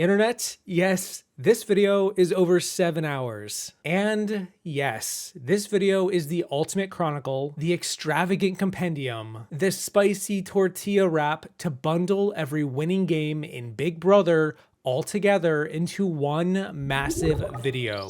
Internet, yes, this video is over 7 hours. And yes, this video is the ultimate chronicle, the extravagant compendium, the spicy tortilla wrap to bundle every winning game in Big Brother all together into one massive video.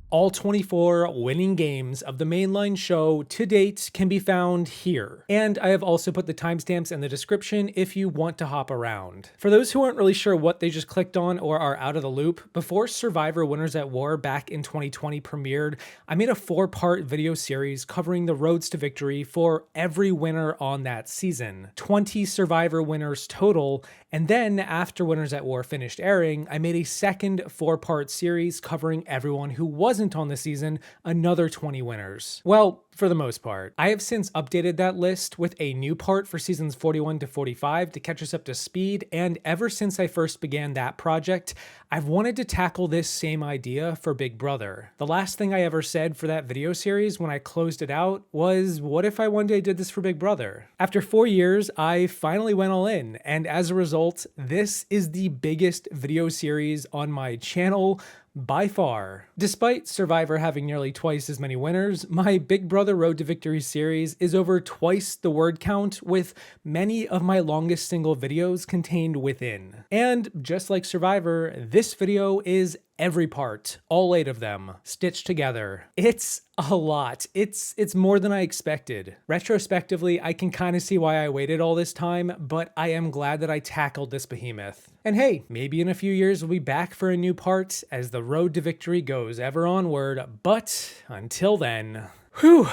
All 24 winning games of the mainline show to date can be found here. And I have also put the timestamps in the description if you want to hop around. For those who aren't really sure what they just clicked on or are out of the loop, before Survivor Winners at War back in 2020 premiered, I made a 4-part video series covering the roads to victory for every winner on that season. 20 Survivor winners total, and then after Winners at War finished airing, I made a second 4-part series covering everyone who wasn't on the season, another 20 winners. Well, for the most part. I have since updated that list with a new part for seasons 41 to 45 to catch us up to speed, and ever since I first began that project, I've wanted to tackle this same idea for Big Brother. The last thing I ever said for that video series when I closed it out was, what if I one day did this for Big Brother? After 4 years, I finally went all in, and as a result, this is the biggest video series on my channel by far. Despite Survivor having nearly twice as many winners, my Big Brother Road to Victory series is over twice the word count, with many of my longest single videos contained within. And just like Survivor, this video is every part, all 8 of them, stitched together. It's a lot. It's more than I expected. Retrospectively, I can kind of see why I waited all this time, but I am glad that I tackled this behemoth. And hey, maybe in a few years we'll be back for a new part as the road to victory goes ever onward, but until then, whew,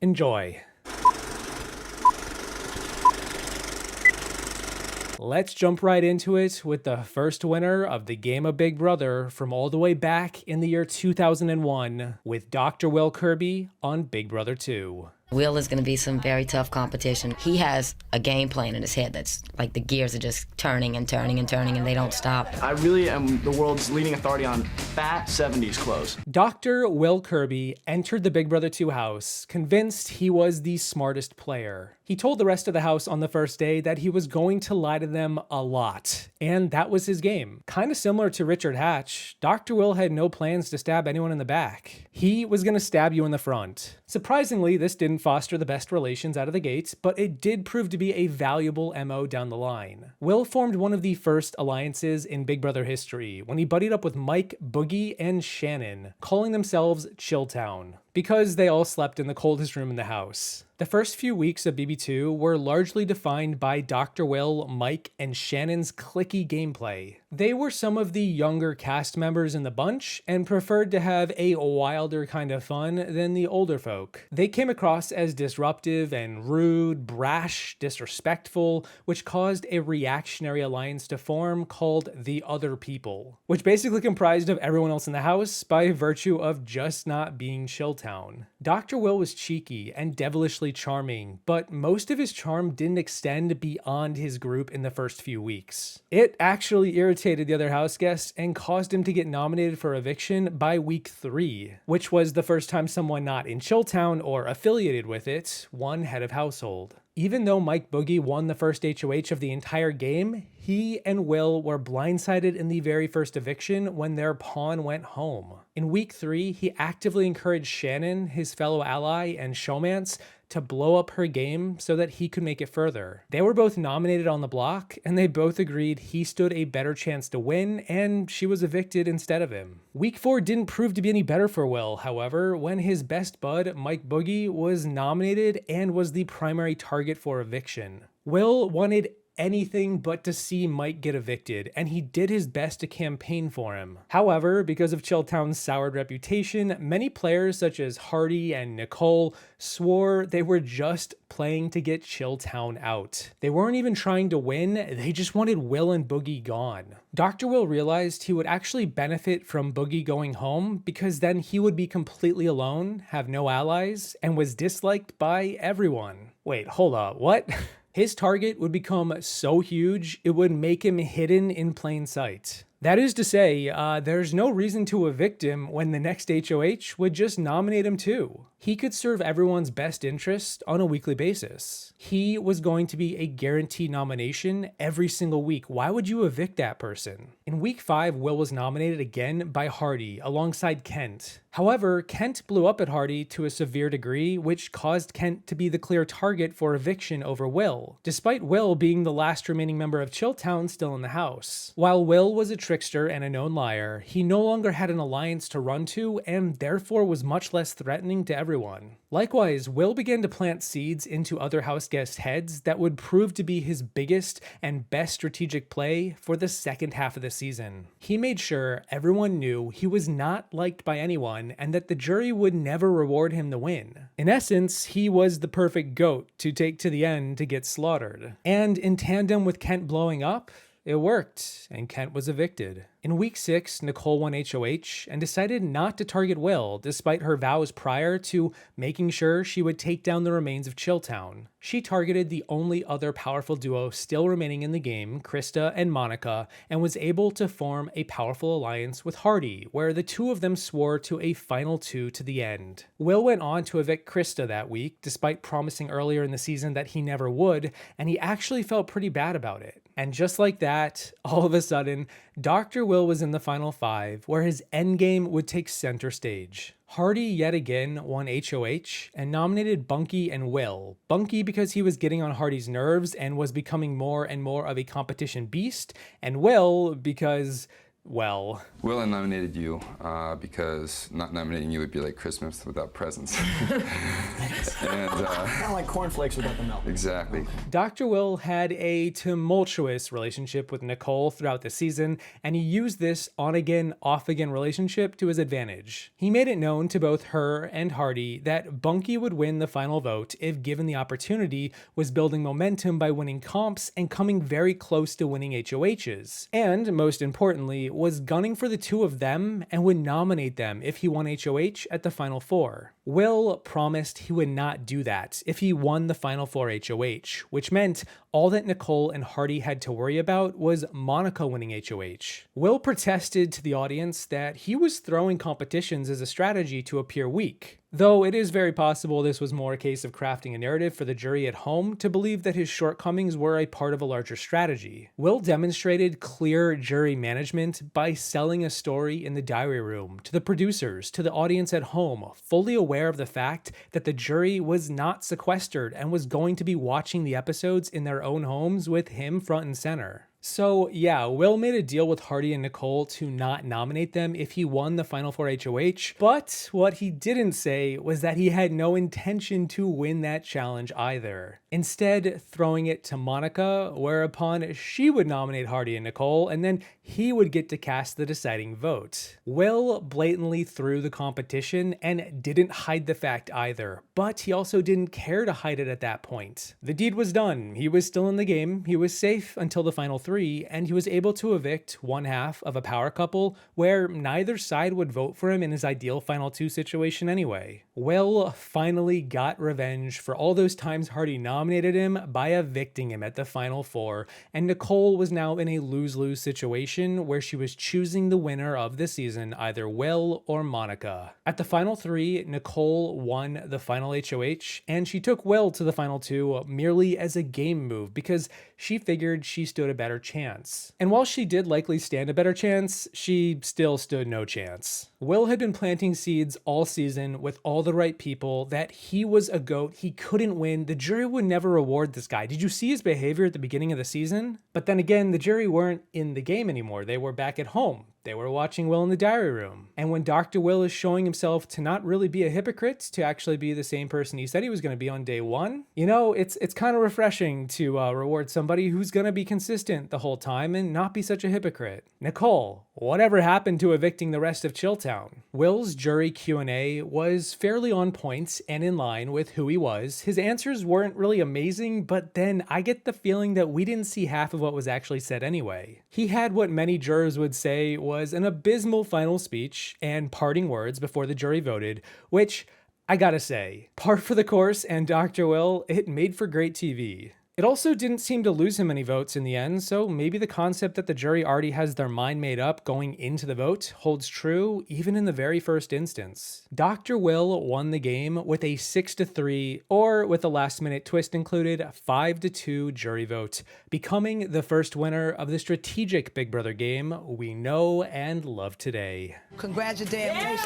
enjoy. Let's jump right into it with the first winner of the game of Big Brother from all the way back in the year 2001 with Dr. Will Kirby on Big Brother 2. Will is going to be some very tough competition. He has a game plan in his head that's like the gears are just turning and turning and turning and they don't stop. I really am the world's leading authority on fat 70s clothes. Dr. Will Kirby entered the Big Brother 2 house, convinced he was the smartest player. He told the rest of the house on the first day that he was going to lie to them a lot, and that was his game. Kind of similar to Richard Hatch, Dr. Will had no plans to stab anyone in the back. He was going to stab you in the front. Surprisingly, this didn't foster the best relations out of the gates, but it did prove to be a valuable MO down the line. Will formed one of the first alliances in Big Brother history when he buddied up with Mike, Boogie, and Shannon, calling themselves Chilltown, because they all slept in the coldest room in the house. The first few weeks of BB2 were largely defined by Dr. Will, Mike, and Shannon's cliquey gameplay. They were some of the younger cast members in the bunch and preferred to have a wilder kind of fun than the older folk. They came across as disruptive and rude, brash, disrespectful, which caused a reactionary alliance to form called the Other People, which basically comprised of everyone else in the house by virtue of just not being Chilltown. Dr. Will was cheeky and devilishly charming, but most of his charm didn't extend beyond his group in the first few weeks. It actually irritated the other house guests and caused him to get nominated for eviction by week 3, which was the first time someone not in Chilltown or affiliated with it won head of household. Even though Mike Boogie won the first HOH of the entire game, he and Will were blindsided in the very first eviction when their pawn went home. In week 3, he actively encouraged Shannon, his fellow ally and showmance, to blow up her game so that he could make it further. They were both nominated on the block, and they both agreed he stood a better chance to win, and she was evicted instead of him. Week 4 didn't prove to be any better for Will, however, when his best bud, Mike Boogie, was nominated and was the primary target for eviction. Will wanted anything but to see Mike get evicted, and he did his best to campaign for him. However, because of Chilltown's soured reputation, many players such as Hardy and Nicole swore they were just playing to get Chilltown out. They weren't even trying to win, they just wanted Will and Boogie gone. Dr. Will realized he would actually benefit from Boogie going home because then he would be completely alone, have no allies, and was disliked by everyone. Wait, hold up, what? His target would become so huge, it would make him hidden in plain sight. That is to say, there's no reason to evict him when the next HOH would just nominate him too. He could serve everyone's best interest on a weekly basis. He was going to be a guaranteed nomination every single week. Why would you evict that person? In week 5, Will was nominated again by Hardy alongside Kent. However, Kent blew up at Hardy to a severe degree, which caused Kent to be the clear target for eviction over Will, despite Will being the last remaining member of Chilltown still in the house. While Will was a trickster and a known liar, he no longer had an alliance to run to and therefore was much less threatening to everyone. Likewise, Will began to plant seeds into other house guests' heads that would prove to be his biggest and best strategic play for the second half of the season. He made sure everyone knew he was not liked by anyone and that the jury would never reward him the win. In essence, he was the perfect goat to take to the end to get slaughtered. And in tandem with Kent blowing up, it worked, and Kent was evicted. In week 6, Nicole won HOH and decided not to target Will, despite her vows prior to making sure she would take down the remains of Chilltown. She targeted the only other powerful duo still remaining in the game, Krista and Monica, and was able to form a powerful alliance with Hardy, where the two of them swore to a final 2 to the end. Will went on to evict Krista that week, despite promising earlier in the season that he never would, and he actually felt pretty bad about it. And just like that, all of a sudden, Dr. Will was in the final 5, where his endgame would take center stage. Hardy yet again won HOH and nominated Bunky and Will. Bunky because he was getting on Hardy's nerves and was becoming more and more of a competition beast, and Will because, well... Will, I nominated you because not nominating you would be like Christmas without presents. And, Kind of like cornflakes without the milk. Exactly. Dr. Will had a tumultuous relationship with Nicole throughout the season, and he used this on-again, off-again relationship to his advantage. He made it known to both her and Hardy that Bunky would win the final vote if given the opportunity, was building momentum by winning comps and coming very close to winning HOHs. And, most importantly, was gunning for the two of them and would nominate them if he won HOH at the Final 4. Will promised he would not do that if he won the Final 4 HOH, which meant all that Nicole and Hardy had to worry about was Monica winning HOH. Will protested to the audience that he was throwing competitions as a strategy to appear weak, though it is very possible this was more a case of crafting a narrative for the jury at home to believe that his shortcomings were a part of a larger strategy. Will demonstrated clear jury management by selling a story in the diary room to the producers, to the audience at home, fully aware of the fact that the jury was not sequestered and was going to be watching the episodes in their own homes with him front and center. So yeah, Will made a deal with Hardy and Nicole to not nominate them if he won the Final 4 HOH, but what he didn't say was that he had no intention to win that challenge either. Instead, throwing it to Monica, whereupon she would nominate Hardy and Nicole, and then he would get to cast the deciding vote. Will blatantly threw the competition and didn't hide the fact either, but he also didn't care to hide it at that point. The deed was done. He was still in the game. He was safe until the Final 3, and he was able to evict one half of a power couple where neither side would vote for him in his ideal Final 2 situation anyway. Will finally got revenge for all those times Hardy nominated him by evicting him at the Final 4, and Nicole was now in a lose-lose situation where she was choosing the winner of the season, either Will or Monica. At the Final 3, Nicole won the final HOH, and she took Will to the Final 2 merely as a game move because she figured she stood a better chance. And while she did likely stand a better chance, she still stood no chance. Will had been planting seeds all season with all the right people that he was a goat, he couldn't win, the jury would never reward this guy. Did you see his behavior at the beginning of the season? But then again, the jury weren't in the game anymore, they were back at home. They were watching Will in the diary room. And when Dr. Will is showing himself to not really be a hypocrite, to actually be the same person he said he was going to be on day 1, you know, it's kind of refreshing to reward somebody who's going to be consistent the whole time and not be such a hypocrite. Nicole, whatever happened to evicting the rest of Chilltown? Will's jury Q&A was fairly on point and in line with who he was. His answers weren't really amazing, but then I get the feeling that we didn't see half of what was actually said anyway. He had what many jurors would say was an abysmal final speech and parting words before the jury voted, which, I gotta say, par for the course, and Dr. Will, it made for great TV. It also didn't seem to lose him any votes in the end, so maybe the concept that the jury already has their mind made up going into the vote holds true even in the very first instance. Dr. Will won the game with a 6-3, or with a last-minute twist included, 5-2 jury vote, becoming the first winner of the strategic Big Brother game we know and love today. Congratulations.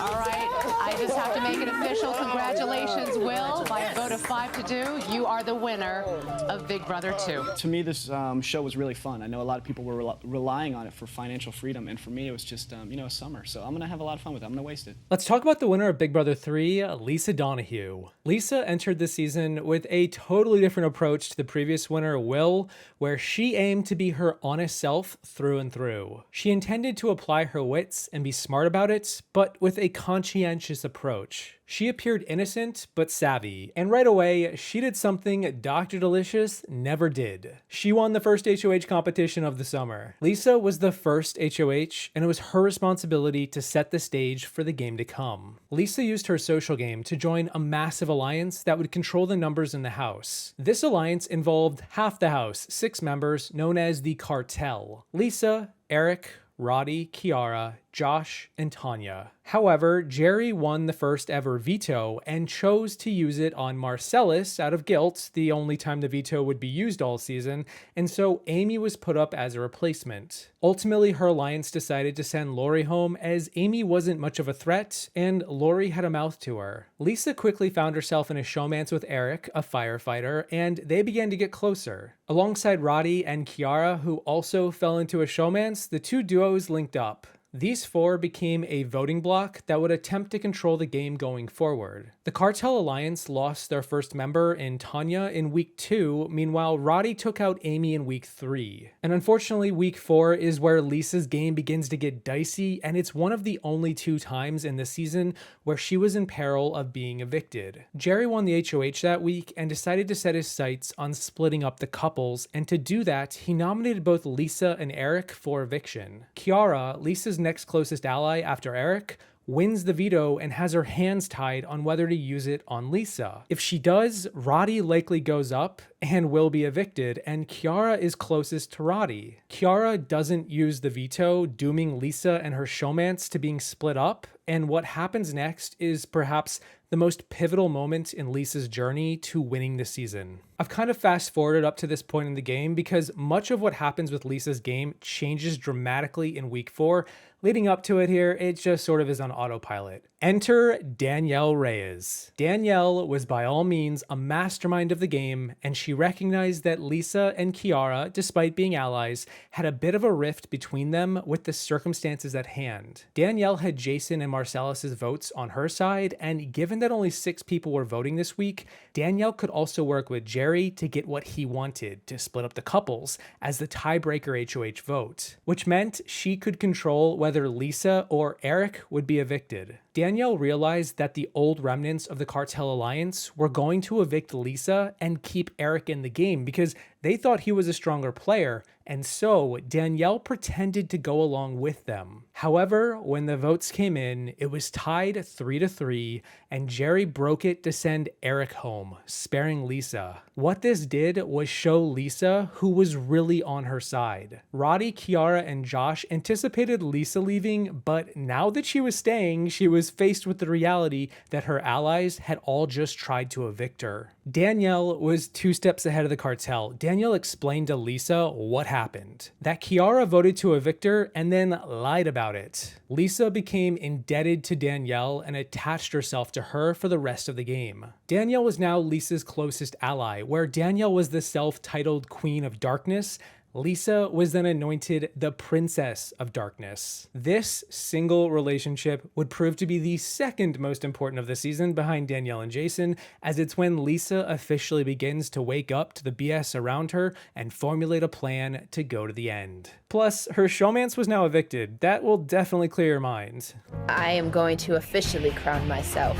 All right, I just have to make it official. Congratulations, Will. By a vote of 5-2, you are the winner of Big Brother 2. To me, this show was really fun. I know a lot of people were relying on it for financial freedom, and for me, it was just, a summer. So I'm going to have a lot of fun with it. I'm going to waste it. Let's talk about the winner of Big Brother 3, Lisa Donahue. Lisa entered this season with a totally different approach to the previous winner, Will, where she aimed to be her honest self through and through. She intended to apply her wits and be smart about it, but with a conscientious approach. She appeared innocent but savvy, and right away, she did something Dr. Delicious never did. She won the first HOH competition of the summer. Lisa was the first HOH, and it was her responsibility to set the stage for the game to come. Lisa used her social game to join a massive alliance that would control the numbers in the house. This alliance involved half the house, 6 members, known as the Cartel: Lisa, Eric, Roddy, Kiara, Josh, and Tanya. However, Jerry won the first ever veto and chose to use it on Marcellus out of guilt, the only time the veto would be used all season, and so Amy was put up as a replacement. Ultimately, her alliance decided to send Lori home as Amy wasn't much of a threat, and Lori had a mouth to her. Lisa quickly found herself in a showmance with Eric, a firefighter, and they began to get closer. Alongside Roddy and Kiara, who also fell into a showmance, the two duos linked up. These 4 became a voting bloc that would attempt to control the game going forward. The Cartel Alliance lost their first member in Tanya in week 2, meanwhile Roddy took out Amy in week 3. And unfortunately, week 4 is where Lisa's game begins to get dicey, and it's one of the only 2 times in the season where she was in peril of being evicted. Jerry won the HOH that week and decided to set his sights on splitting up the couples, and to do that, he nominated both Lisa and Eric for eviction. Kiara, Lisa's next closest ally after Eric, wins the veto and has her hands tied on whether to use it on Lisa. If she does, Roddy likely goes up and will be evicted, and Kiara is closest to Roddy. Kiara doesn't use the veto, dooming Lisa and her showmance to being split up, and what happens next is perhaps the most pivotal moment in Lisa's journey to winning the season. I've kind of fast forwarded up to this point in the game because much of what happens with Lisa's game changes dramatically in week 4. Leading up to it here, it just sort of is on autopilot. Enter Danielle Reyes. Danielle was by all means a mastermind of the game, and she recognized that Lisa and Kiara, despite being allies, had a bit of a rift between them with the circumstances at hand. Danielle had Jason and Marcellus's votes on her side, and given that only 6 people were voting this week, Danielle could also work with Jerry to get what he wanted, to split up the couples as the tiebreaker HOH vote, which meant she could control whether Lisa or Eric would be evicted. Danielle realized that the old remnants of the Cartel Alliance were going to evict Lisa and keep Eric in the game because they thought he was a stronger player, and so Danielle pretended to go along with them. However, when the votes came in, it was tied 3-3, and Jerry broke it to send Eric home, sparing Lisa. What this did was show Lisa who was really on her side. Roddy, Kiara, and Josh anticipated Lisa leaving, but now that she was staying, she was faced with the reality that her allies had all just tried to evict her. Danielle was 2 steps ahead of the Cartel. Danielle explained to Lisa what happened, that Kiara voted to evict her and then lied about it. Lisa became indebted to Danielle and attached herself to her for the rest of the game. Danielle was now Lisa's closest ally, where Danielle was the self-titled Queen of Darkness. Lisa was then anointed the Princess of Darkness. This single relationship would prove to be the second most important of the season behind Danielle and Jason, as it's when Lisa officially begins to wake up to the BS around her and formulate a plan to go to the end. Plus, her showmance was now evicted. That will definitely clear your mind. I am going to officially crown myself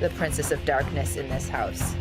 the Princess of Darkness in this house.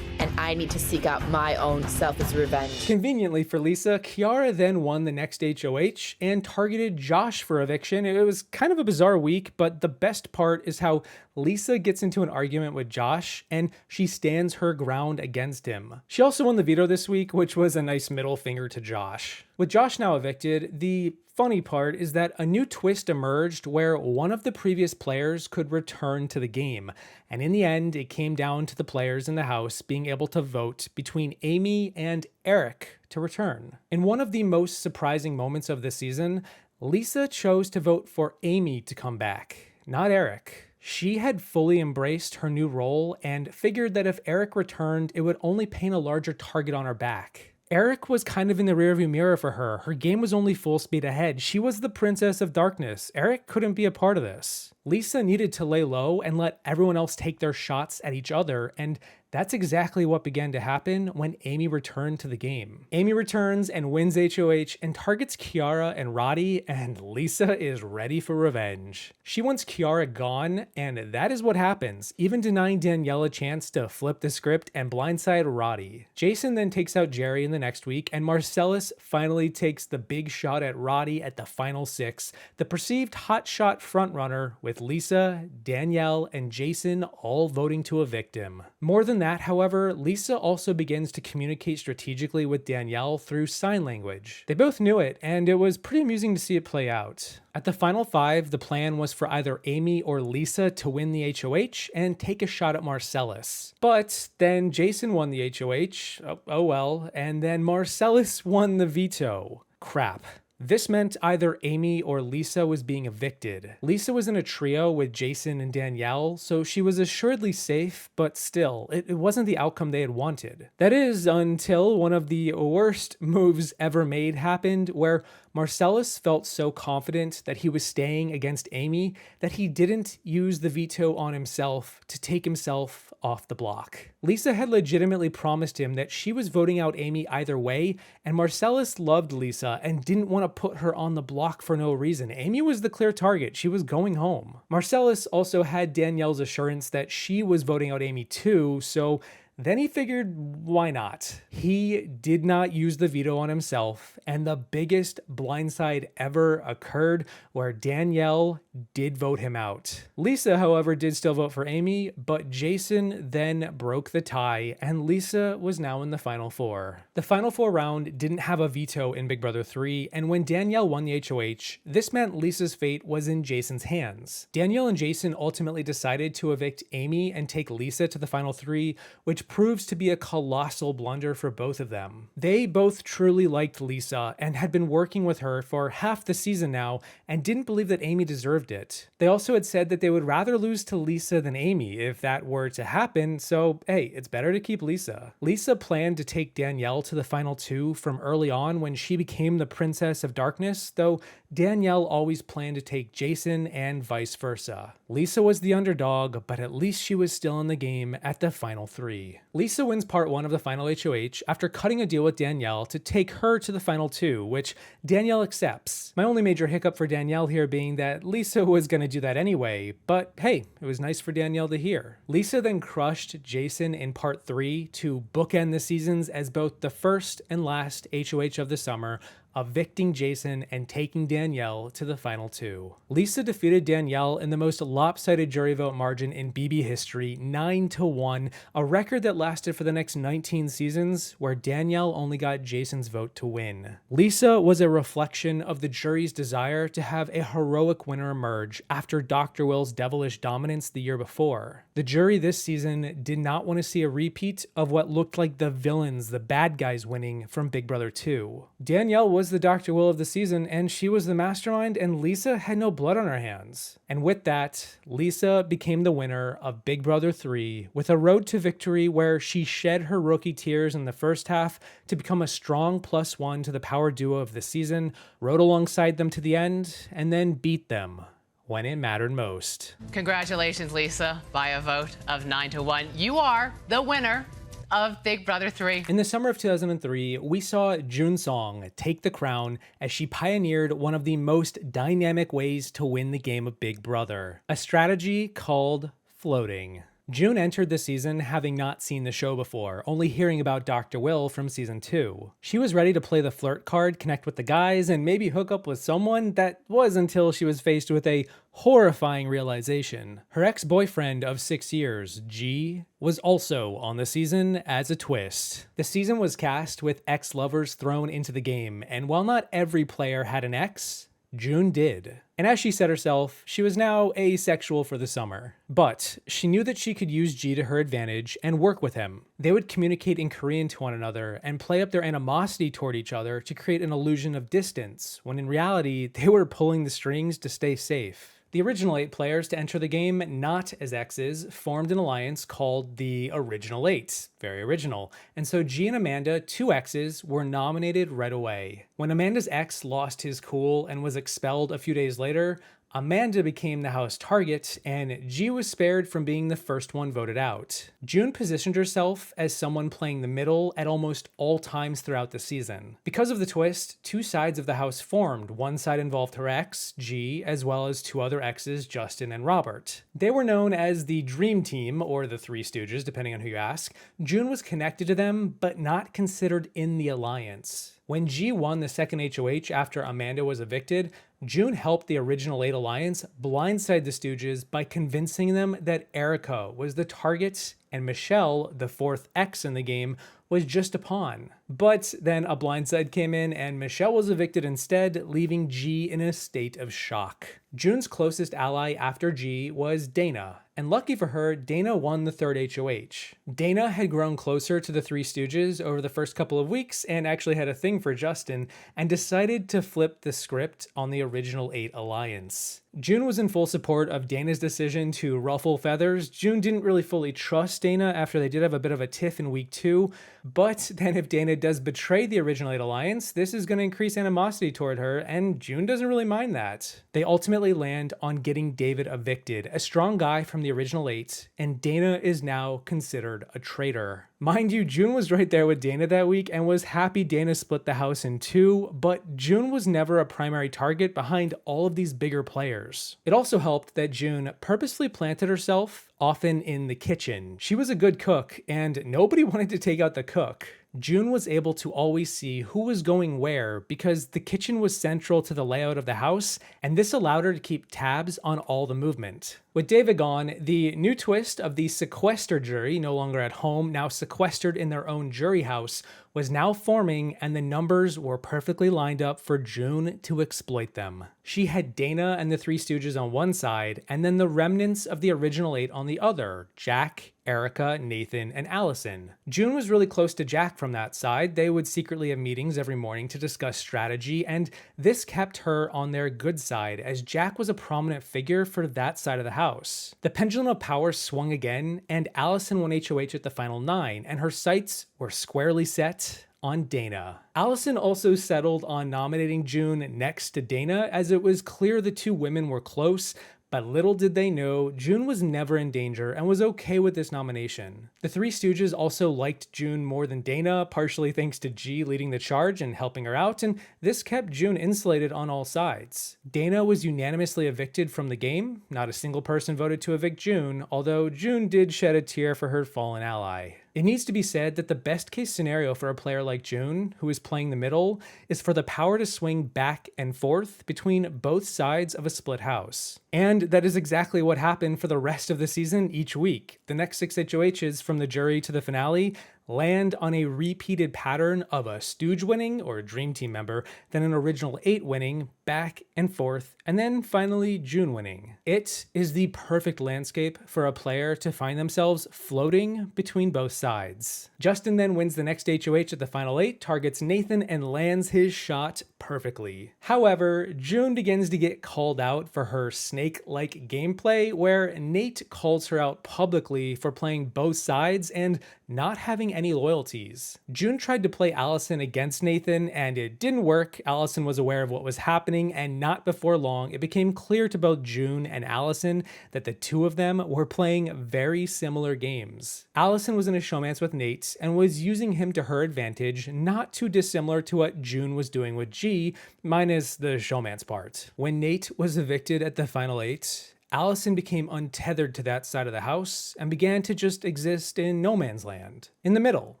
And I need to seek out my own selfish revenge. Conveniently for Lisa, Kiara then won the next HOH and targeted Josh for eviction. It was kind of a bizarre week, but the best part is how Lisa gets into an argument with Josh, and she stands her ground against him. She also won the veto this week, which was a nice middle finger to Josh. With Josh now evicted, the funny part is that a new twist emerged where one of the previous players could return to the game, and in the end, it came down to the players in the house being able to vote between Amy and Eric to return. In one of the most surprising moments of the season, Lisa chose to vote for Amy to come back, not Eric. She had fully embraced her new role and figured that if Eric returned, it would only paint a larger target on her back. Eric was kind of in the rearview mirror for her. Her game was only full speed ahead. She was the Princess of Darkness. Eric couldn't be a part of this. Lisa needed to lay low and let everyone else take their shots at each other, and that's exactly what began to happen when Amy returned to the game. Amy returns and wins HOH and targets Kiara and Roddy, and Lisa is ready for revenge. She wants Kiara gone, and that is what happens, even denying Danielle a chance to flip the script and blindside Roddy. Jason then takes out Jerry in the next week, and Marcellus finally takes the big shot at Roddy at the final 6, the perceived hotshot frontrunner, with Lisa, Danielle, and Jason all voting to evict him. More than that, however, Lisa also begins to communicate strategically with Danielle through sign language. They both knew it, and it was pretty amusing to see it play out. At the final 5, the plan was for either Amy or Lisa to win the HOH and take a shot at Marcellus. But then Jason won the HOH, oh well, and then Marcellus won the veto. Crap. This meant either Amy or Lisa was being evicted. Lisa was in a trio with Jason and Danielle, so she was assuredly safe, but still, it wasn't the outcome they had wanted. That is, until one of the worst moves ever made happened, where Marcellus felt so confident that he was staying against Amy that he didn't use the veto on himself to take himself off the block. Lisa had legitimately promised him that she was voting out Amy either way, and Marcellus loved Lisa and didn't want to put her on the block for no reason. Amy was the clear target. She was going home. Marcellus also had Danielle's assurance that she was voting out Amy too, so then he figured, why not? He did not use the veto on himself, and the biggest blindside ever occurred where Danielle did vote him out. Lisa, however, did still vote for Amy, but Jason then broke the tie, and Lisa was now in the Final 4. The Final 4 round didn't have a veto in Big Brother 3, and when Danielle won the HOH, this meant Lisa's fate was in Jason's hands. Danielle and Jason ultimately decided to evict Amy and take Lisa to the Final 3, which proves to be a colossal blunder for both of them. They both truly liked Lisa and had been working with her for half the season now and didn't believe that Amy deserved it. They also had said that they would rather lose to Lisa than Amy if that were to happen, so hey, it's better to keep Lisa. Lisa planned to take Danielle to the Final 2 from early on when she became the Princess of Darkness, though Danielle always planned to take Jason and vice versa. Lisa was the underdog, but at least she was still in the game at the Final 3. Lisa wins part 1 of the final HOH after cutting a deal with Danielle to take her to the Final 2, which Danielle accepts. My only major hiccup for Danielle here being that Lisa was going to do that anyway, but hey, it was nice for Danielle to hear. Lisa then crushed Jason in part 3 to bookend the seasons as both the first and last HOH of the summer, evicting Jason and taking Danielle to the Final 2. Lisa defeated Danielle in the most lopsided jury vote margin in BB history, 9-1, a record that lasted for the next 19 seasons, where Danielle only got Jason's vote to win. Lisa was a reflection of the jury's desire to have a heroic winner emerge after Dr. Will's devilish dominance the year before. The jury this season did not want to see a repeat of what looked like the villains, the bad guys winning from Big Brother 2. Danielle was the Dr. Will of the season, and she was the mastermind, and Lisa had no blood on her hands. And with that, Lisa became the winner of Big Brother 3 with a road to victory where she shed her rookie tears in the first half to become a strong +1 to the power duo of the season, rode alongside them to the end, and then beat them when it mattered most. Congratulations, Lisa, by a vote of 9-1. You are the winner of Big Brother 3. In the summer of 2003, we saw Jun Song take the crown as she pioneered one of the most dynamic ways to win the game of Big Brother, a strategy called floating. Jun entered the season having not seen the show before, only hearing about Dr. Will from season 2. She was ready to play the flirt card, connect with the guys, and maybe hook up with someone. That was until she was faced with a Horrifying realization. Her ex-boyfriend of 6 years, G, was also on the season as a twist. The season was cast with ex-lovers thrown into the game, and while not every player had an ex, Jun did. And as she said herself, she was now asexual for the summer. But she knew that she could use G to her advantage and work with him. They would communicate in Korean to one another and play up their animosity toward each other to create an illusion of distance, when in reality, they were pulling the strings to stay safe. The original 8 players to enter the game, not as exes, formed an alliance called the Original 8. Very original. And so G and Amanda, 2 exes, were nominated right away. When Amanda's ex lost his cool and was expelled a few days later, Amanda became the house target, and G was spared from being the first one voted out. Jun positioned herself as someone playing the middle at almost all times throughout the season. Because of the twist, 2 sides of the house formed. One side involved her ex, G, as well as 2 other exes, Justin and Robert. They were known as the Dream Team, or the Three Stooges, depending on who you ask. Jun was connected to them, but not considered in the alliance. When G won the second HOH after Amanda was evicted, Jun helped the Original 8 alliance blindside the Stooges by convincing them that Erica was the target and Michelle, the 4th ex in the game, was just a pawn. But then a blindside came in and Michelle was evicted instead, leaving G in a state of shock. Jun's closest ally after G was Dana, and lucky for her, Dana won the 3rd HOH. Dana had grown closer to the Three Stooges over the first couple of weeks and actually had a thing for Justin, and decided to flip the script on the Original 8 alliance. Jun was in full support of Dana's decision to ruffle feathers. Jun didn't really fully trust Dana after they did have a bit of a tiff in week 2, but then if Dana does betray the Original 8 alliance, this is going to increase animosity toward her, and Jun doesn't really mind that. They ultimately land on getting David evicted, a strong guy from the Original 8, and Dana is now considered a traitor. Mind you, Jun was right there with Dana that week and was happy Dana split the house in 2, but Jun was never a primary target behind all of these bigger players. It also helped that Jun purposefully planted herself often in the kitchen. She was a good cook, and nobody wanted to take out the cook. Jun was able to always see who was going where because the kitchen was central to the layout of the house, and this allowed her to keep tabs on all the movement. With David gone, the new twist of the sequestered jury, no longer at home, now sequestered in their own jury house, was now forming, and the numbers were perfectly lined up for Jun to exploit them. She had Dana and the Three Stooges on one side, and then the remnants of the Original 8 on the other, Jack, Erica, Nathan, and Allison. Jun was really close to Jack from that side. They would secretly have meetings every morning to discuss strategy, and this kept her on their good side, as Jack was a prominent figure for that side of the house. The pendulum of power swung again, and Allison won HOH at the final 9, and her sights were squarely set on Dana. Allison also settled on nominating Jun next to Dana, as it was clear the 2 women were close, but little did they know, Jun was never in danger and was okay with this nomination. The Three Stooges also liked Jun more than Dana, partially thanks to G leading the charge and helping her out, and this kept Jun insulated on all sides. Dana was unanimously evicted from the game. Not a single person voted to evict Jun, although Jun did shed a tear for her fallen ally. It needs to be said that the best case scenario for a player like Jun, who is playing the middle, is for the power to swing back and forth between both sides of a split house. And that is exactly what happened for the rest of the season each week. The next 6 HOHs from the jury to the finale land on a repeated pattern of a Stooge winning, or a Dream Team member, then an Original 8 winning, back and forth, and then finally Jun winning. It is the perfect landscape for a player to find themselves floating between both sides. Justin then wins the next HOH at the final 8, targets Nathan, and lands his shot perfectly. However, Jun begins to get called out for her snake-like gameplay, where Nate calls her out publicly for playing both sides and not having any loyalties. Jun tried to play Allison against Nathan, and it didn't work. Allison was aware of what was happening, and not before long, it became clear to both Jun and Allison that the 2 of them were playing very similar games. Allison was in a showmance with Nate and was using him to her advantage, not too dissimilar to what Jun was doing with G, minus the showmance part. When Nate was evicted at the final 8, Allison became untethered to that side of the house and began to just exist in no man's land, in the middle.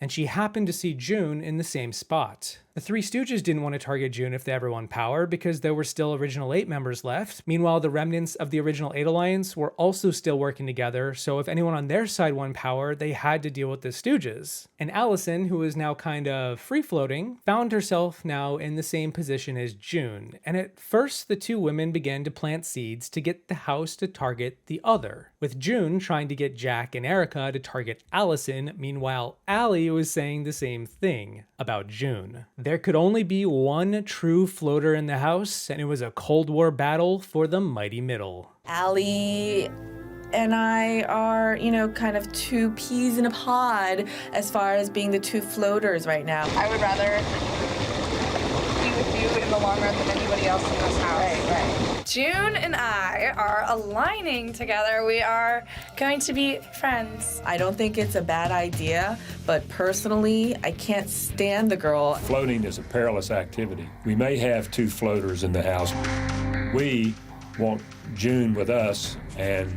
and she happened to see Jun in the same spot. The Three Stooges didn't want to target Jun if they ever won power because there were still original 8 members left. Meanwhile, the remnants of the original 8 alliance were also still working together, so if anyone on their side won power, they had to deal with the Stooges. And Allison, who is now kind of free-floating, found herself now in the same position as Jun, and at first the two women began to plant seeds to get the house to target the other, with Jun trying to get Jack and Erica to target Allison. Meanwhile, Allie was saying the same thing about Jun. There could only be one true floater in the house, and it was a Cold War battle for the mighty middle. Allie and I are, kind of two peas in a pod as far as being the two floaters right now. I would rather be with you in the long run than anybody else in this house. Right. Jun and I are aligning together. We are going to be friends. I don't think it's a bad idea, but personally, I can't stand the girl. Floating is a perilous activity. We may have two floaters in the house. We want Jun with us, and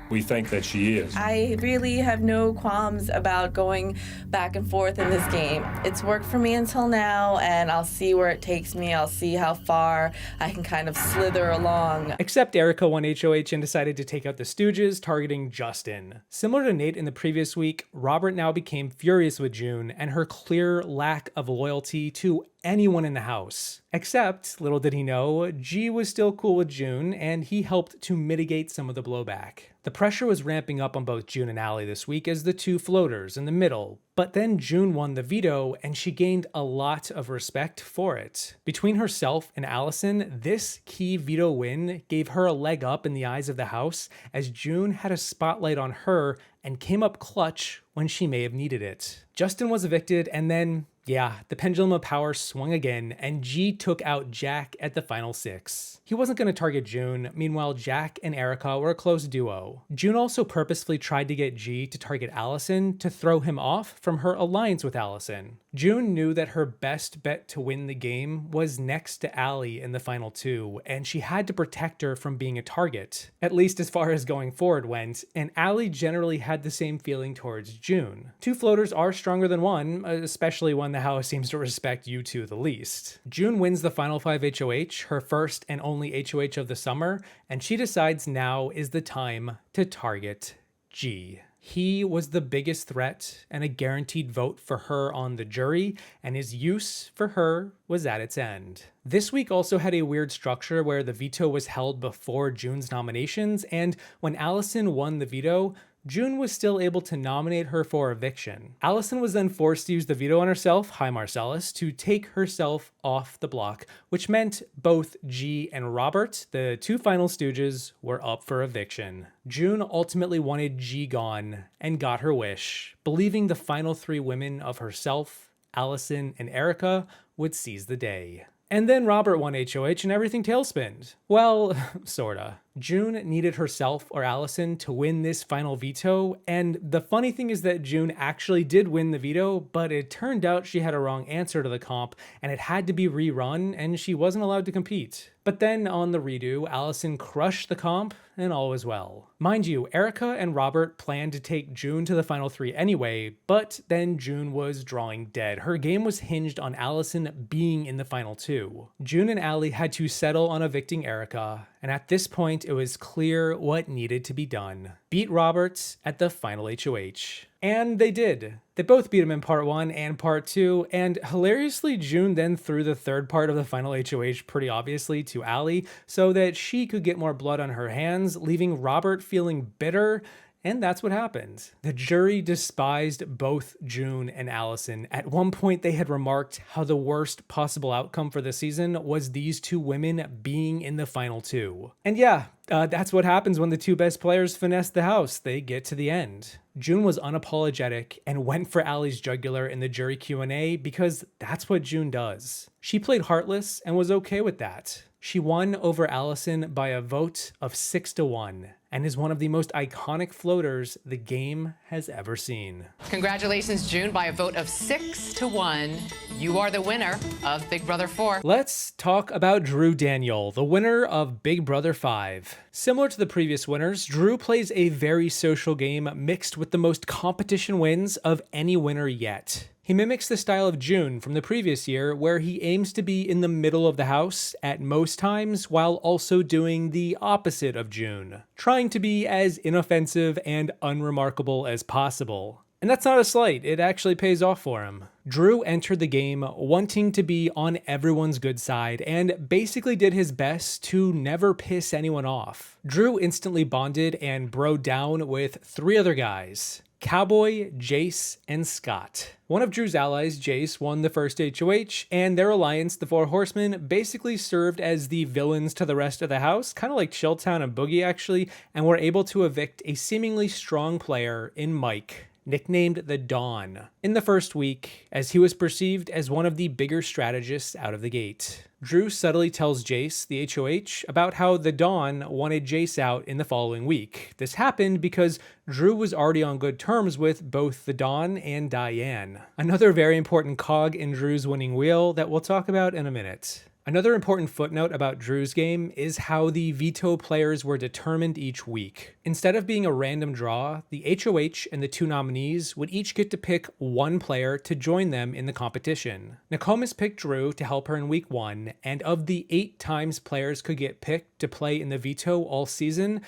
we think that she is. I really have no qualms about going back and forth in this game. It's worked for me until now, and I'll see where it takes me. I'll see how far I can kind of slither along. Except Erica won HOH and decided to take out the Stooges, targeting Justin. Similar to Nate in the previous week, Robert now became furious with Jun and her clear lack of loyalty to anyone in the house. Except, little did he know, G was still cool with Jun, and he helped to mitigate some of the blowback. The pressure was ramping up on both Jun and Allie this week as the two floaters in the middle, but then Jun won the veto and she gained a lot of respect for it. Between herself and Allison, this key veto win gave her a leg up in the eyes of the house as Jun had a spotlight on her and came up clutch when she may have needed it. Justin was evicted, and then the pendulum of power swung again, and G took out Jack at the final 6. He wasn't going to target Jun. Meanwhile, Jack and Erica were a close duo. Jun also purposefully tried to get G to target Allison to throw him off from her alliance with Allison. Jun knew that her best bet to win the game was next to Allie in the final 2, and she had to protect her from being a target, at least as far as going forward went, and Allie generally had the same feeling towards Jun. Two floaters are stronger than one, especially when the house seems to respect you two the least. Jun wins the final 5 HOH, her first and only HOH of the summer, and she decides now is the time to target G. He was the biggest threat and a guaranteed vote for her on the jury, and his use for her was at its end. This week also had a weird structure where the veto was held before Jun's nominations, and when Allison won the veto, Jun was still able to nominate her for eviction. Allison was then forced to use the veto on herself, hi Marcellus, to take herself off the block, which meant both G and Robert, the two final Stooges, were up for eviction. Jun ultimately wanted G gone and got her wish, believing the final 3 women of herself, Allison, and Erica would seize the day. And then Robert won HOH and everything tailspinned. Well, sorta. Jun needed herself or Allison to win this final veto, and the funny thing is that Jun actually did win the veto, but it turned out she had a wrong answer to the comp, and it had to be rerun, and she wasn't allowed to compete. But then on the redo, Allison crushed the comp, and all was well. Mind you, Erica and Robert planned to take Jun to the final 3 anyway, but then Jun was drawing dead. Her game was hinged on Allison being in the final 2. Jun and Allie had to settle on evicting Erica, and at this point it was clear what needed to be done. Beat Robert at the final HOH. And they did. They both beat him in part 1 and part 2, and hilariously Jun then threw the third part of the final HOH pretty obviously to Allie so that she could get more blood on her hands, leaving Robert feeling bitter. And that's what happened. The jury despised both Jun and Allison. At one point, they had remarked how the worst possible outcome for the season was these two women being in the final 2. And that's what happens when the 2 best players finesse the house. They get to the end. Jun was unapologetic and went for Allie's jugular in the jury Q&A because that's what Jun does. She played heartless and was okay with that. She won over Allison by a vote of 6-1. and is one of the most iconic floaters the game has ever seen. Congratulations, Jun. By a vote of 6-1, you are the winner of Big Brother 4. Let's talk about Drew Daniel, the winner of Big Brother 5. Similar to the previous winners, Drew plays a very social game mixed with the most competition wins of any winner yet. He mimics the style of Jun from the previous year, where he aims to be in the middle of the house at most times while also doing the opposite of Jun, trying to be as inoffensive and unremarkable as possible. And that's not a slight, it actually pays off for him. Drew entered the game wanting to be on everyone's good side and basically did his best to never piss anyone off. Drew instantly bonded and broed down with 3 other guys: Cowboy, Jace, and Scott. One of Drew's allies, Jace, won the first HOH, and their alliance, the Four Horsemen, basically served as the villains to the rest of the house, kind of like Chilltown and Boogie actually, and were able to evict a seemingly strong player in Mike, nicknamed the Dawn, in the first week, as he was perceived as one of the bigger strategists out of the gate. Drew subtly tells Jace, the HOH, about how the Dawn wanted Jace out in the following week. This happened because Drew was already on good terms with both the Dawn and Diane. Another very important cog in Drew's winning wheel that we'll talk about in a minute. Another important footnote about Drew's game is how the veto players were determined each week. Instead of being a random draw, the HOH and the 2 nominees would each get to pick 1 player to join them in the competition. Nicole picked Drew to help her in week 1, and of the 8 times players could get picked to play in the veto all season,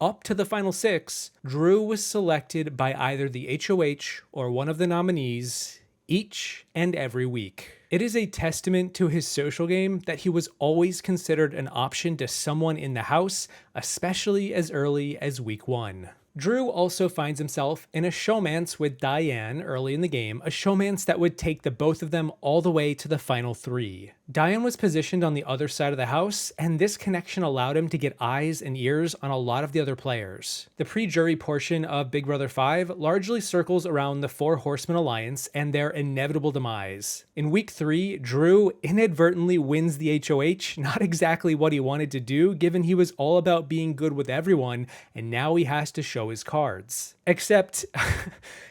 up to the final 6, Drew was selected by either the HOH or one of the nominees each and every week. It is a testament to his social game that he was always considered an option to someone in the house, especially as early as week 1. Drew also finds himself in a showmance with Diane early in the game, a showmance that would take the both of them all the way to the final 3. Diane was positioned on the other side of the house, and this connection allowed him to get eyes and ears on a lot of the other players. The pre-jury portion of Big Brother 5 largely circles around the Four Horsemen Alliance and their inevitable demise. In week 3, Drew inadvertently wins the HOH, not exactly what he wanted to do, given he was all about being good with everyone, and now he has to show his cards. Except,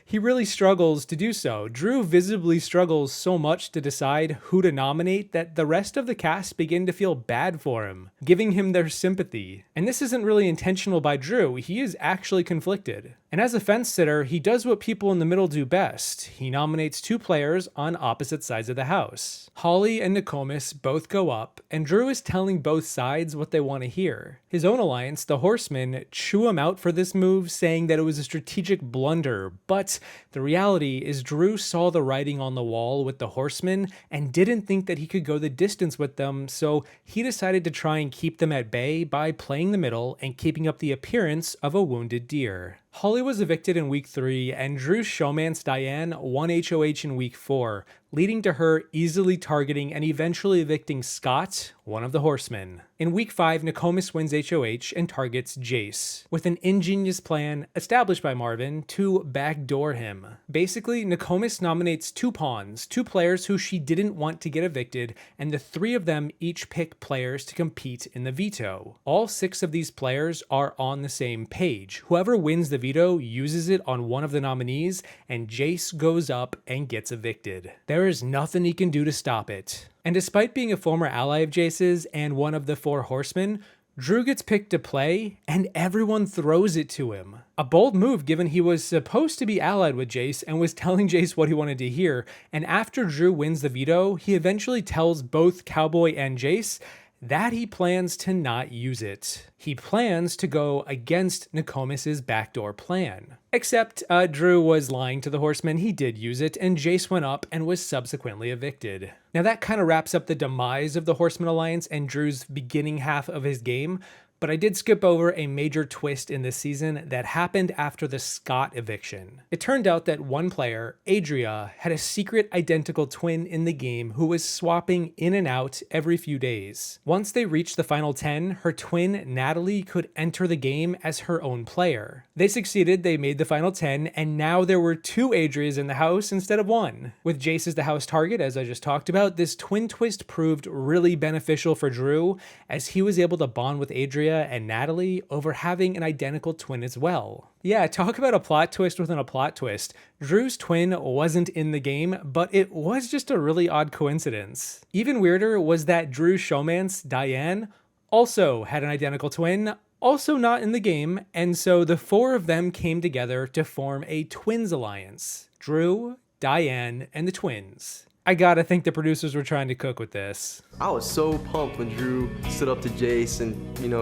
he really struggles to do so. Drew visibly struggles so much to decide who to nominate that the rest of the cast begin to feel bad for him, giving him their sympathy. And this isn't really intentional by Drew, he is actually conflicted. And as a fence sitter, he does what people in the middle do best. He nominates 2 players on opposite sides of the house. Holly and Nokomis both go up, and Drew is telling both sides what they want to hear. His own alliance, the Horsemen, chew him out for this move, saying that it was a strategic blunder, but the reality is Drew saw the writing on the wall with the Horsemen and didn't think that he could go the distance with them, so he decided to try and keep them at bay by playing the middle and keeping up the appearance of a wounded deer. Holly was evicted in week 3, and Drew showmanced Diane 1 HOH in week 4, leading to her easily targeting and eventually evicting Scott, one of the Horsemen. In week 5, Nokomis wins HOH and targets Jace, with an ingenious plan established by Marvin to backdoor him. Basically, Nokomis nominates 2 pawns, 2 players who she didn't want to get evicted, and the 3 of them each pick players to compete in the veto. All 6 of these players are on the same page. Whoever wins the veto uses it on one of the nominees, and Jace goes up and gets evicted. There is nothing he can do to stop it. And despite being a former ally of Jace's and one of the Four Horsemen, Drew gets picked to play, and everyone throws it to him. A bold move given he was supposed to be allied with Jace and was telling Jace what he wanted to hear, and after Drew wins the veto, he eventually tells both Cowboy and Jace that he plans to not use it. He plans to go against Nokomis' backdoor plan. Except Drew was lying to the Horsemen, he did use it, and Jace went up and was subsequently evicted. Now that kind of wraps up the demise of the Horseman Alliance and Drew's beginning half of his game, but I did skip over a major twist in this season that happened after the Scott eviction. It turned out that one player, Adria, had a secret identical twin in the game who was swapping in and out every few days. Once they reached the final 10, her twin, Natalie, could enter the game as her own player. They succeeded, they made the final 10, and now there were 2 Adrias in the house instead of 1. With Jace as the house target, as I just talked about, this twin twist proved really beneficial for Drew, as he was able to bond with Adria Adria and Natalie over having an identical twin as well. Yeah, talk about a plot twist within a plot twist. Drew's twin wasn't in the game, but it was just a really odd coincidence. Even weirder was that Drew's showmance, Diane, also had an identical twin, also not in the game, and so the four of them came together to form a twins alliance. Drew, Diane, and the twins. I gotta think the producers were trying to cook with this. I was so pumped when Drew stood up to Jace and,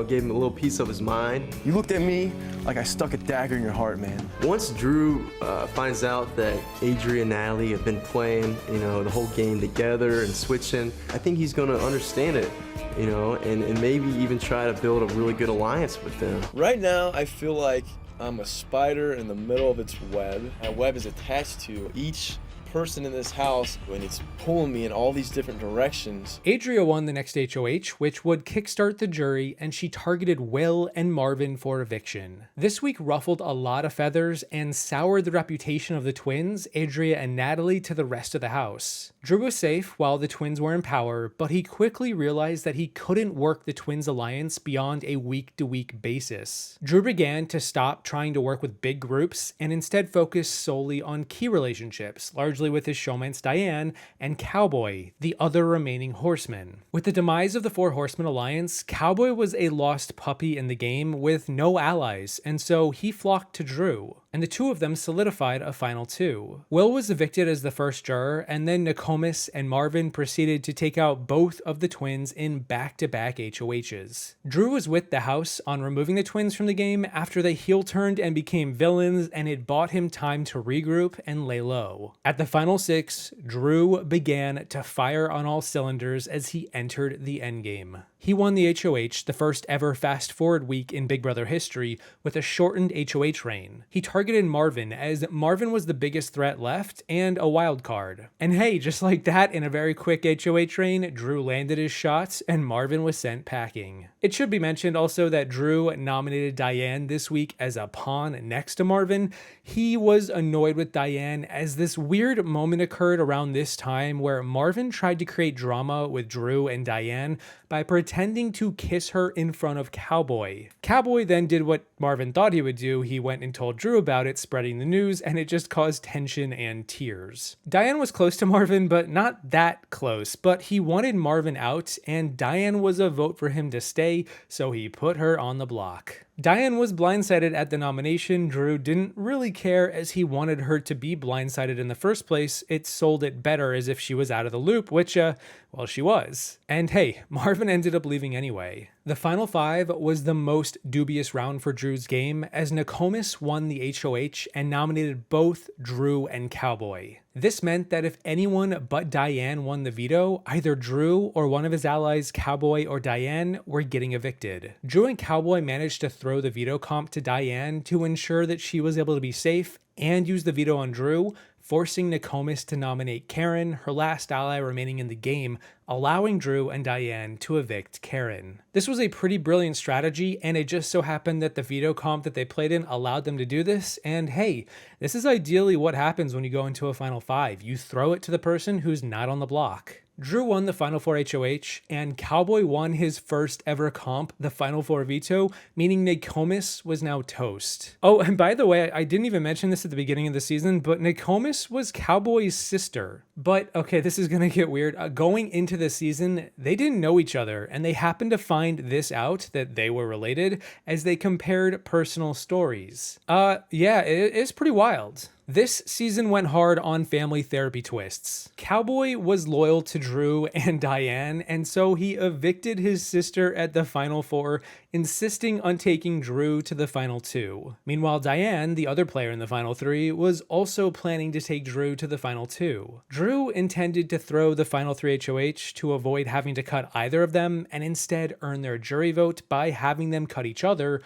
gave him a little piece of his mind. You looked at me like I stuck a dagger in your heart, man. Once Drew finds out that Adria and Natalie have been playing, the whole game together and switching, I think he's gonna understand it, and maybe even try to build a really good alliance with them. Right now, I feel like I'm a spider in the middle of its web. My web is attached to each person in this house, and it's pulling me in all these different directions. Adria won the next HOH, which would kickstart the jury, and she targeted Will and Marvin for eviction. This week ruffled a lot of feathers and soured the reputation of the twins, Adria and Natalie, to the rest of the house. Drew was safe while the twins were in power, but he quickly realized that he couldn't work the twins alliance beyond a week-to-week basis. Drew began to stop trying to work with big groups and instead focus solely on key relationships, largely with his showmance Diane and Cowboy, the other remaining horseman. With the demise of the Four Horsemen alliance, Cowboy was a lost puppy in the game with no allies, and so he flocked to Drew, and the two of them solidified a final two. Will was evicted as the first juror, and then Nokomis and Marvin proceeded to take out both of the twins in back-to-back HOHs. Drew was with the house on removing the twins from the game after they heel-turned and became villains, and it bought him time to regroup and lay low. At the final six, Drew began to fire on all cylinders as he entered the endgame. He won the HOH, the first ever fast-forward week in Big Brother history, with a shortened HOH reign. He targeted Marvin, as Marvin was the biggest threat left and a wild card. And hey, just like that, in a very quick HOH reign, Drew landed his shots and Marvin was sent packing. It should be mentioned also that Drew nominated Diane this week as a pawn next to Marvin. He was annoyed with Diane as this weird moment occurred around this time where Marvin tried to create drama with Drew and Diane by pretending to kiss her in front of Cowboy. Cowboy then did what Marvin thought he would do. He went and told Drew about it, spreading the news, and it just caused tension and tears. Diane was close to Marvin, but not that close, but he wanted Marvin out, and Diane was a vote for him to stay, so he put her on the block. Diane was blindsided at the nomination. Drew didn't really care as he wanted her to be blindsided in the first place. It sold it better as if she was out of the loop, which, well, she was. And hey, Marvin ended up leaving anyway. The final five was the most dubious round for Drew's game, as Nokomis won the HOH and nominated both Drew and Cowboy. This meant that if anyone but Diane won the veto, either Drew or one of his allies, Cowboy or Diane, were getting evicted. Drew and Cowboy managed to throw the veto comp to Diane to ensure that she was able to be safe and use the veto on Drew, forcing Nokomis to nominate Karen, her last ally remaining in the game, allowing Drew and Diane to evict Karen. This was a pretty brilliant strategy, and it just so happened that the veto comp that they played in allowed them to do this, and hey, this is ideally what happens when you go into a final five. You throw it to the person who's not on the block. Drew won the Final Four HOH, and Cowboy won his first ever comp, the Final Four veto, meaning Nokomis was now toast. Oh, and by the way, I didn't even mention this at the beginning of the season, but Nokomis was Cowboy's sister. But, okay, this is gonna get weird. Going into the season, they didn't know each other, and they happened to find this out, that they were related, as they compared personal stories. Yeah, it is pretty wild. This season went hard on family therapy twists. Cowboy was loyal to Drew and Diane, and so he evicted his sister at the Final Four, insisting on taking Drew to the Final Two. Meanwhile, Diane, the other player in the Final Three, was also planning to take Drew to the Final Two. Drew intended to throw the Final Three HOH to avoid having to cut either of them, and instead earn their jury vote by having them cut each other,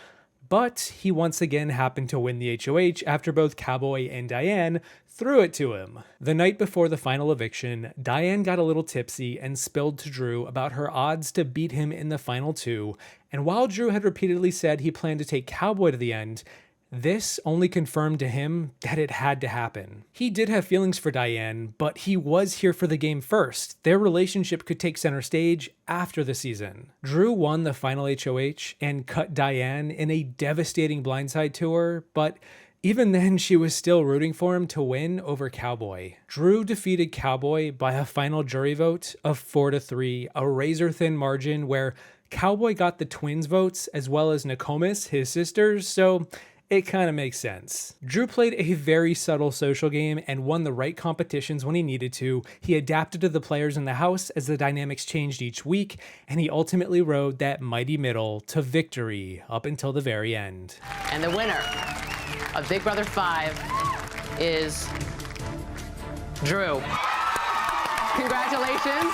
but he once again happened to win the HOH after both Cowboy and Diane threw it to him. The night before the final eviction, Diane got a little tipsy and spilled to Drew about her odds to beat him in the final two, and while Drew had repeatedly said he planned to take Cowboy to the end, This only confirmed to him that it had to happen. He did have feelings for Diane, but he was here for the game first. Their relationship could take center stage after the season. Drew won the final HOH and cut Diane in a devastating blindside to her, but even then, she was still rooting for him to win over Cowboy. Drew defeated Cowboy by a final jury vote of 4-3, a razor-thin margin where Cowboy got the twins' votes as well as Nokomis, his sisters, so it kind of makes sense. Drew played a very subtle social game and won the right competitions when he needed to. He adapted to the players in the house as the dynamics changed each week, and he ultimately rode that mighty middle to victory up until the very end. And the winner of Big Brother 5 is Drew. Congratulations.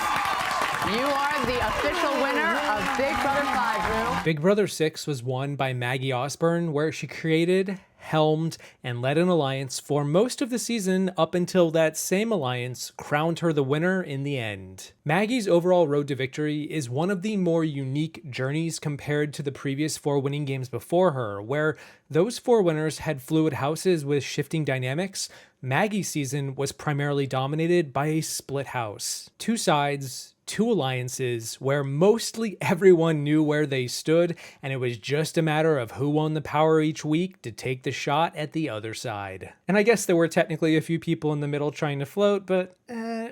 You are the official winner of Big Brother 5, Drew. Big Brother 6 was won by Maggie Ausburn, where she created, helmed, and led an alliance for most of the season up until that same alliance crowned her the winner in the end. Maggie's overall road to victory is one of the more unique journeys compared to the previous 4 winning games before her, where those 4 winners had fluid houses with shifting dynamics. Maggie's season was primarily dominated by a split house. 2 sides, 2 alliances where mostly everyone knew where they stood, and it was just a matter of who won the power each week to take the shot at the other side. And I guess there were technically a few people in the middle trying to float, but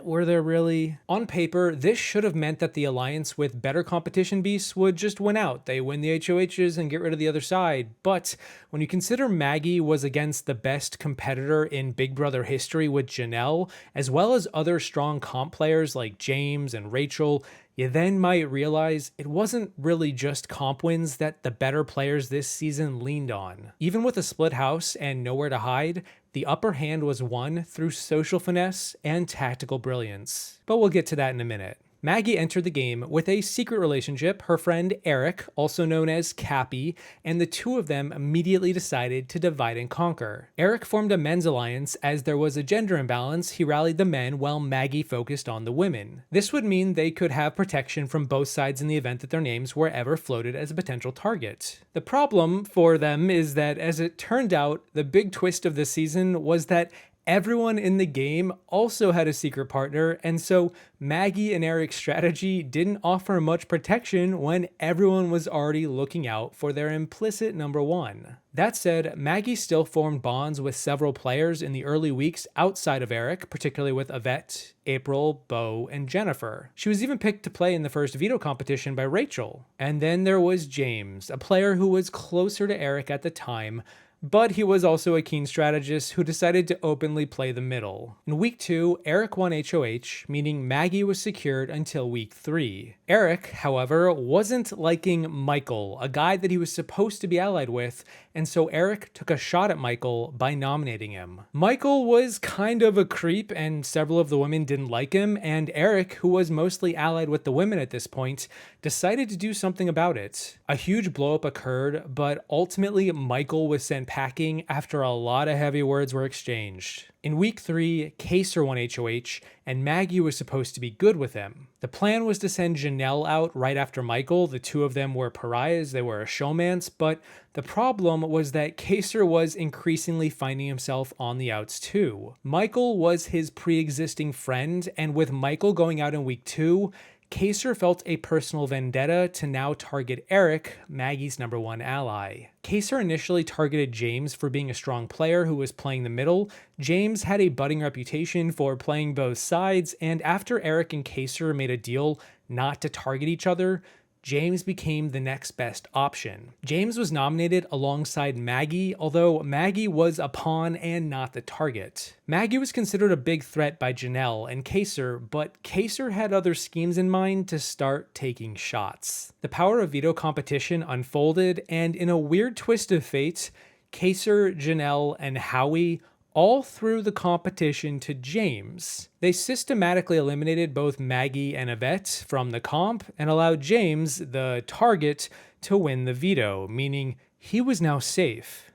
were there really? On paper, this should have meant that the alliance with better competition beasts would just win out. They win the HOHs and get rid of the other side. But when you consider Maggie was against the best competitor in Big Brother history with Janelle, as well as other strong comp players like James and Rachel, you then might realize it wasn't really just comp wins that the better players this season leaned on. Even with a split house and nowhere to hide, the upper hand was won through social finesse and tactical brilliance. But we'll get to that in a minute. Maggie entered the game with a secret relationship, her friend Eric, also known as Cappy, and the two of them immediately decided to divide and conquer. Eric formed a men's alliance. As there was a gender imbalance, he rallied the men while Maggie focused on the women. This would mean they could have protection from both sides in the event that their names were ever floated as a potential target. The problem for them is that, as it turned out, the big twist of this season was that everyone in the game also had a secret partner, and so Maggie and Eric's strategy didn't offer much protection when everyone was already looking out for their implicit number one. That said, Maggie still formed bonds with several players in the early weeks outside of Eric, particularly with Yvette, April, Beau, and Jennifer. She was even picked to play in the first veto competition by Rachel. And then there was James, a player who was closer to Eric at the time, but he was also a keen strategist who decided to openly play the middle. In week 2, Eric won HOH, meaning Maggie was secured until week 3. Eric, however, wasn't liking Michael, a guy that he was supposed to be allied with, and so Eric took a shot at Michael by nominating him. Michael was kind of a creep, and several of the women didn't like him, and Eric, who was mostly allied with the women at this point, decided to do something about it. A huge blowup occurred, but ultimately Michael was sent packing after a lot of heavy words were exchanged. In week 3, Kaycee won HOH, and Maggie was supposed to be good with him. The plan was to send Janelle out right after Michael. The two of them were pariahs, they were a showmance, but the problem was that Kaycee was increasingly finding himself on the outs too. Michael was his pre-existing friend, and with Michael going out in week 2, Kaycee felt a personal vendetta to now target Eric, Maggie's number one ally. Kaycee initially targeted James for being a strong player who was playing the middle. James had a budding reputation for playing both sides, and after Eric and Kaycee made a deal not to target each other, James became the next best option. James was nominated alongside Maggie, although Maggie was a pawn and not the target. Maggie was considered a big threat by Janelle and Kaycee, but Kaycee had other schemes in mind to start taking shots. The power of veto competition unfolded, and in a weird twist of fate, Kaycee, Janelle, and Howie all threw the competition to James. They systematically eliminated both Maggie and Yvette from the comp and allowed James, the target, to win the veto, meaning he was now safe.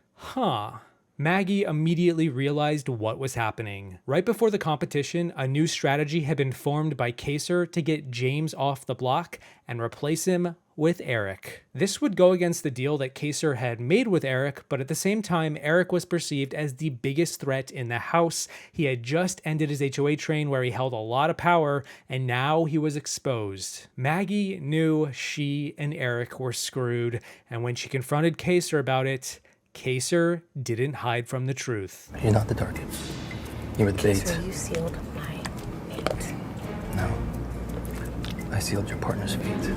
Maggie immediately realized what was happening. Right before the competition, a new strategy had been formed by Kaycee to get James off the block and replace him with Eric. This would go against the deal that Kaycee had made with Eric, but at the same time, Eric was perceived as the biggest threat in the house. He had just ended his HOH reign where he held a lot of power, and now he was exposed. Maggie knew she and Eric were screwed, and when she confronted Kaycee about it, Kaycee didn't hide from the truth. You're not the target. You were the bait. Kaycee, you sealed my fate. No. I sealed your partner's fate.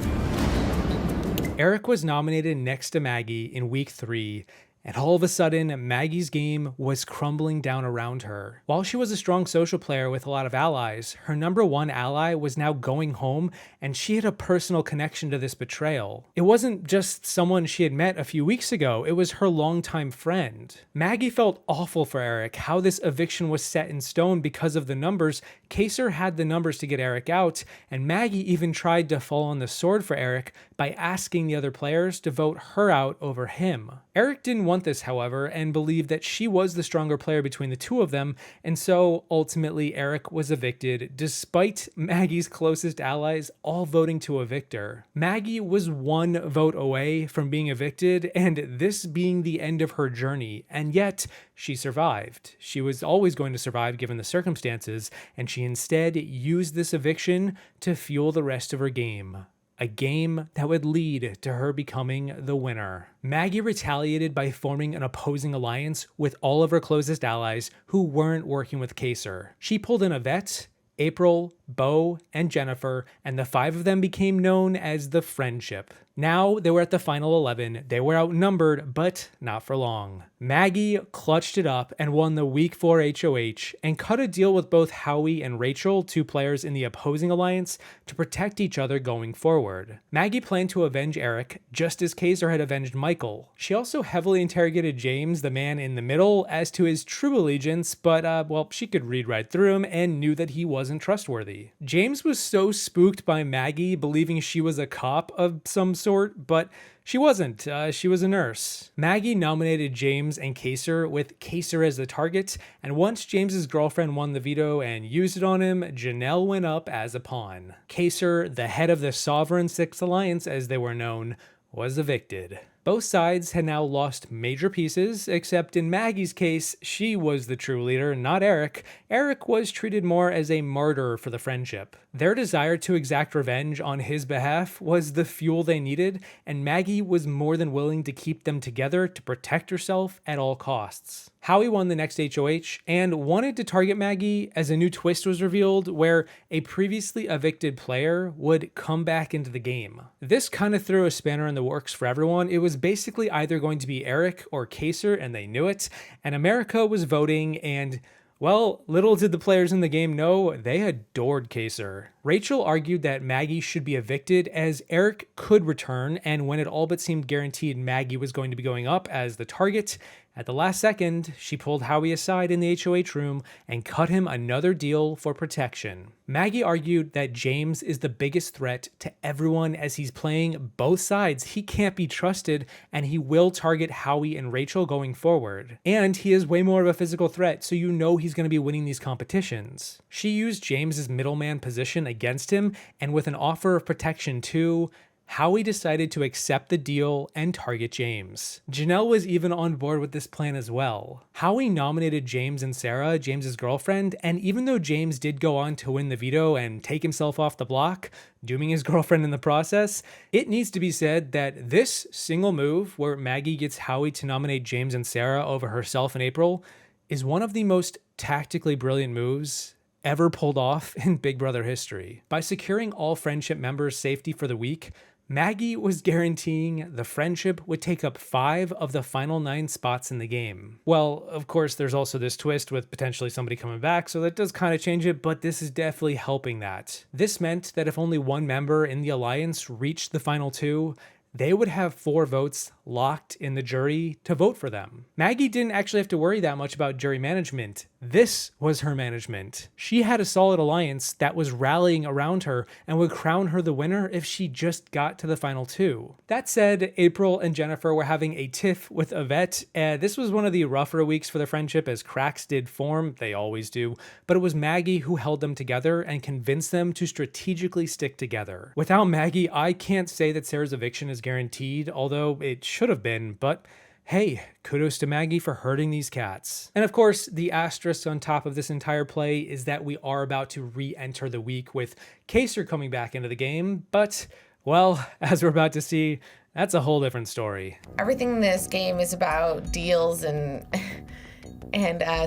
Eric was nominated next to Maggie in week 3, and all of a sudden, Maggie's game was crumbling down around her. While she was a strong social player with a lot of allies, her number one ally was now going home, and she had a personal connection to this betrayal. It wasn't just someone she had met a few weeks ago, it was her longtime friend. Maggie felt awful for Eric, how this eviction was set in stone because of the numbers. Kaycee had the numbers to get Eric out, and Maggie even tried to fall on the sword for Eric by asking the other players to vote her out over him. Eric didn't want this, however, and believed that she was the stronger player between the two of them, and so ultimately Eric was evicted, despite Maggie's closest allies all voting to evict her. Maggie was one vote away from being evicted, and this being the end of her journey, and yet she survived. She was always going to survive given the circumstances, and she instead used this eviction to fuel the rest of her game. A game that would lead to her becoming the winner. Maggie retaliated by forming an opposing alliance with all of her closest allies who weren't working with Kaycee. She pulled in Yvette, April, Bo, and Jennifer, and the 5 of them became known as the Friendship. Now they were at the final 11. They were outnumbered, but not for long. Maggie clutched it up and won the week 4 HOH and cut a deal with both Howie and Rachel, 2 players in the opposing alliance, to protect each other going forward. Maggie planned to avenge Eric, just as Kaycee had avenged Michael. She also heavily interrogated James, the man in the middle, as to his true allegiance, but well, she could read right through him and knew that he wasn't trustworthy. James was so spooked by Maggie believing she was a cop of some sort, but she wasn't. She was a nurse. Maggie nominated James and Kaycee, with Kaycee as the target, and once James's girlfriend won the veto and used it on him, Janelle went up as a pawn. Kaycee, the head of the Sovereign Six Alliance as they were known, was evicted. Both sides had now lost major pieces, except in Maggie's case, she was the true leader, not Eric. Eric was treated more as a martyr for the Friendship. Their desire to exact revenge on his behalf was the fuel they needed, and Maggie was more than willing to keep them together to protect herself at all costs. Howie won the next HOH and wanted to target Maggie as a new twist was revealed where a previously evicted player would come back into the game. This kind of threw a spanner in the works for everyone. It was basically either going to be Eric or Kaycee, and they knew it, and America was voting, and well, little did the players in the game know, they adored Kaycee. Rachel argued that Maggie should be evicted as Eric could return, and when it all but seemed guaranteed Maggie was going to be going up as the target, at the last second, she pulled Howie aside in the HOH room and cut him another deal for protection. Maggie argued that James is the biggest threat to everyone as he's playing both sides. He can't be trusted, and he will target Howie and Rachel going forward. And he is way more of a physical threat, so you know he's going to be winning these competitions. She used James's middleman position against him, and with an offer of protection too, Howie decided to accept the deal and target James. Janelle was even on board with this plan as well. Howie nominated James and Sarah, James's girlfriend, and even though James did go on to win the veto and take himself off the block, dooming his girlfriend in the process, it needs to be said that this single move where Maggie gets Howie to nominate James and Sarah over herself and April is one of the most tactically brilliant moves ever pulled off in Big Brother history. By securing all Friendship members' safety for the week, Maggie was guaranteeing the Friendship would take up 5 of the final 9 spots in the game. Well, of course, there's also this twist with potentially somebody coming back, so that does kind of change it, but this is definitely helping that. This meant that if only one member in the alliance reached the final 2, they would have 4 votes locked in the jury to vote for them. Maggie didn't actually have to worry that much about jury management. This was her management. She had a solid alliance that was rallying around her and would crown her the winner if she just got to the final 2. That said, April and Jennifer were having a tiff with Yvette. This was one of the rougher weeks for the friendship as cracks did form, they always do, but it was Maggie who held them together and convinced them to strategically stick together. Without Maggie, I can't say that Sarah's eviction is guaranteed, although it should have been, but hey, kudos to Maggie for hurting these cats. And of course, the asterisk on top of this entire play is that we are about to re-enter the week with Kaycee coming back into the game, but, well, as we're about to see, that's a whole different story. Everything in this game is about deals and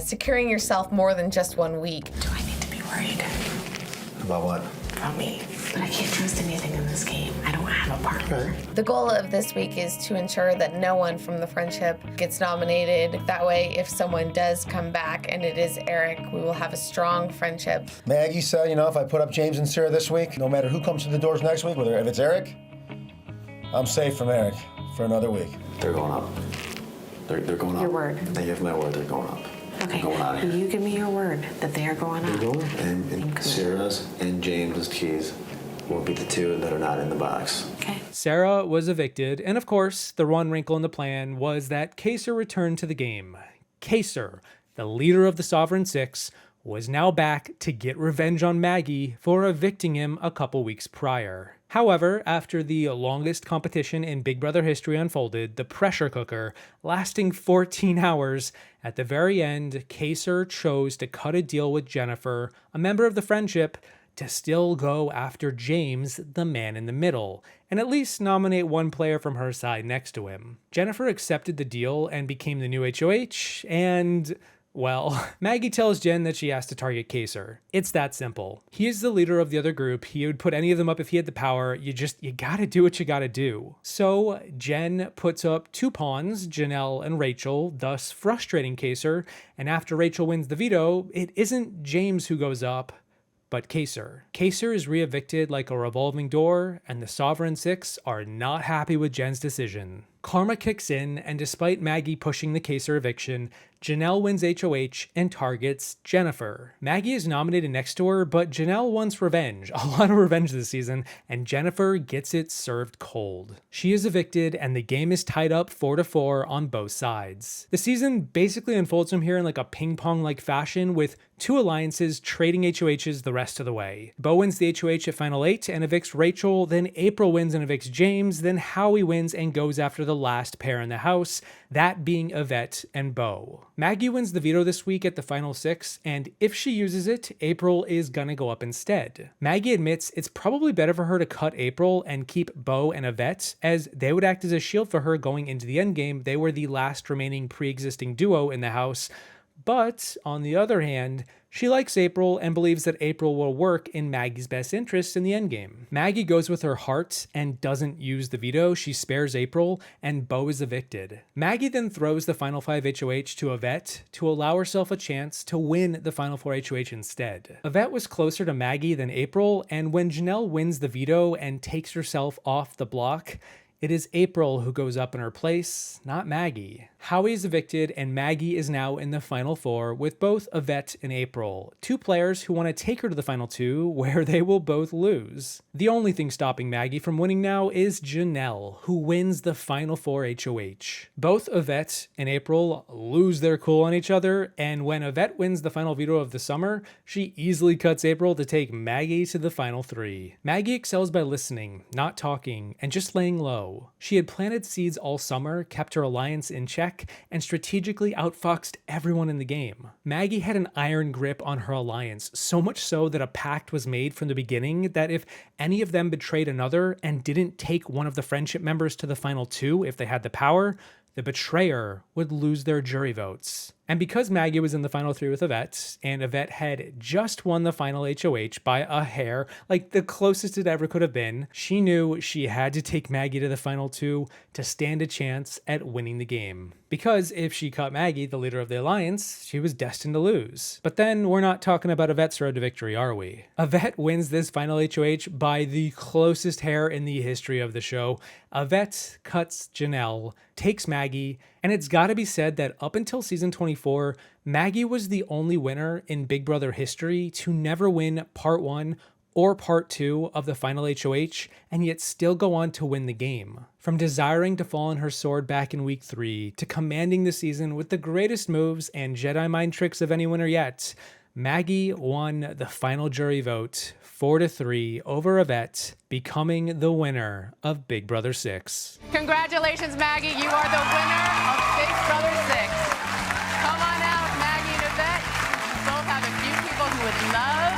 securing yourself more than just 1 week. Do I need to be worried? About what? About me. But I can't trust anything in this game. I don't have a partner. The goal of this week is to ensure that no one from the friendship gets nominated. That way, if someone does come back and it is Eric, we will have a strong friendship. Maggie said, if I put up James and Sarah this week, no matter who comes through the doors next week, whether if it's Eric, I'm safe from Eric for another week. They're going up. They're going up. Your word. They have my word. They're going up. Okay. They're going out of here. You give me your word that they are going up. They're going up. And Sarah's and James's keys will be the 2 that are not in the box. Okay. Sarah was evicted, and of course, the one wrinkle in the plan was that Kaycee returned to the game. Kaycee, the leader of the Sovereign Six, was now back to get revenge on Maggie for evicting him a couple weeks prior. However, after the longest competition in Big Brother history unfolded, the pressure cooker, lasting 14 hours, at the very end, Kaycee chose to cut a deal with Jennifer, a member of the friendship, to still go after James, the man in the middle, and at least nominate one player from her side next to him. Jennifer accepted the deal and became the new HOH, and, well, Maggie tells Jen that she has to target Kaycee. It's that simple. He is the leader of the other group. He would put any of them up if he had the power. You gotta do what you gotta do. So Jen puts up 2 pawns, Janelle and Rachel, thus frustrating Kaycee, and after Rachel wins the veto, it isn't James who goes up, but Kaycee. Kaycee is re-evicted like a revolving door, and the Sovereign Six are not happy with Jen's decision. Karma kicks in, and despite Maggie pushing the Kaycee eviction, Janelle wins HOH and targets Jennifer. Maggie is nominated next to her, but Janelle wants revenge, a lot of revenge this season, and Jennifer gets it served cold. She is evicted, and the game is tied up 4-4 on both sides. The season basically unfolds from here in like a ping-pong-like fashion, with 2 alliances trading HOHs the rest of the way. Bo wins the HOH at Final 8 and evicts Rachel, then April wins and evicts James, then Howie wins and goes after the last pair in the house, that being Yvette and Bo. Maggie wins the veto this week at the Final 6, and if she uses it, April is gonna go up instead. Maggie admits it's probably better for her to cut April and keep Bo and Yvette, as they would act as a shield for her going into the endgame. They were the last remaining pre-existing duo in the house. But, on the other hand, she likes April and believes that April will work in Maggie's best interests in the endgame. Maggie goes with her heart and doesn't use the veto. She spares April, and Bo is evicted. Maggie then throws the Final 5 HOH to Yvette to allow herself a chance to win the Final 4 HOH instead. Yvette was closer to Maggie than April, and when Janelle wins the veto and takes herself off the block, it is April who goes up in her place, not Maggie. Howie is evicted, and Maggie is now in the Final 4 with both Yvette and April, 2 players who want to take her to the Final 2, where they will both lose. The only thing stopping Maggie from winning now is Janelle, who wins the Final 4 HOH. Both Yvette and April lose their cool on each other, and when Yvette wins the final veto of the summer, she easily cuts April to take Maggie to the Final 3. Maggie excels by listening, not talking, and just laying low. She had planted seeds all summer, kept her alliance in check, and strategically outfoxed everyone in the game. Maggie had an iron grip on her alliance, so much so that a pact was made from the beginning that if any of them betrayed another and didn't take one of the friendship members to the Final 2 if they had the power, the betrayer would lose their jury votes. And because Maggie was in the final 3 with Yvette, and Yvette had just won the final HOH by a hair, like the closest it ever could have been, she knew she had to take Maggie to the final 2 to stand a chance at winning the game. Because if she caught Maggie, the leader of the alliance, she was destined to lose. But then we're not talking about Yvette's road to victory, are we? Yvette wins this final HOH by the closest hair in the history of the show. Yvette cuts Janelle, takes Maggie, and it's gotta be said that up until season 24, Maggie was the only winner in Big Brother history to never win part 1 or part 2 of the final HOH, and yet still go on to win the game. From desiring to fall on her sword back in week 3, to commanding the season with the greatest moves and Jedi mind tricks of any winner yet, Maggie won the final jury vote 4-3 over Yvette, becoming the winner of Big Brother 6. Congratulations, Maggie. You are the winner of Big Brother 6. Come on out, Maggie and Yvette. You both have a few people who would love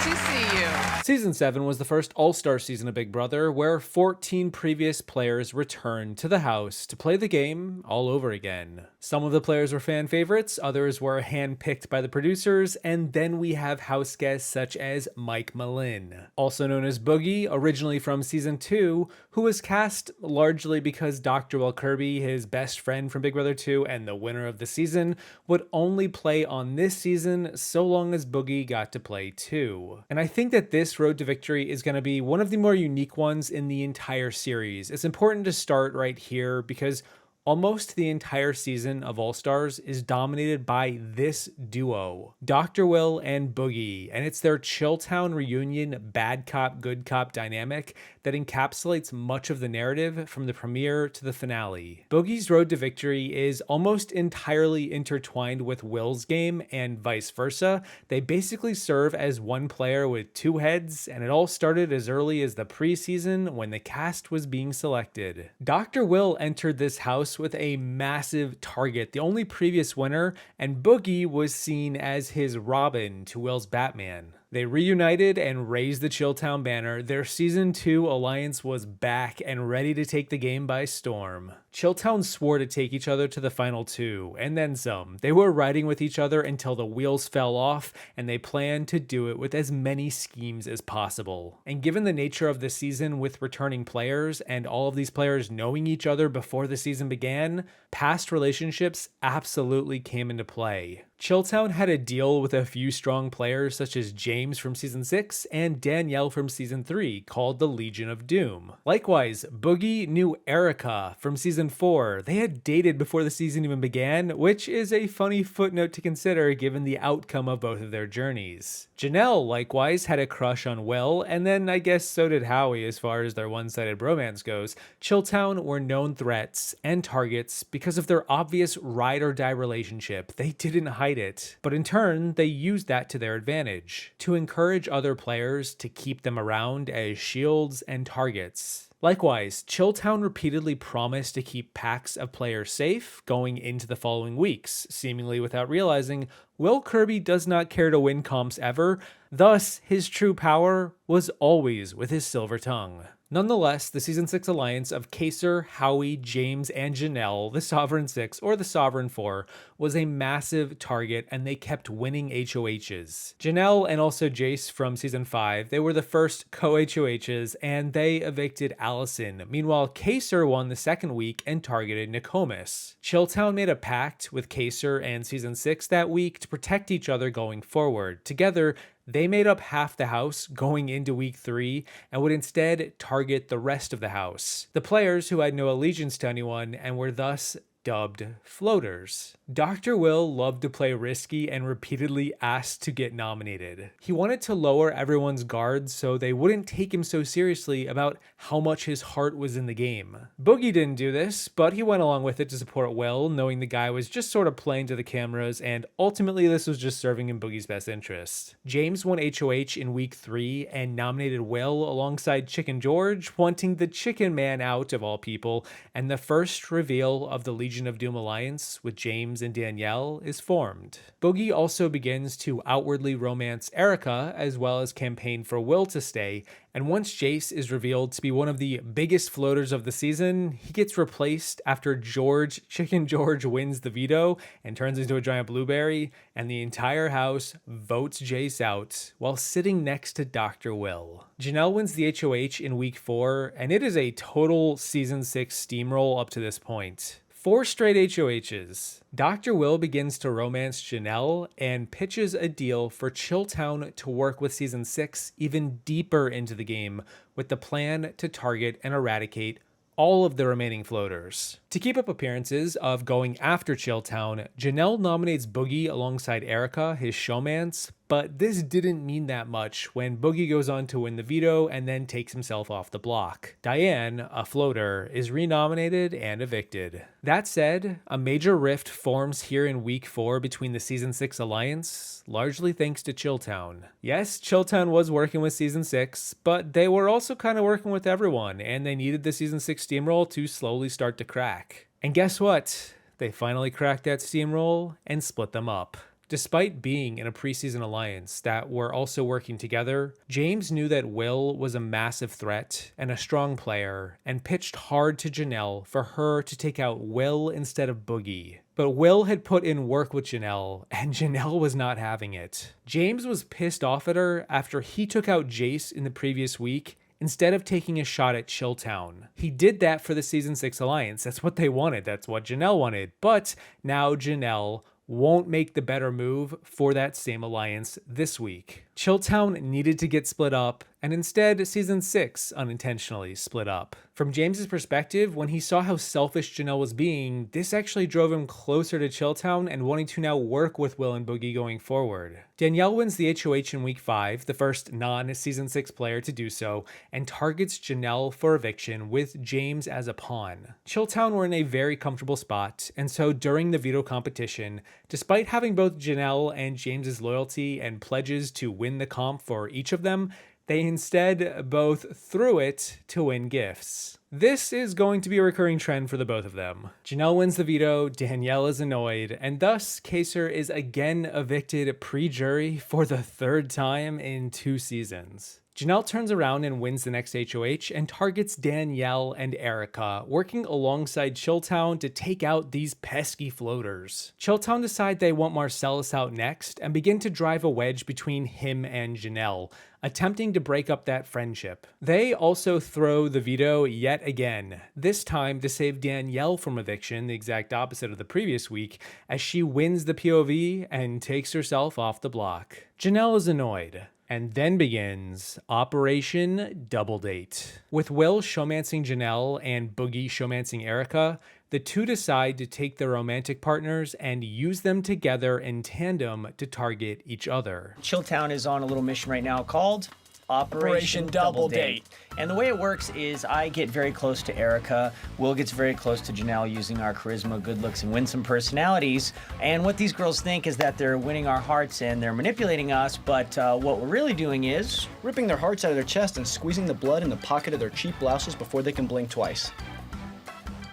to see you. Season 7 was the first all-star season of Big Brother, where 14 previous players returned to the house to play the game all over again. Some of the players were fan favorites, others were handpicked by the producers, and then we have house guests such as Mike Malin, also known as Boogie, originally from Season 2, who was cast largely because Dr. Will Kirby, his best friend from Big Brother 2 and the winner of the season, would only play on this season so long as Boogie got to play too. And I think that this road to victory is going to be one of the more unique ones in the entire series. It's important to start right here because almost the entire season of All Stars is dominated by this duo, Dr. Will and Boogie, and it's their Chilltown reunion bad cop, good cop dynamic that encapsulates much of the narrative from the premiere to the finale. Boogie's road to victory is almost entirely intertwined with Will's game and vice versa. They basically serve as one player with 2 heads, and it all started as early as the preseason when the cast was being selected. Dr. Will entered this house with a massive target, the only previous winner, and Boogie was seen as his Robin to Will's Batman. They reunited and raised the Chilltown banner. Their Season 2 alliance was back and ready to take the game by storm. Chilltown swore to take each other to the final 2, and then some. They were riding with each other until the wheels fell off, and they planned to do it with as many schemes as possible. And given the nature of the season with returning players, and all of these players knowing each other before the season began, past relationships absolutely came into play. Chilltown had a deal with a few strong players such as James from Season 6 and Danielle from Season 3 called the Legion of Doom. Likewise, Boogie knew Erica from Season 4. They had dated before the season even began, which is a funny footnote to consider given the outcome of both of their journeys. Janelle, likewise, had a crush on Will, and then I guess so did Howie as far as their one-sided bromance goes. Chilltown were known threats and targets because of their obvious ride-or-die relationship. They didn't hide it, but in turn, they used that to their advantage, to encourage other players to keep them around as shields and targets. Likewise, Chilltown repeatedly promised to keep packs of players safe going into the following weeks, seemingly without realizing Will Kirby does not care to win comps ever, thus his true power was always with his silver tongue. Nonetheless, the Season 6 alliance of Kaycee, Howie, James, and Janelle, the Sovereign 6 or the Sovereign 4, was a massive target and they kept winning HOHs. Janelle and also Jace from Season 5, they were the first co-HOHs and they evicted Allison. Meanwhile, Kaycee won the second week and targeted Nokomis. Chilltown made a pact with Kaycee and Season 6 that week to protect each other going forward. Together, they made up half the house going into week 3 and would instead target the rest of the house, the players who had no allegiance to anyone and were thus dubbed floaters. Dr. Will loved to play risky and repeatedly asked to get nominated. He wanted to lower everyone's guards so they wouldn't take him so seriously about how much his heart was in the game. Boogie didn't do this, but he went along with it to support Will, knowing the guy was just sort of playing to the cameras, and ultimately this was just serving in Boogie's best interests. James won HOH in week 3 and nominated Will alongside Chicken George, wanting the Chicken Man out of all people, and the first reveal of the Legion of Doom alliance with James and Danielle is formed. Boogie also begins to outwardly romance Erica as well as campaign for Will to stay, and once Jace is revealed to be one of the biggest floaters of the season, he gets replaced after Chicken George wins the veto and turns into a giant blueberry, and the entire house votes Jace out while sitting next to Dr. Will. Janelle wins the HOH in week 4, and it is a total season 6 steamroll up to this point. 4 straight HOHs. Dr. Will begins to romance Janelle and pitches a deal for Chilltown to work with Season 6 even deeper into the game with the plan to target and eradicate all of the remaining floaters. To keep up appearances of going after Chilltown, Janelle nominates Boogie alongside Erica, his showmance, but this didn't mean that much when Boogie goes on to win the veto and then takes himself off the block. Diane, a floater, is renominated and evicted. That said, a major rift forms here in week 4 between the Season 6 alliance, largely thanks to Chilltown. Yes, Chilltown was working with Season 6, but they were also kind of working with everyone, and they needed the Season 6 steamroll to slowly start to crack. And guess what? They finally cracked that steamroll and split them up. Despite being in a preseason alliance that were also working together, James knew that Will was a massive threat and a strong player, and pitched hard to Janelle for her to take out Will instead of Boogie. But Will had put in work with Janelle, and Janelle was not having it. James was pissed off at her after he took out Jace in the previous week instead of taking a shot at Chilltown. He did that for the Season 6 alliance. That's what they wanted. That's what Janelle wanted. But now Janelle won't make the better move for that same alliance this week. Chilltown needed to get split up, and instead Season 6 unintentionally split up. From James's perspective, when he saw how selfish Janelle was being, this actually drove him closer to Chilltown and wanting to now work with Will and Boogie going forward. Danielle wins the HOH in week 5, the first non-Season 6 player to do so, and targets Janelle for eviction with James as a pawn. Chilltown were in a very comfortable spot, and so during the veto competition, despite having both Janelle and James's loyalty and pledges to win the comp for each of them, they instead both threw it to win gifts. This is going to be a recurring trend for the both of them. Janelle wins the veto, Danielle is annoyed, and thus Kaycee is again evicted pre-jury for the 3rd time in 2 seasons. Janelle turns around and wins the next HOH and targets Danielle and Erica, working alongside Chilltown to take out these pesky floaters. Chilltown decide they want Marcellus out next and begin to drive a wedge between him and Janelle, attempting to break up that friendship. They also throw the veto yet again, this time to save Danielle from eviction, the exact opposite of the previous week, as she wins the POV and takes herself off the block. Janelle is annoyed. And then begins Operation Double Date. With Will showmancing Janelle and Boogie showmancing Erica, the two decide to take their romantic partners and use them together in tandem to target each other. Chilltown is on a little mission right now called Operation Double Date. And the way it works is I get very close to Erica, Will gets very close to Janelle using our charisma, good looks, and winsome personalities. And what these girls think is that they're winning our hearts and they're manipulating us, but what we're really doing is ripping their hearts out of their chest and squeezing the blood in the pocket of their cheap blouses before they can blink twice.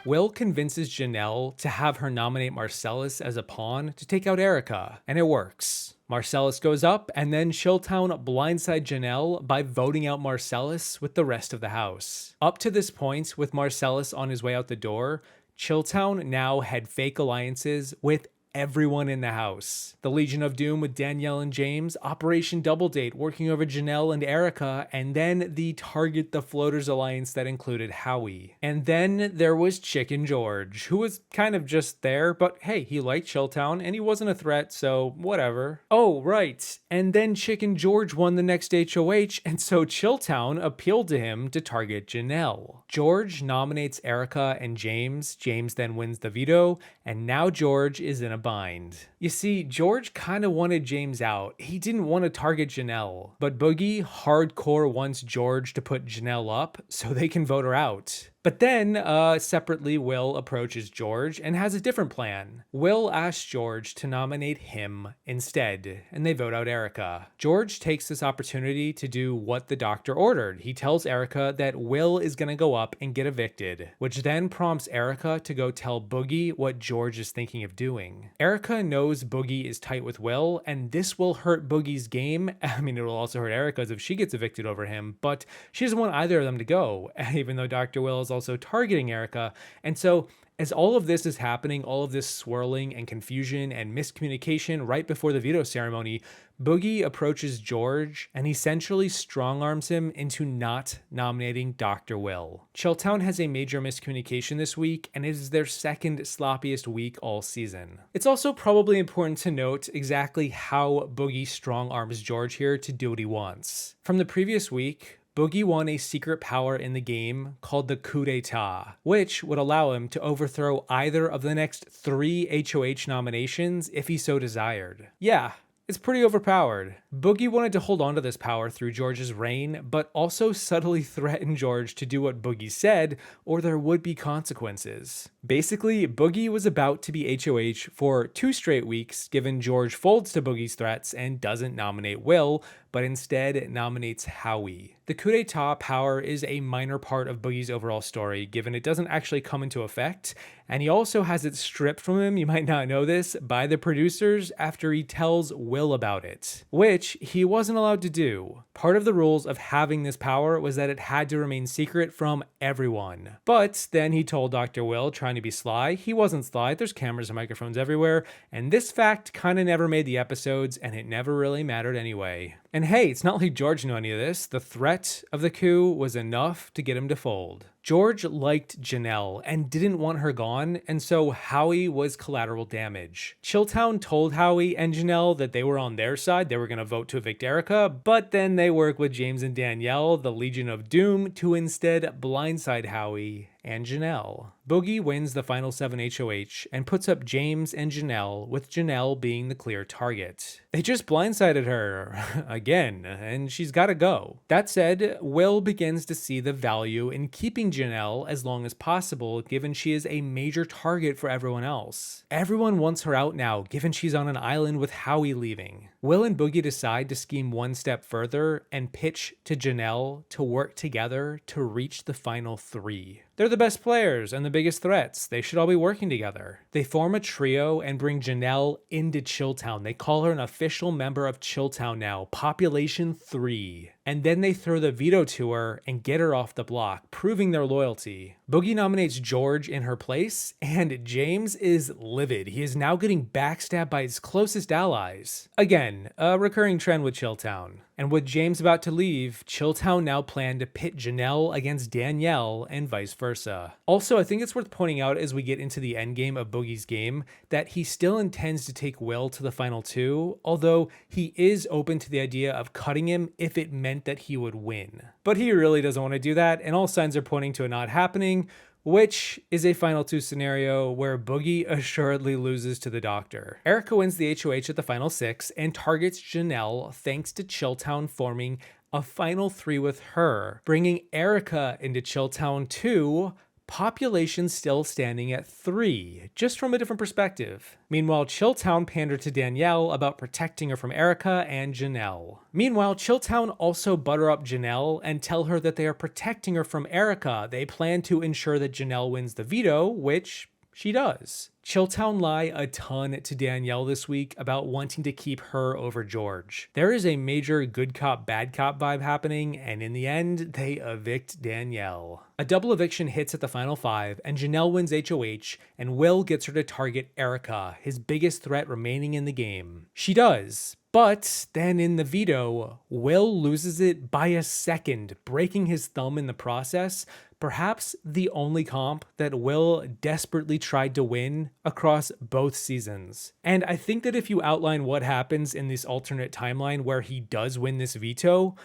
Will convinces Janelle to have her nominate Marcellus as a pawn to take out Erica, and it works. Marcellus goes up, and then Chilltown blindside Janelle by voting out Marcellus with the rest of the house. Up to this point, with Marcellus on his way out the door, Chilltown now had fake alliances with everyone in the house. The Legion of Doom with Danielle and James, Operation Double Date working over Janelle and Erica, and then the Target the Floaters alliance that included Howie. And then there was Chicken George, who was kind of just there, but hey, he liked Chilltown and he wasn't a threat, so whatever. Oh, right. And then Chicken George won the next HOH, and so Chilltown appealed to him to target Janelle. George nominates Erica and James. James then wins the veto, and now George is in a bind. You see, George kind of wanted James out. He didn't want to target Janelle, but Boogie hardcore wants George to put Janelle up so they can vote her out. But then, separately, Will approaches George and has a different plan. Will asks George to nominate him instead, and they vote out Erica. George takes this opportunity to do what the doctor ordered. He tells Erica that Will is going to go up and get evicted, which then prompts Erica to go tell Boogie what George is thinking of doing. Erica knows Boogie is tight with Will, and this will hurt Boogie's game. I mean, it will also hurt Erica's if she gets evicted over him, but she doesn't want either of them to go, even though Dr. Will is also targeting Erica. And so as all of this is happening, all of this swirling and confusion and miscommunication right before the veto ceremony, Boogie approaches George and essentially strong-arms him into not nominating Dr. Will. Chilltown has a major miscommunication this week, and it is their second sloppiest week all season. It's also probably important to note exactly how Boogie strong-arms George here to do what he wants. From the previous week, Boogie won a secret power in the game called the coup d'etat, which would allow him to overthrow either of the next 3 HOH nominations if he so desired. Yeah, it's pretty overpowered. Boogie wanted to hold on to this power through George's reign, but also subtly threatened George to do what Boogie said, or there would be consequences. Basically, Boogie was about to be HOH for 2 straight weeks, given George folds to Boogie's threats and doesn't nominate Will, but instead nominates Howie. The coup d'etat power is a minor part of Boogie's overall story, given it doesn't actually come into effect, and he also has it stripped from him, you might not know this, by the producers after he tells Will about it, which he wasn't allowed to do. Part of the rules of having this power was that it had to remain secret from everyone. But then he told Dr. Will, trying to be sly, he wasn't sly, there's cameras and microphones everywhere, and this fact kinda never made the episodes, and it never really mattered anyway. And hey, it's not like George knew any of this. The threat of the coup was enough to get him to fold. George liked Janelle and didn't want her gone, and so Howie was collateral damage. Chilltown told Howie and Janelle that they were on their side, they were going to vote to evict Erica, but then they work with James and Danielle, the Legion of Doom, to instead blindside Howie and Janelle. Boogie wins the final 7 HOH and puts up James and Janelle, with Janelle being the clear target. They just blindsided her again, and she's gotta go. That said, Will begins to see the value in keeping Janelle as long as possible, given she is a major target for everyone else. Everyone wants her out now, given she's on an island with Howie leaving. Will and Boogie decide to scheme one step further and pitch to Janelle to work together to reach the final 3. They're the best players and the biggest threats. They should all be working together. They form a trio and bring Janelle into Chilltown. They call her an official member of Chilltown now, Population 3. And then they throw the veto to her and get her off the block, proving their loyalty. Boogie nominates George in her place, and James is livid. He is now getting backstabbed by his closest allies. Again, a recurring trend with Chilltown. And with James about to leave, Chilltown now plan to pit Janelle against Danielle and vice versa. Also, I think it's worth pointing out as we get into the endgame of Boogie's game that he still intends to take Will to the final 2, although he is open to the idea of cutting him if it meant that he would win. But he really doesn't want to do that, and all signs are pointing to it not happening, which is a final 2 scenario where Boogie assuredly loses to the doctor. Erica wins the HOH at the final 6 and targets Janelle thanks to Chilltown forming a final 3 with her, bringing Erica into Chilltown 2, population still standing at 3, just from a different perspective. Meanwhile, Chilltown pandered to Danielle about protecting her from Erica and Janelle. Meanwhile, Chilltown also butter up Janelle and tell her that they are protecting her from Erica. They plan to ensure that Janelle wins the veto, which she does. Chilltown lie a ton to Danielle this week about wanting to keep her over George. There is a major good cop, bad cop vibe happening, and in the end, they evict Danielle. A double eviction hits at the final 5, and Janelle wins HOH, and Will gets her to target Erica, his biggest threat remaining in the game. She does. But then in the veto, Will loses it by a second, breaking his thumb in the process, perhaps the only comp that Will desperately tried to win across both seasons. And I think that if you outline what happens in this alternate timeline where he does win this veto,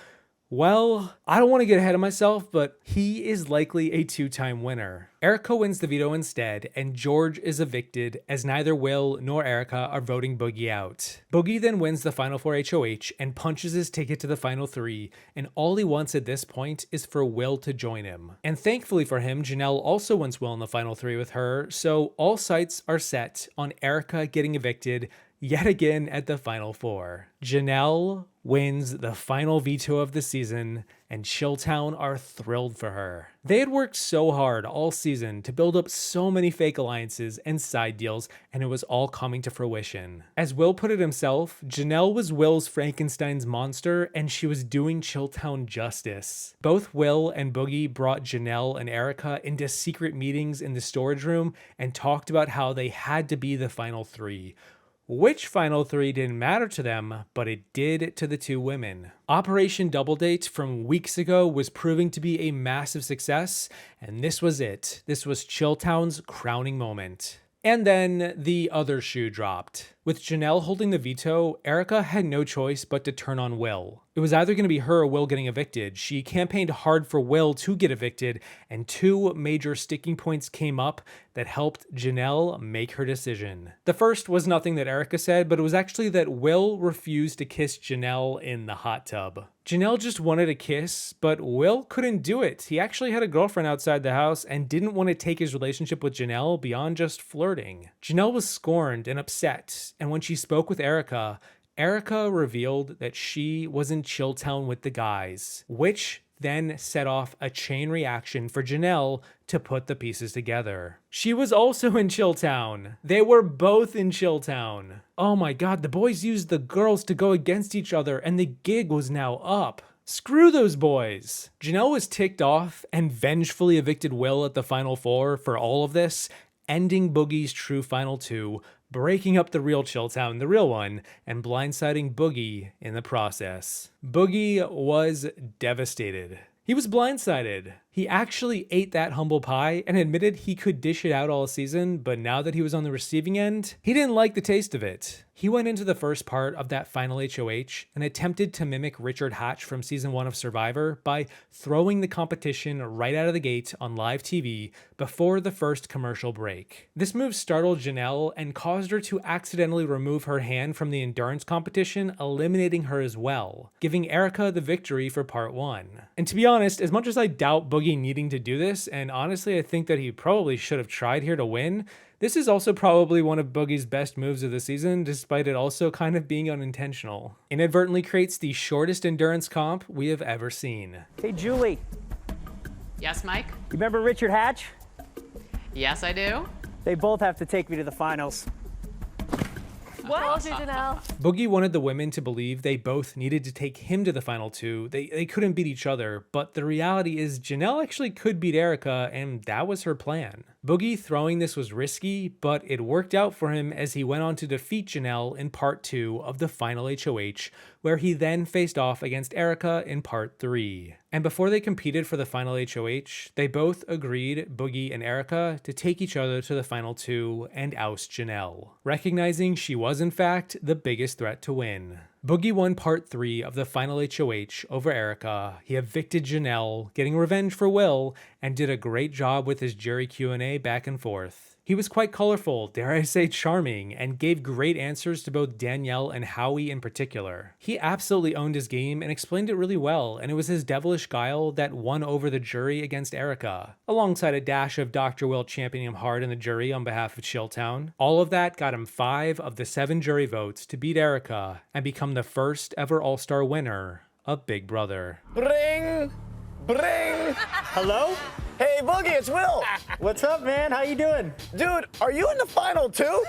Well, I don't want to get ahead of myself, but he is likely a 2-time winner. Erica wins the veto instead, and George is evicted as neither Will nor Erica are voting Boogie out. Boogie then wins the Final 4 HOH and punches his ticket to the Final 3, and all he wants at this point is for Will to join him. And thankfully for him, Janelle also wants Will in the Final 3 with her, so all sights are set on Erica getting evicted yet again at the Final 4. Janelle wins the final veto of the season, and Chilltown are thrilled for her. They had worked so hard all season to build up so many fake alliances and side deals, and it was all coming to fruition. As Will put it himself, Janelle was Will's Frankenstein's monster, and she was doing Chilltown justice. Both Will and Boogie brought Janelle and Erica into secret meetings in the storage room and talked about how they had to be the Final 3. Which Final 3 didn't matter to them, but it did to the two women. Operation Double Date from weeks ago was proving to be a massive success, and this was it. This was Chilltown's crowning moment. And then the other shoe dropped. With Janelle holding the veto, Erica had no choice but to turn on Will. It was either going to be her or Will getting evicted. She campaigned hard for Will to get evicted, and two major sticking points came up that helped Janelle make her decision. The first was nothing that Erica said, but it was actually that Will refused to kiss Janelle in the hot tub. Janelle just wanted a kiss, but Will couldn't do it. He actually had a girlfriend outside the house and didn't want to take his relationship with Janelle beyond just flirting. Janelle was scorned and upset, and when she spoke with Erica, Erica revealed that she was in Chilltown with the guys, which then set off a chain reaction for Janelle to put the pieces together. She was also in Chilltown. They were both in Chilltown. Oh my god, the boys used the girls to go against each other, and the gig was now up. Screw those boys. Janelle was ticked off and vengefully evicted Will at the Final 4 for all of this, ending Boogie's true Final 2, breaking up the real Chilltown, the real one, and blindsiding Boogie in the process. Boogie was devastated. He was blindsided. He actually ate that humble pie and admitted he could dish it out all season, but now that he was on the receiving end, he didn't like the taste of it. He went into the first part of that final HOH and attempted to mimic Richard Hatch from season 1 of Survivor by throwing the competition right out of the gate on live TV before the first commercial break. This move startled Janelle and caused her to accidentally remove her hand from the endurance competition, eliminating her as well, giving Erica the victory for part 1. And to be honest, as much as I doubt Boogie needing to do this, and honestly I think that he probably should have tried here to win, this is also probably one of Boogie's best moves of the season, despite it also kind of being unintentional. Inadvertently creates the shortest endurance comp we have ever seen. Hey, Julie. Yes, Mike? You remember Richard Hatch? Yes, I do. They both have to take me to the finals. What? Janelle? Boogie wanted the women to believe they both needed to take him to the Final 2. They couldn't beat each other, but the reality is Janelle actually could beat Erica, and that was her plan. Boogie throwing this was risky, but it worked out for him as he went on to defeat Janelle in part 2 of the final HOH, where he then faced off against Erica in part 3. And before they competed for the final HOH, they both agreed, Boogie and Erica, to take each other to the Final 2 and oust Janelle, recognizing she was in fact the biggest threat to win. Boogie won part 3 of the final HOH over Erica. He evicted Janelle, getting revenge for Will, and did a great job with his jury Q&A back and forth. He was quite colorful, dare I say charming, and gave great answers to both Danielle and Howie in particular. He absolutely owned his game and explained it really well, and it was his devilish guile that won over the jury against Erica, alongside a dash of Dr. Will championing him hard in the jury on behalf of Chilltown. All of that got him 5 of the 7 jury votes to beat Erica and become the first ever All-Star winner of Big Brother. Bring! Hello? Hey, Boogie, it's Will. What's up, man? How you doing? Dude, are you in the final 2?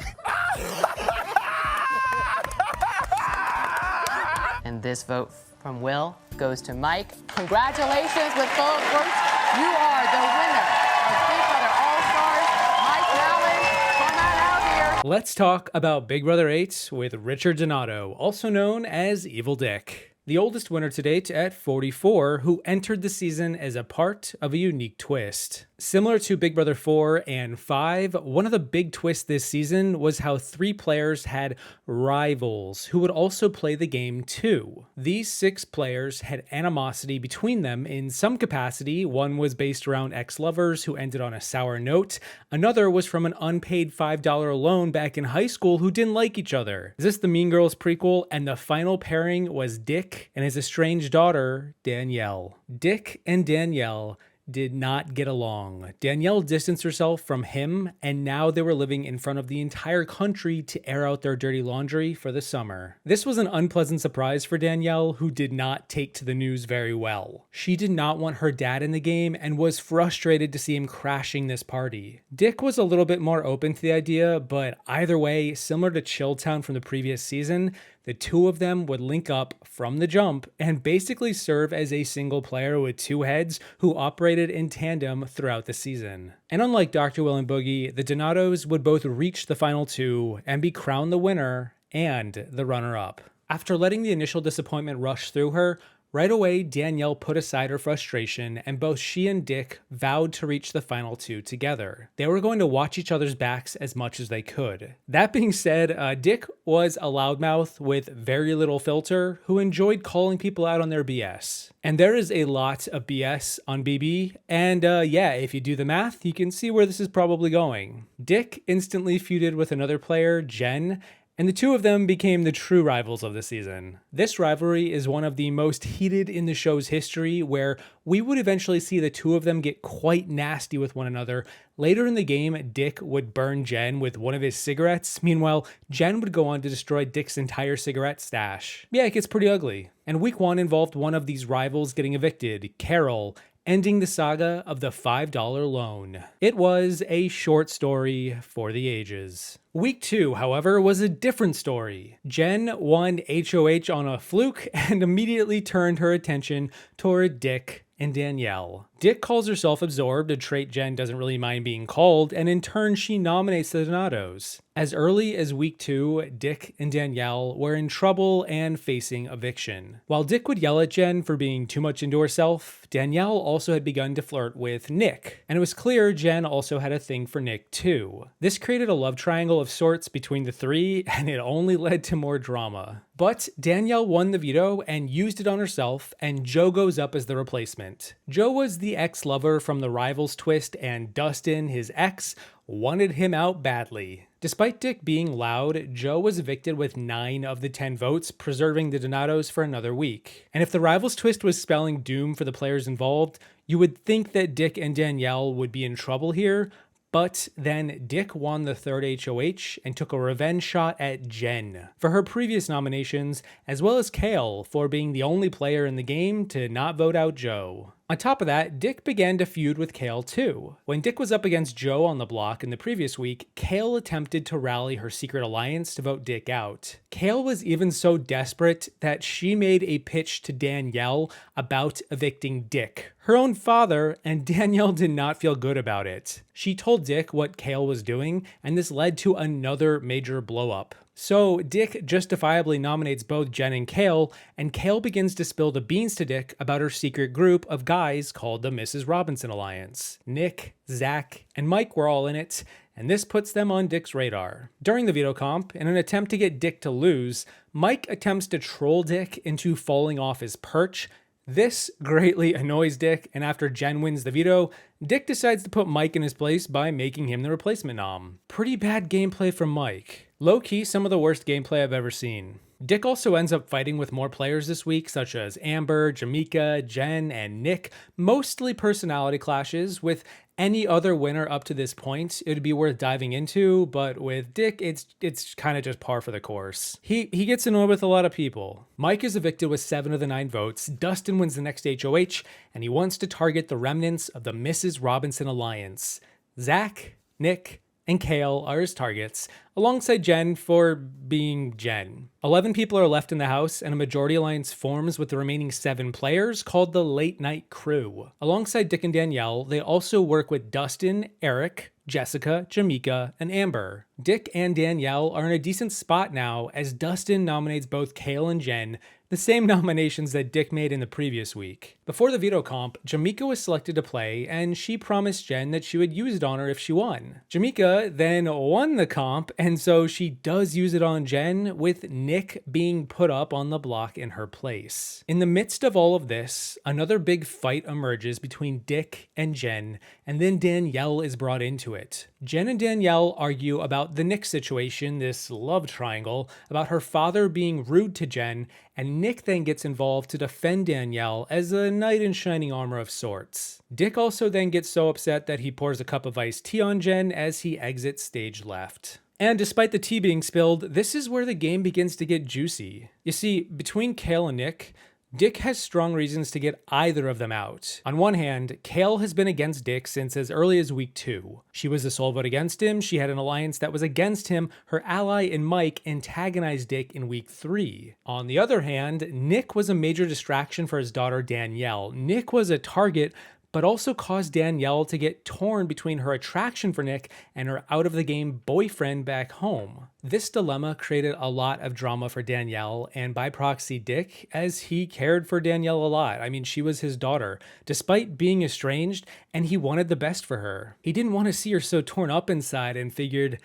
And this vote from Will goes to Mike. Congratulations with both votes. You are the winner of Big Brother All-Stars. Mike Malin, come on out here. Let's talk about Big Brother 8 with Richard Donato, also known as Evil Dick, the oldest winner to date at 44, who entered the season as a part of a unique twist. Similar to Big Brother 4 and 5, one of the big twists this season was how 3 players had rivals who would also play the game too. These 6 players had animosity between them in some capacity. One was based around ex-lovers who ended on a sour note. Another was from an unpaid $5 loan back in high school who didn't like each other. Is this the Mean Girls prequel? And the final pairing was Dick and his estranged daughter, Danielle. Dick and Danielle did not get along. Danielle distanced herself from him, and now they were living in front of the entire country to air out their dirty laundry for the summer. This was an unpleasant surprise for Danielle, who did not take to the news very well. She did not want her dad in the game and was frustrated to see him crashing this party. Dick was a little bit more open to the idea, but either way, similar to Chilltown from the previous season, the 2 of them would link up from the jump and basically serve as a single player with 2 heads who operated in tandem throughout the season. And unlike Dr. Will and Boogie, the Donatos would both reach the final 2 and be crowned the winner and the runner-up. After letting the initial disappointment rush through her, right away, Danielle put aside her frustration, and both she and Dick vowed to reach the final 2 together. They were going to watch each other's backs as much as they could. That being said, Dick was a loudmouth with very little filter who enjoyed calling people out on their BS. And there is a lot of BS on BB, and yeah, if you do the math, you can see where this is probably going. Dick instantly feuded with another player, Jen, and the 2 of them became the true rivals of the season. This rivalry is one of the most heated in the show's history, where we would eventually see the 2 of them get quite nasty with one another. Later in the game, Dick would burn Jen with one of his cigarettes. Meanwhile, Jen would go on to destroy Dick's entire cigarette stash. Yeah, it gets pretty ugly. And week 1 involved one of these rivals getting evicted, Carol, ending the saga of the $5 loan. It was a short story for the ages. Week 2, however, was a different story. Jen won HOH on a fluke and immediately turned her attention toward Dick and Danielle. Dick calls her self-absorbed, a trait Jen doesn't really mind being called, and in turn she nominates the Donatos. As early as week 2, Dick and Danielle were in trouble and facing eviction. While Dick would yell at Jen for being too much into herself, Danielle also had begun to flirt with Nick, and it was clear Jen also had a thing for Nick too. This created a love triangle of sorts between the 3, and it only led to more drama. But Danielle won the veto and used it on herself, and Joe goes up as the replacement. Joe was the ex-lover from the Rivals twist, and Dustin, his ex, wanted him out badly. Despite Dick being loud, Joe was evicted with 9 of the 10 votes, preserving the Donatos for another week. And if the Rivals twist was spelling doom for the players involved, you would think that Dick and Danielle would be in trouble here, but then Dick won the 3rd HOH and took a revenge shot at Jen for her previous nominations, as well as Hale for being the only player in the game to not vote out Joe. On top of that, Dick began to feud with Hale too. When Dick was up against Joe on the block in the previous week, Hale attempted to rally her secret alliance to vote Dick out. Hale was even so desperate that she made a pitch to Danielle about evicting Dick, her own father, and Danielle did not feel good about it. She told Dick what Hale was doing, and this led to another major blow-up. So Dick justifiably nominates both Jen and Hale, and Hale begins to spill the beans to Dick about her secret group of guys called the Mrs. Robinson Alliance. Nick, Zach, and Mike were all in it, and this puts them on Dick's radar. During the veto comp, in an attempt to get Dick to lose, Mike attempts to troll Dick into falling off his perch. This greatly annoys Dick, and after Jen wins the veto, Dick decides to put Mike in his place by making him the replacement nom. Pretty bad gameplay from Mike. Low-key, some of the worst gameplay I've ever seen. Dick also ends up fighting with more players this week, such as Amber, Jamaica, Jen, and Nick, mostly personality clashes. With any other winner up to this point, it would be worth diving into, but with Dick, it's kind of just par for the course. He gets annoyed with a lot of people. Mike is evicted with 7 of the 9 votes, Dustin wins the next HOH, and he wants to target the remnants of the Mrs. Robinson Alliance. Zach, Nick, and Hale are his targets, alongside Jen for being Jen. 11 people are left in the house, and a majority alliance forms with the remaining 7 players called the Late Night Crew. Alongside Dick and Danielle, they also work with Dustin, Eric, Jessica, Jamaica, and Amber. Dick and Danielle are in a decent spot now as Dustin nominates both Hale and Jen. the same nominations that Dick made in the previous week. Before the veto comp, Jamaica was selected to play, and she promised Jen that she would use it on her if she won. Jamaica then won the comp, and so she does use it on Jen, with Nick being put up on the block in her place. In the midst of all of this, another big fight emerges between Dick and Jen, and then Danielle is brought into it. Jen and Danielle argue about the Nick situation, this love triangle, about her father being rude to Jen, and Nick then gets involved to defend Danielle as a knight in shining armor of sorts. Dick also then gets so upset that he pours a cup of iced tea on Jen as he exits stage left. And despite the tea being spilled, this is where the game begins to get juicy. You see, between Hale and Nick, Dick has strong reasons to get either of them out. On one hand, Hale has been against Dick since as early as week 2. She was the sole vote against him, she had an alliance that was against him, her ally in Mike antagonized Dick in week 3. On the other hand, Nick was a major distraction for his daughter Danielle. Nick was a target, but also caused Danielle to get torn between her attraction for Nick and her out-of-the-game boyfriend back home. This dilemma created a lot of drama for Danielle, and by proxy Dick, as he cared for Danielle a lot. I mean, she was his daughter, despite being estranged, and he wanted the best for her. He didn't want to see her so torn up inside and figured,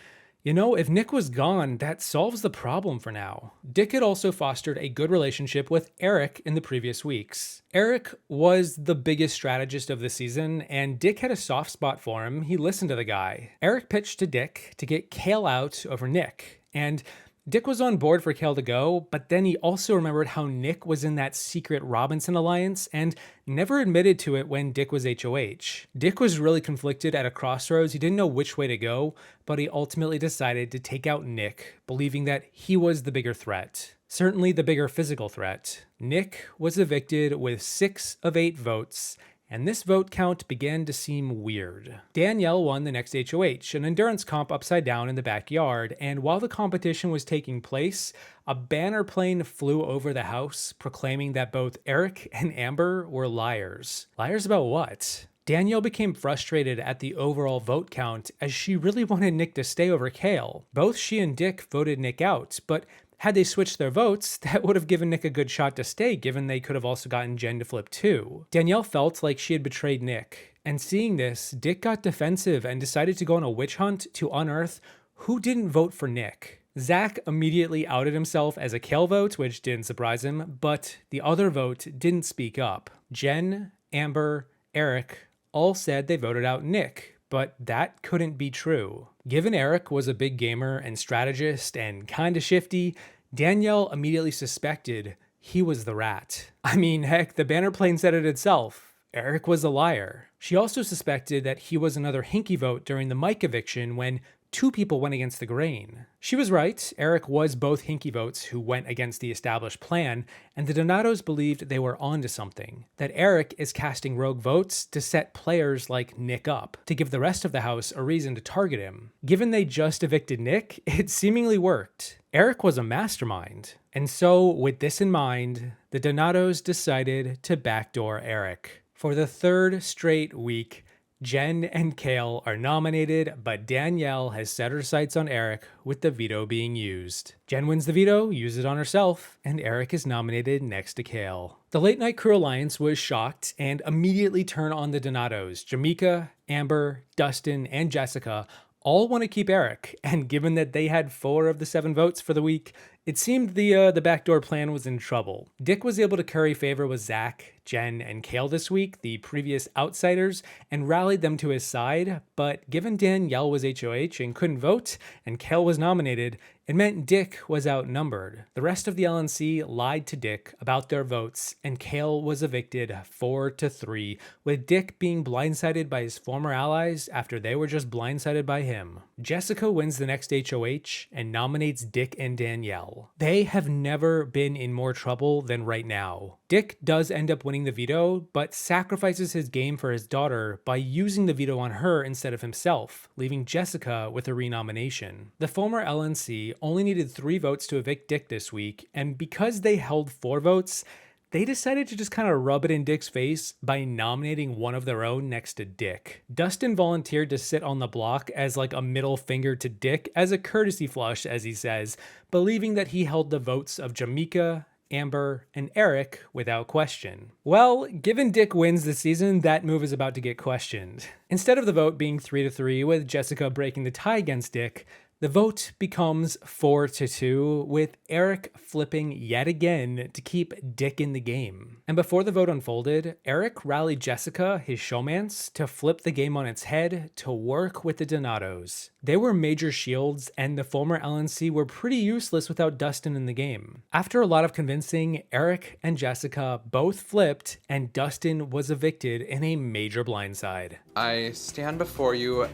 you know, if Nick was gone, that solves the problem for now. Dick had also fostered a good relationship with Eric in the previous weeks. Eric was the biggest strategist of the season, and Dick had a soft spot for him. He listened to the guy. Eric pitched to Dick to get Hale out over Nick, and Dick was on board for Hale to go, but then he also remembered how Nick was in that secret Robinson alliance and never admitted to it when Dick was HOH. Dick was really conflicted at a crossroads. He didn't know which way to go, but he ultimately decided to take out Nick, believing that he was the bigger threat. Certainly the bigger physical threat. Nick was evicted with 6 of 8 votes, and this vote count began to seem weird. Danielle won the next HOH, an endurance comp upside down in the backyard, and while the competition was taking place, a banner plane flew over the house proclaiming that both Eric and Amber were liars. Liars about what? Danielle became frustrated at the overall vote count as she really wanted Nick to stay over Hale. Both she and Dick voted Nick out, but had they switched their votes, that would have given Nick a good shot to stay, given they could have also gotten Jen to flip too. Danielle felt like she had betrayed Nick, and seeing this, Dick got defensive and decided to go on a witch hunt to unearth who didn't vote for Nick. Zach immediately outed himself as a Hale vote, which didn't surprise him, but the other vote didn't speak up. Jen, Amber, Eric all said they voted out Nick, but that couldn't be true. Given Eric was a big gamer and strategist and kinda shifty, Danielle immediately suspected he was the rat. I mean, heck, the banner plane said it itself. Eric was a liar. She also suspected that he was another hinky vote during the Mike eviction when 2 people went against the grain. She was right, Eric was both hinky votes who went against the established plan, and the Donatos believed they were onto something. That Eric is casting rogue votes to set players like Nick up, to give the rest of the house a reason to target him. Given they just evicted Nick, it seemingly worked. Eric was a mastermind. And so, with this in mind, the Donatos decided to backdoor Eric. For the 3rd straight week, Jen and Hale are nominated, but Danielle has set her sights on Eric with the veto being used. Jen wins the veto, uses it on herself, and Eric is nominated next to Hale. The Late Night Crew Alliance was shocked and immediately turned on the Donatos. Jamaica, Amber, Dustin, and Jessica all want to keep Eric, and given that they had 4 of the 7 votes for the week, it seemed the backdoor plan was in trouble. Dick was able to curry favor with Zach, Jen, and Hale this week, the previous outsiders, and rallied them to his side, but given Danielle was HOH and couldn't vote, and Hale was nominated, it meant Dick was outnumbered. The rest of the LNC lied to Dick about their votes, and Hale was evicted 4-3, with Dick being blindsided by his former allies after they were just blindsided by him. Jessica wins the next HOH and nominates Dick and Danielle. They have never been in more trouble than right now. Dick does end up winning the veto, but sacrifices his game for his daughter by using the veto on her instead of himself, leaving Jessica with a renomination. The former LNC only needed 3 votes to evict Dick this week, and because they held 4 votes, they decided to just kind of rub it in Dick's face by nominating one of their own next to Dick. Dustin volunteered to sit on the block as like a middle finger to Dick as a courtesy flush, as he says, believing that he held the votes of Jamaica, Amber, and Eric without question. Well, given Dick wins this season, that move is about to get questioned. Instead of the vote being 3-3 with Jessica breaking the tie against Dick, the vote becomes 4-2, with Eric flipping yet again to keep Dick in the game. And before the vote unfolded, Eric rallied Jessica, his showmance, to flip the game on its head to work with the Donatos. They were major shields, and the former LNC were pretty useless without Dustin in the game. After a lot of convincing, Eric and Jessica both flipped, and Dustin was evicted in a major blindside. I stand before you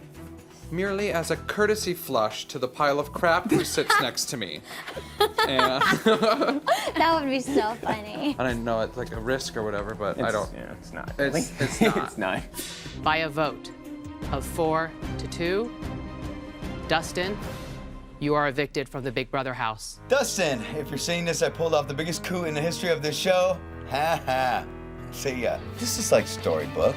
merely as a courtesy flush to the pile of crap who sits next to me. And That would be so funny. I don't know, it's like a risk or whatever, but I don't. Yeah, it's not. It's not. It's not. By a vote of 4-2, Dustin, you are evicted from the Big Brother house. Dustin, if you're seeing this, I pulled off the biggest coup in the history of this show. Ha ha. See ya. This is like storybook,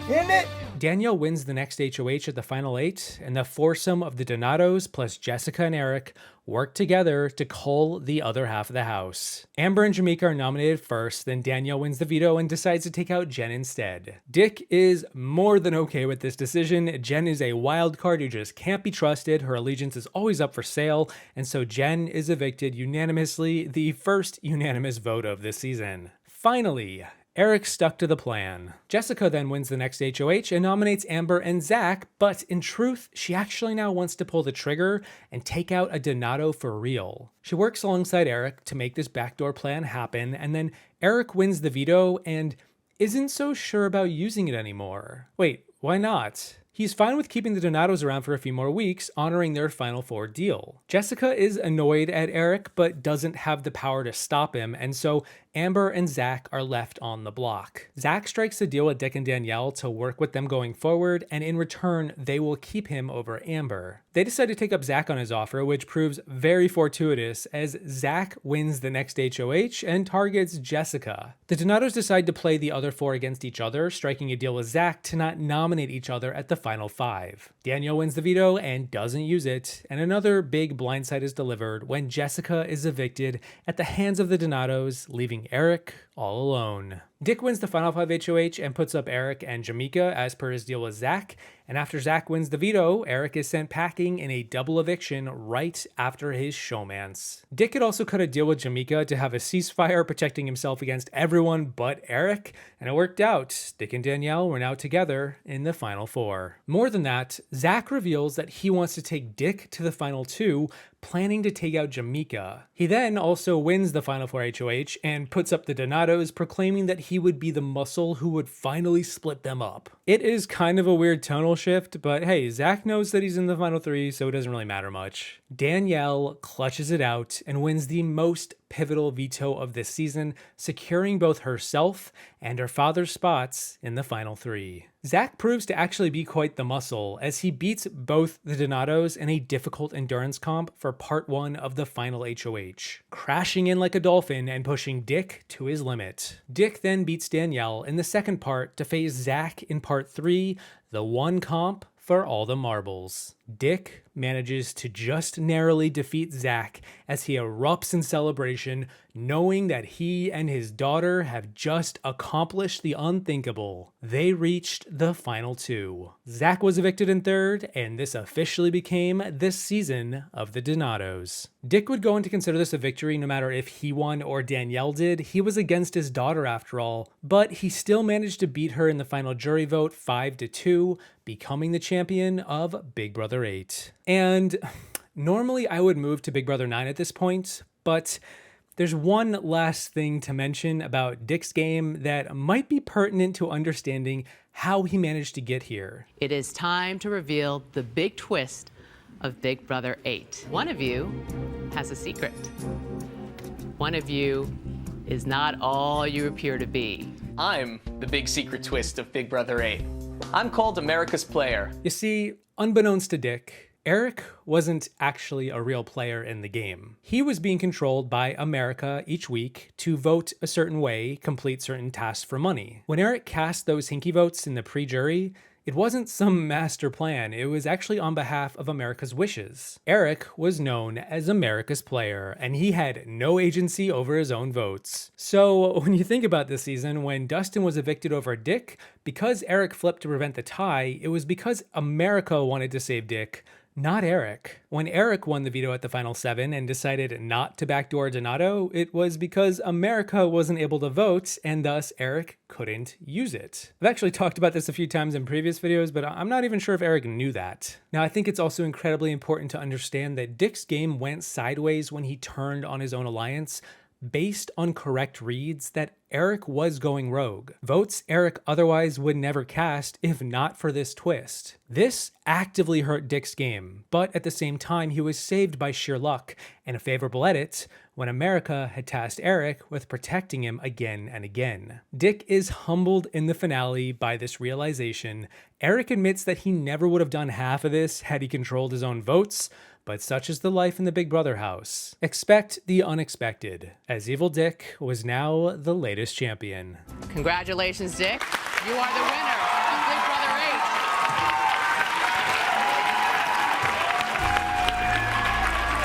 isn't it? Danielle wins the next HOH at the final 8, and the foursome of the Donatos plus Jessica and Eric work together to cull the other half of the house. Amber and Jamaica are nominated first, then Danielle wins the veto and decides to take out Jen instead. Dick is more than okay with this decision. Jen is a wild card who just can't be trusted. Her allegiance is always up for sale, and so Jen is evicted unanimously, the first unanimous vote of this season. Finally, Eric stuck to the plan. Jessica then wins the next HOH and nominates Amber and Zach, but in truth, she actually now wants to pull the trigger and take out a Donato for real. She works alongside Eric to make this backdoor plan happen, and then Eric wins the veto and isn't so sure about using it anymore. Wait, why not? He's fine with keeping the Donatos around for a few more weeks, honoring their Final Four deal. Jessica is annoyed at Eric, but doesn't have the power to stop him, and so Amber and Zach are left on the block. Zach strikes a deal with Dick and Danielle to work with them going forward, and in return, they will keep him over Amber. They decide to take up Zach on his offer, which proves very fortuitous as Zach wins the next HOH and targets Jessica. The Donatos decide to play the other 4 against each other, striking a deal with Zach to not nominate each other at the final 5. Danielle wins the veto and doesn't use it, and another big blindside is delivered when Jessica is evicted at the hands of the Donatos, leaving Eric all alone. Dick wins the final 5 HOH and puts up Eric and Jamaica as per his deal with Zach, and after Zach wins the veto, Eric is sent packing in a double eviction right after his showmance. Dick had also cut a deal with Jamaica to have a ceasefire protecting himself against everyone but Eric, and it worked out. Dick and Danielle were now together in the final 4. More than that, Zach reveals that he wants to take Dick to the final 2, planning to take out Jamaica. He then also wins the final 4 HOH and puts up the Donatos, proclaiming that he would be the muscle who would finally split them up. It is kind of a weird tonal shift, but hey, Zach knows that he's in the final 3, so it doesn't really matter much. Danielle clutches it out and wins the most pivotal veto of this season, securing both herself and her father's spots in the final 3. Zach proves to actually be quite the muscle, as he beats both the Donatos in a difficult endurance comp for part 1 of the final HOH, crashing in like a dolphin and pushing Dick to his limit. Dick then beats Danielle in the second part to face Zach in part 3, the one comp for all the marbles. Dick manages to just narrowly defeat Zach as he erupts in celebration, knowing that he and his daughter have just accomplished the unthinkable. They reached the final 2. Zach was evicted in 3rd, and this officially became this season of the Donatos. Dick would go on to consider this a victory no matter if he won or Danielle did. He was against his daughter after all, but he still managed to beat her in the final jury vote 5-2, becoming the champion of Big Brother 8. And normally I would move to Big Brother 9 at this point, but there's one last thing to mention about Dick's game that might be pertinent to understanding how he managed to get here. It is time to reveal the big twist of Big Brother 8. One of you has a secret. One of you is not all you appear to be. I'm the big secret twist of Big Brother 8. I'm called America's Player. You see, unbeknownst to Dick, Eric wasn't actually a real player in the game. He was being controlled by America each week to vote a certain way, complete certain tasks for money. When Eric cast those hinky votes in the pre-jury, It wasn't some master plan, it was actually on behalf of America's wishes. Eric was known as America's player, and he had no agency over his own votes. So when you think about this season, when Dustin was evicted over Dick, because Eric flipped to prevent the tie, it was because America wanted to save Dick, not Eric. When Eric won the veto at the final 7 and decided not to backdoor Donato, it was because America wasn't able to vote, and thus Eric couldn't use it. I've actually talked about this a few times in previous videos, but I'm not even sure if Eric knew that. Now, I think it's also incredibly important to understand that Dick's game went sideways when he turned on his own alliance, based on correct reads that Eric was going rogue. Votes Eric otherwise would never cast if not for this twist. This actively hurt Dick's game, but at the same time he was saved by sheer luck and a favorable edit when America had tasked Eric with protecting him again and again. Dick is humbled in the finale by this realization. Eric admits that he never would have done half of this had he controlled his own votes, but such is the life in the Big Brother house. Expect the unexpected, as Evil Dick was now the latest champion. Congratulations, Dick. You are the winner of Big Brother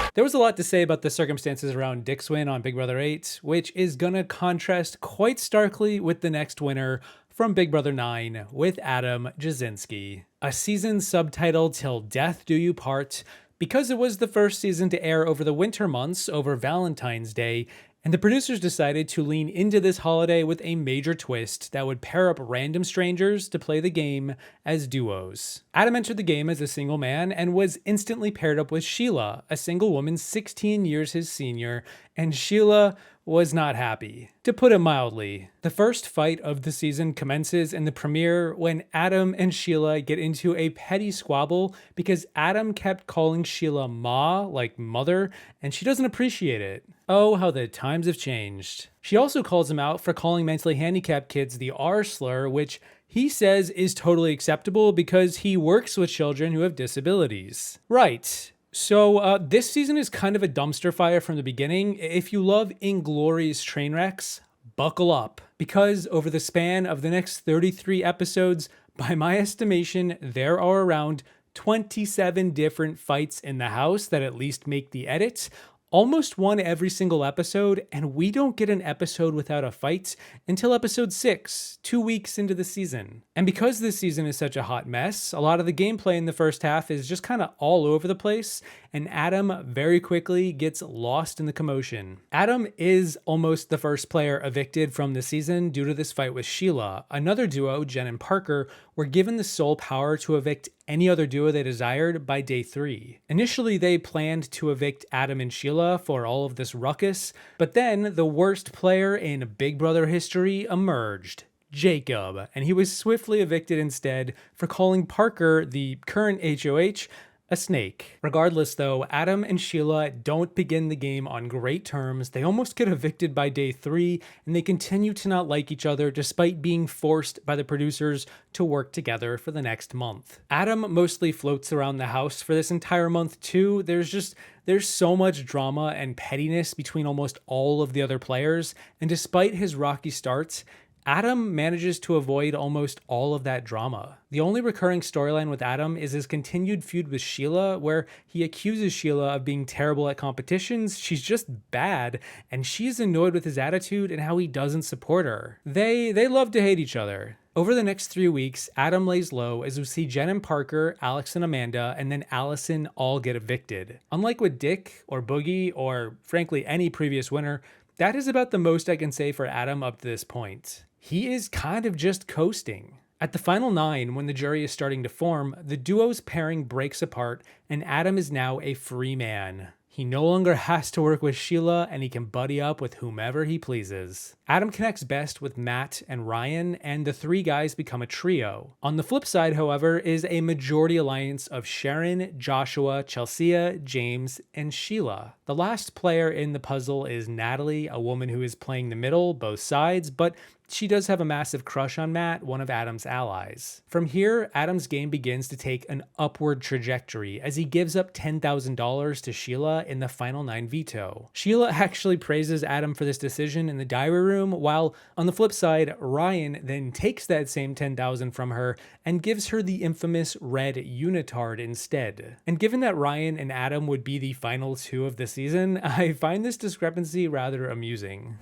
8. There was a lot to say about the circumstances around Dick's win on Big Brother 8, which is gonna contrast quite starkly with the next winner from Big Brother 9 with Adam Jasinski. A season subtitled Till Death Do You Part, because it was the first season to air over the winter months over Valentine's Day, and the producers decided to lean into this holiday with a major twist that would pair up random strangers to play the game as duos. Adam entered the game as a single man and was instantly paired up with Sheila, a single woman 16 years his senior, and Sheila was not happy, to put it mildly. The first fight of the season commences in the premiere when Adam and Sheila get into a petty squabble because Adam kept calling Sheila Ma, like mother, and she doesn't appreciate it. Oh, how the times have changed. She also calls him out for calling mentally handicapped kids the R slur, which he says is totally acceptable because he works with children who have disabilities. Right. So this season is kind of a dumpster fire from the beginning. If you love Inglorious train wrecks, buckle up. Because over the span of the next 33 episodes, by my estimation, there are around 27 different fights in the house that at least make the edit. Almost one every single episode, and we don't get an episode without a fight until episode 6, 2 weeks into the season. And because this season is such a hot mess, a lot of the gameplay in the first half is just kind of all over the place, and Adam very quickly gets lost in the commotion. Adam is almost the first player evicted from the season due to this fight with Sheila. Another duo, Jen and Parker, were given the sole power to evict any other duo they desired by day 3. Initially, they planned to evict Adam and Sheila for all of this ruckus, but then the worst player in Big Brother history emerged, Jacob, and he was swiftly evicted instead for calling Parker, the current HOH, a snake. Regardless though, Adam and Sheila don't begin the game on great terms. They almost get evicted by day 3, and they continue to not like each other despite being forced by the producers to work together for the next month. Adam mostly floats around the house for this entire month too. There's so much drama and pettiness between almost all of the other players, and despite his rocky starts, Adam manages to avoid almost all of that drama. The only recurring storyline with Adam is his continued feud with Sheila, where he accuses Sheila of being terrible at competitions. She's just bad, and she's annoyed with his attitude and how he doesn't support her. They love to hate each other. Over the next 3 weeks, Adam lays low as we see Jen and Parker, Alex and Amanda, and then Allison all get evicted. Unlike with Dick or Boogie, or frankly any previous winner, that is about the most I can say for Adam up to this point. He is kind of just coasting. At the final 9, when the jury is starting to form, the duo's pairing breaks apart and Adam is now a free man. He no longer has to work with Sheila, and he can buddy up with whomever he pleases. Adam connects best with Matt and Ryan, and the 3 guys become a trio. On the flip side, however, is a majority alliance of Sharon, Joshua, Chelsea, James, and Sheila. The last player in the puzzle is Natalie, a woman who is playing the middle, both sides, but she does have a massive crush on Matt, one of Adam's allies. From here, Adam's game begins to take an upward trajectory as he gives up $10,000 to Sheila in the final 9 veto. Sheila actually praises Adam for this decision in the diary room, while on the flip side, Ryan then takes that same $10,000 from her and gives her the infamous red unitard instead. And given that Ryan and Adam would be the final 2 of the season, I find this discrepancy rather amusing.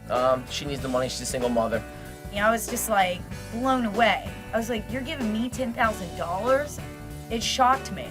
She needs the money, she's a single mother. I was just like blown away. I was like, you're giving me $10,000? It shocked me.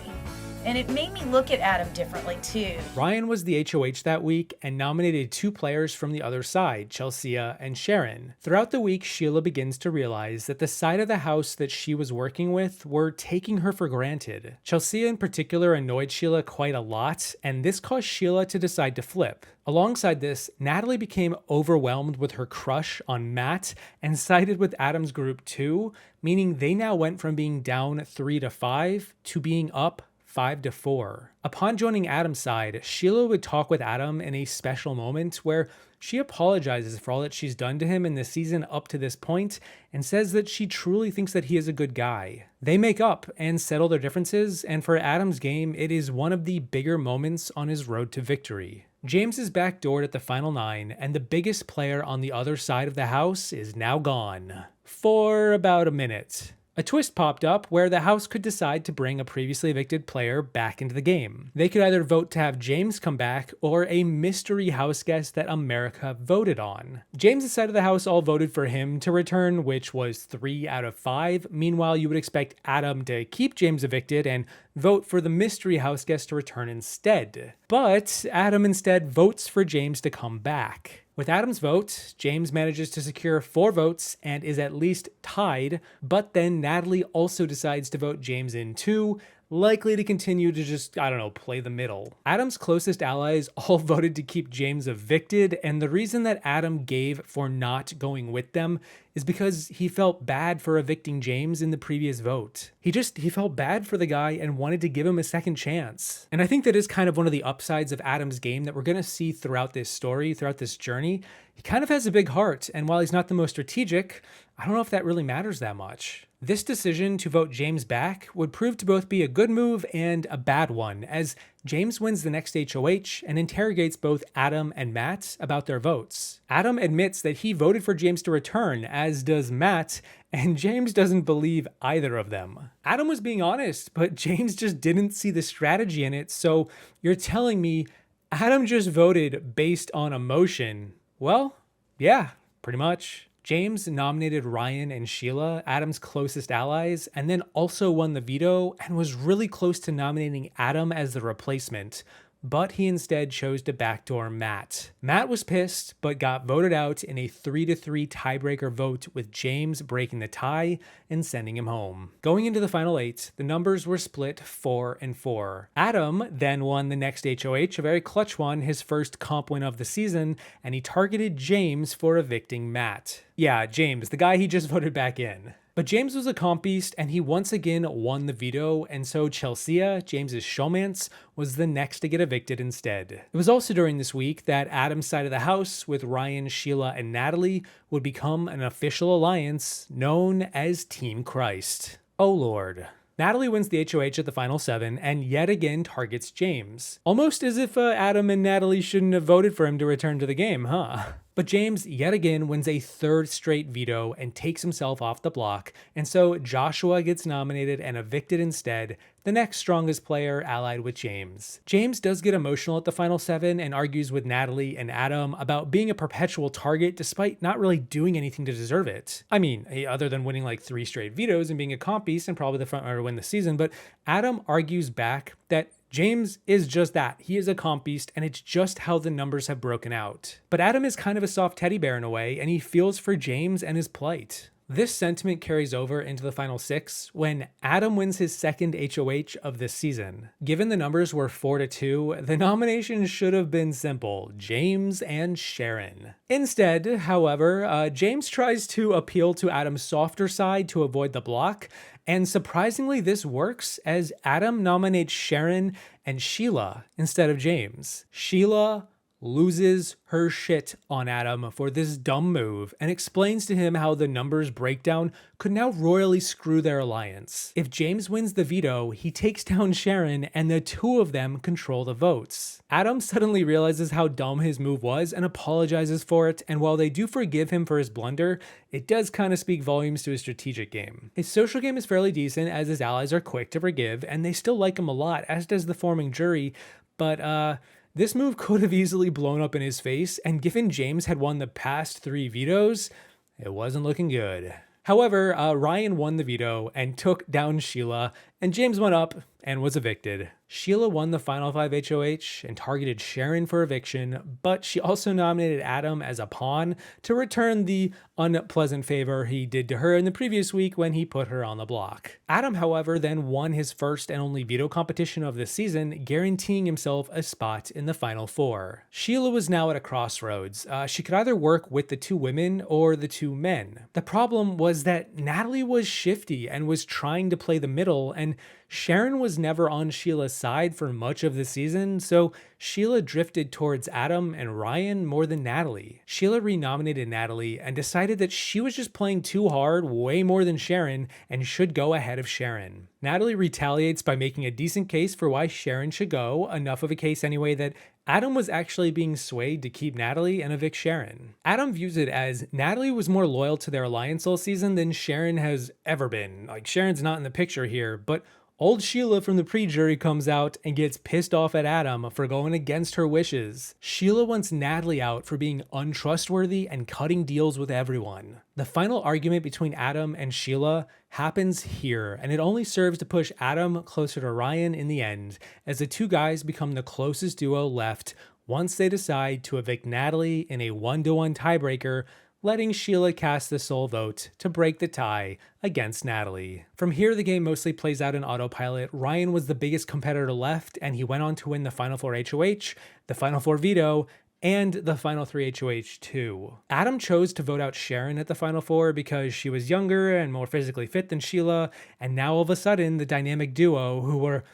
And it made me look at Adam differently too. Ryan was the HOH that week and nominated 2 players from the other side, Chelsea and Herren. Throughout the week, Sheila begins to realize that the side of the house that she was working with were taking her for granted. Chelsea in particular annoyed Sheila quite a lot, and this caused Sheila to decide to flip. Alongside this, Natalie became overwhelmed with her crush on Matt and sided with Adam's group too, meaning they now went from being down 3-5 to being up 5-4. Upon joining Adam's side, Sheila would talk with Adam in a special moment where she apologizes for all that she's done to him in the season up to this point and says that she truly thinks that he is a good guy. They make up and settle their differences, and for Adam's game, it is one of the bigger moments on his road to victory. James is backdoored at the final 9, and the biggest player on the other side of the house is now gone. For about a minute. A twist popped up where the house could decide to bring a previously evicted player back into the game. They could either vote to have James come back or a mystery house guest that America voted on. James' side of the house all voted for him to return, which was 3 out of 5. Meanwhile, you would expect Adam to keep James evicted and vote for the mystery house guest to return instead. But Adam instead votes for James to come back. With Adam's vote, James manages to secure 4 votes and is at least tied, but then Natalie also decides to vote James in too, likely to continue to just, play the middle. Adam's closest allies all voted to keep James evicted, and the reason that Adam gave for not going with them is because he felt bad for evicting James in the previous vote. He felt bad for the guy and wanted to give him a second chance. And I think that is kind of one of the upsides of Adam's game that we're going to see throughout this story, throughout this journey. He kind of has a big heart, and while he's not the most strategic, I don't know if that really matters that much. This decision to vote James back would prove to both be a good move and a bad one, as James wins the next HOH and interrogates both Adam and Matt about their votes. Adam admits that he voted for James to return, as does Matt, and James doesn't believe either of them. Adam was being honest, but James just didn't see the strategy in it, so you're telling me Adam just voted based on emotion? Well, yeah, pretty much. James nominated Ryan and Sheila, Adam's closest allies, and then also won the veto and was really close to nominating Adam as the replacement, but he instead chose to backdoor Matt. Matt was pissed, but got voted out in a 3-3 tiebreaker vote, with James breaking the tie and sending him home. Going into the final 8, the numbers were split 4-4. Adam then won the next HOH, a very clutch one, his first comp win of the season, and he targeted James for evicting Matt. Yeah, James, the guy he just voted back in. But James was a comp beast, and he once again won the veto, and so Chelsea, James's showmance, was the next to get evicted instead. It was also during this week that Adam's side of the house, with Ryan, Sheila, and Natalie, would become an official alliance known as Team Christ. Oh Lord. Natalie wins the HOH at the final 7 and yet again targets James. Almost as if Adam and Natalie shouldn't have voted for him to return to the game, huh? But James yet again wins a 3rd straight veto and takes himself off the block, and so Joshua gets nominated and evicted instead, the next strongest player allied with James. James does get emotional at the final 7 and argues with Natalie and Adam about being a perpetual target despite not really doing anything to deserve it. I mean, other than winning like 3 straight vetoes and being a comp beast and probably the front runner to win the season, but Adam argues back that James is just that. He is a comp beast, and it's just how the numbers have broken out. But Adam is kind of a soft teddy bear in a way, and he feels for James and his plight. This sentiment carries over into the final 6 when Adam wins his 2nd HOH of this season. Given the numbers were 4-2, the nomination should have been simple: James and Herren. Instead, however, James tries to appeal to Adam's softer side to avoid the block, and surprisingly this works as Adam nominates Herren and Sheila instead of James. Sheila loses her shit on Adam for this dumb move and explains to him how the numbers breakdown could now royally screw their alliance. If James wins the veto, he takes down Sharon and the two of them control the votes. Adam suddenly realizes how dumb his move was and apologizes for it, and while they do forgive him for his blunder, it does kind of speak volumes to his strategic game. His social game is fairly decent as his allies are quick to forgive and they still like him a lot, as does the forming jury, but this move could have easily blown up in his face, and given James had won the past 3 vetoes, it wasn't looking good. However, Ryan won the veto and took down Sheila, and James went up and was evicted. Sheila won the final 5 HOH and targeted Sharon for eviction, but she also nominated Adam as a pawn to return the unpleasant favor he did to her in the previous week when he put her on the block. Adam, however, then won his first and only veto competition of the season, guaranteeing himself a spot in the final 4. Sheila was now at a crossroads. She could either work with the 2 women or the 2 men. The problem was that Natalie was shifty and was trying to play the middle, and Sharon was never on Sheila's side for much of the season, so Sheila drifted towards Adam and Ryan more than Natalie. Sheila renominated Natalie and decided that she was just playing too hard way more than Sharon and should go ahead of Sharon. Natalie retaliates by making a decent case for why Sharon should go, enough of a case anyway that Adam was actually being swayed to keep Natalie and evict Sharon. Adam views it as Natalie was more loyal to their alliance all season than Sharon has ever been. Like, Sharon's not in the picture here, but old Sheila from the pre-jury comes out and gets pissed off at Adam for going against her wishes. Sheila wants Natalie out for being untrustworthy and cutting deals with everyone. The final argument between Adam and Sheila happens here, and it only serves to push Adam closer to Ryan in the end, as the 2 guys become the closest duo left once they decide to evict Natalie in a 1-to-1 tiebreaker, letting Sheila cast the sole vote to break the tie against Natalie. From here, the game mostly plays out in autopilot. Ryan was the biggest competitor left, and he went on to win the Final 4 HOH, the Final 4 veto, and the Final 3 HOH too. Adam chose to vote out Sharon at the Final 4 because she was younger and more physically fit than Sheila, and now all of a sudden, the dynamic duo, who were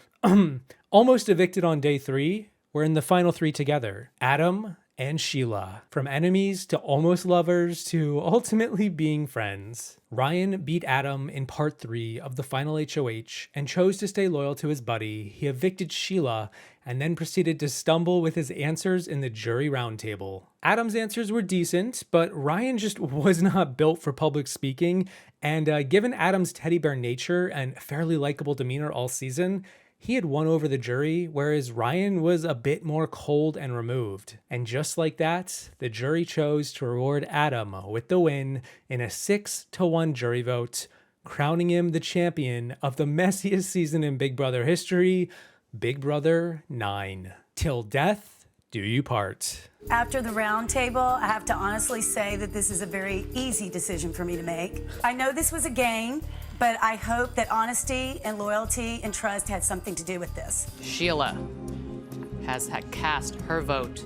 almost evicted on day 3, were in the Final 3 together. Adam and Sheila. From enemies to almost lovers to ultimately being friends. Ryan beat Adam in part 3 of the final HOH and chose to stay loyal to his buddy. He evicted Sheila and then proceeded to stumble with his answers in the jury roundtable. Adam's answers were decent, but Ryan just was not built for public speaking, and given Adam's teddy bear nature and fairly likable demeanor all season, he had won over the jury, whereas Ryan was a bit more cold and removed. And just like that, the jury chose to reward Adam with the win in a 6-to-1 jury vote, crowning him the champion of the messiest season in Big Brother history, Big Brother 9. Till death do you part. After the round table, I have to honestly say that this is a very easy decision for me to make. I know this was a game, but I hope that honesty and loyalty and trust had something to do with this. Sheila has cast her vote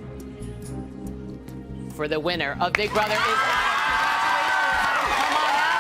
for the winner of Big Brother is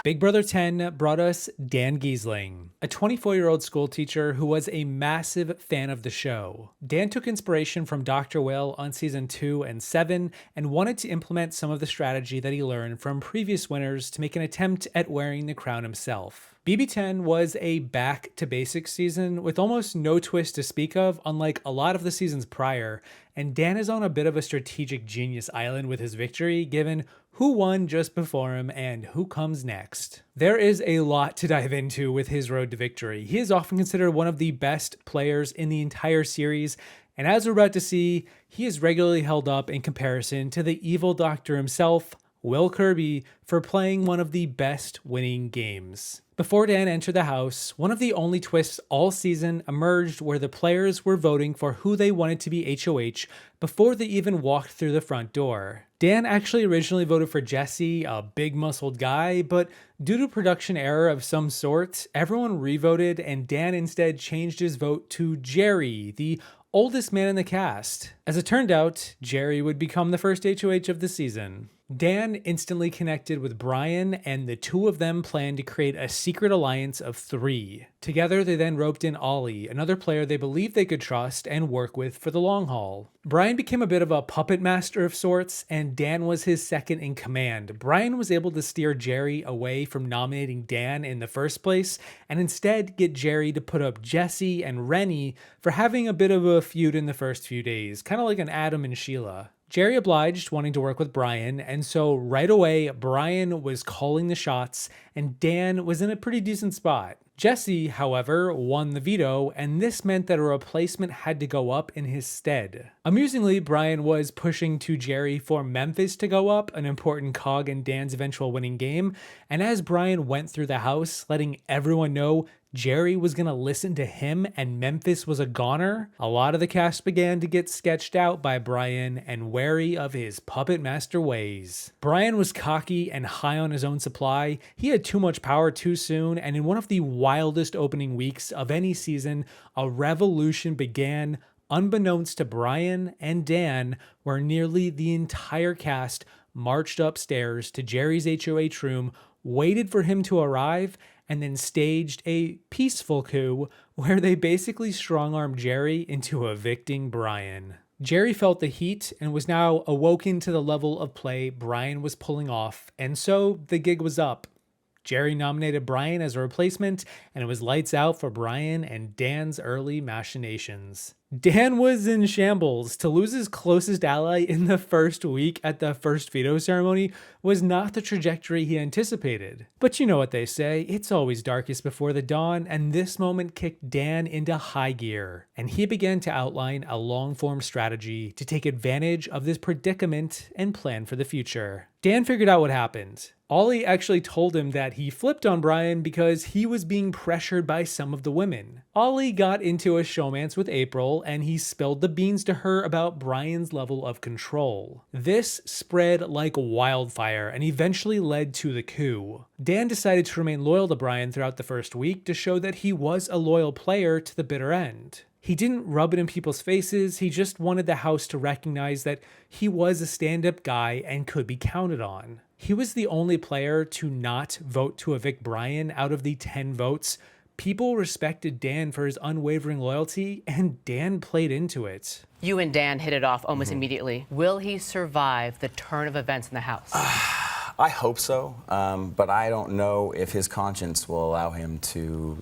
Big Brother 10 brought us Dan Gheesling, a 24-year-old school teacher who was a massive fan of the show. Dan took inspiration from Dr. Will on season 2 and 7 and wanted to implement some of the strategy that he learned from previous winners to make an attempt at wearing the crown himself. BB10 was a back to basics season with almost no twist to speak of, unlike a lot of the seasons prior, and Dan is on a bit of a strategic genius island with his victory, given who won just before him and who comes next. There is a lot to dive into with his road to victory. He is often considered one of the best players in the entire series, and as we're about to see, he is regularly held up in comparison to the evil doctor himself, Will Kirby, for playing one of the best winning games. Before Dan entered the house, one of the only twists all season emerged where the players were voting for who they wanted to be HOH before they even walked through the front door. Dan actually originally voted for Jesse, a big muscled guy, but due to production error of some sort, everyone revoted and Dan instead changed his vote to Jerry, the oldest man in the cast. As it turned out, Jerry would become the first HOH of the season. Dan instantly connected with Brian, and the two of them planned to create a secret alliance of 3. Together, they then roped in Ollie, another player they believed they could trust and work with for the long haul. Brian became a bit of a puppet master of sorts, and Dan was his second in command. Brian was able to steer Jerry away from nominating Dan in the first place, and instead get Jerry to put up Jesse and Rennie for having a bit of a feud in the first few days, kind of like an Adam and Sheila. Jerry obliged, wanting to work with Brian, and so right away, Brian was calling the shots, and Dan was in a pretty decent spot. Jesse, however, won the veto, and this meant that a replacement had to go up in his stead. Amusingly, Brian was pushing to Jerry for Memphis to go up, an important cog in Dan's eventual winning game, and as Brian went through the house, letting everyone know Jerry was going to listen to him and Memphis was a goner, a lot of the cast began to get sketched out by Brian and wary of his puppet master ways. Brian was cocky and high on his own supply. He had too much power too soon, and in one of the wildest opening weeks of any season, a revolution began unbeknownst to Brian and Dan, where nearly the entire cast marched upstairs to Jerry's HOH room, waited for him to arrive, and then staged a peaceful coup where they basically strong-armed Jerry into evicting Brian. Jerry felt the heat and was now awoken to the level of play Brian was pulling off, and so the gig was up. Jerry nominated Brian as a replacement, and it was lights out for Brian and Dan's early machinations. Dan was in shambles. To lose his closest ally in the first week at the first veto ceremony was not the trajectory he anticipated. But you know what they say, it's always darkest before the dawn, and this moment kicked Dan into high gear, and he began to outline a long-form strategy to take advantage of this predicament and plan for the future. Dan figured out what happened. Ollie actually told him that he flipped on Brian because he was being pressured by some of the women. Ollie got into a showmance with April, and he spilled the beans to her about Brian's level of control. This spread like wildfire and eventually led to the coup. Dan decided to remain loyal to Brian throughout the first week to show that he was a loyal player to the bitter end. He didn't rub it in people's faces, he just wanted the house to recognize that he was a stand-up guy and could be counted on. He was the only player to not vote to evict Brian out of the 10 votes. People respected Dan for his unwavering loyalty, and Dan played into it. You and Dan hit it off almost immediately. Will he survive the turn of events in the house? I hope so, but I don't know if his conscience will allow him to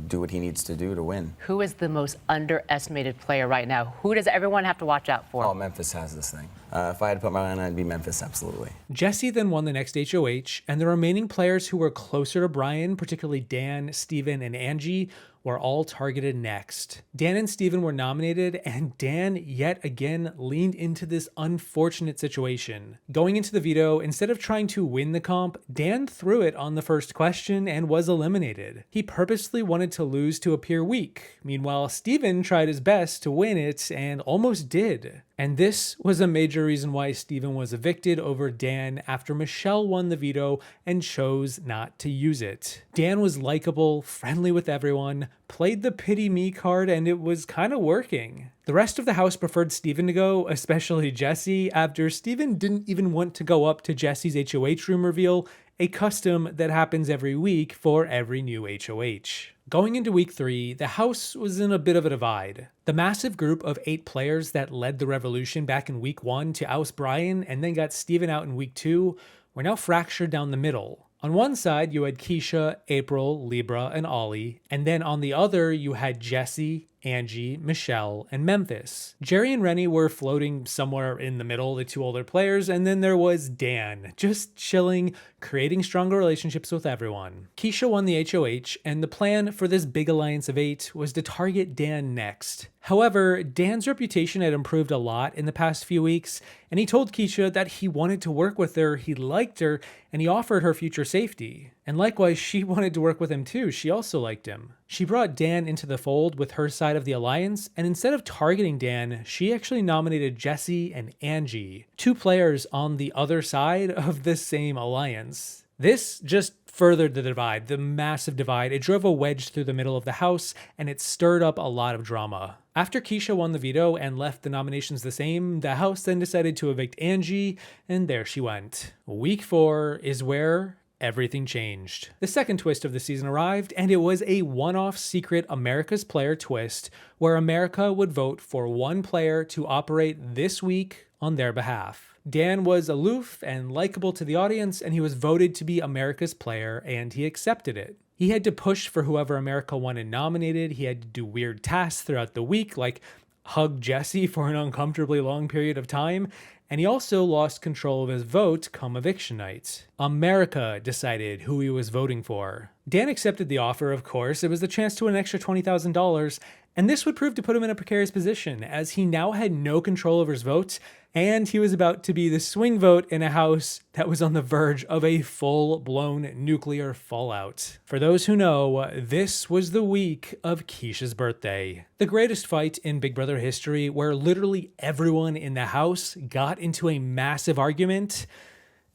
do what he needs to do to win. Who is the most underestimated player right now? Who does everyone have to watch out for? Oh, Memphis has this thing. If I had to put my money on it, it'd be Memphis, absolutely. Jesse then won the next HOH, and the remaining players who were closer to Brian, particularly Dan, Steven, and Angie, were all targeted next. Dan and Steven were nominated, and Dan yet again leaned into this unfortunate situation. Going into the veto, instead of trying to win the comp, Dan threw it on the first question and was eliminated. He purposely wanted to lose to appear weak. Meanwhile, Steven tried his best to win it and almost did. And this was a major reason why Steven was evicted over Dan after Michelle won the veto and chose not to use it. Dan was likable, friendly with everyone, played the pity me card, and it was kind of working. The rest of the house preferred Steven to go, especially Jesse, after Steven didn't even want to go up to Jesse's HOH room reveal, a custom that happens every week for every new HOH. Going into week 3, the house was in a bit of a divide. The massive group of 8 players that led the revolution back in week 1 to oust Brian and then got Steven out in week 2 were now fractured down the middle. On one side, you had Keisha, April, Libra, and Ollie, and then on the other, you had Jesse, Angie, Michelle, and Memphis. Jerry and Rennie were floating somewhere in the middle, the 2 older players, and then there was Dan, just chilling, creating stronger relationships with everyone. Keisha won the HOH, and the plan for this big alliance of 8 was to target Dan next. However, Dan's reputation had improved a lot in the past few weeks, and he told Keisha that he wanted to work with her, he liked her, and he offered her future safety. And likewise, she wanted to work with him too, she also liked him. She brought Dan into the fold with her side of the alliance, and instead of targeting Dan, she actually nominated Jesse and Angie, 2 players on the other side of the same alliance. This just furthered the divide, the massive divide. It drove a wedge through the middle of the house, and it stirred up a lot of drama. After Keisha won the veto and left the nominations the same, the House then decided to evict Angie, and there she went. Week 4 is where everything changed. The second twist of the season arrived, and it was a one-off secret America's Player twist, where America would vote for one player to operate this week on their behalf. Dan was aloof and likable to the audience, and he was voted to be America's Player, and he accepted it. He had to push for whoever America wanted nominated. He had to do weird tasks throughout the week, like hug Jesse for an uncomfortably long period of time, and he also lost control of his vote come eviction night. America decided who he was voting for. Dan accepted the offer, of course. It was the chance to win an extra $20,000, and this would prove to put him in a precarious position, as he now had no control over his vote, and he was about to be the swing vote in a house that was on the verge of a full-blown nuclear fallout. For those who know, this was the week of Keisha's birthday. The greatest fight in Big Brother history, where literally everyone in the house got into a massive argument.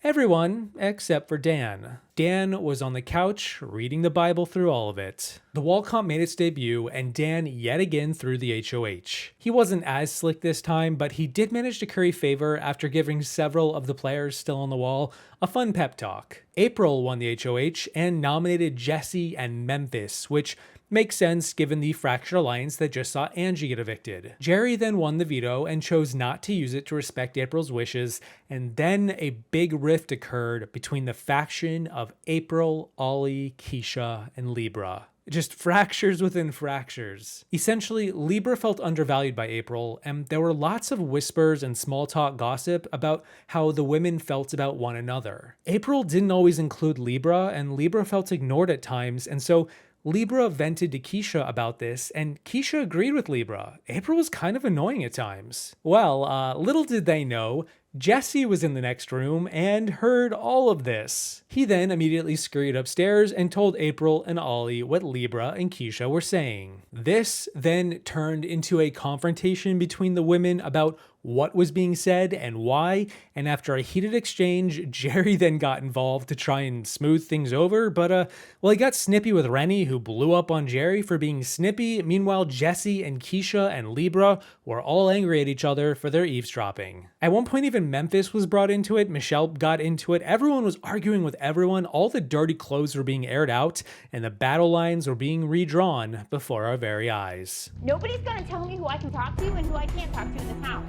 Everyone except for Dan. Dan was on the couch reading the Bible through all of it. The wall comp made its debut, and Dan yet again threw the HOH. He wasn't as slick this time, but he did manage to curry favor after giving several of the players still on the wall a fun pep talk. April won the HOH and nominated Jesse and Memphis, which makes sense given the fractured alliance that just saw Angie get evicted. Jerry then won the veto and chose not to use it to respect April's wishes, and then a big rift occurred between the faction of April, Ollie, Keisha, and Libra. Just fractures within fractures. Essentially, Libra felt undervalued by April, and there were lots of whispers and small talk gossip about how the women felt about one another. April didn't always include Libra, and Libra felt ignored at times, and so Libra vented to Keisha about this, and Keisha agreed with Libra. April was kind of annoying at times. Well, little did they know, Jesse was in the next room and heard all of this. He then immediately scurried upstairs and told April and Ollie what Libra and Keisha were saying. This then turned into a confrontation between the women about what was being said and why, and after a heated exchange, Jerry then got involved to try and smooth things over, but well, he got snippy with Rennie, who blew up on Jerry for being snippy. Meanwhile, Jesse and Keisha and Libra were all angry at each other for their eavesdropping. At one point, even Memphis was brought into it, Michelle got into it, everyone was arguing with everyone, all the dirty clothes were being aired out, and the battle lines were being redrawn before our very eyes. Nobody's gonna tell me who I can talk to and who I can't talk to in this house.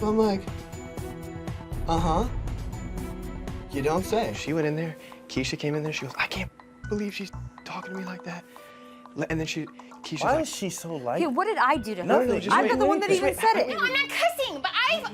I'm like, uh-huh. You don't say. She went in there, Keisha came in there, she goes, I can't believe she's talking to me like that. And then Keisha's Why like, is she so like? Hey, what did I do to her? No, just I'm wait. the one that even said it. No, I'm not cussing, but I've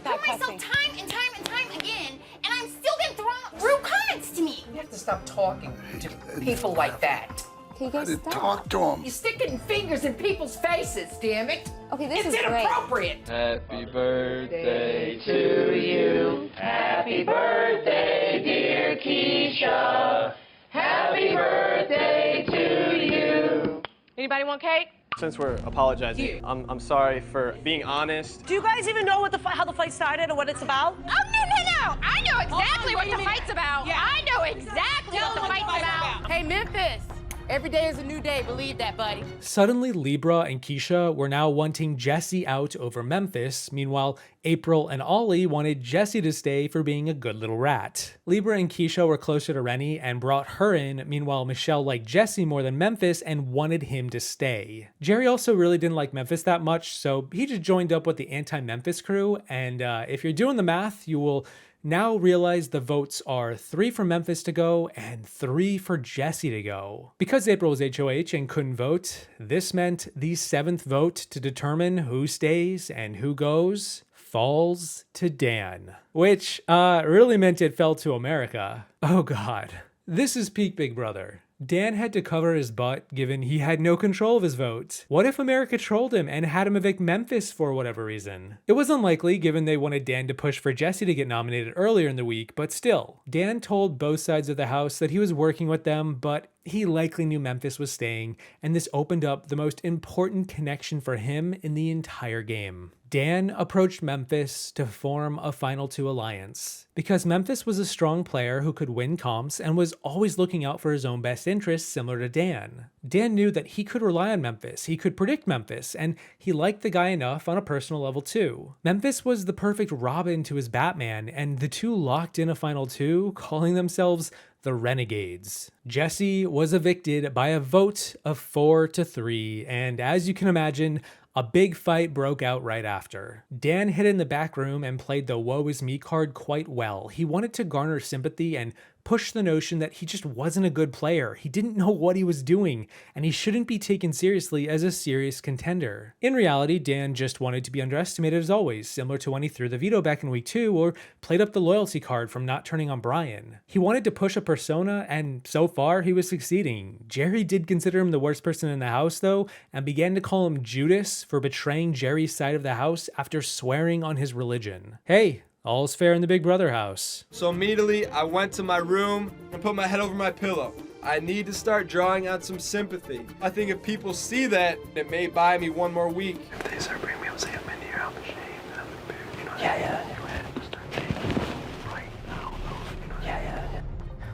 put myself time and time again, and I'm still getting thrown rude comments to me. You have to stop talking to people like that. Can you guys stop? talk to him. You're sticking fingers in people's faces, damn it. Okay, this It's is great. inappropriate. Happy birthday to you. Happy birthday, dear Keisha. Happy birthday to you. Anybody want cake? Since we're apologizing, I'm sorry for being honest. Do you guys even know what how the fight started or what it's about? Oh, no. I know exactly what the fight's about. Yeah. I know exactly what the fight's about. Hey, Memphis. Every day is a new day. Believe that, buddy. Suddenly, Libra and Keisha were now wanting Jesse out over Memphis. Meanwhile, April and Ollie wanted Jesse to stay for being a good little rat. Libra and Keisha were closer to Rennie and brought her in. Meanwhile, Michelle liked Jesse more than Memphis and wanted him to stay. Jerry also really didn't like Memphis that much, so he just joined up with the anti-Memphis crew. And if you're doing the math, you will now realize the votes are 3 for Memphis to go and 3 for Jesse to go. Because April was HOH and couldn't vote, this meant the 7th vote to determine who stays and who goes falls to Dan. Which really meant it fell to America. Oh God. This is peak Big Brother. Dan had to cover his butt given he had no control of his vote. What if America trolled him and had him evict Memphis for whatever reason? It was unlikely given they wanted Dan to push for Jesse to get nominated earlier in the week, but still. Dan told both sides of the house that he was working with them, but he likely knew Memphis was staying, and this opened up the most important connection for him in the entire game. Dan approached Memphis to form a Final Two alliance. Because Memphis was a strong player who could win comps and was always looking out for his own best interests similar to Dan. Dan knew that he could rely on Memphis, he could predict Memphis, and he liked the guy enough on a personal level too. Memphis was the perfect Robin to his Batman, and the two locked in a Final Two, calling themselves the Renegades. Jesse was evicted by a vote of 4-3, and as you can imagine, a big fight broke out right after. Dan hid in the back room and played the woe is me card quite well. He wanted to garner sympathy and push the notion that he just wasn't a good player. He didn't know what he was doing, and he shouldn't be taken seriously as a serious contender. In reality, Dan just wanted to be underestimated as always, similar to when he threw the veto back in week 2 or played up the loyalty card from not turning on Brian. He wanted to push a persona, and so far he was succeeding. Jerry did consider him the worst person in the house though, and began to call him Judas for betraying Jerry's side of the house after swearing on his religion. Hey, all's fair in the Big Brother house. So immediately, I went to my room and put my head over my pillow. I need to start drawing out some sympathy. I think if people see that, it may buy me one more week. If they start bringing me up, say I'm in here, I'm ashamed, I'm embarrassed, you know what Yeah.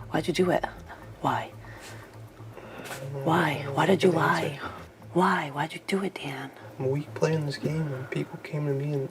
Why'd you do it? Why? Why? Why did you lie? Why? Why'd you do it, Dan? I'm a weak player in this game, and people came to me and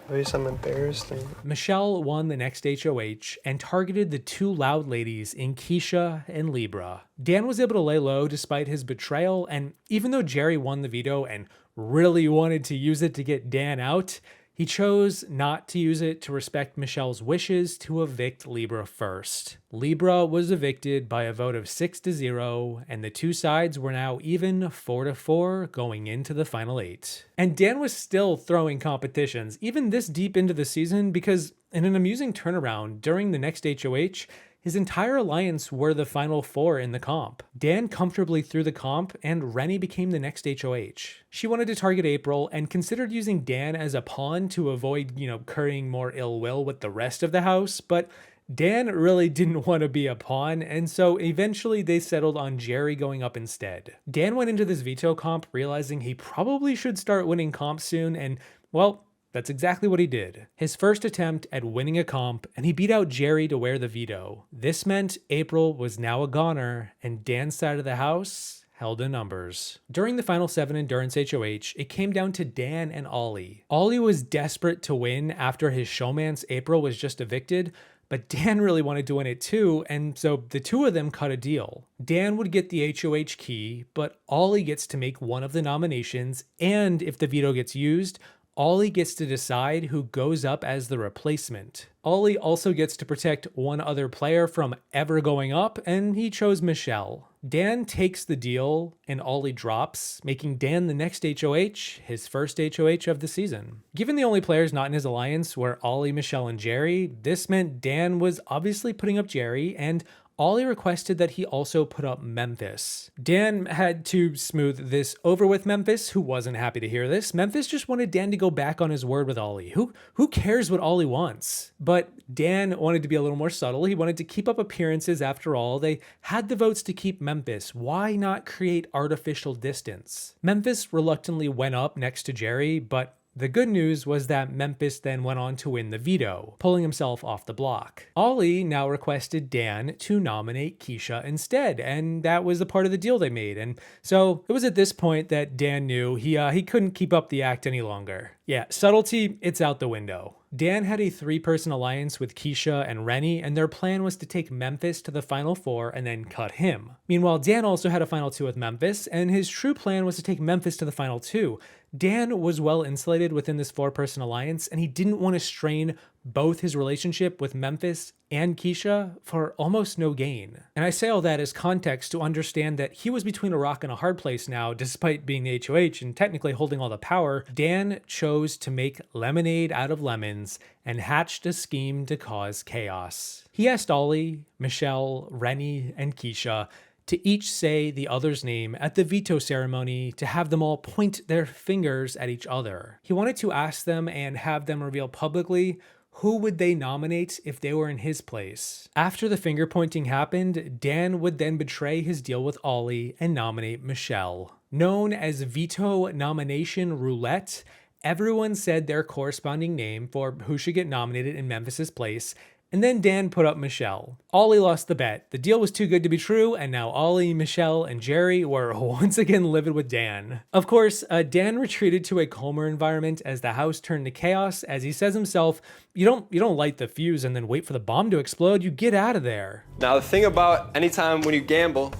I guess I'm embarrassed. Michelle won the next HOH and targeted the two loud ladies in Keisha and Libra. Dan was able to lay low despite his betrayal, and even though Jerry won the veto and really wanted to use it to get Dan out, he chose not to use it to respect Michelle's wishes to evict Libra first. Libra was evicted by a vote of 6-0, and the two sides were now even 4-4 going into the final 8. And Dan was still throwing competitions, even this deep into the season, because in an amusing turnaround during the next HOH, his entire alliance were the final 4 in the comp. Dan comfortably threw the comp, and Rennie became the next HOH. She wanted to target April and considered using Dan as a pawn to avoid, currying more ill will with the rest of the house, but Dan really didn't want to be a pawn, and so eventually they settled on Jerry going up instead. Dan went into this veto comp realizing he probably should start winning comps soon, and, well, that's exactly what he did. His first attempt at winning a comp, and he beat out Jerry to wear the veto. This meant April was now a goner, and Dan's side of the house held in numbers. During the final 7 endurance HOH, it came down to Dan and Ollie. Ollie was desperate to win after his showmance April was just evicted, but Dan really wanted to win it too, and so the two of them cut a deal. Dan would get the HOH key, but Ollie gets to make one of the nominations, and if the veto gets used, Ollie gets to decide who goes up as the replacement. Ollie also gets to protect one other player from ever going up, and he chose Michelle. Dan takes the deal, and Ollie drops, making Dan the next HOH, his first HOH of the season. Given the only players not in his alliance were Ollie, Michelle, and Jerry, this meant Dan was obviously putting up Jerry, and Ollie requested that he also put up Memphis. Dan had to smooth this over with Memphis, who wasn't happy to hear this. Memphis just wanted Dan to go back on his word with Ollie. Who cares what Ollie wants? But Dan wanted to be a little more subtle. He wanted to keep up appearances after all. They had the votes to keep Memphis. Why not create artificial distance? Memphis reluctantly went up next to Jerry, but the good news was that Memphis then went on to win the veto, pulling himself off the block. Ollie now requested Dan to nominate Keisha instead, and that was a part of the deal they made. And so it was at this point that Dan knew he couldn't keep up the act any longer. Yeah, subtlety, it's out the window. Dan had a 3-person alliance with Keisha and Rennie, and their plan was to take Memphis to the final 4 and then cut him. Meanwhile, Dan also had a final 2 with Memphis, and his true plan was to take Memphis to the final 2. Dan was well insulated within this 4-person alliance, and he didn't want to strain both his relationship with Memphis and Keisha for almost no gain. And I say all that as context to understand that he was between a rock and a hard place now, despite being the HOH and technically holding all the power. Dan chose to make lemonade out of lemons and hatched a scheme to cause chaos. He asked Ollie, Michelle, Rennie, and Keisha to each say the other's name at the veto ceremony to have them all point their fingers at each other. He wanted to ask them and have them reveal publicly who would they nominate if they were in his place? After the finger pointing happened, Dan would then betray his deal with Ollie and nominate Michelle. Known as Veto Nomination Roulette, everyone said their corresponding name for who should get nominated in Memphis's place, and then Dan put up Michelle. Ollie lost the bet. The deal was too good to be true, and now Ollie, Michelle, and Jerry were once again livid with Dan. Of course, Dan retreated to a calmer environment as the house turned to chaos. As he says himself, you don't light the fuse and then wait for the bomb to explode. You get out of there. Now, the thing about anytime when you gamble,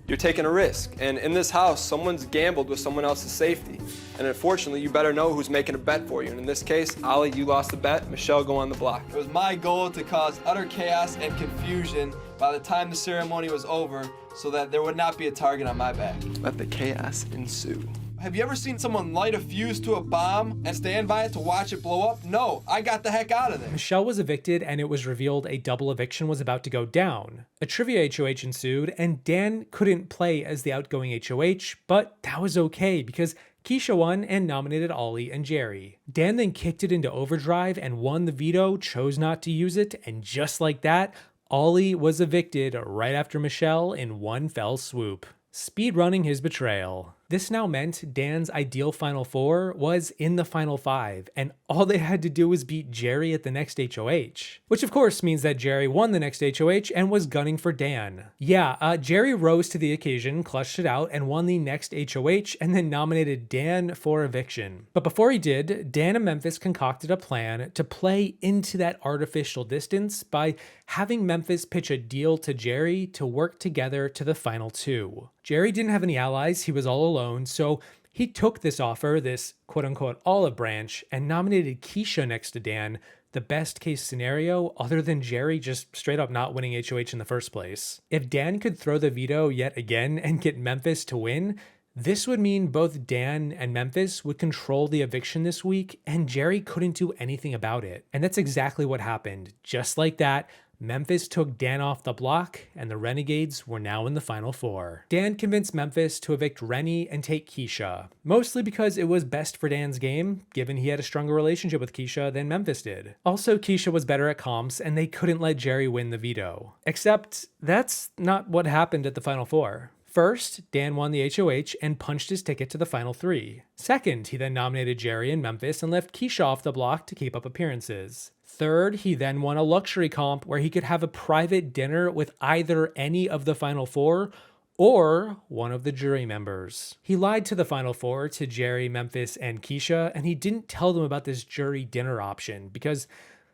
you're taking a risk. And in this house, someone's gambled with someone else's safety. And unfortunately, you better know who's making a bet for you. And in this case, Ollie, you lost the bet. Michelle, go on the block. It was my goal to cause utter chaos and confusion by the time the ceremony was over so that there would not be a target on my back. Let the chaos ensue. Have you ever seen someone light a fuse to a bomb and stand by it to watch it blow up? No, I got the heck out of there. Michelle was evicted, and it was revealed a double eviction was about to go down. A trivia HOH ensued, and Dan couldn't play as the outgoing HOH, but that was okay because Keisha won and nominated Ollie and Jerry. Dan then kicked it into overdrive and won the veto, chose not to use it, and just like that, Ollie was evicted right after Michelle in one fell swoop. Speedrunning his betrayal. This now meant Dan's ideal Final Four was in the Final Five, and all they had to do was beat Jerry at the next HOH. Which of course means that Jerry won the next HOH and was gunning for Dan. Yeah, Jerry rose to the occasion, clutched it out, and won the next HOH, and then nominated Dan for eviction. But before he did, Dan and Memphis concocted a plan to play into that artificial distance by having Memphis pitch a deal to Jerry to work together to the final two. Jerry didn't have any allies, he was all alone, so he took this offer, this quote-unquote olive branch, and nominated Keisha next to Dan, the best case scenario other than Jerry just straight up not winning HOH in the first place. If Dan could throw the veto yet again and get Memphis to win, this would mean both Dan and Memphis would control the eviction this week, and Jerry couldn't do anything about it. And that's exactly what happened. Just like that, Memphis took Dan off the block, and the Renegades were now in the Final Four. Dan convinced Memphis to evict Rennie and take Keisha, mostly because it was best for Dan's game, given he had a stronger relationship with Keisha than Memphis did. Also, Keisha was better at comps, and they couldn't let Jerry win the veto. Except, that's not what happened at the Final Four. First, Dan won the HOH and punched his ticket to the Final Three. Second, he then nominated Jerry and Memphis and left Keisha off the block to keep up appearances. Third, he then won a luxury comp where he could have a private dinner with either any of the Final Four or one of the jury members. He lied to the Final Four, to Jerry, Memphis, and Keisha, and he didn't tell them about this jury dinner option because,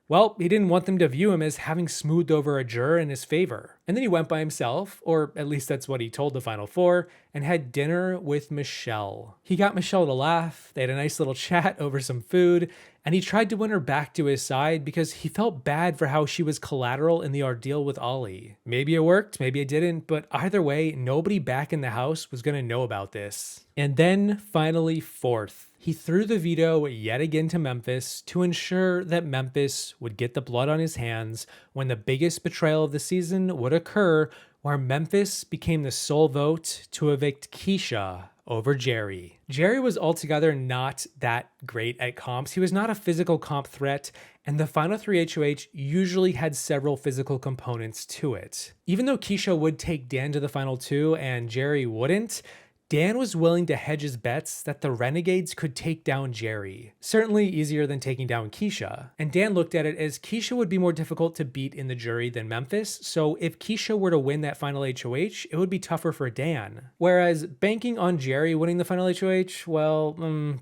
well, he didn't want them to view him as having smoothed over a juror in his favor. And then he went by himself, or at least that's what he told the Final Four, and had dinner with Michelle. He got Michelle to laugh, they had a nice little chat over some food, and he tried to win her back to his side because he felt bad for how she was collateral in the ordeal with Ollie. Maybe it worked, maybe it didn't, but either way, nobody back in the house was gonna know about this. And then, finally, fourth, he threw the veto yet again to Memphis to ensure that Memphis would get the blood on his hands when the biggest betrayal of the season would occur, where Memphis became the sole vote to evict Keisha over Jerry. Jerry was altogether not that great at comps. He was not a physical comp threat, and the Final Three HOH usually had several physical components to it. Even though Keisha would take Dan to the Final Two and Jerry wouldn't, Dan was willing to hedge his bets that the Renegades could take down Jerry. Certainly easier than taking down Keisha. And Dan looked at it as Keisha would be more difficult to beat in the jury than Memphis, so if Keisha were to win that final HOH, it would be tougher for Dan. Whereas banking on Jerry winning the final HOH, well,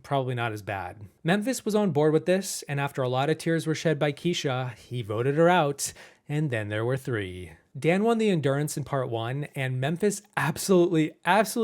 probably not as bad. Memphis was on board with this, and after a lot of tears were shed by Keisha, he voted her out, and then there were three. Dan won the endurance in part one, and Memphis absolutely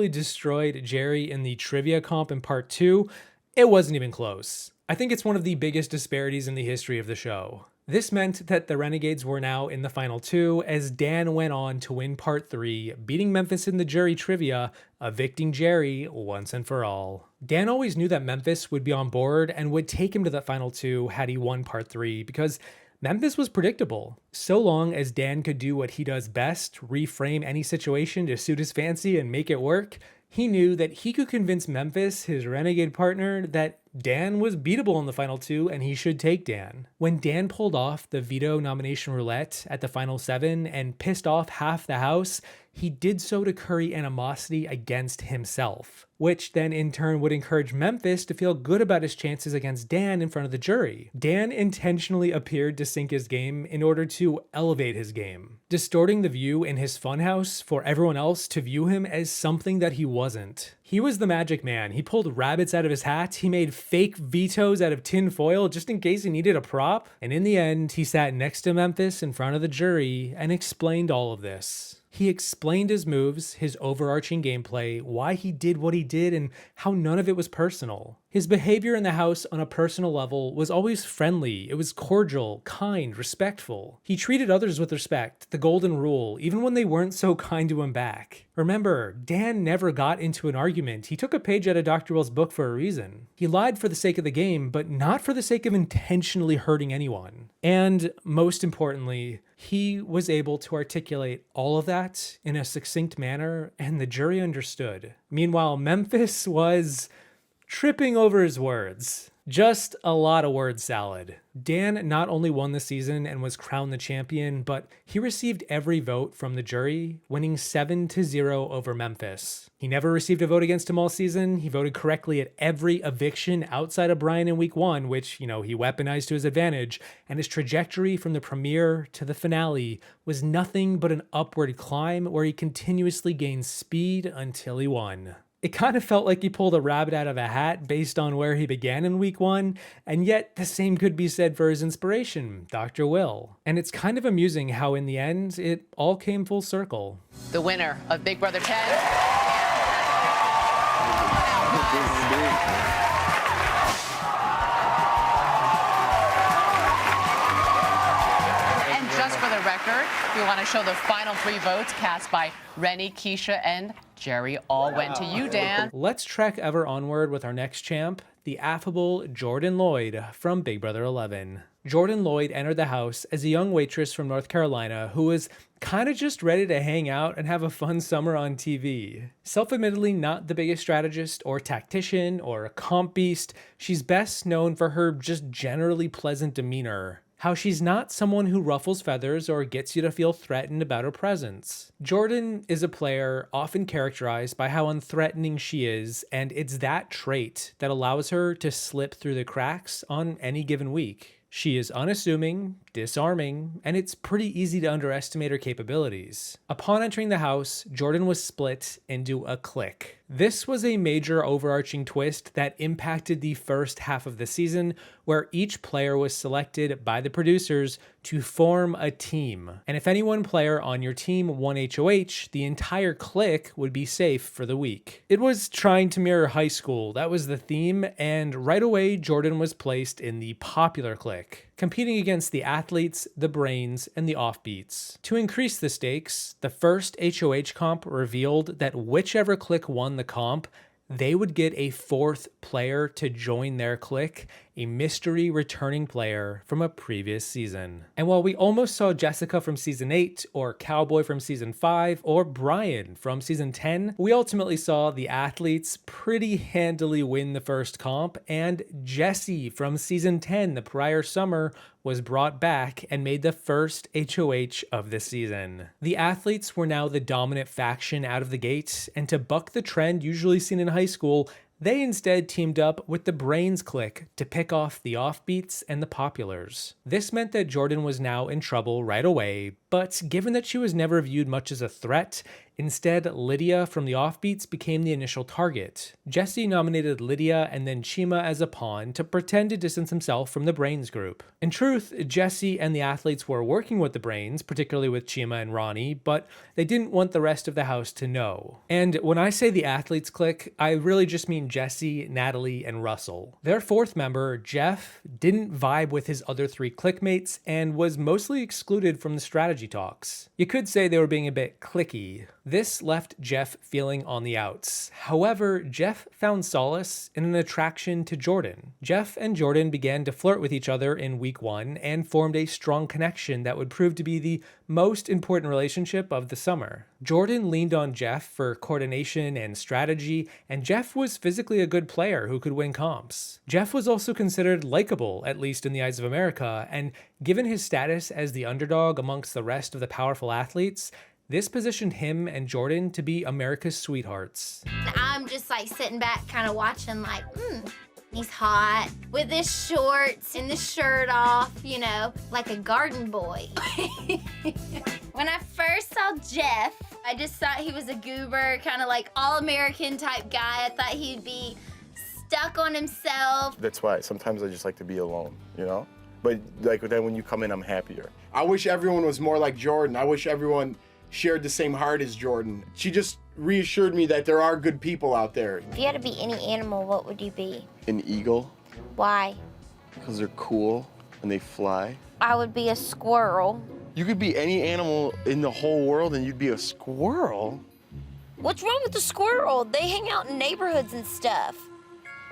destroyed Jerry in the trivia comp in part two. It wasn't even close. I think it's one of the biggest disparities in the history of the show. This meant that the Renegades were now in the final two as Dan went on to win part three, beating Memphis in the jury trivia, evicting Jerry once and for all. Dan always knew that Memphis would be on board and would take him to the final two had he won part three because Memphis was predictable. So long as Dan could do what he does best, reframe any situation to suit his fancy and make it work, he knew that he could convince Memphis, his renegade partner, that Dan was beatable in the final 2 and he should take Dan. When Dan pulled off the veto nomination roulette at the final 7 and pissed off half the house, he did so to curry animosity against himself, which then in turn would encourage Memphis to feel good about his chances against Dan in front of the jury. Dan intentionally appeared to sink his game in order to elevate his game, distorting the view in his funhouse for everyone else to view him as something that he wasn't. He was the magic man. He pulled rabbits out of his hat. He made fake vetoes out of tin foil just in case he needed a prop. And in the end, he sat next to Memphis in front of the jury and explained all of this. He explained his moves, his overarching gameplay, why he did what he did, and how none of it was personal. His behavior in the house on a personal level was always friendly. It was cordial, kind, respectful. He treated others with respect, the golden rule, even when they weren't so kind to him back. Remember, Dan never got into an argument. He took a page out of Dr. Will's book for a reason. He lied for the sake of the game, but not for the sake of intentionally hurting anyone. And most importantly, he was able to articulate all of that in a succinct manner, and the jury understood. Meanwhile, Memphis was tripping over his words. Just a lot of word salad. Dan not only won the season and was crowned the champion, but he received every vote from the jury, winning 7-0 over Memphis. He never received a vote against him all season. He voted correctly at every eviction outside of Brian in week 1, which, he weaponized to his advantage, and his trajectory from the premiere to the finale was nothing but an upward climb where he continuously gained speed until he won. It kind of felt like he pulled a rabbit out of a hat based on where he began in week 1, and yet the same could be said for his inspiration, Dr. Will. And it's kind of amusing how in the end, it all came full circle. The winner of Big Brother 10. And just for the record, we want to show the final 3 votes cast by Rennie, Keisha, and Jerry all went to you, Dan. Let's trek ever onward with our next champ, the affable Jordan Lloyd from Big Brother 11. Jordan Lloyd entered the house as a young waitress from North Carolina who was kind of just ready to hang out and have a fun summer on TV. Self-admittedly not the biggest strategist or tactician or a comp beast, she's best known for her just generally pleasant demeanor. How she's not someone who ruffles feathers or gets you to feel threatened about her presence. Jordan is a player often characterized by how unthreatening she is, and it's that trait that allows her to slip through the cracks on any given week. She is unassuming, disarming, and it's pretty easy to underestimate her capabilities. Upon entering the house, Jordan was split into a clique. This was a major overarching twist that impacted the first half of the season, where each player was selected by the producers to form a team. And if any one player on your team won HOH, the entire clique would be safe for the week. It was trying to mirror high school, that was the theme, and right away Jordan was placed in the popular clique, competing against the athletes, the brains, and the offbeats. To increase the stakes, the first HOH comp revealed that whichever clique won the comp, they would get a 4th player to join their clique, a mystery returning player from a previous season. And while we almost saw Jessica from season 8, or Cowboy from season 5, or Brian from season 10, we ultimately saw the athletes pretty handily win the first comp, and Jessie from season 10, the prior summer, was brought back and made the first HOH of the season. The athletes were now the dominant faction out of the gate, and to buck the trend usually seen in high school, they instead teamed up with the Brains clique to pick off the offbeats and the populars. This meant that Jordan was now in trouble right away, but given that she was never viewed much as a threat, instead Lydia from the offbeats became the initial target. Jessie nominated Lydia and then Chima as a pawn to pretend to distance himself from the Brains group. In truth, Jessie and the athletes were working with the Brains, particularly with Chima and Ronnie, but they didn't want the rest of the house to know. And when I say the athletes clique, I really just mean Jessie, Natalie, and Russell. Their 4th member, Jeff, didn't vibe with his other 3 clique mates and was mostly excluded from the strategy talks. You could say they were being a bit cliquey. This left Jeff feeling on the outs. However, Jeff found solace in an attraction to Jordan. Jeff and Jordan began to flirt with each other in week 1 and formed a strong connection that would prove to be the most important relationship of the summer. Jordan leaned on Jeff for coordination and strategy, and Jeff was physically a good player who could win comps. Jeff was also considered likable, at least in the eyes of America, and given his status as the underdog amongst the rest of the powerful athletes, this positioned him and Jordan to be America's sweethearts. I'm just like sitting back kind of watching like, he's hot with his shorts and the shirt off, you know, like a garden boy. When I first saw Jeff, I just thought he was a goober, kind of like all-American type guy. I thought he'd be stuck on himself. That's why sometimes I just like to be alone, you know? But like then when you come in, I'm happier. I wish everyone was more like Jordan. I wish everyone shared the same heart as Jordan. She just reassured me that there are good people out there. If you had to be any animal, what would you be? An eagle, Why? because they're cool and they fly. I would be a squirrel. You could be any animal in the whole world and you'd be a squirrel. What's wrong with the squirrel? They hang out in neighborhoods and stuff.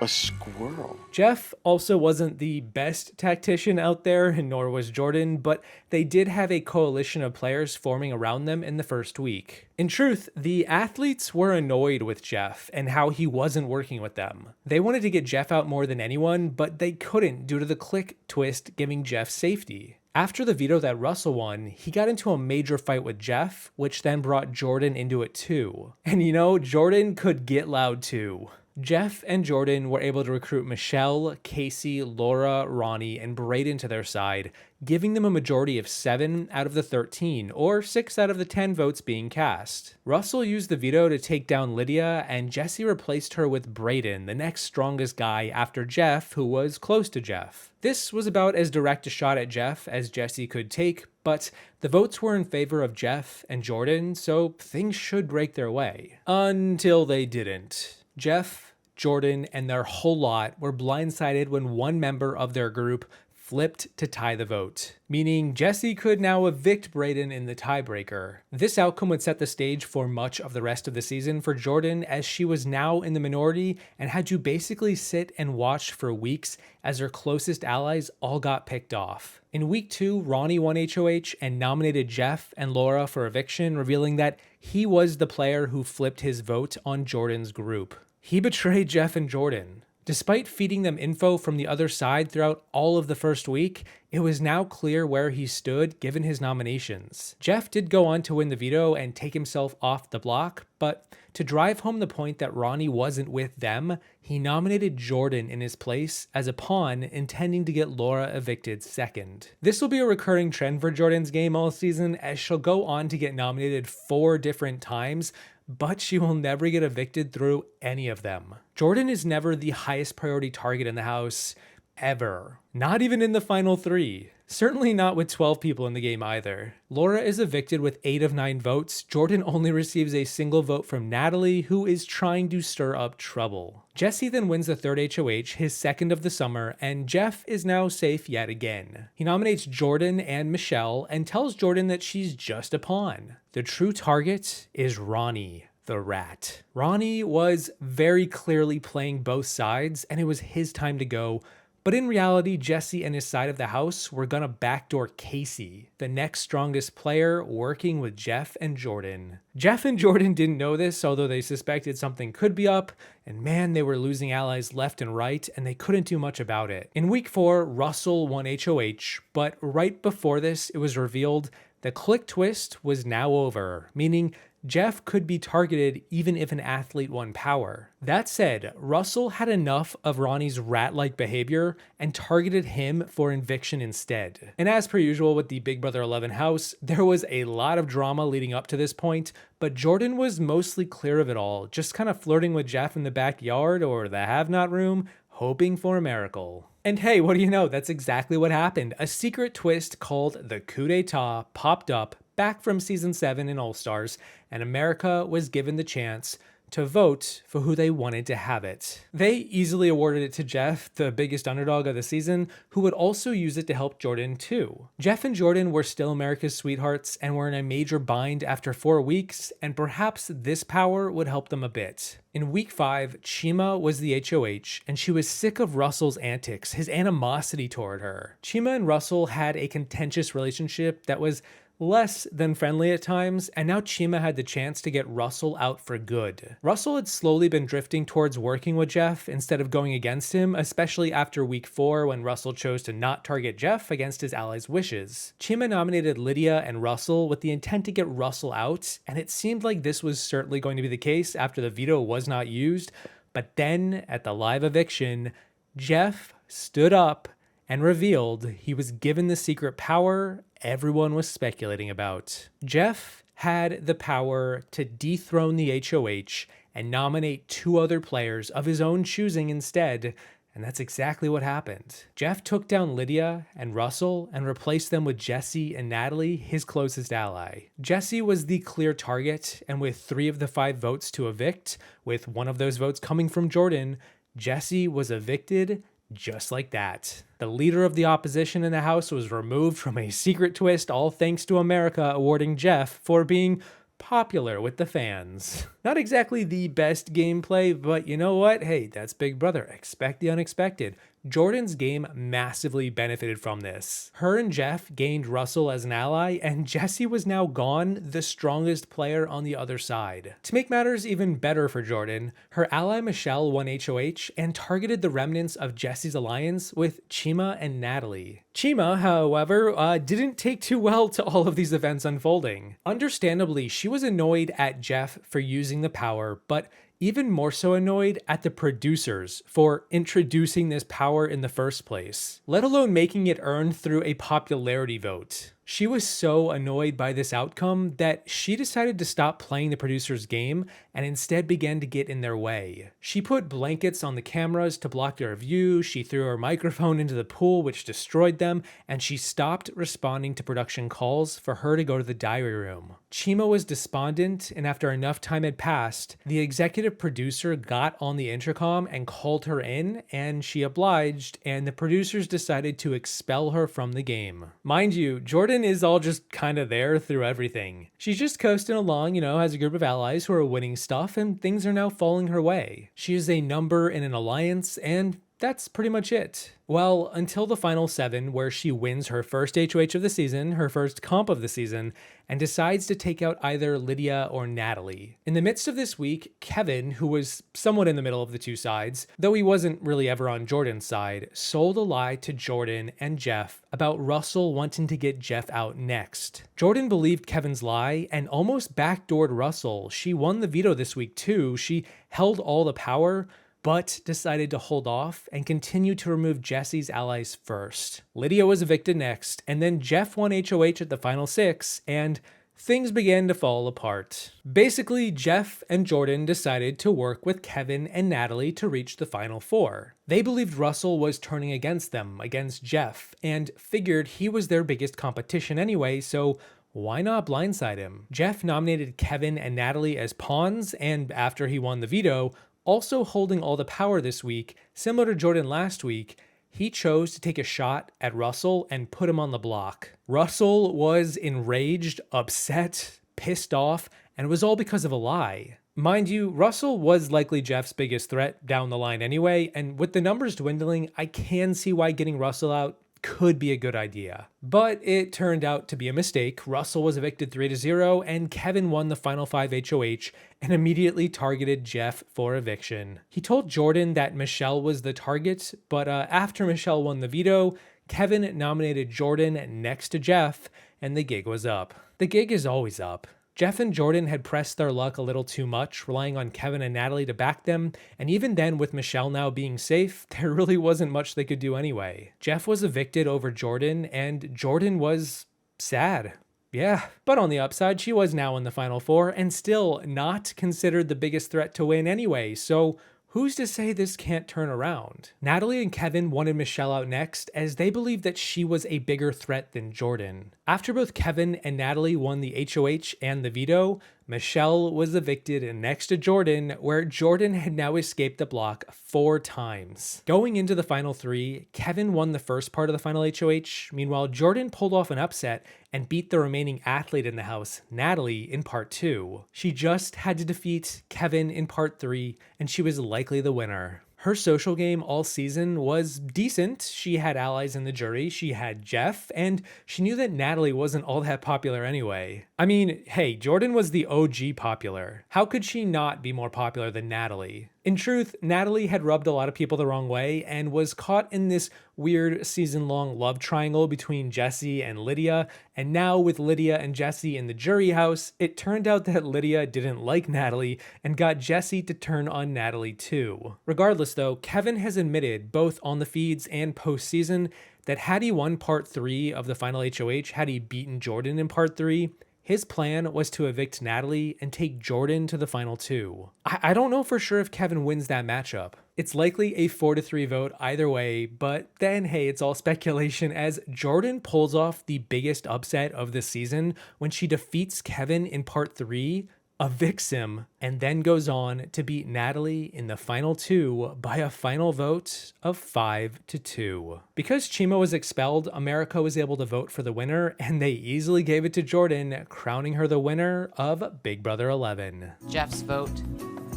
A squirrel. Jeff also wasn't the best tactician out there, and nor was Jordan, but they did have a coalition of players forming around them in the first week. In truth, the athletes were annoyed with Jeff and how he wasn't working with them. They wanted to get Jeff out more than anyone, but they couldn't due to the click twist giving Jeff safety. After the veto that Russell won, he got into a major fight with Jeff, which then brought Jordan into it too. And you know, Jordan could get loud too. Jeff and Jordan were able to recruit Michelle, Kaycee, Laura, Ronnie, and Brayden to their side, giving them a majority of 7 out of the 13, or 6 out of the 10 votes being cast. Russell used the veto to take down Lydia, and Jesse replaced her with Brayden, the next strongest guy after Jeff, who was close to Jeff. This was about as direct a shot at Jeff as Jesse could take, but the votes were in favor of Jeff and Jordan, so things should break their way. Until they didn't. Jeff, Jordan, and their whole lot were blindsided when one member of their group flipped to tie the vote, meaning Jesse could now evict Brayden in the tiebreaker. This outcome would set the stage for much of the rest of the season for Jordan, as she was now in the minority and had to basically sit and watch for weeks as her closest allies all got picked off. In week 2, Ronnie won HOH and nominated Jeff and Laura for eviction, revealing that he was the player who flipped his vote on Jordan's group. He betrayed Jeff and Jordan. Despite feeding them info from the other side throughout all of the first week, it was now clear where he stood given his nominations. Jeff did go on to win the veto and take himself off the block, but to drive home the point that Ronnie wasn't with them, he nominated Jordan in his place as a pawn, intending to get Laura evicted second. This will be a recurring trend for Jordan's game all season, as she'll go on to get nominated 4 different times, but she will never get evicted through any of them. Jordan is never the highest priority target in the house, ever. Not even in the final 3. Certainly not with 12 people in the game either. Laura is evicted with 8 of 9 votes. Jordan only receives a single vote from Natalie, who is trying to stir up trouble. Jesse then wins the 3rd HOH, his 2nd of the summer, and Jeff is now safe yet again. He nominates Jordan and Michelle and tells Jordan that she's just a pawn. The true target is Ronnie, the rat. Ronnie was very clearly playing both sides, and it was his time to go. But in reality, Jesse and his side of the house were gonna backdoor Kaycee, the next strongest player, working with Jeff and Jordan. Jeff and Jordan didn't know this, although they suspected something could be up, and man, they were losing allies left and right, and they couldn't do much about it. In week 4, Russell won HOH, but right before this, it was revealed the click twist was now over, meaning Jeff could be targeted even if an athlete won power. That said, Russell had enough of Ronnie's rat-like behavior and targeted him for eviction instead. And as per usual with the Big Brother 11 house, there was a lot of drama leading up to this point, but Jordan was mostly clear of it all, just kind of flirting with Jeff in the backyard or the have-not room, hoping for a miracle. And hey, what do you know? That's exactly what happened. A secret twist called the coup d'etat popped up back from season 7 in All Stars, and America was given the chance to vote for who they wanted to have it. They easily awarded it to Jeff, the biggest underdog of the season, who would also use it to help Jordan too. Jeff and Jordan were still America's sweethearts and were in a major bind after 4 weeks, and perhaps this power would help them a bit. In week 5, Chima was the HOH, and she was sick of Russell's antics, his animosity toward her. Chima and Russell had a contentious relationship that was less than friendly at times, and now Chima had the chance to get Russell out for good. Russell had slowly been drifting towards working with Jeff instead of going against him, especially after week 4 when Russell chose to not target Jeff against his allies' wishes. Chima nominated Lydia and Russell with the intent to get Russell out, and it seemed like this was certainly going to be the case after the veto was not used, but then at the live eviction, Jeff stood up and revealed he was given the secret power everyone was speculating about. Jeff had the power to dethrone the HOH and nominate 2 other players of his own choosing instead, and that's exactly what happened. Jeff took down Lydia and Russell and replaced them with Jesse and Natalie, his closest ally. Jesse was the clear target, and with 3 of the 5 votes to evict, with 1 of those votes coming from Jordan, Jesse was evicted just like that. The leader of the opposition in the House was removed from a secret twist, all thanks to America awarding Jeff for being popular with the fans. Not exactly the best gameplay, but you know what? Hey, that's Big Brother. Expect the unexpected. Jordan's game massively benefited from this. Her and Jeff gained Russell as an ally, and Jesse was now gone, the strongest player on the other side. To make matters even better for Jordan, her ally Michelle won HOH and targeted the remnants of Jesse's alliance with Chima and Natalie. Chima, however, didn't take too well to all of these events unfolding. Understandably, she was annoyed at Jeff for using the power, but even more so annoyed at the producers for introducing this power in the first place, let alone making it earned through a popularity vote. She was so annoyed by this outcome that she decided to stop playing the producer's game and instead began to get in their way. She put blankets on the cameras to block their view, she threw her microphone into the pool which destroyed them, and she stopped responding to production calls for her to go to the diary room. Chima was despondent, and after enough time had passed, the executive producer got on the intercom and called her in, and she obliged, and the producers decided to expel her from the game. Mind you, Jordan is all just kind of there through everything. She's just coasting along, has a group of allies who are winning stuff, and things are now falling her way. She is a number in an alliance, and that's pretty much it. Well, until the final 7, where she wins her first HOH of the season, her first comp of the season, and decides to take out either Lydia or Natalie. In the midst of this week, Kevin, who was somewhat in the middle of the 2 sides, though he wasn't really ever on Jordan's side, sold a lie to Jordan and Jeff about Russell wanting to get Jeff out next. Jordan believed Kevin's lie and almost backdoored Russell. She won the veto this week too. She held all the power, but decided to hold off and continue to remove Jesse's allies first. Lydia was evicted next, and then Jeff won HOH at the final 6, and things began to fall apart. Basically, Jeff and Jordan decided to work with Kevin and Natalie to reach the final 4. They believed Russell was turning against them, against Jeff, and figured he was their biggest competition anyway, so why not blindside him? Jeff nominated Kevin and Natalie as pawns, and after he won the veto, also holding all the power this week, similar to Jordan last week, he chose to take a shot at Russell and put him on the block. Russell was enraged, upset, pissed off, and it was all because of a lie. Mind you, Russell was likely Jeff's biggest threat down the line anyway, and with the numbers dwindling, I can see why getting Russell out could be a good idea. But it turned out to be a mistake. Russell was evicted 3-0, and Kevin won the final 5 HOH and immediately targeted Jeff for eviction. He told Jordan that Michelle was the target, but after Michelle won the veto, Kevin nominated Jordan next to Jeff, and the gig was up. The gig is always up. Jeff and Jordan had pressed their luck a little too much, relying on Kevin and Natalie to back them, and even then with Michelle now being safe, there really wasn't much they could do anyway. Jeff was evicted over Jordan, and Jordan was sad. Yeah, but on the upside, she was now in the final 4, and still not considered the biggest threat to win anyway, so who's to say this can't turn around? Natalie and Kevin wanted Michelle out next, as they believed that she was a bigger threat than Jordan. After both Kevin and Natalie won the HOH and the veto, Michelle was evicted next to Jordan, where Jordan had now escaped the block 4 times. Going into the final 3, Kevin won the first part of the final HOH. Meanwhile, Jordan pulled off an upset and beat the remaining athlete in the house, Natalie, in part 2. She just had to defeat Kevin in part 3, and she was likely the winner. Her social game all season was decent. She had allies in the jury, she had Jeff, and she knew that Natalie wasn't all that popular anyway. I mean, hey, Jordan was the OG popular. How could she not be more popular than Natalie? In truth, Natalie had rubbed a lot of people the wrong way and was caught in this weird season-long love triangle between Jesse and Lydia, and now with Lydia and Jesse in the jury house, it turned out that Lydia didn't like Natalie and got Jesse to turn on Natalie too. Regardless though, Kevin has admitted both on the feeds and post-season that had he won part 3 of the final HOH, had he beaten Jordan in part 3, his plan was to evict Natalie and take Jordan to the final 2. I don't know for sure if Kevin wins that matchup. It's likely a 4-3 vote either way, but then hey, it's all speculation as Jordan pulls off the biggest upset of the season when she defeats Kevin in part 3, evicts him, and then goes on to beat Natalie in the final 2 by a final vote of 5-2. Because Chima was expelled, America was able to vote for the winner, and they easily gave it to Jordan, crowning her the winner of Big Brother 11. Jeff's vote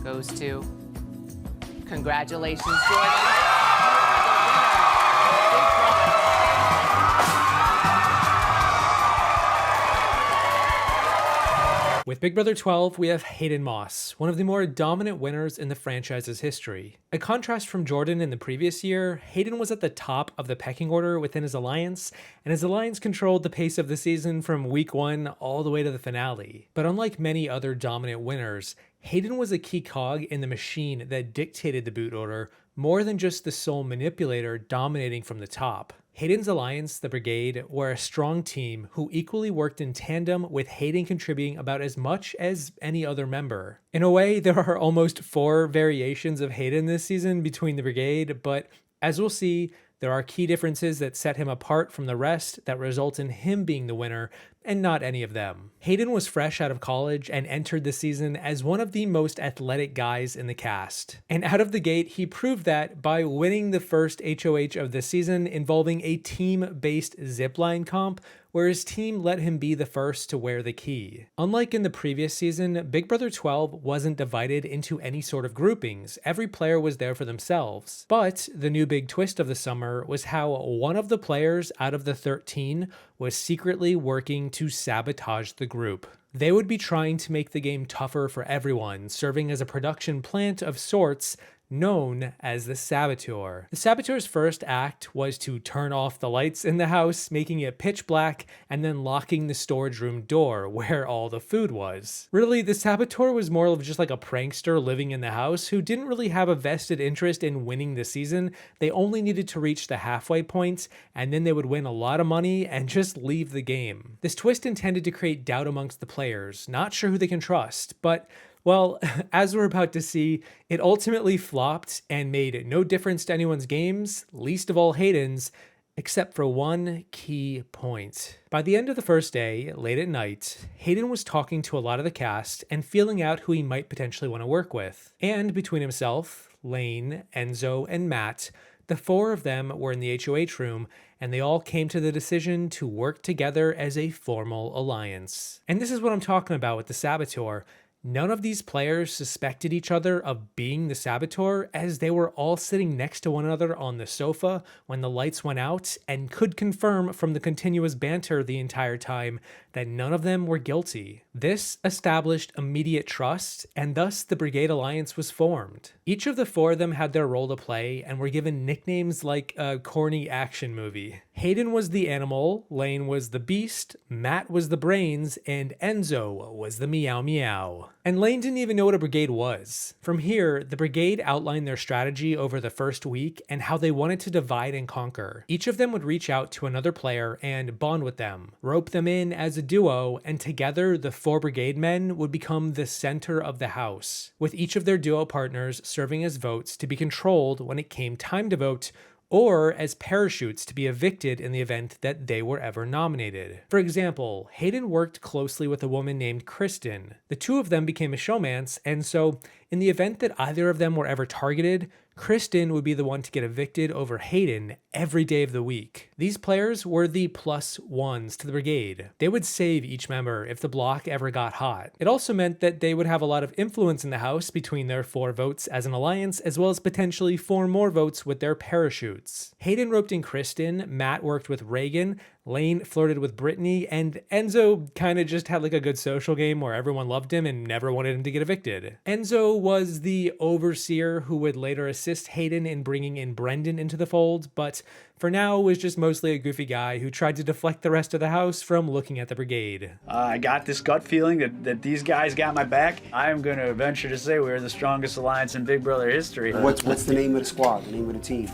goes to, congratulations, Jordan. With Big Brother 12, we have Hayden Moss, one of the more dominant winners in the franchise's history. A contrast from Jordan in the previous year, Hayden was at the top of the pecking order within his alliance, and his alliance controlled the pace of the season from week 1 all the way to the finale. But unlike many other dominant winners, Hayden was a key cog in the machine that dictated the boot order more than just the sole manipulator dominating from the top. Hayden's alliance, the Brigade, were a strong team who equally worked in tandem, with Hayden contributing about as much as any other member. In a way, there are almost 4 variations of Hayden this season between the Brigade, but as we'll see, there are key differences that set him apart from the rest that result in him being the winner, and not any of them. Hayden was fresh out of college and entered the season as one of the most athletic guys in the cast. And out of the gate, he proved that by winning the first HOH of the season involving a team-based zipline comp, where his team let him be the first to wear the key. Unlike in the previous season, Big Brother 12 wasn't divided into any sort of groupings. Every player was there for themselves. But the new big twist of the summer was how one of the players out of the 13 was secretly working to sabotage the group. They would be trying to make the game tougher for everyone, serving as a production plant of sorts known as the Saboteur. The Saboteur's first act was to turn off the lights in the house, making it pitch black, and then locking the storage room door where all the food was. Really, the Saboteur was more of just like a prankster living in the house who didn't really have a vested interest in winning the season. They only needed to reach the halfway point, and then they would win a lot of money and just leave the game. This twist intended to create doubt amongst the players, not sure who they can trust, but well, as we're about to see, it ultimately flopped and made no difference to anyone's games, least of all Hayden's, except for one key point. By the end of the first day, late at night, Hayden was talking to a lot of the cast and feeling out who he might potentially want to work with. And between himself, Lane, Enzo, and Matt, the 4 of them were in the HOH room, and they all came to the decision to work together as a formal alliance. And this is what I'm talking about with the Saboteur. None of these players suspected each other of being the Saboteur, as they were all sitting next to one another on the sofa when the lights went out, and could confirm from the continuous banter the entire time that none of them were guilty. This established immediate trust, and thus the Brigade Alliance was formed. Each of the 4 of them had their role to play and were given nicknames like a corny action movie. Hayden was the animal, Lane was the beast, Matt was the brains, and Enzo was the meow meow. And Lane didn't even know what a brigade was. From here, the Brigade outlined their strategy over the first week and how they wanted to divide and conquer. Each of them would reach out to another player and bond with them, rope them in as a duo, and together the 4 Brigade men would become the center of the house, with each of their duo partners serving as votes to be controlled when it came time to vote, or as parachutes to be evicted in the event that they were ever nominated. For example, Hayden worked closely with a woman named Kristen. The two of them became a showmance, and so in the event that either of them were ever targeted, Kristen would be the one to get evicted over Hayden every day of the week. These players were the +1s to the brigade. They would save each member if the block ever got hot. It also meant that they would have a lot of influence in the house between their 4 votes as an alliance, as well as potentially 4 more votes with their parachutes. Hayden roped in Kristen, Matt worked with Reagan, Lane flirted with Brittany, and Enzo kind of just had like a good social game where everyone loved him and never wanted him to get evicted. Enzo was the overseer who would later assist Hayden in bringing in Brendan into the fold, but for now was just mostly a goofy guy who tried to deflect the rest of the house from looking at the brigade. I got this gut feeling that these guys got my back. I am going to venture to say we're the strongest alliance in Big Brother history. What's the name of the squad, the name of the team?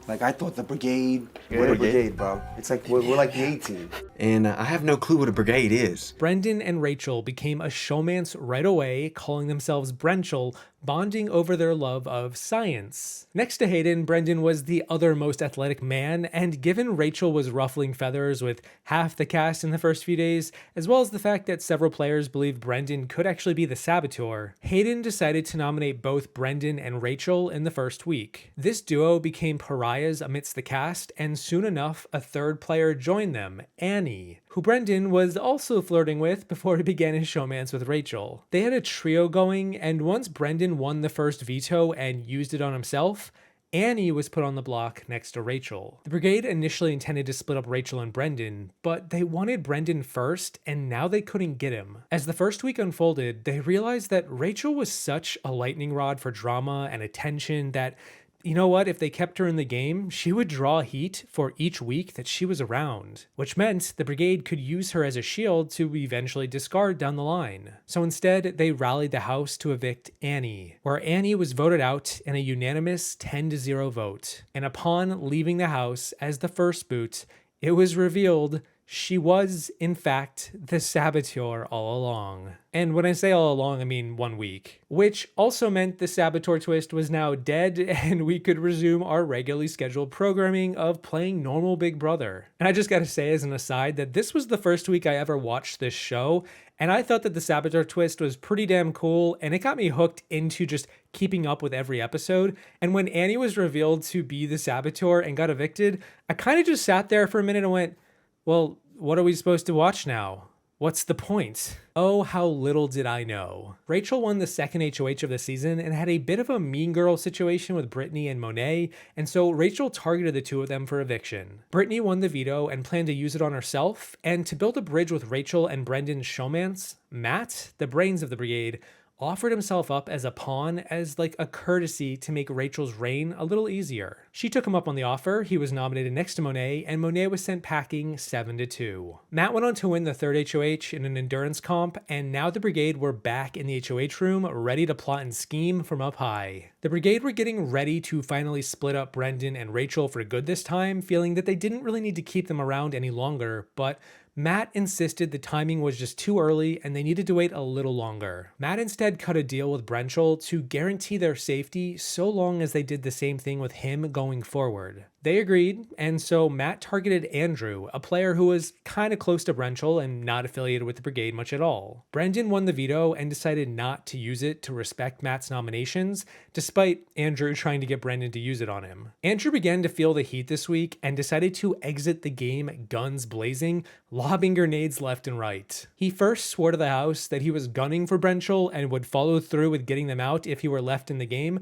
Like, I thought the brigade. We're the brigade, bro. It's like, we're like the A-team. And I have no clue what a brigade is. Brendan and Rachel became a showmance right away, calling themselves Brenchel, bonding over their love of science. Next to Hayden, Brendan was the other most athletic man, and given Rachel was ruffling feathers with half the cast in the first few days, as well as the fact that several players believed Brendan could actually be the saboteur, Hayden decided to nominate both Brendan and Rachel in the first week. This duo became pariahs amidst the cast, and soon enough, a third player joined them, Annie, who Brendan was also flirting with before he began his showmance with Rachel. They had a trio going, and once Brendan won the first veto and used it on himself, Annie was put on the block next to Rachel. The brigade initially intended to split up Rachel and Brendan, but they wanted Brendan first, and now they couldn't get him. As the first week unfolded, they realized that Rachel was such a lightning rod for drama and attention that, you know what, if they kept her in the game, she would draw heat for each week that she was around, which meant the brigade could use her as a shield to eventually discard down the line. So instead, they rallied the house to evict Annie, where Annie was voted out in a unanimous 10-0 vote. And upon leaving the house as the first boot, it was revealed she was, in fact, the saboteur all along. And when I say all along, I mean 1 week. Which also meant the saboteur twist was now dead and we could resume our regularly scheduled programming of playing normal Big Brother. And I just gotta say as an aside that this was the first week I ever watched this show, and I thought that the saboteur twist was pretty damn cool, and it got me hooked into just keeping up with every episode. And when Annie was revealed to be the saboteur and got evicted, I kind of just sat there for a minute and went, well, what are we supposed to watch now? What's the point? Oh, how little did I know. Rachel won the second HOH of the season and had a bit of a mean girl situation with Brittany and Monet, and so Rachel targeted the two of them for eviction. Brittany won the veto and planned to use it on herself, and to build a bridge with Rachel and Brendan's showmance, Matt, the brains of the brigade, offered himself up as a pawn as like a courtesy to make Rachel's reign a little easier. She took him up on the offer, he was nominated next to Monet, and Monet was sent packing 7-2. Matt went on to win the third HOH in an endurance comp, and now the brigade were back in the HOH room, ready to plot and scheme from up high. The brigade were getting ready to finally split up Brendan and Rachel for good this time, feeling that they didn't really need to keep them around any longer, but Matt insisted the timing was just too early and they needed to wait a little longer. Matt instead cut a deal with Brenchel to guarantee their safety so long as they did the same thing with him going forward. They agreed, and so Matt targeted Andrew, a player who was kind of close to Brenchel and not affiliated with the brigade much at all. Brendan won the veto and decided not to use it to respect Matt's nominations, despite Andrew trying to get Brendan to use it on him. Andrew began to feel the heat this week and decided to exit the game guns blazing, lobbing grenades left and right. He first swore to the house that he was gunning for Brenchel and would follow through with getting them out if he were left in the game,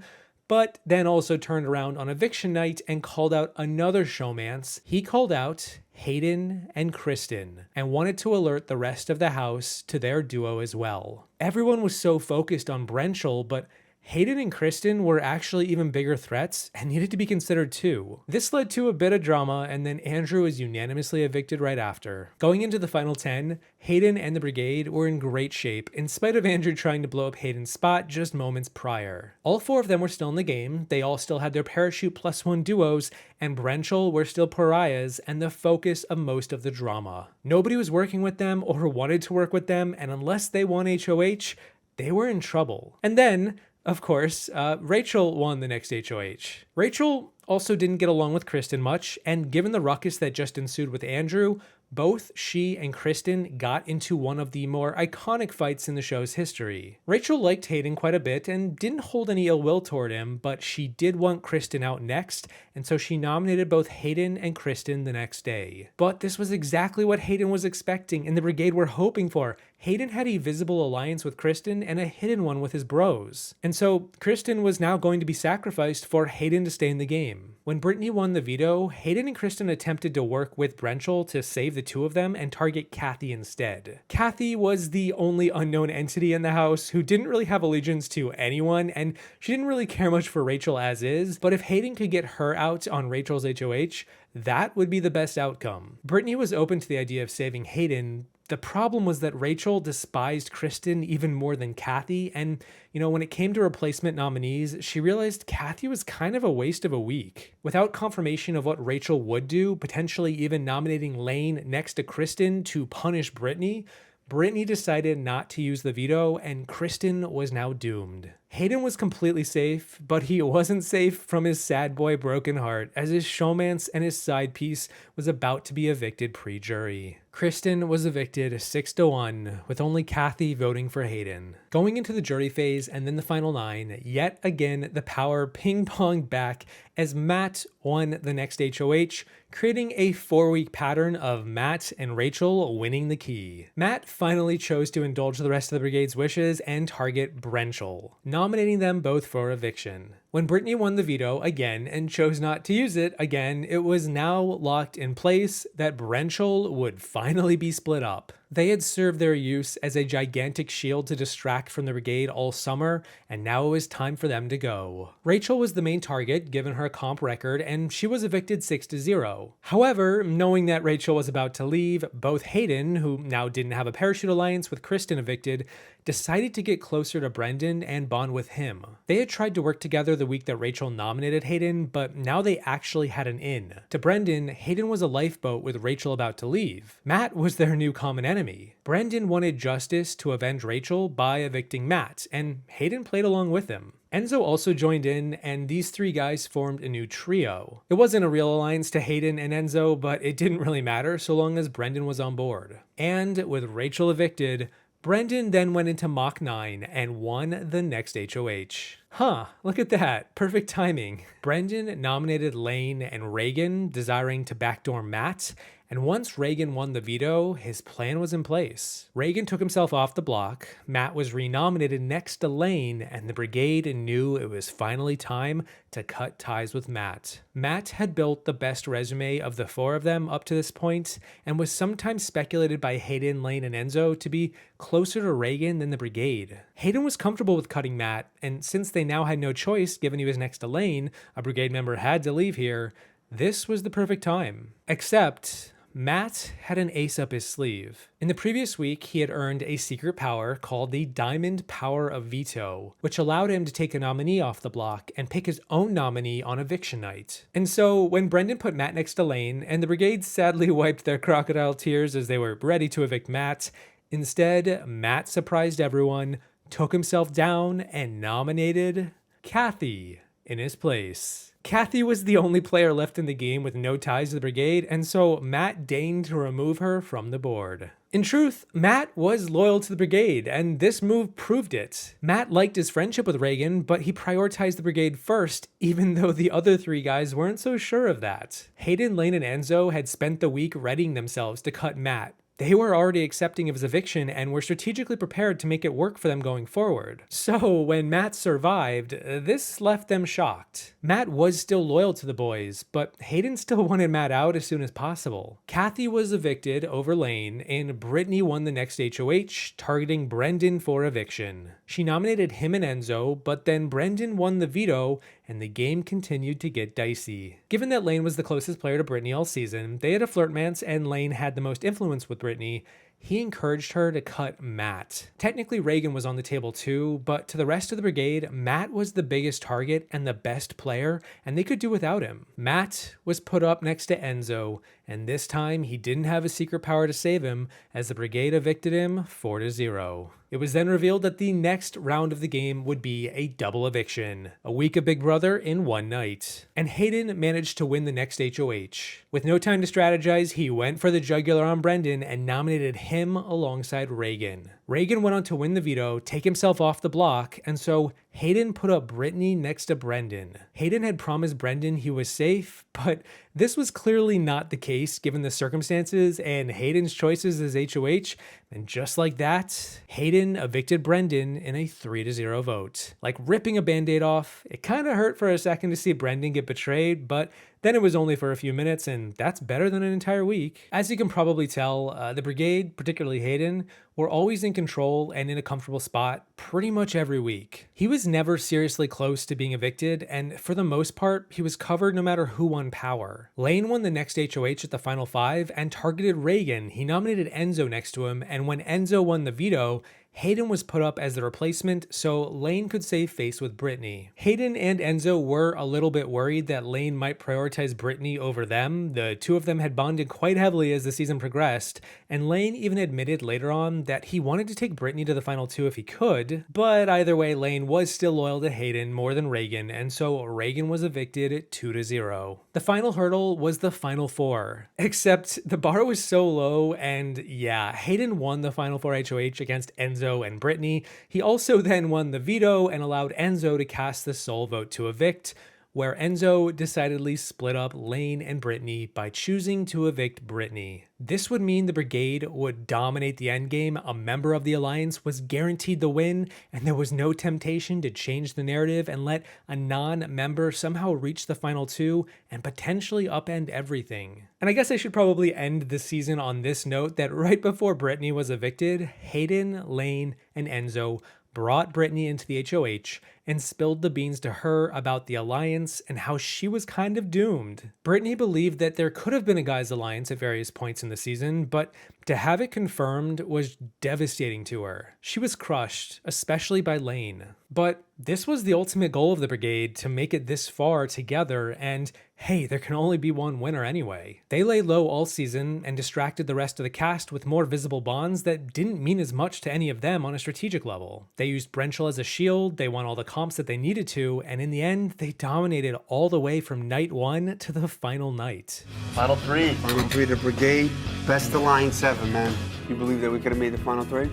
but then also turned around on eviction night and called out another showmance. He called out Hayden and Kristen and wanted to alert the rest of the house to their duo as well. Everyone was so focused on Brenchel, but Hayden and Kristen were actually even bigger threats and needed to be considered too. This led to a bit of drama, and then Andrew was unanimously evicted right after. Going into the final 10, Hayden and the brigade were in great shape, in spite of Andrew trying to blow up Hayden's spot just moments prior. All four of them were still in the game, they all still had their parachute +1 duos, and Brenchel were still pariahs and the focus of most of the drama. Nobody was working with them or wanted to work with them, and unless they won HOH, they were in trouble. And then, Of course, Rachel won the next HOH. Rachel also didn't get along with Kristen much, and given the ruckus that just ensued with Andrew, both she and Kristen got into one of the more iconic fights in the show's history. Rachel liked Hayden quite a bit and didn't hold any ill will toward him, but she did want Kristen out next, and so she nominated both Hayden and Kristen the next day. But this was exactly what Hayden was expecting and the brigade were hoping for. Hayden had a visible alliance with Kristen and a hidden one with his bros. And so Kristen was now going to be sacrificed for Hayden to stay in the game. When Brittany won the veto, Hayden and Kristen attempted to work with Brenchel to save the two of them and target Kathy instead. Kathy was the only unknown entity in the house who didn't really have allegiance to anyone, and she didn't really care much for Rachel as is, but if Hayden could get her out on Rachel's HOH, that would be the best outcome. Brittany was open to the idea of saving Hayden. The problem was that Rachel despised Kristen even more than Kathy, and when it came to replacement nominees, she realized Kathy was kind of a waste of a week. Without confirmation of what Rachel would do, potentially even nominating Lane next to Kristen to punish Brittany, Brittany decided not to use the veto, and Kristen was now doomed. Hayden was completely safe, but he wasn't safe from his sad boy broken heart as his showmance and his side piece was about to be evicted pre-jury. Kristen was evicted 6-1, with only Kathy voting for Hayden. Going into the jury phase and then the final 9, yet again the power ping-ponged back as Matt won the next HOH, creating a 4-week pattern of Matt and Rachel winning the key. Matt finally chose to indulge the rest of the brigade's wishes and target Brenchel, nominating them both for eviction. When Brittany won the veto again and chose not to use it again, it was now locked in place that Brenchel would finally be split up. They had served their use as a gigantic shield to distract from the brigade all summer, and now it was time for them to go. Rachel was the main target given her comp record, and she was evicted 6-0. However, knowing that Rachel was about to leave, both Hayden, who now didn't have a parachute alliance with Kristen evicted, decided to get closer to Brendan and bond with him. They had tried to work together the week that Rachel nominated Hayden, but now they actually had an in. To Brendan, Hayden was a lifeboat with Rachel about to leave. Matt was their new common enemy. Brendan wanted justice to avenge Rachel by evicting Matt, and Hayden played along with him. Enzo also joined in, and these three guys formed a new trio. It wasn't a real alliance to Hayden and Enzo, but it didn't really matter so long as Brendan was on board. And with Rachel evicted, Brendan then went into Mach 9 and won the next HOH. Huh, look at that. Perfect timing. Brendan nominated Lane and Reagan, desiring to backdoor Matt, and once Reagan won the veto, his plan was in place. Reagan took himself off the block, Matt was renominated next to Lane, and the brigade knew it was finally time to cut ties with Matt. Matt had built the best resume of the four of them up to this point, and was sometimes speculated by Hayden, Lane, and Enzo to be closer to Reagan than the brigade. Hayden was comfortable with cutting Matt, and since they now had no choice given he was next to Lane, a brigade member had to leave here, this was the perfect time. Except Matt had an ace up his sleeve. In the previous week, he had earned a secret power called the Diamond Power of Veto, which allowed him to take a nominee off the block and pick his own nominee on eviction night. And so when Brendan put Matt next to Lane, and the brigade sadly wiped their crocodile tears as they were ready to evict Matt, instead, Matt surprised everyone, took himself down, and nominated Kathy in his place. Kathy was the only player left in the game with no ties to the brigade, and so Matt deigned to remove her from the board. In truth, Matt was loyal to the brigade, and this move proved it. Matt liked his friendship with Reagan, but he prioritized the brigade first, even though the other three guys weren't so sure of that. Hayden, Lane, and Enzo had spent the week readying themselves to cut Matt. They were already accepting of his eviction and were strategically prepared to make it work for them going forward. So when Matt survived, this left them shocked. Matt was still loyal to the boys, but Hayden still wanted Matt out as soon as possible. Kathy was evicted over Lane, and Brittany won the next HOH, targeting Brendan for eviction. She nominated him and Enzo, but then Brendan won the veto, and the game continued to get dicey. Given that Lane was the closest player to Brittany all season, they had a flirtmance and Lane had the most influence with Brittany, he encouraged her to cut Matt. Technically, Reagan was on the table too, but to the rest of the brigade, Matt was the biggest target and the best player, and they could do without him. Matt was put up next to Enzo, and this time he didn't have a secret power to save him, as the brigade evicted him 4-0. It was then revealed that the next round of the game would be a double eviction, a week of Big Brother in one night. And Hayden managed to win the next HOH. With no time to strategize, he went for the jugular on Brendan and nominated him alongside Reagan. Reagan went on to win the veto, take himself off the block, and so Hayden put up Brittany next to Brendan. Hayden had promised Brendan he was safe, but this was clearly not the case given the circumstances and Hayden's choices as HOH, and just like that, Hayden evicted Brendan in a 3-0 vote. Like ripping a band-aid off, it kind of hurt for a second to see Brendan get betrayed, but then it was only for a few minutes, and that's better than an entire week. As you can probably tell, the brigade, particularly Hayden, were always in control and in a comfortable spot pretty much every week. He was never seriously close to being evicted, and for the most part, he was covered no matter who won power. Lane won the next HOH at the final 5 and targeted Reagan. He nominated Enzo next to him, and when Enzo won the veto, Hayden was put up as the replacement, so Lane could save face with Brittany. Hayden and Enzo were a little bit worried that Lane might prioritize Brittany over them. The two of them had bonded quite heavily as the season progressed, and Lane even admitted later on that he wanted to take Brittany to the final 2 if he could, but either way, Lane was still loyal to Hayden more than Reagan, and so Reagan was evicted at 2-0. The final hurdle was the final 4, except the bar was so low, and yeah, Hayden won the final 4 HOH against Enzo and Brittany. He also then won the veto and allowed Enzo to cast the sole vote to evict, where Enzo decidedly split up Lane and Brittany by choosing to evict Brittany. This would mean the brigade would dominate the endgame, a member of the alliance was guaranteed the win, and there was no temptation to change the narrative and let a non-member somehow reach the final 2 and potentially upend everything. And I guess I should probably end the season on this note that right before Brittany was evicted, Hayden, Lane, and Enzo brought Brittany into the HOH and spilled the beans to her about the alliance and how she was kind of doomed. Brittany believed that there could have been a guys' alliance at various points in the season, but to have it confirmed was devastating to her. She was crushed, especially by Lane. But this was the ultimate goal of the brigade, to make it this far together, and hey, there can only be one winner anyway. They lay low all season and distracted the rest of the cast with more visible bonds that didn't mean as much to any of them on a strategic level. They used Brenchel as a shield, they won all the comps that they needed to, and in the end, they dominated all the way from night 1 to the final night. Final 3. Final 3, the brigade, best alliance ever, man. You believe that we could have made the final 3?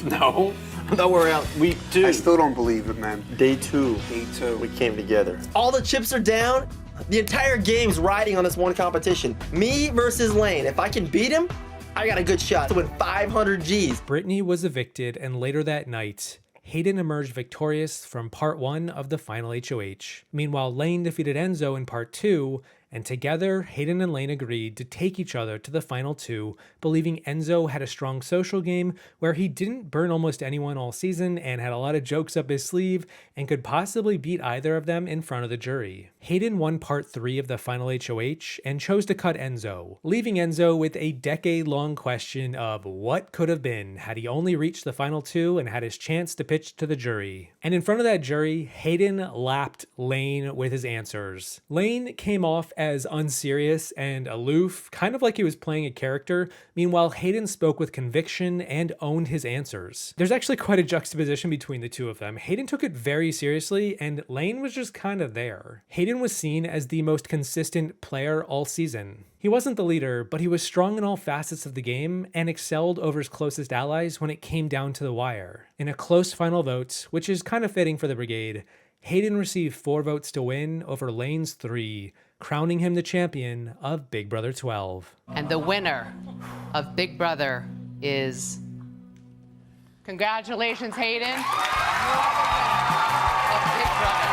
No. I thought we were out week 2. I still don't believe it, man. Day 2. Day 2. We came together. All the chips are down. The entire game's riding on this one competition. Me versus Lane. If I can beat him, I got a good shot to win 500 G's. Brittany was evicted, and later that night, Hayden emerged victorious from part 1 of the final HOH. Meanwhile, Lane defeated Enzo in part 2, and together, Hayden and Lane agreed to take each other to the final 2, believing Enzo had a strong social game where he didn't burn almost anyone all season and had a lot of jokes up his sleeve and could possibly beat either of them in front of the jury. Hayden won part 3 of the final HOH and chose to cut Enzo, leaving Enzo with a decade-long question of what could have been had he only reached the final 2 and had his chance to pitch to the jury. And in front of that jury, Hayden lapped Lane with his answers. Lane came off as unserious and aloof, kind of like he was playing a character. Meanwhile, Hayden spoke with conviction and owned his answers. There's actually quite a juxtaposition between the two of them. Hayden took it very seriously, and Lane was just kind of there. Hayden was seen as the most consistent player all season. He wasn't the leader, but he was strong in all facets of the game and excelled over his closest allies when it came down to the wire. In a close final vote, which is kind of fitting for the brigade, Hayden received 4 votes to win over Lane's 3, crowning him the champion of Big Brother 12. And the winner of Big Brother is... Congratulations, Hayden. You are the winner of Big Brother.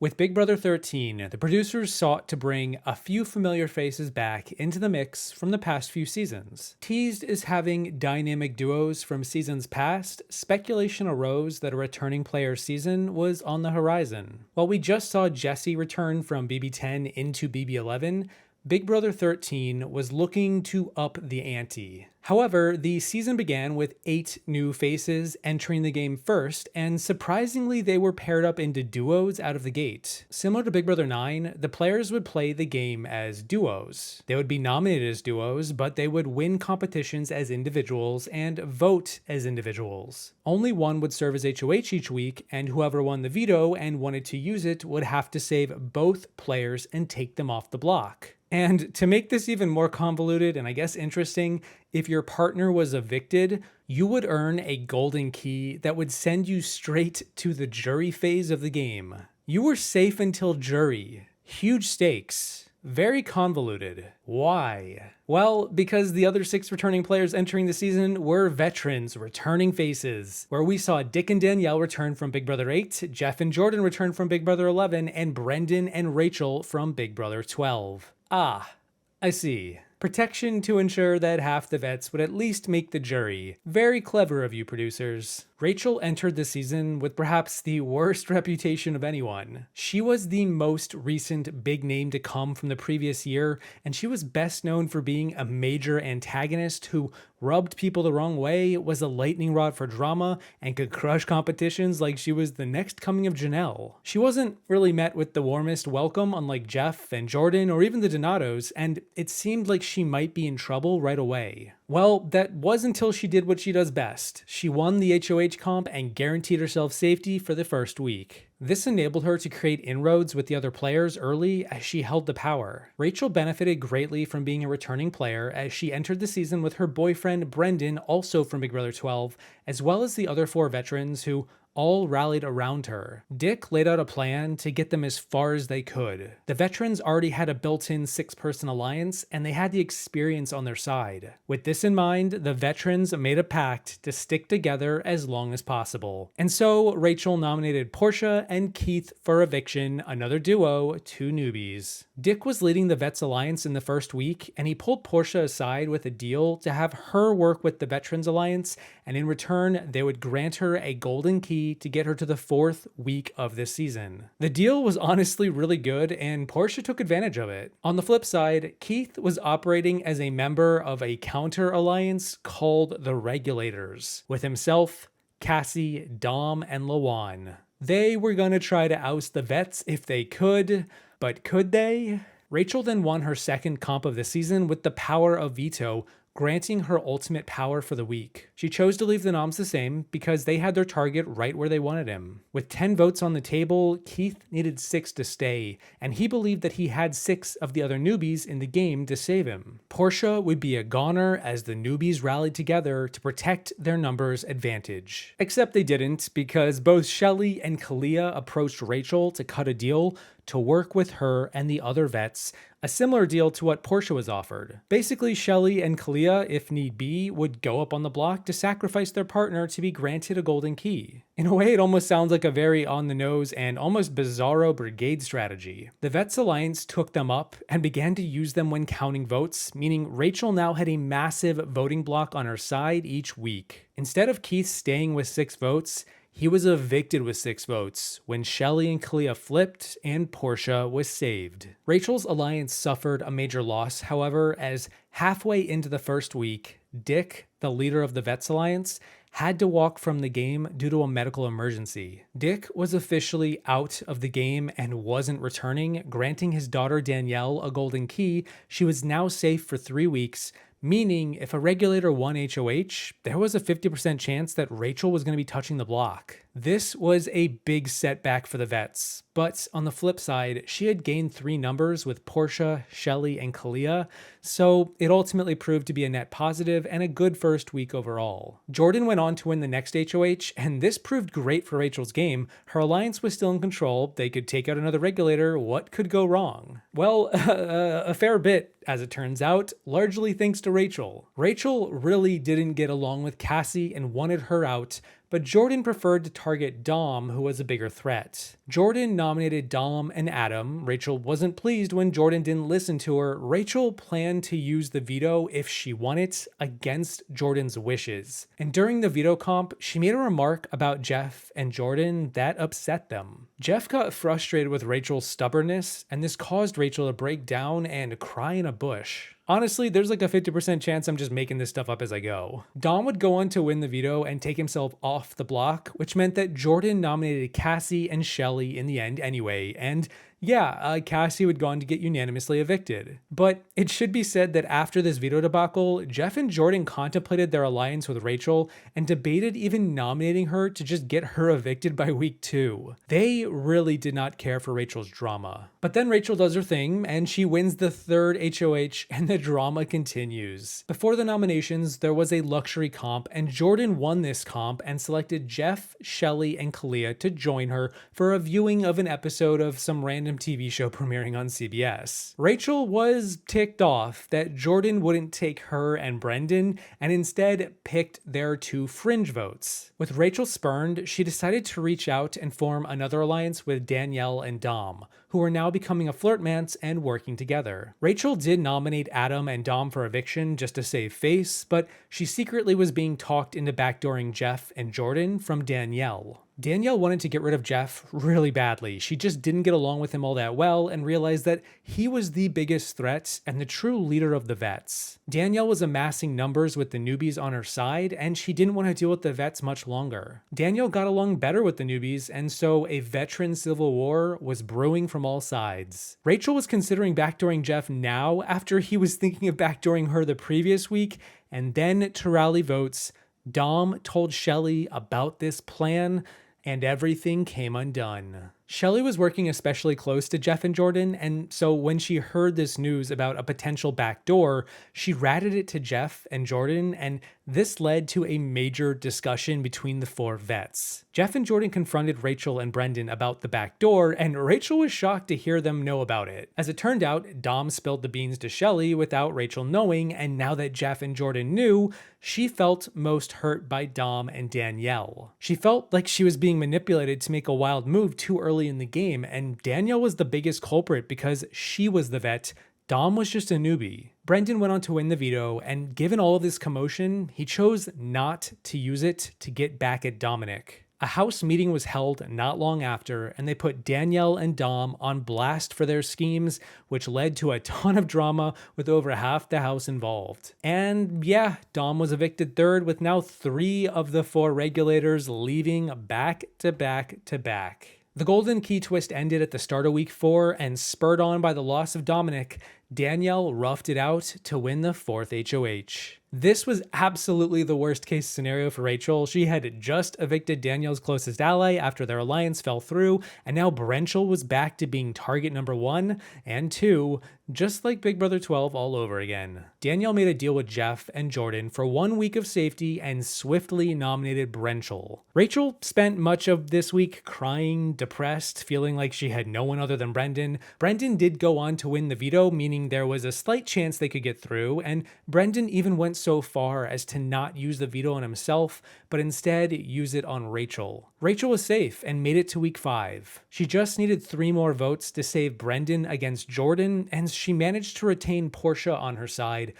With Big Brother 13, the producers sought to bring a few familiar faces back into the mix from the past few seasons. Teased as having dynamic duos from seasons past, speculation arose that a returning player season was on the horizon. While we just saw Jesse return from BB10 into BB11, Big Brother 13 was looking to up the ante. However, the season began with 8 new faces entering the game first, and surprisingly they were paired up into duos out of the gate. Similar to Big Brother 9, the players would play the game as duos. They would be nominated as duos, but they would win competitions as individuals and vote as individuals. Only one would serve as HOH each week, and whoever won the veto and wanted to use it would have to save both players and take them off the block. And to make this even more convoluted and I guess interesting, if your partner was evicted, you would earn a golden key that would send you straight to the jury phase of the game. You were safe until jury. Huge stakes. Very convoluted. Why? Well, because the other 6 returning players entering the season were veterans, returning faces, where we saw Dick and Danielle return from Big Brother 8, Jeff and Jordan return from Big Brother 11, and Brendan and Rachel from Big Brother 12. Ah, I see. Protection to ensure that half the vets would at least make the jury. Very clever of you, producers. Rachel entered the season with perhaps the worst reputation of anyone. She was the most recent big name to come from the previous year, and she was best known for being a major antagonist who rubbed people the wrong way, was a lightning rod for drama, and could crush competitions like she was the next coming of Janelle. She wasn't really met with the warmest welcome, unlike Jeff and Jordan or even the Donatos, and it seemed like she might be in trouble right away. Well, that was until she did what she does best. She won the HOH comp and guaranteed herself safety for the first week. This enabled her to create inroads with the other players early as she held the power. Rachel benefited greatly from being a returning player as she entered the season with her boyfriend Brendan, also from Big Brother 12, as well as the other 4 veterans who all rallied around her. Dick laid out a plan to get them as far as they could. The veterans already had a built-in 6-person alliance, and they had the experience on their side. With this in mind, the veterans made a pact to stick together as long as possible. And so, Rachel nominated Portia and Keith for eviction, another duo, 2 newbies. Dick was leading the Vets Alliance in the first week, and he pulled Portia aside with a deal to have her work with the Veterans Alliance, and in return, they would grant her a golden key to get her to the 4th week of this season. The deal was honestly really good, and Portia took advantage of it. On the flip side, Keith was operating as a member of a counter alliance called the Regulators, with himself, Cassie, Dom, and Lawan. They were gonna try to oust the vets if they could, but could they? Rachel then won her 2nd comp of the season with the power of veto, granting her ultimate power for the week. She chose to leave the noms the same because they had their target right where they wanted him. With 10 votes on the table, Keith needed 6 to stay, and he believed that he had 6 of the other newbies in the game to save him. Portia would be a goner as the newbies rallied together to protect their numbers advantage. Except they didn't, because both Shelly and Kalia approached Rachel to cut a deal to work with her and the other vets, a similar deal to what Portia was offered. Basically, Shelly and Kalia, if need be, would go up on the block to sacrifice their partner to be granted a golden key. In a way, it almost sounds like a very on-the-nose and almost bizarro brigade strategy. The Vets Alliance took them up and began to use them when counting votes, meaning Rachel now had a massive voting block on her side each week. Instead of Keith staying with 6 votes, he was evicted with 6 votes when Shelly and Kalia flipped and Portia was saved. Rachel's alliance suffered a major loss, however, as halfway into the first week, Dick, the leader of the Vets Alliance, had to walk from the game due to a medical emergency. Dick was officially out of the game and wasn't returning, granting his daughter Danielle a golden key. She was now safe for 3 weeks, meaning if a regulator won HOH, there was a 50% chance that Rachel was going to be touching the block. This was a big setback for the vets, but on the flip side, she had gained 3 numbers with Portia, Shelly, and Kalia, so it ultimately proved to be a net positive and a good first week overall. Jordan went on to win the next HOH, and this proved great for Rachel's game. Her alliance was still in control, they could take out another regulator, what could go wrong? Well, a fair bit, as it turns out, largely thanks to Rachel. Rachel really didn't get along with Cassie and wanted her out, but Jordan preferred to target Dom, who was a bigger threat. Jordan nominated Dom and Adam. Rachel wasn't pleased when Jordan didn't listen to her. Rachel planned to use the veto if she won it against Jordan's wishes. And during the veto comp, she made a remark about Jeff and Jordan that upset them. Jeff got frustrated with Rachel's stubbornness, and this caused Rachel to break down and cry in a bush. Honestly, there's like a 50% chance I'm just making this stuff up as I go. Dom would go on to win the veto and take himself off the block, which meant that Jordan nominated Cassie and Shelly in the end anyway, and yeah, Cassie would go on to get unanimously evicted. But it should be said that after this veto debacle, Jeff and Jordan contemplated their alliance with Rachel and debated even nominating her to just get her evicted by week 2. They really did not care for Rachel's drama. But then Rachel does her thing, and she wins the 3rd HOH, and the drama continues. Before the nominations, there was a luxury comp, and Jordan won this comp and selected Jeff, Shelly, and Kalia to join her for a viewing of an episode of some random TV show premiering on CBS. Rachel was ticked off that Jordan wouldn't take her and Brendan and instead picked their 2 fringe votes. With Rachel spurned, she decided to reach out and form another alliance with Danielle and Dom, who are now becoming a flirtmance and working together. Rachel did nominate Adam and Dom for eviction just to save face, but she secretly was being talked into backdooring Jeff and Jordan from Danielle. Danielle wanted to get rid of Jeff really badly. She just didn't get along with him all that well and realized that he was the biggest threat and the true leader of the vets. Danielle was amassing numbers with the newbies on her side, and she didn't want to deal with the vets much longer. Danielle got along better with the newbies, and so a veteran civil war was brewing from all sides. Rachel was considering backdooring Jeff now after he was thinking of backdooring her the previous week, and then to rally votes, Dom told Shelly about this plan, and everything came undone. Shelly was working especially close to Jeff and Jordan, and so when she heard this news about a potential backdoor, she ratted it to Jeff and Jordan, and this led to a major discussion between the 4 vets. Jeff and Jordan confronted Rachel and Brendan about the backdoor, and Rachel was shocked to hear them know about it. As it turned out, Dom spilled the beans to Shelly without Rachel knowing, and now that Jeff and Jordan knew, she felt most hurt by Dom and Danielle. She felt like she was being manipulated to make a wild move too early in the game, and Danielle was the biggest culprit because she was the vet. Dom was just a newbie. Brendan went on to win the veto, and given all of this commotion, he chose not to use it to get back at Dominic. A house meeting was held not long after, and they put Danielle and Dom on blast for their schemes, which led to a ton of drama with over half the house involved. And yeah, Dom was evicted 3rd, with now 3 of the 4 regulators leaving back to back to back. The Golden Key twist ended at the start of week 4, and spurred on by the loss of Dominic, Danielle roughed it out to win the 4th HOH. This was absolutely the worst case scenario for Rachel. She had just evicted Danielle's closest ally after their alliance fell through, and now Brenchel was back to being target number 1 and 2, just like Big Brother 12 all over again. Danielle made a deal with Jeff and Jordan for 1 week of safety and swiftly nominated Brenchel. Rachel spent much of this week crying, depressed, feeling like she had no one other than Brendan. Brendan did go on to win the veto, meaning there was a slight chance they could get through, and Brendan even went so far as to not use the veto on himself, but instead use it on Rachel. Rachel was safe and made it to week 5. She just needed 3 more votes to save Brendan against Jordan, and she managed to retain Portia on her side,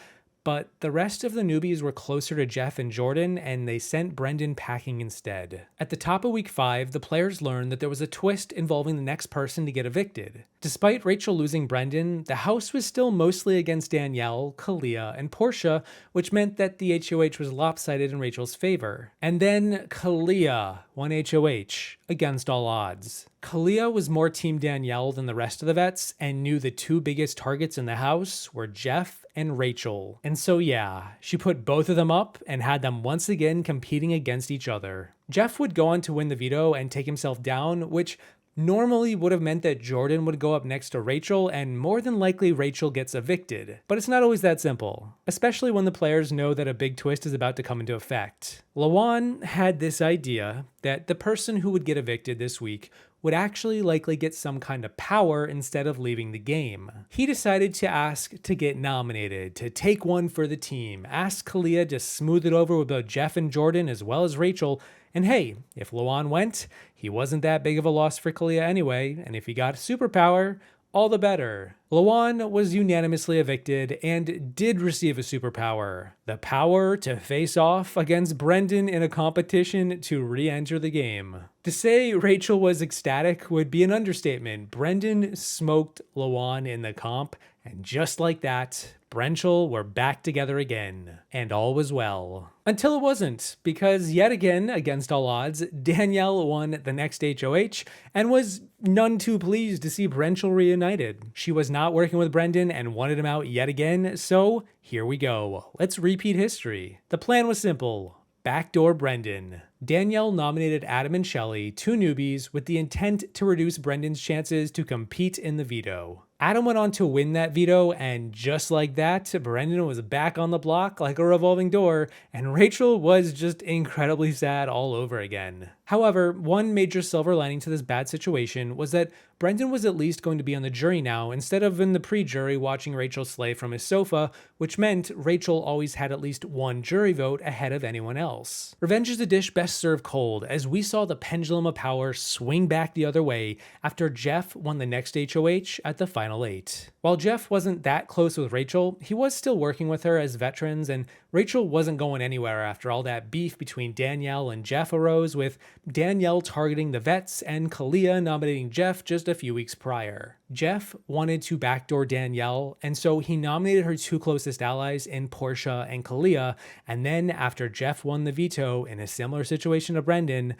but the rest of the newbies were closer to Jeff and Jordan, and they sent Brendan packing instead. At the top of week 5, the players learned that there was a twist involving the next person to get evicted. Despite Rachel losing Brendan, the house was still mostly against Danielle, Kalia, and Portia, which meant that the HOH was lopsided in Rachel's favor. And then Kalia won HOH, against all odds. Kalia was more Team Danielle than the rest of the vets, and knew the 2 biggest targets in the house were Jeff and Rachel. And so yeah, she put both of them up and had them once again competing against each other. Jeff would go on to win the veto and take himself down, which normally would have meant that Jordan would go up next to Rachel, and more than likely Rachel gets evicted. But it's not always that simple, especially when the players know that a big twist is about to come into effect. Lawan had this idea that the person who would get evicted this week would actually likely get some kind of power instead of leaving the game. He decided to ask to get nominated, to take one for the team, ask Kalia to smooth it over with both Jeff and Jordan as well as Rachel, And hey, if Luan went, he wasn't that big of a loss for Kalia anyway, and if he got superpower, all the better. Luan was unanimously evicted and did receive a superpower. The power to face off against Brendan in a competition to re-enter the game. To say Rachel was ecstatic would be an understatement. Brendan smoked Luan in the comp, and just like that, Brenchel were back together again, and all was well. Until it wasn't, because yet again, against all odds, Danielle won the next HOH and was none too pleased to see Brenchel reunited. She was not working with Brendan and wanted him out yet again, so here we go. Let's repeat history. The plan was simple. Backdoor Brendan. Danielle nominated Adam and Shelley, 2 newbies, with the intent to reduce Brendan's chances to compete in the veto. Adam went on to win that veto, and just like that, Brendan was back on the block like a revolving door, and Rachel was just incredibly sad all over again. However, one major silver lining to this bad situation was that Brendan was at least going to be on the jury now instead of in the pre-jury watching Rachel slay from his sofa, which meant Rachel always had at least one jury vote ahead of anyone else. Revenge is a dish best served cold, as we saw the pendulum of power swing back the other way after Jeff won the next HOH at the final 8. While Jeff wasn't that close with Rachel, he was still working with her as veterans, and Rachel wasn't going anywhere after all that beef between Danielle and Jeff arose, with Danielle targeting the vets and Kalia nominating Jeff just a few weeks prior. Jeff wanted to backdoor Danielle, and so he nominated her 2 closest allies in Portia and Kalia, and then after Jeff won the veto in a similar situation to Brendan,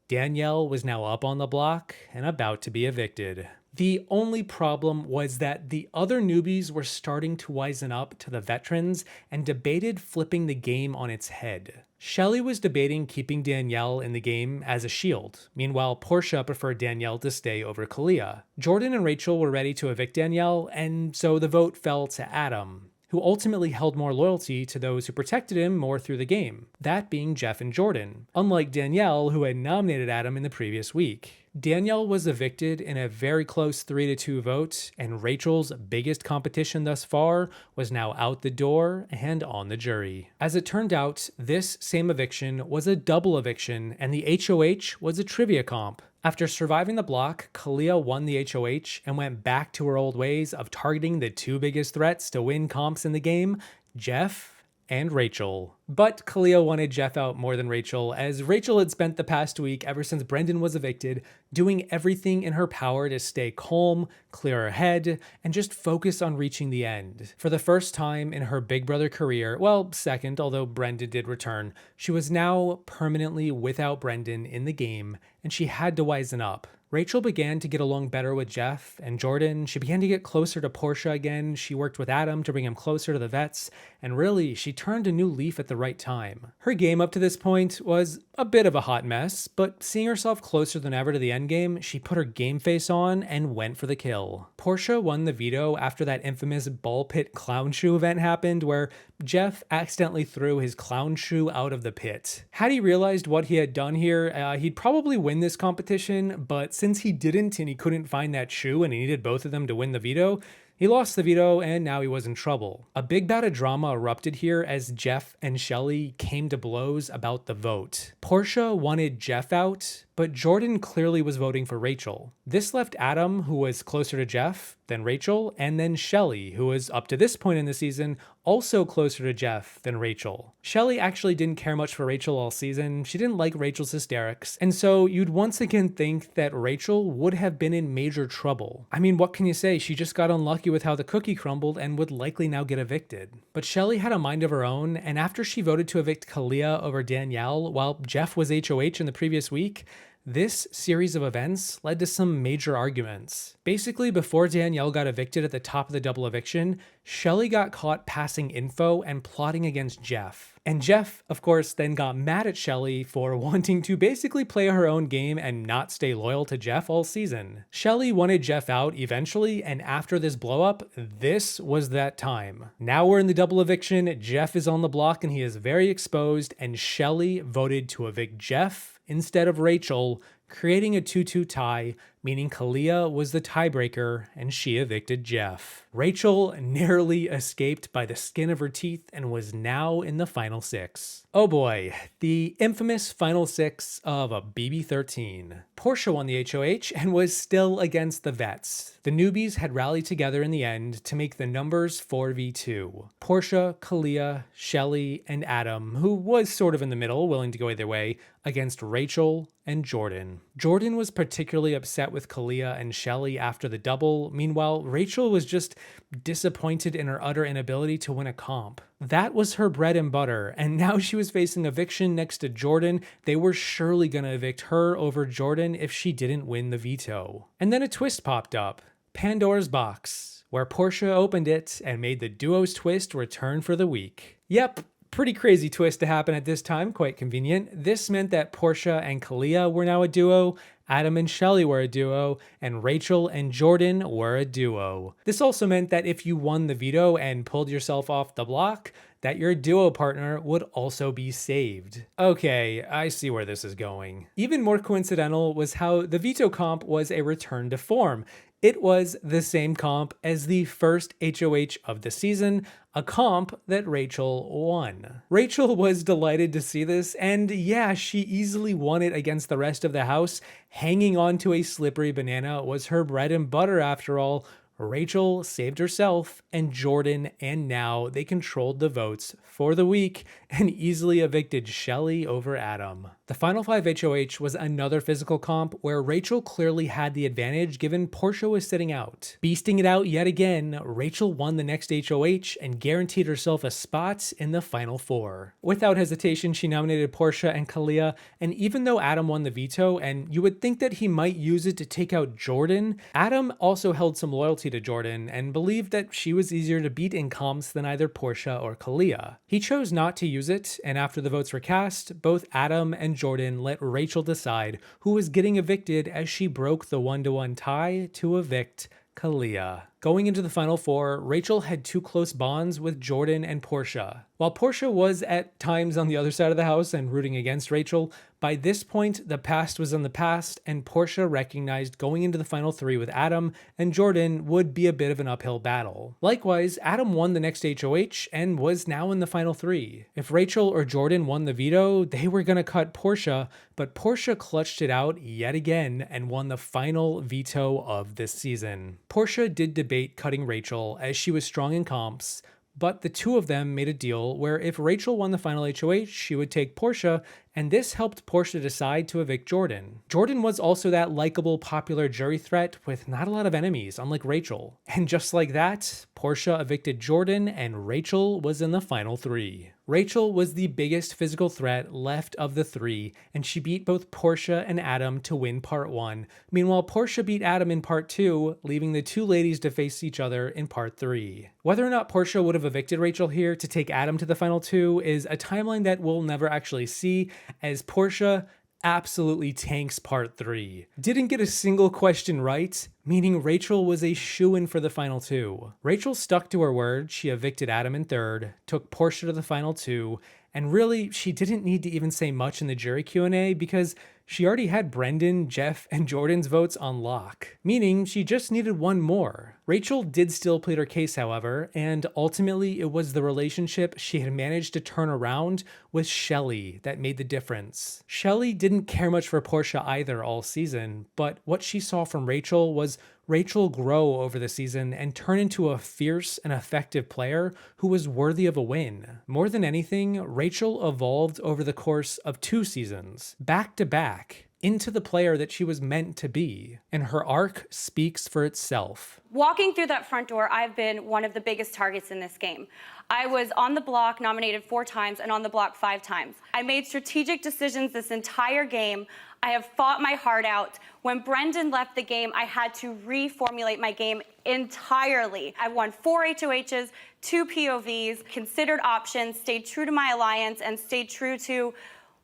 Danielle was now up on the block and about to be evicted. The only problem was that the other newbies were starting to wisen up to the veterans and debated flipping the game on its head. Shelley was debating keeping Danielle in the game as a shield. Meanwhile, Portia preferred Danielle to stay over Kalia. Jordan and Rachel were ready to evict Danielle, and so the vote fell to Adam, who ultimately held more loyalty to those who protected him more through the game, that being Jeff and Jordan, unlike Danielle, who had nominated Adam in the previous week. Danielle was evicted in a very close 3-2 vote, and Rachel's biggest competition thus far was now out the door and on the jury. As it turned out, this same eviction was a double eviction, and the HOH was a trivia comp. After surviving the block, Kalia won the HOH and went back to her old ways of targeting the 2 biggest threats to win comps in the game, Jeff and Rachel. But Kalia wanted Jeff out more than Rachel, as Rachel had spent the past week, ever since Brendan was evicted, doing everything in her power to stay calm, clear her head, and just focus on reaching the end. For the first time in her Big Brother career, well, second, although Brendan did return, she was now permanently without Brendan in the game, and she had to wisen up. Rachel began to get along better with Jeff and Jordan. She began to get closer to Portia again. She worked with Adam to bring him closer to the vets, and really, she turned a new leaf at the right time. Her game up to this point was a bit of a hot mess, but seeing herself closer than ever to the endgame, she put her game face on and went for the kill. Portia won the veto after that infamous ball pit clown shoe event happened, where Jeff accidentally threw his clown shoe out of the pit. Had he realized what he had done here, he'd probably win this competition, but since he didn't and he couldn't find that shoe and he needed both of them to win the veto, he lost the veto and now he was in trouble. A big bout of drama erupted here as Jeff and Shelley came to blows about the vote. Portia wanted Jeff out, but Jordan clearly was voting for Rachel. This left Adam, who was closer to Jeff, then Rachel, and then Shelley, who was up to this point in the season also closer to Jeff than Rachel. Shelley actually didn't care much for Rachel all season. She didn't like Rachel's hysterics, and so you'd once again think that Rachel would have been in major trouble. I mean, what can you say? She just got unlucky with how the cookie crumbled and would likely now get evicted. But Shelley had a mind of her own, and after she voted to evict Kalia over Danielle while Jeff was HOH in the previous week, this series of events led to some major arguments. Basically, before Danielle got evicted at the top of the double eviction, Shelley got caught passing info and plotting against Jeff. And Jeff, of course, then got mad at Shelley for wanting to basically play her own game and not stay loyal to Jeff all season. Shelley wanted Jeff out eventually, and after this blowup, this was that time. Now we're in the double eviction, Jeff is on the block and he is very exposed, and Shelley voted to evict Jeff instead of Rachel, creating a 2-2 tie, meaning Kalia was the tiebreaker and she evicted Jeff. Rachel narrowly escaped by the skin of her teeth and was now in the final 6. Oh boy, the infamous final 6 of a BB13. Portia won the HOH and was still against the vets. The newbies had rallied together in the end to make the numbers 4v2. Portia, Kalia, Shelly, and Adam, who was sort of in the middle, willing to go either way, against Rachel and Jordan. Jordan was particularly upset with Kalia and Shelly after the double. Meanwhile, Rachel was just disappointed in her utter inability to win a comp. That was her bread and butter, and now she was facing eviction next to Jordan. They were surely gonna evict her over Jordan if she didn't win the veto. And then a twist popped up. Pandora's box, where Portia opened it and made the duo's twist return for the week. Yep. Pretty crazy twist to happen at this time, quite convenient. This meant that Portia and Kalia were now a duo, Adam and Shelly were a duo, and Rachel and Jordan were a duo. This also meant that if you won the veto and pulled yourself off the block, that your duo partner would also be saved. Okay, I see where this is going. Even more coincidental was how the veto comp was a return to form. It was the same comp as the first HOH of the season, a comp that Rachel won. Rachel was delighted to see this, and yeah, she easily won it against the rest of the house. Hanging on to a slippery banana was her bread and butter after all. Rachel saved herself and Jordan, and now they controlled the votes for the week and easily evicted Shelly over Adam. The final 5 HOH was another physical comp where Rachel clearly had the advantage given Portia was sitting out. Beasting it out yet again, Rachel won the next HOH and guaranteed herself a spot in the final 4. Without hesitation, she nominated Portia and Kalia, and even though Adam won the veto, and you would think that he might use it to take out Jordan, Adam also held some loyalty to Jordan and believed that she was easier to beat in comps than either Portia or Kalia. He chose not to use it, and after the votes were cast, both Adam and Jordan let Rachel decide who was getting evicted as she broke the 1-1 tie to evict Kalia. Going into the final 4, Rachel had 2 close bonds with Jordan and Portia. While Portia was at times on the other side of the house and rooting against Rachel, by this point the past was in the past, and Portia recognized going into the final 3 with Adam and Jordan would be a bit of an uphill battle. Likewise, Adam won the next HOH and was now in the final 3. If Rachel or Jordan won the veto, they were gonna cut Portia, but Portia clutched it out yet again and won the final veto of this season. Portia did debate cutting Rachel as she was strong in comps, but the two of them made a deal where if Rachel won the final HOH, she would take Portia, and this helped Portia decide to evict Jordan. Jordan was also that likable, popular jury threat with not a lot of enemies, unlike Rachel. And just like that, Portia evicted Jordan, and Rachel was in the final 3. Rachel was the biggest physical threat left of the 3, and she beat both Portia and Adam to win part 1. Meanwhile, Portia beat Adam in part 2, leaving the 2 ladies to face each other in part 3. Whether or not Portia would have evicted Rachel here to take Adam to the final 2 is a timeline that we'll never actually see, as Portia absolutely tanks part 3. Didn't get a single question right, meaning Rachel was a shoo-in for the final 2. Rachel stuck to her word, she evicted Adam in 3rd, took Portia to the final 2, and really, she didn't need to even say much in the jury Q&A because she already had Brendan, Jeff, and Jordan's votes on lock, meaning she just needed one more. Rachel did still plead her case, however, and ultimately it was the relationship she had managed to turn around with Shelly that made the difference. Shelly didn't care much for Portia either all season, but what she saw from Rachel was Rachel grow over the season and turn into a fierce and effective player who was worthy of a win. More than anything, Rachel evolved over the course of 2 seasons, back to back, into the player that she was meant to be, and her arc speaks for itself. Walking through that front door, I've been one of the biggest targets in this game. I was on the block nominated 4 times and on the block 5 times. I made strategic decisions this entire game. I have fought my heart out. When Brendan left the game, I had to reformulate my game entirely. I won 4 HOHs, 2 POVs, considered options, stayed true to my alliance, and stayed true to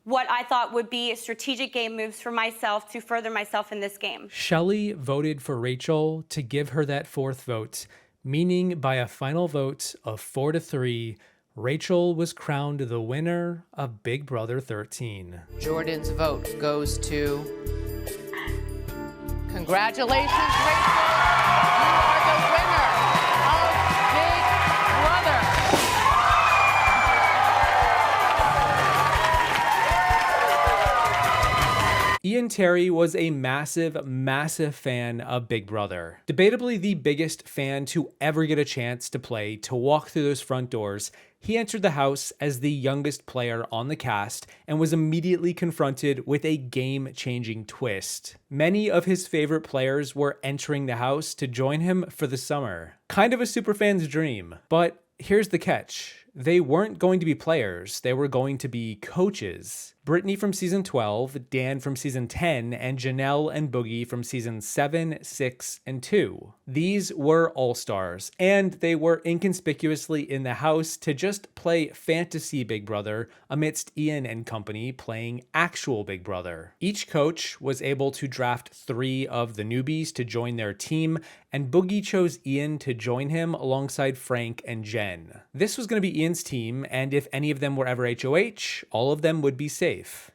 what I thought would be strategic game moves for myself to further myself in this game. Shelly voted for Rachel to give her that 4th vote, meaning by a final vote of 4-3, Rachel was crowned the winner of Big Brother 13. Jordan's vote goes to... Congratulations, Rachel. You are the winner of Big Brother. Ian Terry was a massive, massive fan of Big Brother. Debatably the biggest fan to ever get a chance to play, to walk through those front doors. He entered the house as the youngest player on the cast and was immediately confronted with a game-changing twist. Many of his favorite players were entering the house to join him for the summer. Kind of a superfan's dream, but here's the catch. They weren't going to be players, they were going to be coaches. Brittany from season 12, Dan from season 10, and Janelle and Boogie from season 7, 6, and 2. These were all-stars, and they were inconspicuously in the house to just play fantasy Big Brother amidst Ian and company playing actual Big Brother. Each coach was able to draft 3 of the newbies to join their team, and Boogie chose Ian to join him alongside Frank and Jen. This was going to be Ian's team, and if any of them were ever HOH, all of them would be safe.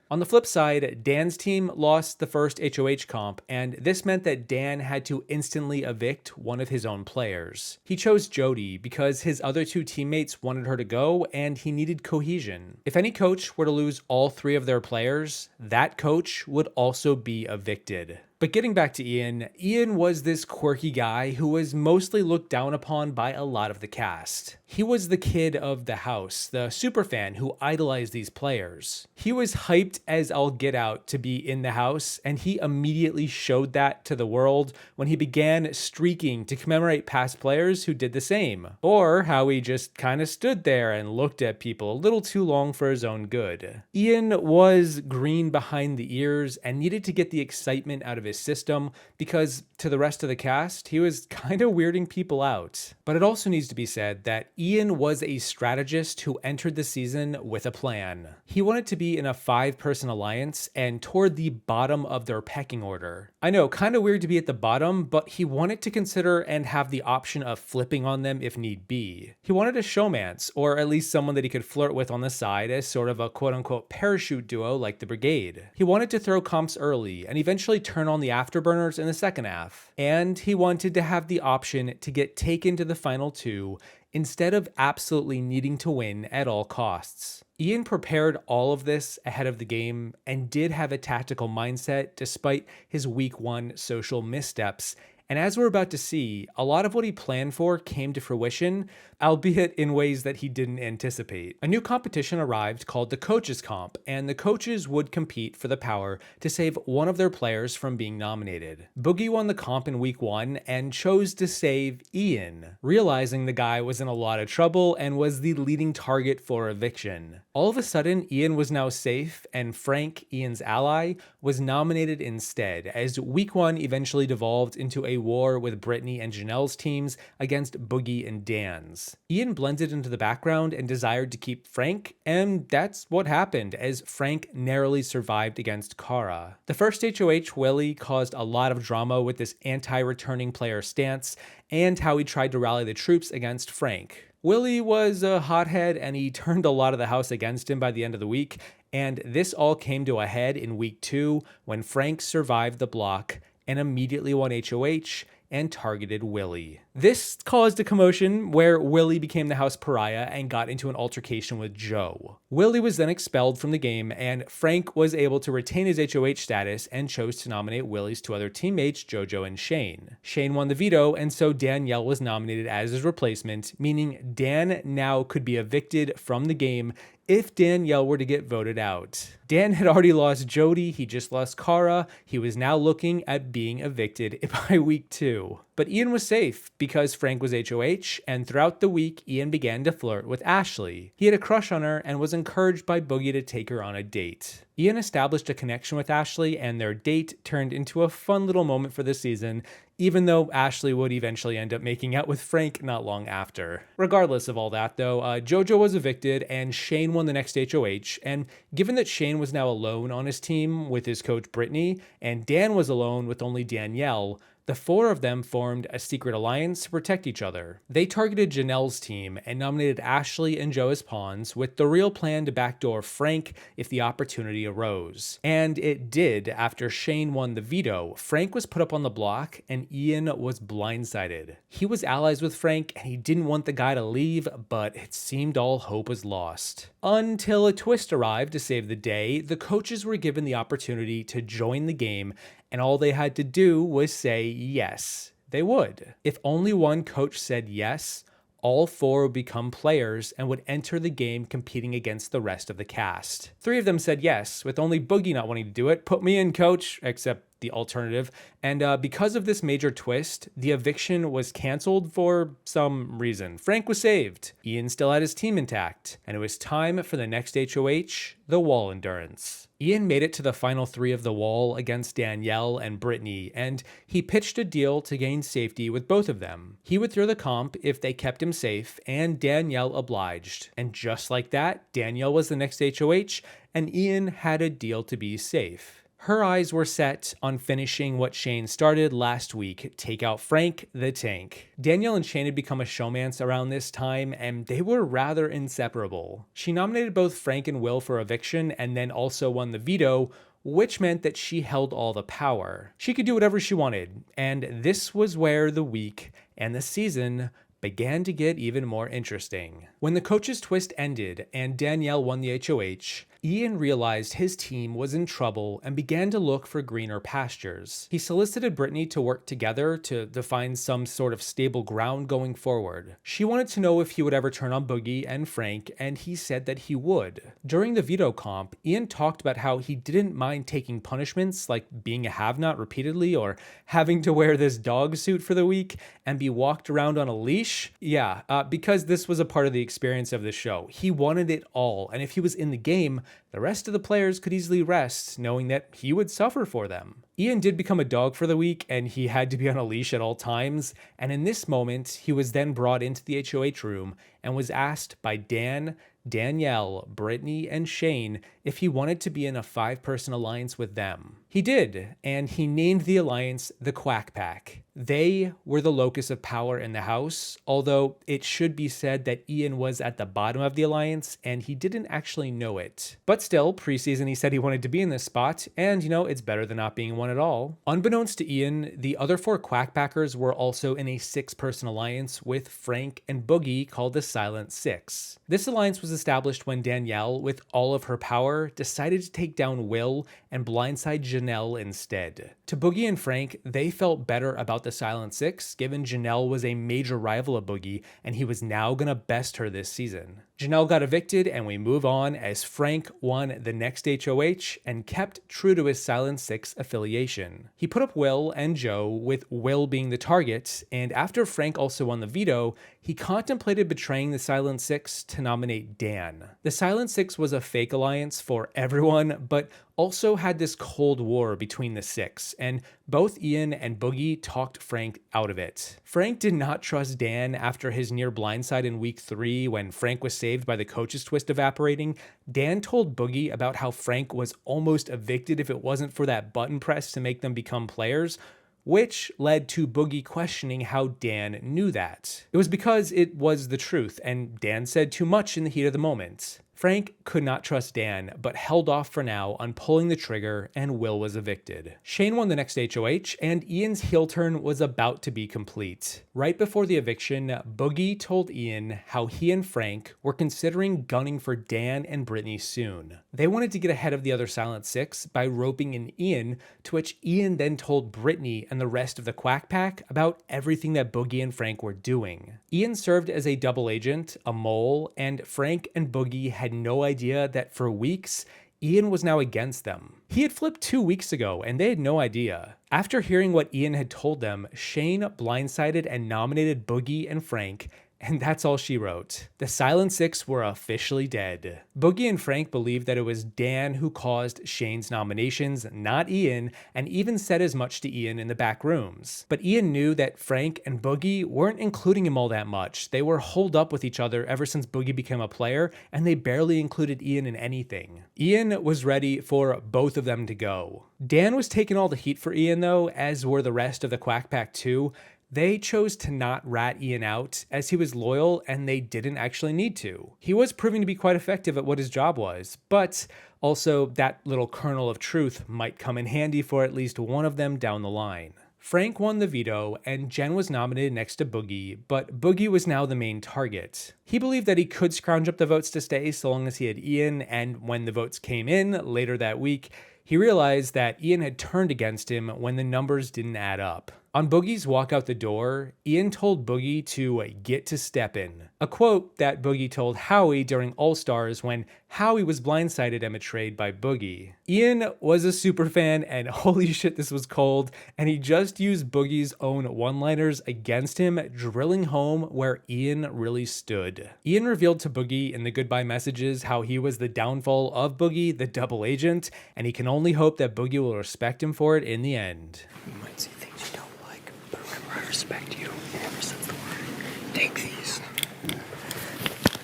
On the flip side, Dan's team lost the first HOH comp, and this meant that Dan had to instantly evict one of his own players. He chose Jody because his other 2 teammates wanted her to go, and he needed cohesion. If any coach were to lose all 3 of their players, that coach would also be evicted. But getting back to Ian, Ian was this quirky guy who was mostly looked down upon by a lot of the cast. He was the kid of the house, the superfan who idolized these players. He was hyped as all get out to be in the house, and he immediately showed that to the world when he began streaking to commemorate past players who did the same. Or how he just kind of stood there and looked at people a little too long for his own good. Ian was green behind the ears and needed to get the excitement out of his system because to the rest of the cast, he was kind of weirding people out. But it also needs to be said that Ian was a strategist who entered the season with a plan. He wanted to be in a 5-person alliance and toward the bottom of their pecking order. I know, kind of weird to be at the bottom, but he wanted to consider and have the option of flipping on them if need be. He wanted a showmance, or at least someone that he could flirt with on the side as sort of a quote-unquote parachute duo like the Brigade. He wanted to throw comps early and eventually turn on the afterburners in the second half. And he wanted to have the option to get taken to the final 2 instead of absolutely needing to win at all costs. Ian prepared all of this ahead of the game and did have a tactical mindset despite his week 1 social missteps. And as we're about to see, a lot of what he planned for came to fruition, albeit in ways that he didn't anticipate. A new competition arrived called the Coaches Comp, and the coaches would compete for the power to save one of their players from being nominated. Boogie won the comp in week 1 and chose to save Ian, realizing the guy was in a lot of trouble and was the leading target for eviction. All of a sudden, Ian was now safe, and Frank, Ian's ally, was nominated instead, as week 1 eventually devolved into a war with Brittany and Janelle's teams against Boogie and Dan's. Ian blended into the background and desired to keep Frank, and that's what happened, as Frank narrowly survived against Cara. The first HOH, Willie, caused a lot of drama with this anti-returning player stance and how he tried to rally the troops against Frank. Willie was a hothead and he turned a lot of the house against him by the end of the week, and this all came to a head in week 2 when Frank survived the block and immediately won HOH and targeted Willie. This caused a commotion where Willie became the house pariah and got into an altercation with Joe. Willie was then expelled from the game, and Frank was able to retain his HOH status and chose to nominate Willie's 2 other teammates, JoJo and Shane. Shane won the veto, and so Danielle was nominated as his replacement, meaning Dan now could be evicted from the game if Danielle were to get voted out. Dan had already lost Jody, he just lost Cara, he was now looking at being evicted by week 2. But Ian was safe because Frank was HOH, and throughout the week, Ian began to flirt with Ashley. He had a crush on her and was encouraged by Boogie to take her on a date. Ian established a connection with Ashley, and their date turned into a fun little moment for the season, even though Ashley would eventually end up making out with Frank not long after. Regardless of all that though, JoJo was evicted and Shane won the next HOH, and given that Shane was now alone on his team with his coach Brittany, and Dan was alone with only Danielle, The four of them formed a secret alliance to protect each other. They targeted Janelle's team and nominated Ashley and Joe as pawns, with the real plan to backdoor Frank if the opportunity arose. And it did. After Shane won the veto, Frank was put up on the block and Ian was blindsided. He was allies with Frank and he didn't want the guy to leave, but it seemed all hope was lost. Until a twist arrived to save the day. The coaches were given the opportunity to join the game, and all they had to do was say yes. They would. If only one coach said yes, all four would become players and would enter the game competing against the rest of the cast. 3 of them said yes, with only Boogie not wanting to do it. Put me in, coach, except the alternative. And because of this major twist, the eviction was canceled for some reason. Frank was saved. Ian still had his team intact. And it was time for the next HOH, the wall endurance. Ian made it to the final 3 of the wall against Danielle and Brittany, and he pitched a deal to gain safety with both of them. He would throw the comp if they kept him safe, and Danielle obliged. And just like that, Danielle was the next HOH, and Ian had a deal to be safe. Her eyes were set on finishing what Shane started last week, take out Frank the Tank. Danielle and Shane had become a showmance around this time, and they were rather inseparable. She nominated both Frank and Will for eviction, and then also won the veto, which meant that she held all the power. She could do whatever she wanted, and this was where the week and the season began to get even more interesting. When the coach's twist ended and Danielle won the HOH, Ian realized his team was in trouble and began to look for greener pastures. He solicited Brittany to work together to find some sort of stable ground going forward. She wanted to know if he would ever turn on Boogie and Frank, and he said that he would. During the veto comp, Ian talked about how he didn't mind taking punishments like being a have-not repeatedly or having to wear this dog suit for the week and be walked around on a leash. Yeah, because this was a part of the experience of the show. He wanted it all, and if he was in the game, the rest of the players could easily rest, knowing that he would suffer for them. Ian did become a dog for the week, and he had to be on a leash at all times, and in this moment, he was then brought into the HOH room and was asked by Dan, Danielle, Brittany, and Shane if he wanted to be in a 5-person alliance with them. He did, and he named the alliance the Quack Pack. They were the locus of power in the house, although it should be said that Ian was at the bottom of the alliance and he didn't actually know it. But still, preseason he said he wanted to be in this spot, and you know, it's better than not being one at all. Unbeknownst to Ian, the other 4 Quackpackers were also in a 6-person alliance with Frank and Boogie called the Silent Six. This alliance was established when Danielle, with all of her power, decided to take down Will and blindside Janelle instead. To Boogie and Frank, they felt better about the Silent Six, given Janelle was a major rival of Boogie and he was now gonna best her this season. Janelle got evicted and we move on as Frank won the next HOH and kept true to his Silent Six affiliation. He put up Will and Joe, with Will being the target, and after Frank also won the veto, he contemplated betraying the Silent Six to nominate Dan. The Silent Six was a fake alliance for everyone, but also had this Cold War between the 6, and both Ian and Boogie talked Frank out of it. Frank did not trust Dan after his near blindside in week 3 when Frank was saved by the coach's twist evaporating. Dan told Boogie about how Frank was almost evicted if it wasn't for that button press to make them become players, which led to Boogie questioning how Dan knew that. It was because it was the truth, and Dan said too much in the heat of the moment. Frank could not trust Dan, but held off for now on pulling the trigger, and Will was evicted. Shane won the next HOH, and Ian's heel turn was about to be complete. Right before the eviction, Boogie told Ian how he and Frank were considering gunning for Dan and Brittany soon. They wanted to get ahead of the other Silent Six by roping in Ian, to which Ian then told Brittany and the rest of the Quack Pack about everything that Boogie and Frank were doing. Ian served as a double agent, a mole, and Frank and Boogie had no idea that for weeks, Ian was now against them. He had flipped 2 weeks ago, and they had no idea. After hearing what Ian had told them, Shane blindsided and nominated Boogie and Frank, And that's all she wrote. The Silent Six were officially dead. Boogie and Frank believed that it was Dan who caused Shane's nominations, not Ian, and even said as much to Ian in the back rooms. But Ian knew that Frank and Boogie weren't including him all that much. They were holed up with each other ever since Boogie became a player, and they barely included Ian in anything. Ian was ready for both of them to go. Dan was taking all the heat for Ian though, as were the rest of the Quack Pack too. They chose to not rat Ian out as he was loyal and they didn't actually need to. He was proving to be quite effective at what his job was, but also that little kernel of truth might come in handy for at least one of them down the line. Frank won the veto and Jen was nominated next to Boogie, but Boogie was now the main target. He believed that he could scrounge up the votes to stay so long as he had Ian, and when the votes came in later that week, he realized that Ian had turned against him when the numbers didn't add up. On Boogie's walk out the door, Ian told Boogie to get to steppin', a quote that Boogie told Howie during All-Stars when Howie was blindsided and betrayed by Boogie. Ian was a super fan and holy shit this was cold, and he just used Boogie's own one-liners against him, drilling home where Ian really stood. Ian revealed to Boogie in the goodbye messages how he was the downfall of Boogie, the double agent, and he can only hope that Boogie will respect him for it in the end. You might see things you don't like, but remember I respect you ever since the word. Take these.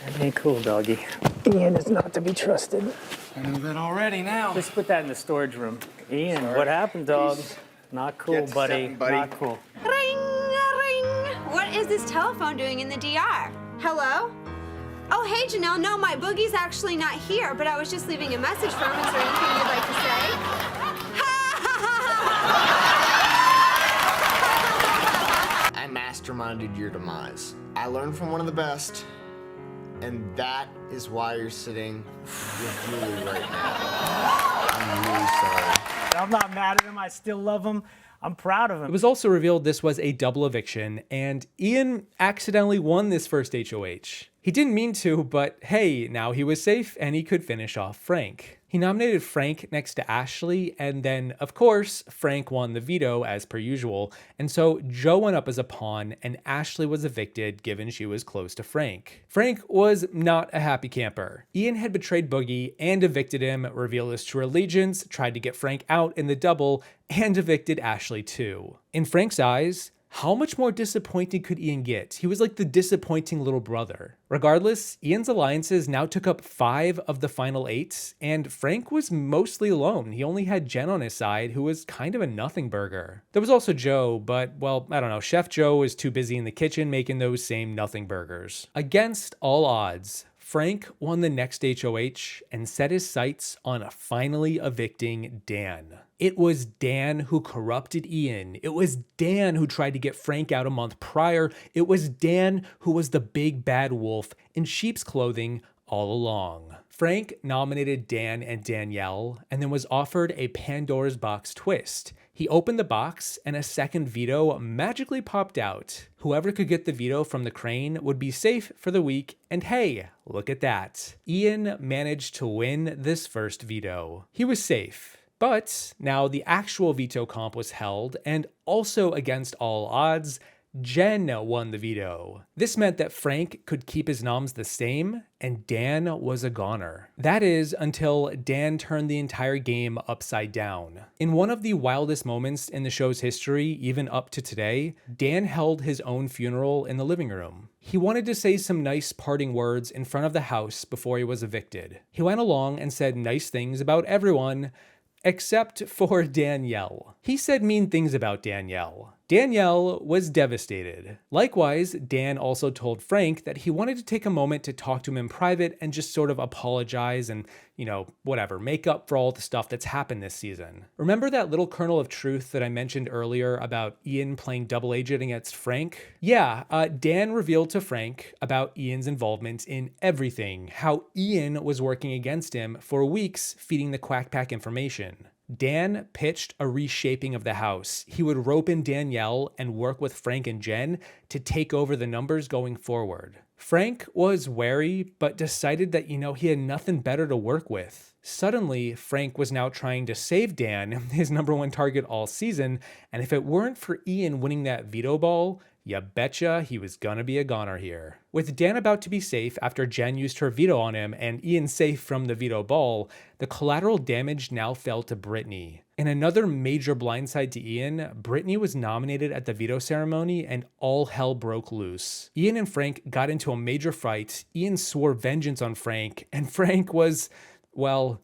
That ain't cool, doggy. Ian is not to be trusted. I know that already now. Just put that in the storage room. Ian, what happened, dog? Not cool, buddy. Not cool. Ring, ring. What is this telephone doing in the DR? Hello? Oh, hey, Janelle. No, my Boogie's actually not here, but I was just leaving a message for him. Is there anything you'd like to say? I masterminded your demise. I learned from one of the best, and that is why you're sitting with me right now. I'm really sorry. I'm not mad at him. I still love him. I'm proud of him. It was also revealed this was a double eviction, and Ian accidentally won this first HOH. He didn't mean to, but hey, now he was safe and he could finish off Frank. He nominated Frank next to Ashley, and then, of course, Frank won the veto as per usual, and so Joe went up as a pawn, and Ashley was evicted given she was close to Frank. Frank was not a happy camper. Ian had betrayed Boogie and evicted him, revealed his true allegiance, tried to get Frank out in the double, and evicted Ashley too. In Frank's eyes, how much more disappointing could Ian get? He was like the disappointing little brother. Regardless, Ian's alliances now took up 5 of the final 8, and Frank was mostly alone. He only had Jen on his side, who was kind of a nothing burger. There was also Joe, but, well, I don't know, Chef Joe was too busy in the kitchen making those same nothing burgers. Against all odds, Frank won the next HOH and set his sights on finally evicting Dan. It was Dan who corrupted Ian. It was Dan who tried to get Frank out a month prior. It was Dan who was the big bad wolf in sheep's clothing all along. Frank nominated Dan and Danielle and then was offered a Pandora's box twist. He opened the box and a second veto magically popped out. Whoever could get the veto from the crane would be safe for the week, and hey, look at that. Ian managed to win this first veto. He was safe. But now the actual veto comp was held, and also against all odds, Jen won the veto. This meant that Frank could keep his noms the same, and Dan was a goner. That is, until Dan turned the entire game upside down. In one of the wildest moments in the show's history, even up to today, Dan held his own funeral in the living room. He wanted to say some nice parting words in front of the house before he was evicted. He went along and said nice things about everyone, except for Danielle. He said mean things about Danielle. Danielle was devastated. Likewise, Dan also told Frank that he wanted to take a moment to talk to him in private and just sort of apologize and, you know, whatever, make up for all the stuff that's happened this season. Remember that little kernel of truth that I mentioned earlier about Ian playing double agent against Frank? Yeah, Dan revealed to Frank about Ian's involvement in everything, how Ian was working against him for weeks feeding the Quack Pack information. Dan pitched a reshaping of the house. He would rope in Danielle and work with Frank and Jen to take over the numbers going forward. Frank was wary, but decided that, he had nothing better to work with. Suddenly, Frank was now trying to save Dan, his #1 target all season, and if it weren't for Ian winning that veto ball, You betcha he was gonna be a goner here. With Dan about to be safe after Jen used her veto on him and Ian safe from the veto ball, the collateral damage now fell to Brittany. In another major blindside to Ian, Brittany was nominated at the veto ceremony and all hell broke loose. Ian and Frank got into a major fight, Ian swore vengeance on Frank, and Frank was, well,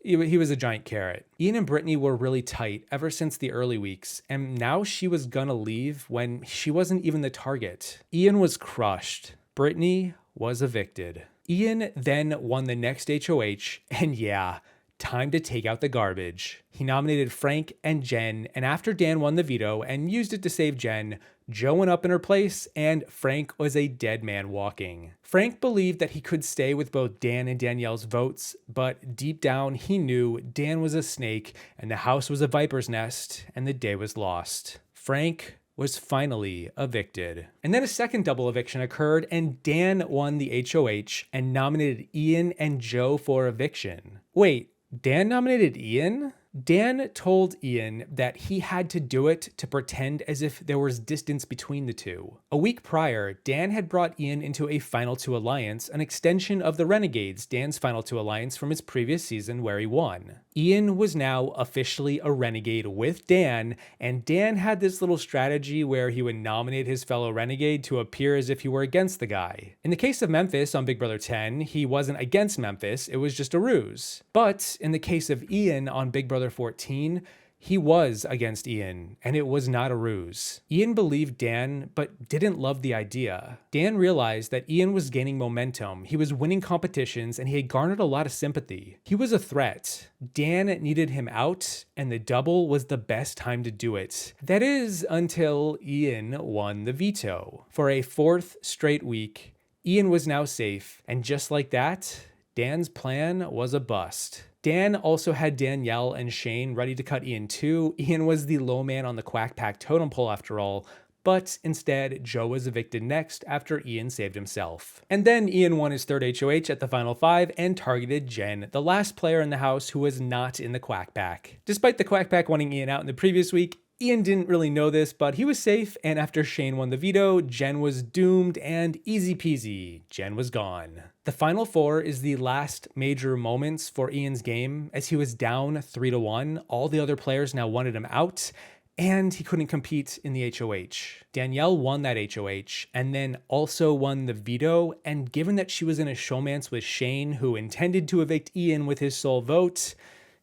he was a giant carrot. Ian and Brittany were really tight ever since the early weeks, and now she was gonna leave when she wasn't even the target. Ian was crushed. Brittany was evicted. Ian then won the next HOH, and yeah, time to take out the garbage. He nominated Frank and Jen, and after Dan won the veto and used it to save Jen, Jo went up in her place, and Frank was a dead man walking. Frank believed that he could stay with both Dan and Danielle's votes, but deep down he knew Dan was a snake and the house was a viper's nest, and the day was lost. Frank was finally evicted. And then a second double eviction occurred, and Dan won the HOH and nominated Ian and Jo for eviction. Wait, Dan nominated Ian? Dan told Ian that he had to do it to pretend as if there was distance between the two. A week prior, Dan had brought Ian into a Final Two alliance, an extension of the Renegades, Dan's Final Two alliance from his previous season where he won. Ian was now officially a Renegade with Dan, and Dan had this little strategy where he would nominate his fellow Renegade to appear as if he were against the guy. In the case of Memphis on Big Brother 10, he wasn't against Memphis, it was just a ruse. But in the case of Ian on Big Brother 14, he was against Ian, and it was not a ruse. Ian believed Dan, but didn't love the idea. Dan realized that Ian was gaining momentum, he was winning competitions, and he had garnered a lot of sympathy. He was a threat. Dan needed him out, and the double was the best time to do it. That is, until Ian won the veto. For a fourth straight week, Ian was now safe, and just like that, Dan's plan was a bust. Dan also had Danielle and Shane ready to cut Ian too. Ian was the low man on the Quack Pack totem pole after all, but instead Jo was evicted next after Ian saved himself. And then Ian won his third HOH at the Final Five and targeted Jen, the last player in the house who was not in the Quack Pack. Despite the Quack Pack wanting Ian out in the previous week, Ian didn't really know this, but he was safe, and after Shane won the veto, Jen was doomed, and easy peasy, Jen was gone. The Final Four is the last major moments for Ian's game, as he was down 3-1, all the other players now wanted him out, and he couldn't compete in the HOH. Danielle won that HOH, and then also won the veto, and given that she was in a showmance with Shane, who intended to evict Ian with his sole vote,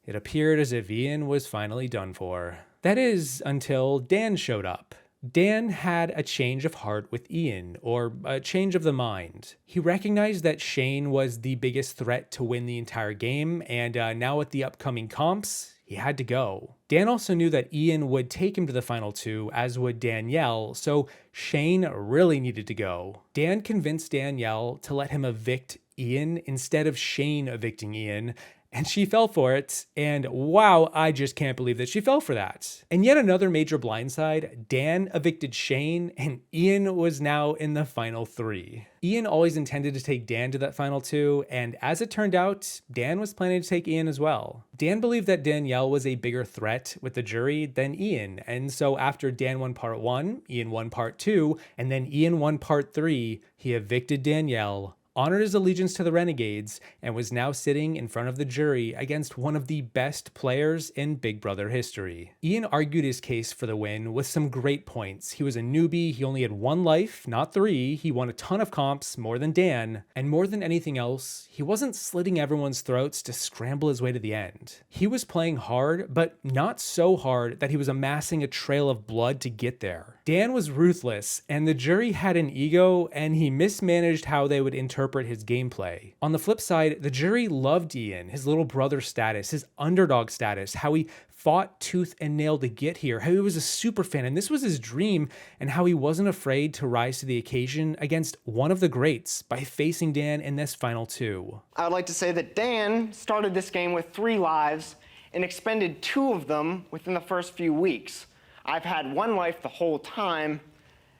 it appeared as if Ian was finally done for. That is, until Dan showed up. Dan had a change of heart with Ian, or a change of the mind. He recognized that Shane was the biggest threat to win the entire game, and now with the upcoming comps, he had to go. Dan also knew that Ian would take him to the Final Two, as would Danielle, so Shane really needed to go. Dan convinced Danielle to let him evict Ian instead of Shane evicting Ian, and she fell for it, and wow, I just can't believe that she fell for that. And yet another major blindside, Dan evicted Shane, and Ian was now in the Final Three. Ian always intended to take Dan to that Final Two, and as it turned out, Dan was planning to take Ian as well. Dan believed that Danielle was a bigger threat with the jury than Ian, and so after Dan won Part 1, Ian won Part 2, and then Ian won Part 3, he evicted Danielle, honored his allegiance to the Renegades, and was now sitting in front of the jury against one of the best players in Big Brother history. Ian argued his case for the win with some great points. He was a newbie, he only had 1 life, not 3, he won a ton of comps, more than Dan, and more than anything else, he wasn't slitting everyone's throats to scramble his way to the end. He was playing hard, but not so hard that he was amassing a trail of blood to get there. Dan was ruthless, and the jury had an ego, and he mismanaged how they would interpret his gameplay. On the flip side, the jury loved Ian, his little brother status, his underdog status, how he fought tooth and nail to get here, how he was a super fan and this was his dream, and how he wasn't afraid to rise to the occasion against one of the greats by facing Dan in this Final Two. I would like to say that Dan started this game with 3 lives and expended 2 of them within the first few weeks. I've had 1 life the whole time,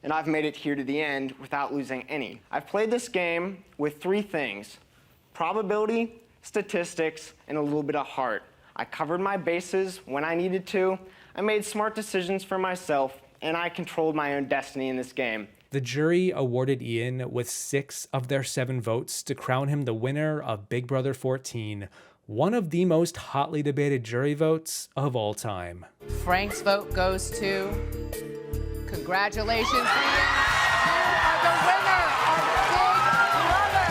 and I've made it here to the end without losing any. I've played this game with 3 things: probability, statistics, and a little bit of heart. I covered my bases when I needed to. I made smart decisions for myself, and I controlled my own destiny in this game. The jury awarded Ian with 6 of their 7 votes to crown him the winner of Big Brother 14, one of the most hotly debated jury votes of all time. Frank's vote goes to... Congratulations, Ian. You are the winner of Big Brother.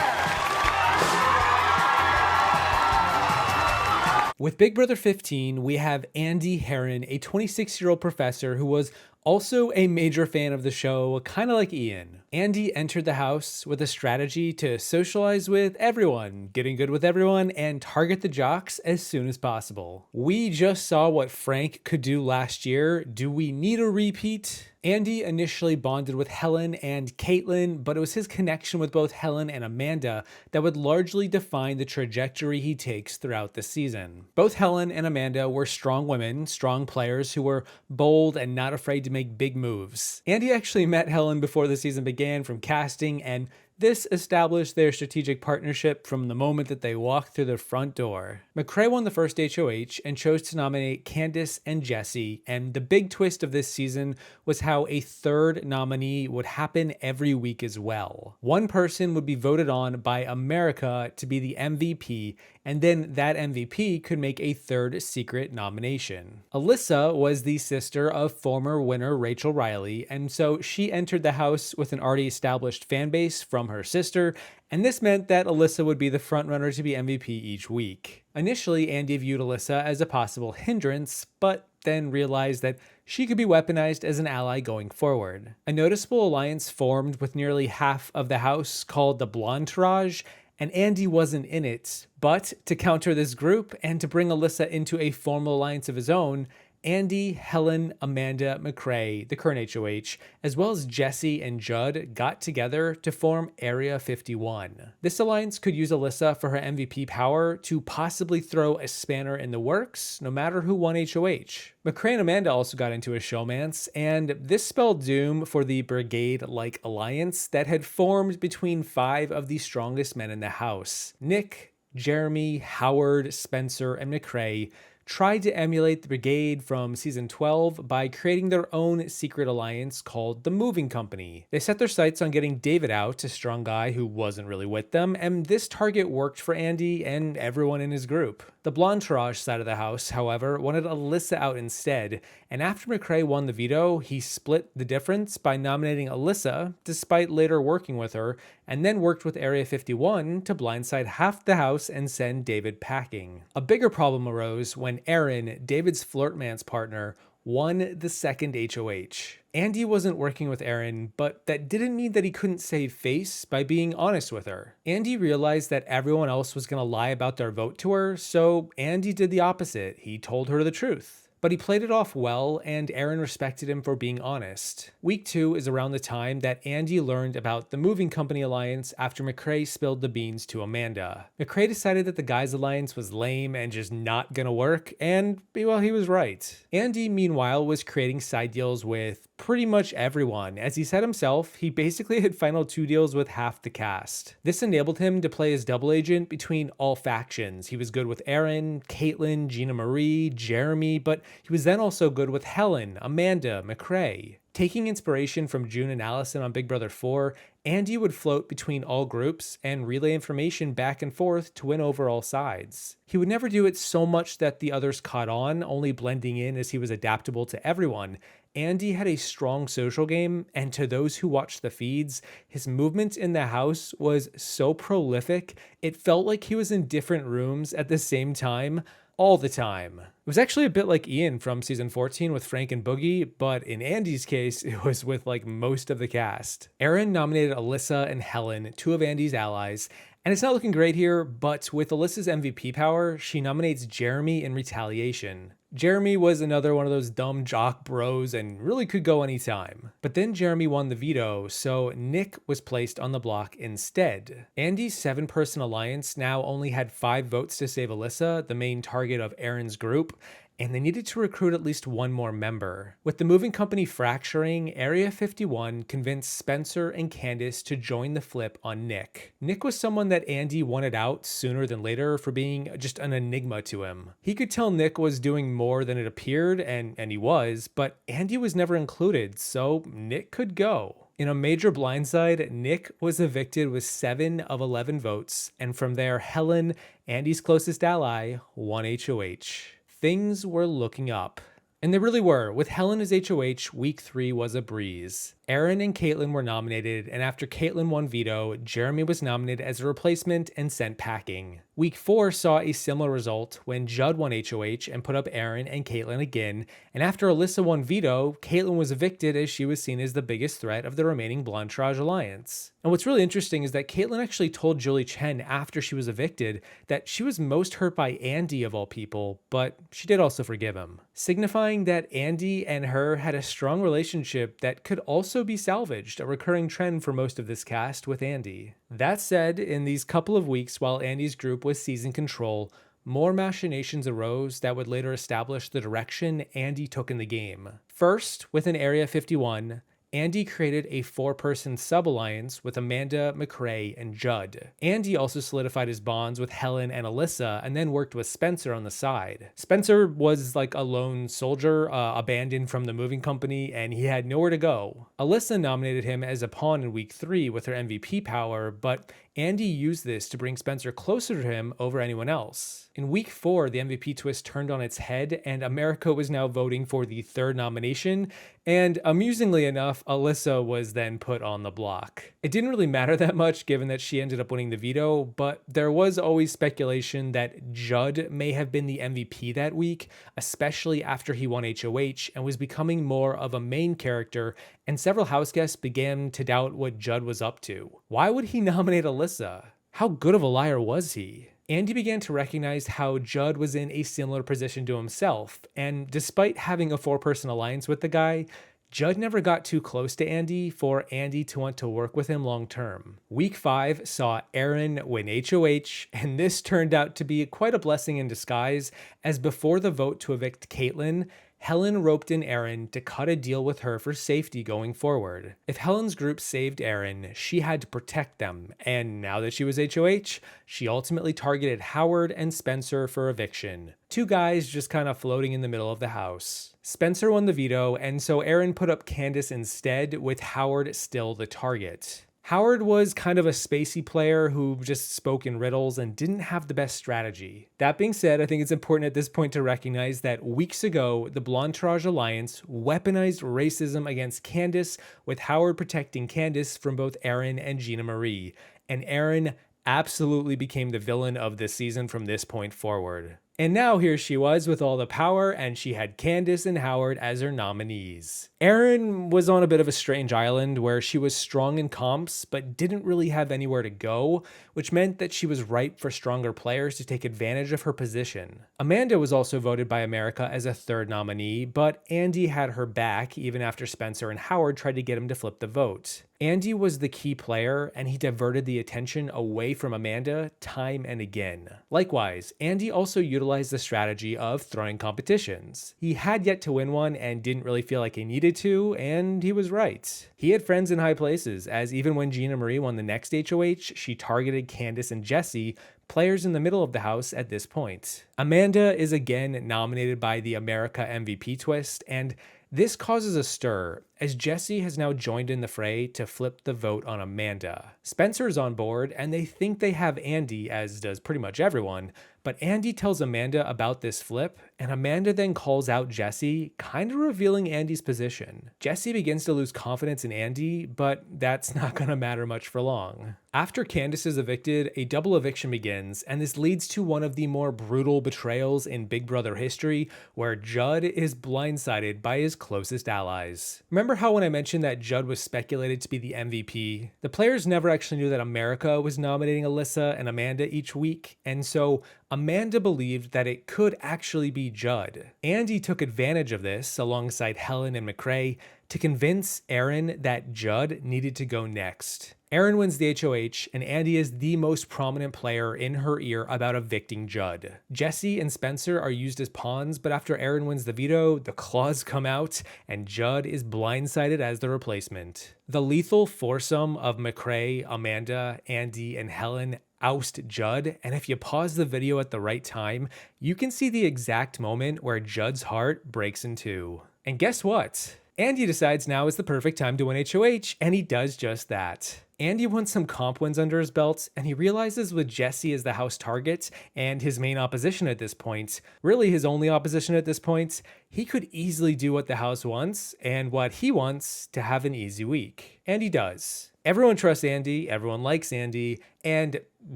With Big Brother 15, we have Andy Herren, a 26-year-old professor who was also a major fan of the show, kind of like Ian. Andy entered the house with a strategy to socialize with everyone, getting good with everyone, and target the jocks as soon as possible. We just saw what Frank could do last year. Do we need a repeat? Andy initially bonded with Helen and Caitlin, but it was his connection with both Helen and Amanda that would largely define the trajectory he takes throughout the season. Both Helen and Amanda were strong women, strong players who were bold and not afraid to make big moves. Andy actually met Helen before the season began from casting, and this established their strategic partnership from the moment that they walked through the front door. McCrae won the first HOH and chose to nominate Candace and Jesse, and the big twist of this season was how a third nominee would happen every week as well. One person would be voted on by America to be the MVP, and then that MVP could make a third secret nomination. Alyssa was the sister of former winner Rachel Reilly, and so she entered the house with an already established fan base from her sister, and this meant that Alyssa would be the frontrunner to be MVP each week. Initially, Andy viewed Alyssa as a possible hindrance, but then realized that she could be weaponized as an ally going forward. A noticeable alliance formed with nearly half of the house called the Blonderage, and Andy wasn't in it. But to counter this group and to bring Alyssa into a formal alliance of his own, Andy, Helen, Amanda, McCrae, the current HOH, as well as Jesse and Judd got together to form Area 51. This alliance could use Alyssa for her MVP power to possibly throw a spanner in the works, no matter who won HOH. McCrae and Amanda also got into a showmance, and this spelled doom for the brigade-like alliance that had formed between 5 of the strongest men in the house. Nick, Jeremy, Howard, Spencer, and McCrae tried to emulate the brigade from season 12 by creating their own secret alliance called the Moving Company. They set their sights on getting David out, a strong guy who wasn't really with them, and this target worked for Andy and everyone in his group. The Blonderage side of the house, however, wanted Alyssa out instead, and after McCrae won the veto, he split the difference by nominating Alyssa, despite later working with her, and then worked with Area 51 to blindside half the house and send David packing. A bigger problem arose when Aaron, David's flirtman's partner, won the second HOH. Andy wasn't working with Aaron, but that didn't mean that he couldn't save face by being honest with her. Andy realized that everyone else was gonna lie about their vote to her, so Andy did the opposite. He told her the truth. But he played it off well, and Aaron respected him for being honest. Week 2 is around the time that Andy learned about the Moving Company alliance after McCrae spilled the beans to Amanda. McCrae decided that the guys' alliance was lame and just not gonna work, and well, he was right. Andy, meanwhile, was creating side deals with pretty much everyone. As he said himself, he basically had final 2 deals with half the cast. This enabled him to play his double agent between all factions. He was good with Aaron, Caitlin, Gina Marie, Jeremy, but he was then also good with Helen, Amanda, McCrae. Taking inspiration from June and Allison on Big Brother 4, Andy would float between all groups and relay information back and forth to win over all sides. He would never do it so much that the others caught on, only blending in as he was adaptable to everyone. Andy had a strong social game, and to those who watched the feeds, his movement in the house was so prolific, it felt like he was in different rooms at the same time, all the time. It was actually a bit like Ian from season 14 with Frank and Boogie, but in Andy's case, it was with like most of the cast. Aaron nominated Alyssa and Helen, 2 of Andy's allies, and it's not looking great here, but with Alyssa's MVP power, she nominates Jeremy in retaliation. Jeremy was another one of those dumb jock bros and really could go anytime. But then Jeremy won the veto, so Nick was placed on the block instead. Andy's 7-person alliance now only had 5 votes to save Alyssa, the main target of Aaron's group, and they needed to recruit at least one more member. With the moving company fracturing, Area 51 convinced Spencer and Candace to join the flip on Nick. Nick was someone that Andy wanted out sooner than later for being just an enigma to him. He could tell Nick was doing more than it appeared, and he was, but Andy was never included, so Nick could go. In a major blindside, Nick was evicted with 7 of 11 votes, and from there, Helen, Andy's closest ally, won HOH. Things were looking up. And they really were. With Helen as HOH, week 3 was a breeze. Aaron and Caitlin were nominated, and after Caitlin won veto, Jeremy was nominated as a replacement and sent packing. Week 4 saw a similar result when Judd won HOH and put up Aaron and Caitlin again, and after Alyssa won veto, Caitlin was evicted as she was seen as the biggest threat of the remaining Blanchage alliance. And what's really interesting is that Caitlin actually told Julie Chen after she was evicted that she was most hurt by Andy of all people, but she did also forgive him, signifying that Andy and her had a strong relationship that could also be salvaged, a recurring trend for most of this cast with Andy. That said, in these couple of weeks while Andy's group was seizing control, more machinations arose that would later establish the direction Andy took in the game. First, within Area 51, Andy created a 4-person sub-alliance with Amanda, McRae, and Judd. Andy also solidified his bonds with Helen and Alyssa and then worked with Spencer on the side. Spencer was like a lone soldier, abandoned from the moving company, and he had nowhere to go. Alyssa nominated him as a pawn in week 3 with her MVP power, but Andy used this to bring Spencer closer to him over anyone else. In week 4, the MVP twist turned on its head, and America was now voting for the 3rd nomination, and amusingly enough, Alyssa was then put on the block. It didn't really matter that much given that she ended up winning the veto, but there was always speculation that Judd may have been the MVP that week, especially after he won HOH and was becoming more of a main character, and several house guests began to doubt what Judd was up to. Why would he nominate Alyssa? How good of a liar was he? Andy began to recognize how Judd was in a similar position to himself, and despite having a 4-person alliance with the guy, Judd never got too close to Andy for Andy to want to work with him long term. Week 5 saw Aaron win HOH, and this turned out to be quite a blessing in disguise, as before the vote to evict Caitlin, Helen roped in Aaron to cut a deal with her for safety going forward. If Helen's group saved Aaron, she had to protect them, and now that she was HOH, she ultimately targeted Howard and Spencer for eviction. 2 guys just kind of floating in the middle of the house. Spencer won the veto, and so Aaron put up Candace instead, with Howard still the target. Howard was kind of a spacey player who just spoke in riddles and didn't have the best strategy. That being said, I think it's important at this point to recognize that weeks ago, the Blanchage Alliance weaponized racism against Candace, with Howard protecting Candace from both Aaron and Gina Marie, and Aaron absolutely became the villain of this season from this point forward. And now here she was with all the power, and she had Candace and Howard as her nominees. Aaron was on a bit of a strange island where she was strong in comps, but didn't really have anywhere to go, which meant that she was ripe for stronger players to take advantage of her position. Amanda was also voted by America as a 3rd nominee, but Andy had her back even after Spencer and Howard tried to get him to flip the vote. Andy was the key player, and he diverted the attention away from Amanda time and again. Likewise, Andy also utilized the strategy of throwing competitions. He had yet to win one and didn't really feel like he needed to, and he was right. He had friends in high places, as even when Gina Marie won the next HOH, she targeted Candace and Jesse, players in the middle of the house at this point. Amanda is again nominated by the America MVP twist, and this causes a stir, as Jesse has now joined in the fray to flip the vote on Amanda. Spencer's on board, and they think they have Andy, as does pretty much everyone, but Andy tells Amanda about this flip, and Amanda then calls out Jesse, kind of revealing Andy's position. Jesse begins to lose confidence in Andy, but that's not gonna matter much for long. After Candace is evicted, a double eviction begins, and this leads to one of the more brutal betrayals in Big Brother history, where Judd is blindsided by his closest allies. Remember how when I mentioned that Judd was speculated to be the MVP? The players never actually knew that America was nominating Alyssa and Amanda each week, and so Amanda believed that it could actually be Judd. Andy took advantage of this alongside Helen and McRae to convince Herren that Judd needed to go next. Herren wins the HOH, and Andy is the most prominent player in her ear about evicting Judd. Jesse and Spencer are used as pawns, but after Herren wins the veto, the claws come out, and Judd is blindsided as the replacement. The lethal foursome of McRae, Amanda, Andy, and Helen oust Judd, and if you pause the video at the right time, you can see the exact moment where Judd's heart breaks in two. And guess what? Andy decides now is the perfect time to win HOH, and he does just that. Andy wants some comp wins under his belt, and he realizes with Jesse as the house target and his main opposition at this point, really his only opposition at this point, he could easily do what the house wants and what he wants to have an easy week. And he does. Everyone trusts Andy, everyone likes Andy, and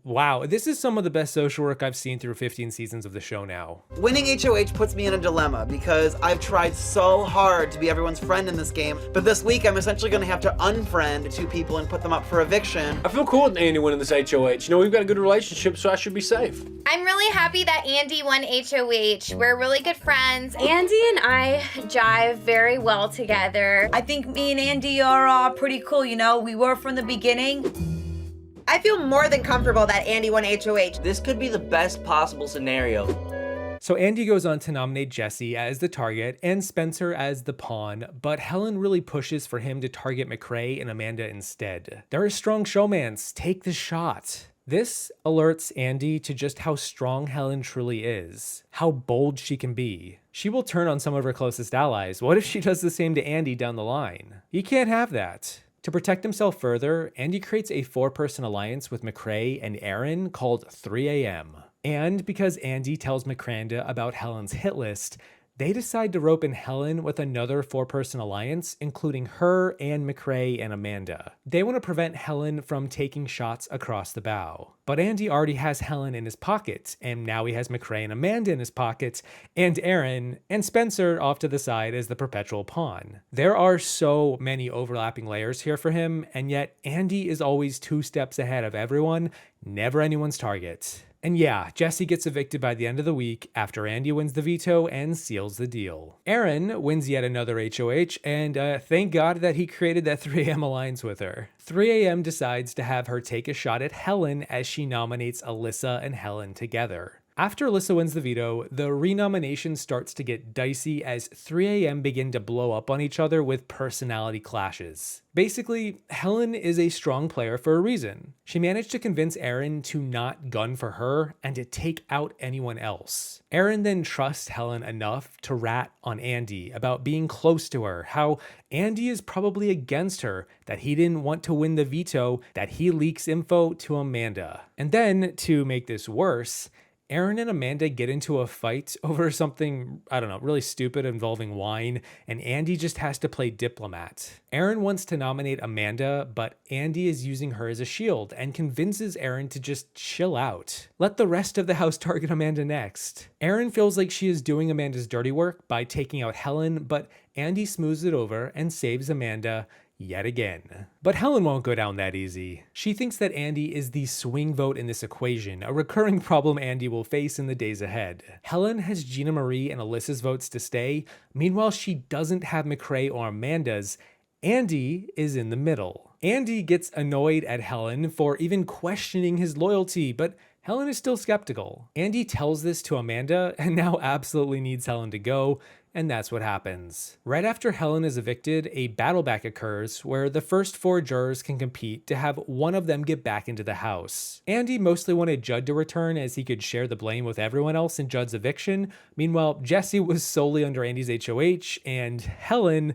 wow, this is some of the best social work I've seen through 15 seasons of the show now. Winning HOH puts me in a dilemma because I've tried so hard to be everyone's friend in this game, but this week I'm essentially going to have to unfriend two people and put them up for eviction. I feel cool with Andy winning this HOH. You know, we've got a good relationship, so I should be safe. I'm really happy that Andy won HOH. We're really good friends. Andy and I jive very well together. I think me and Andy are pretty cool, you know, we were from the beginning. I feel more than comfortable that Andy won HOH. This could be the best possible scenario. So Andy goes on to nominate Jesse as the target and Spencer as the pawn, but Helen really pushes for him to target McRae and Amanda instead. They're a strong showmans, take the shot. This alerts Andy to just how strong Helen truly is, how bold she can be. She will turn on some of her closest allies. What if she does the same to Andy down the line? You can't have that. To protect himself further, Andy creates a 4-person alliance with McRae and Herren called 3 AM. And because Andy tells McCranda about Helen's hit list, they decide to rope in Helen with another 4-person alliance, including her and McRae and Amanda. They want to prevent Helen from taking shots across the bow. But Andy already has Helen in his pocket, and now he has McRae and Amanda in his pocket, and Herren and Spencer off to the side as the perpetual pawn. There are so many overlapping layers here for him, and yet Andy is always 2 steps ahead of everyone, never anyone's target. And yeah, Jesse gets evicted by the end of the week after Andy wins the veto and seals the deal. Herren wins yet another HOH, and thank God that he created that 3 AM alliance with her. 3 AM decides to have her take a shot at Helen as she nominates Alyssa and Helen together. After Alyssa wins the veto, the renomination starts to get dicey as 3 AM begin to blow up on each other with personality clashes. Basically, Helen is a strong player for a reason. She managed to convince Herren to not gun for her and to take out anyone else. Herren then trusts Helen enough to rat on Andy about being close to her, how Andy is probably against her, that he didn't want to win the veto, that he leaks info to Amanda. And then, to make this worse, Herren and Amanda get into a fight over something, I don't know, really stupid involving wine, and Andy just has to play diplomat. Herren wants to nominate Amanda, but Andy is using her as a shield and convinces Herren to just chill out. Let the rest of the house target Amanda next. Herren feels like she is doing Amanda's dirty work by taking out Helen, but Andy smooths it over and saves Amanda yet again. But Helen won't go down that easy. She thinks that Andy is the swing vote in this equation, a recurring problem Andy will face in the days ahead. Helen has Gina Marie and Alyssa's votes to stay. Meanwhile, she doesn't have McRae or Amanda's. Andy is in the middle. Andy gets annoyed at Helen for even questioning his loyalty, but Helen is still skeptical. Andy tells this to Amanda and now absolutely needs Helen to go, and that's what happens. Right after Helen is evicted, a battle back occurs where the first 4 jurors can compete to have one of them get back into the house. Andy mostly wanted Judd to return as he could share the blame with everyone else in Judd's eviction. Meanwhile, Jesse was solely under Andy's HOH, and Helen,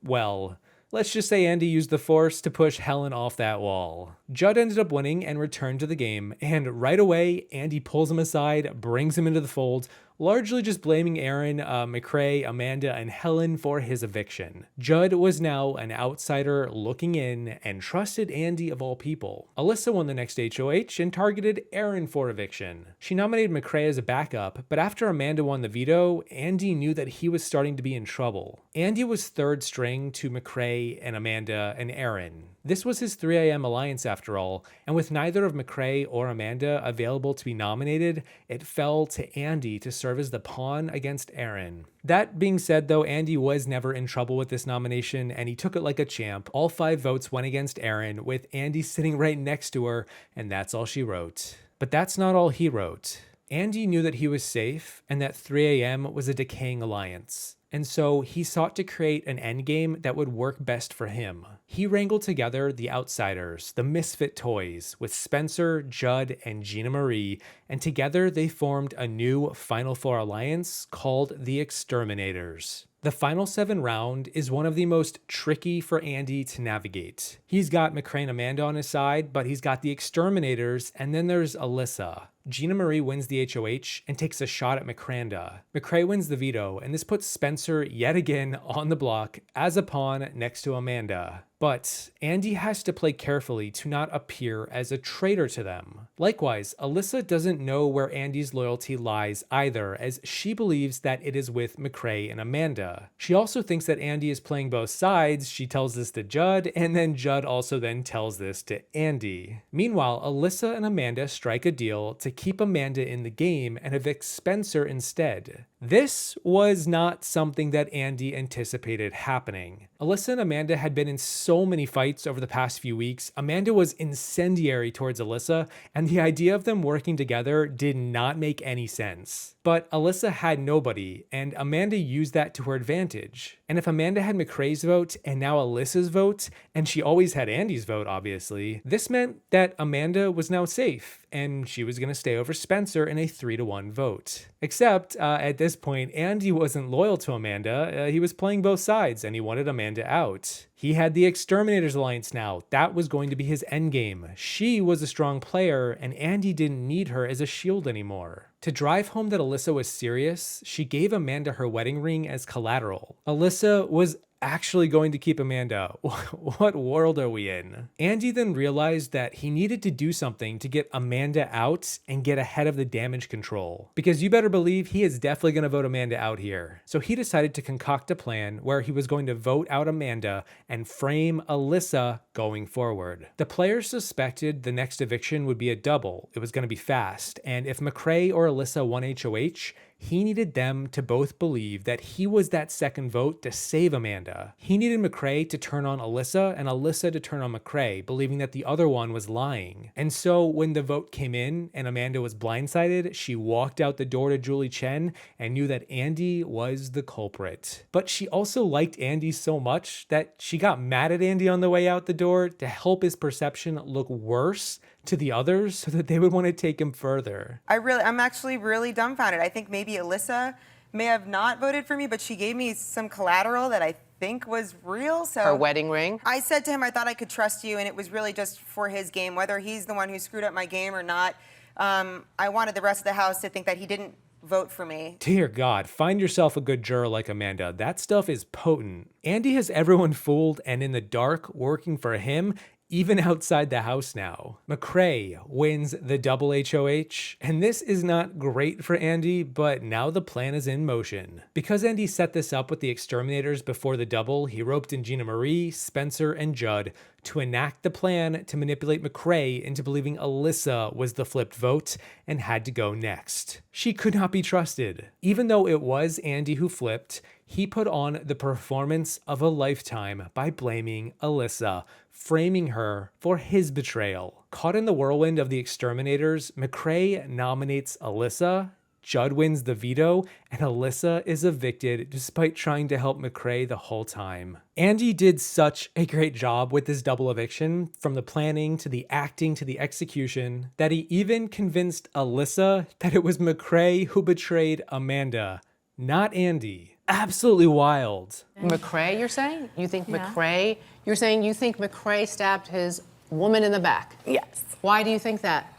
well, let's just say Andy used the force to push Helen off that wall. Judd ended up winning and returned to the game, and right away, Andy pulls him aside, brings him into the fold, largely just blaming Herren, McRae, Amanda, and Helen for his eviction. Judd was now an outsider looking in and trusted Andy of all people. Alyssa won the next HOH and targeted Herren for eviction. She nominated McRae as a backup, but after Amanda won the veto, Andy knew that he was starting to be in trouble. Andy was 3rd string to McRae and Amanda and Herren. This was his 3 a.m. alliance after all, and with neither of McCrae or Amanda available to be nominated, it fell to Andy to serve as the pawn against Herren. That being said though, Andy was never in trouble with this nomination and he took it like a champ. All 5 votes went against Herren, with Andy sitting right next to her, and that's all she wrote. But that's not all he wrote. Andy knew that he was safe and that 3 a.m. was a decaying alliance. And so he sought to create an endgame that would work best for him. He wrangled together the outsiders, the misfit toys, with Spencer, Judd, and Gina Marie, and together they formed a new Final Four alliance called the Exterminators. The Final 7 round is one of the most tricky for Andy to navigate. He's got McCrae and Amanda on his side, but he's got the Exterminators, and then there's Alyssa. Gina Marie wins the HOH and takes a shot at McCranda. McCrae wins the veto, and this puts Spencer yet again on the block as a pawn next to Amanda. But Andy has to play carefully to not appear as a traitor to them. Likewise, Alyssa doesn't know where Andy's loyalty lies either, as she believes that it is with McCrae and Amanda. She also thinks that Andy is playing both sides. She tells this to Judd, and then Judd also then tells this to Andy. Meanwhile, Alyssa and Amanda strike a deal to keep Amanda in the game and evict Spencer instead. This was not something that Andy anticipated happening. Alyssa and Amanda had been in so many fights over the past few weeks. Amanda was incendiary towards Alyssa, and the idea of them working together did not make any sense. But Alyssa had nobody, and Amanda used that to her advantage. And if Amanda had McCrae's vote and now Alyssa's vote, and she always had Andy's vote obviously, this meant that Amanda was now safe, and she was going to stay over Spencer in a 3-1 vote. Except, at this point, Andy wasn't loyal to Amanda. He was playing both sides, and he wanted Amanda out. He had the Exterminators alliance now. That was going to be his endgame. She was a strong player, and Andy didn't need her as a shield anymore. To drive home that Alyssa was serious, she gave Amanda her wedding ring as collateral. Alyssa was actually going to keep Amanda. What world are we in? Andy then realized that he needed to do something to get Amanda out and get ahead of the damage control. Because you better believe he is definitely going to vote Amanda out here. So he decided to concoct a plan where he was going to vote out Amanda and frame Alyssa going forward. The players suspected the next eviction would be a double. It was going to be fast. And if McCrae or Alyssa won HOH, he needed them to both believe that he was that second vote to save Amanda. He needed McCrae to turn on Alyssa and Alyssa to turn on McCrae, believing that the other one was lying. And so when the vote came in and Amanda was blindsided, she walked out the door to Julie Chen and knew that Andy was the culprit. But she also liked Andy so much that she got mad at Andy on the way out the door to help his perception look worse to the others so that they would want to take him further. I'm actually really dumbfounded. I think maybe Alyssa may have not voted for me, but she gave me some collateral that I think was real. So her wedding ring? I said to him, I thought I could trust you, and it was really just for his game, whether he's the one who screwed up my game or not. I wanted the rest of the house to think that he didn't vote for me. Dear God, find yourself a good juror like Amanda. That stuff is potent. Andy has everyone fooled and in the dark working for him, even outside the house now. McCrae wins the double HOH, and this is not great for Andy, but now the plan is in motion. Because Andy set this up with the Exterminators before the double, he roped in Gina Marie, Spencer, and Judd to enact the plan to manipulate McCrae into believing Alyssa was the flipped vote and had to go next. She could not be trusted. Even though it was Andy who flipped, he put on the performance of a lifetime by blaming Alyssa, framing her for his betrayal. Caught in the whirlwind of the Exterminators, McCrae nominates Alyssa, Judd wins the veto, and Alyssa is evicted despite trying to help McCrae the whole time. Andy did such a great job with this double eviction, from the planning to the acting to the execution, that he even convinced Alyssa that it was McCrae who betrayed Amanda, not Andy. Absolutely wild. McCrae, you're saying? You think McCrae? You're saying you think McCrae stabbed his woman in the back? Yes. Why do you think that?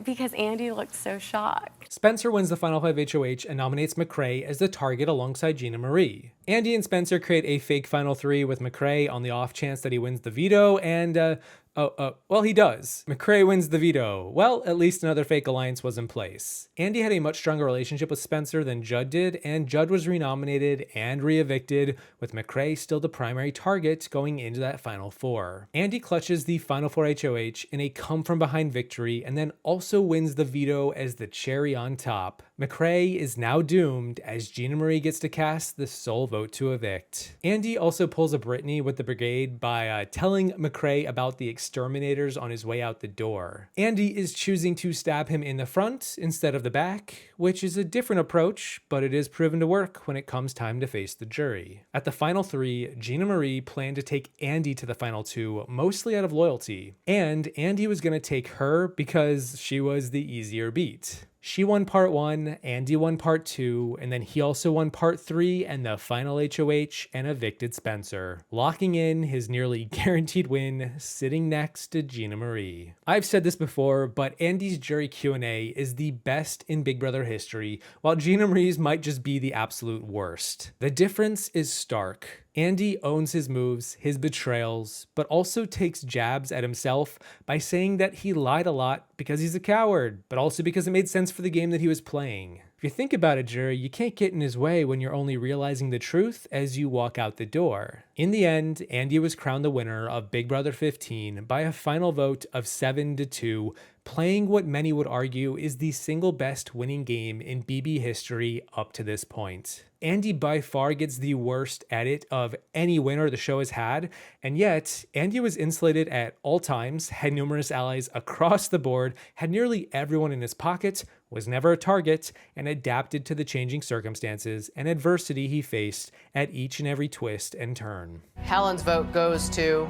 Because Andy looked so shocked. Spencer wins the Final 5 HOH and nominates McCrae as the target alongside Gina Marie. Andy and Spencer create a fake Final 3 with McCrae on the off chance that he wins the veto, and Well, he does. McCrae wins the veto. Well, at least another fake alliance was in place. Andy had a much stronger relationship with Spencer than Judd did, and Judd was renominated and re-evicted, with McCrae still the primary target going into that Final Four. Andy clutches the Final Four HOH in a come-from-behind victory, and then also wins the veto as the cherry on top. McCrae is now doomed as Gina Marie gets to cast the sole vote to evict. Andy also pulls a Brittany with the brigade by telling McCrae about the exterminators on his way out the door. Andy is choosing to stab him in the front instead of the back, which is a different approach, but it is proven to work when it comes time to face the jury. At the final three, Gina Marie planned to take Andy to the final two, mostly out of loyalty, and Andy was going to take her because she was the easier beat. She won part 1, Andy won part 2, and then he also won part 3 and the final HOH and evicted Spencer, locking in his nearly guaranteed win, sitting next to Gina Marie. I've said this before, but Andy's jury Q&A is the best in Big Brother history, while Gina Marie's might just be the absolute worst. The difference is stark. Andy owns his moves, his betrayals, but also takes jabs at himself by saying that he lied a lot because he's a coward, but also because it made sense for the game that he was playing. If you think about it, jury, you can't get in his way when you're only realizing the truth as you walk out the door. In the end, Andy was crowned the winner of Big Brother 15 by a final vote of 7-2, playing what many would argue is the single best winning game in BB history up to this point. Andy by far gets the worst edit of any winner the show has had, and yet Andy was insulated at all times, had numerous allies across the board, had nearly everyone in his pocket, was never a target, and adapted to the changing circumstances and adversity he faced at each and every twist and turn. Helen's vote goes to...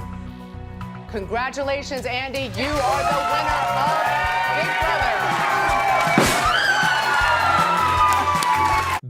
Congratulations, Andy. You are the winner of Big Brother.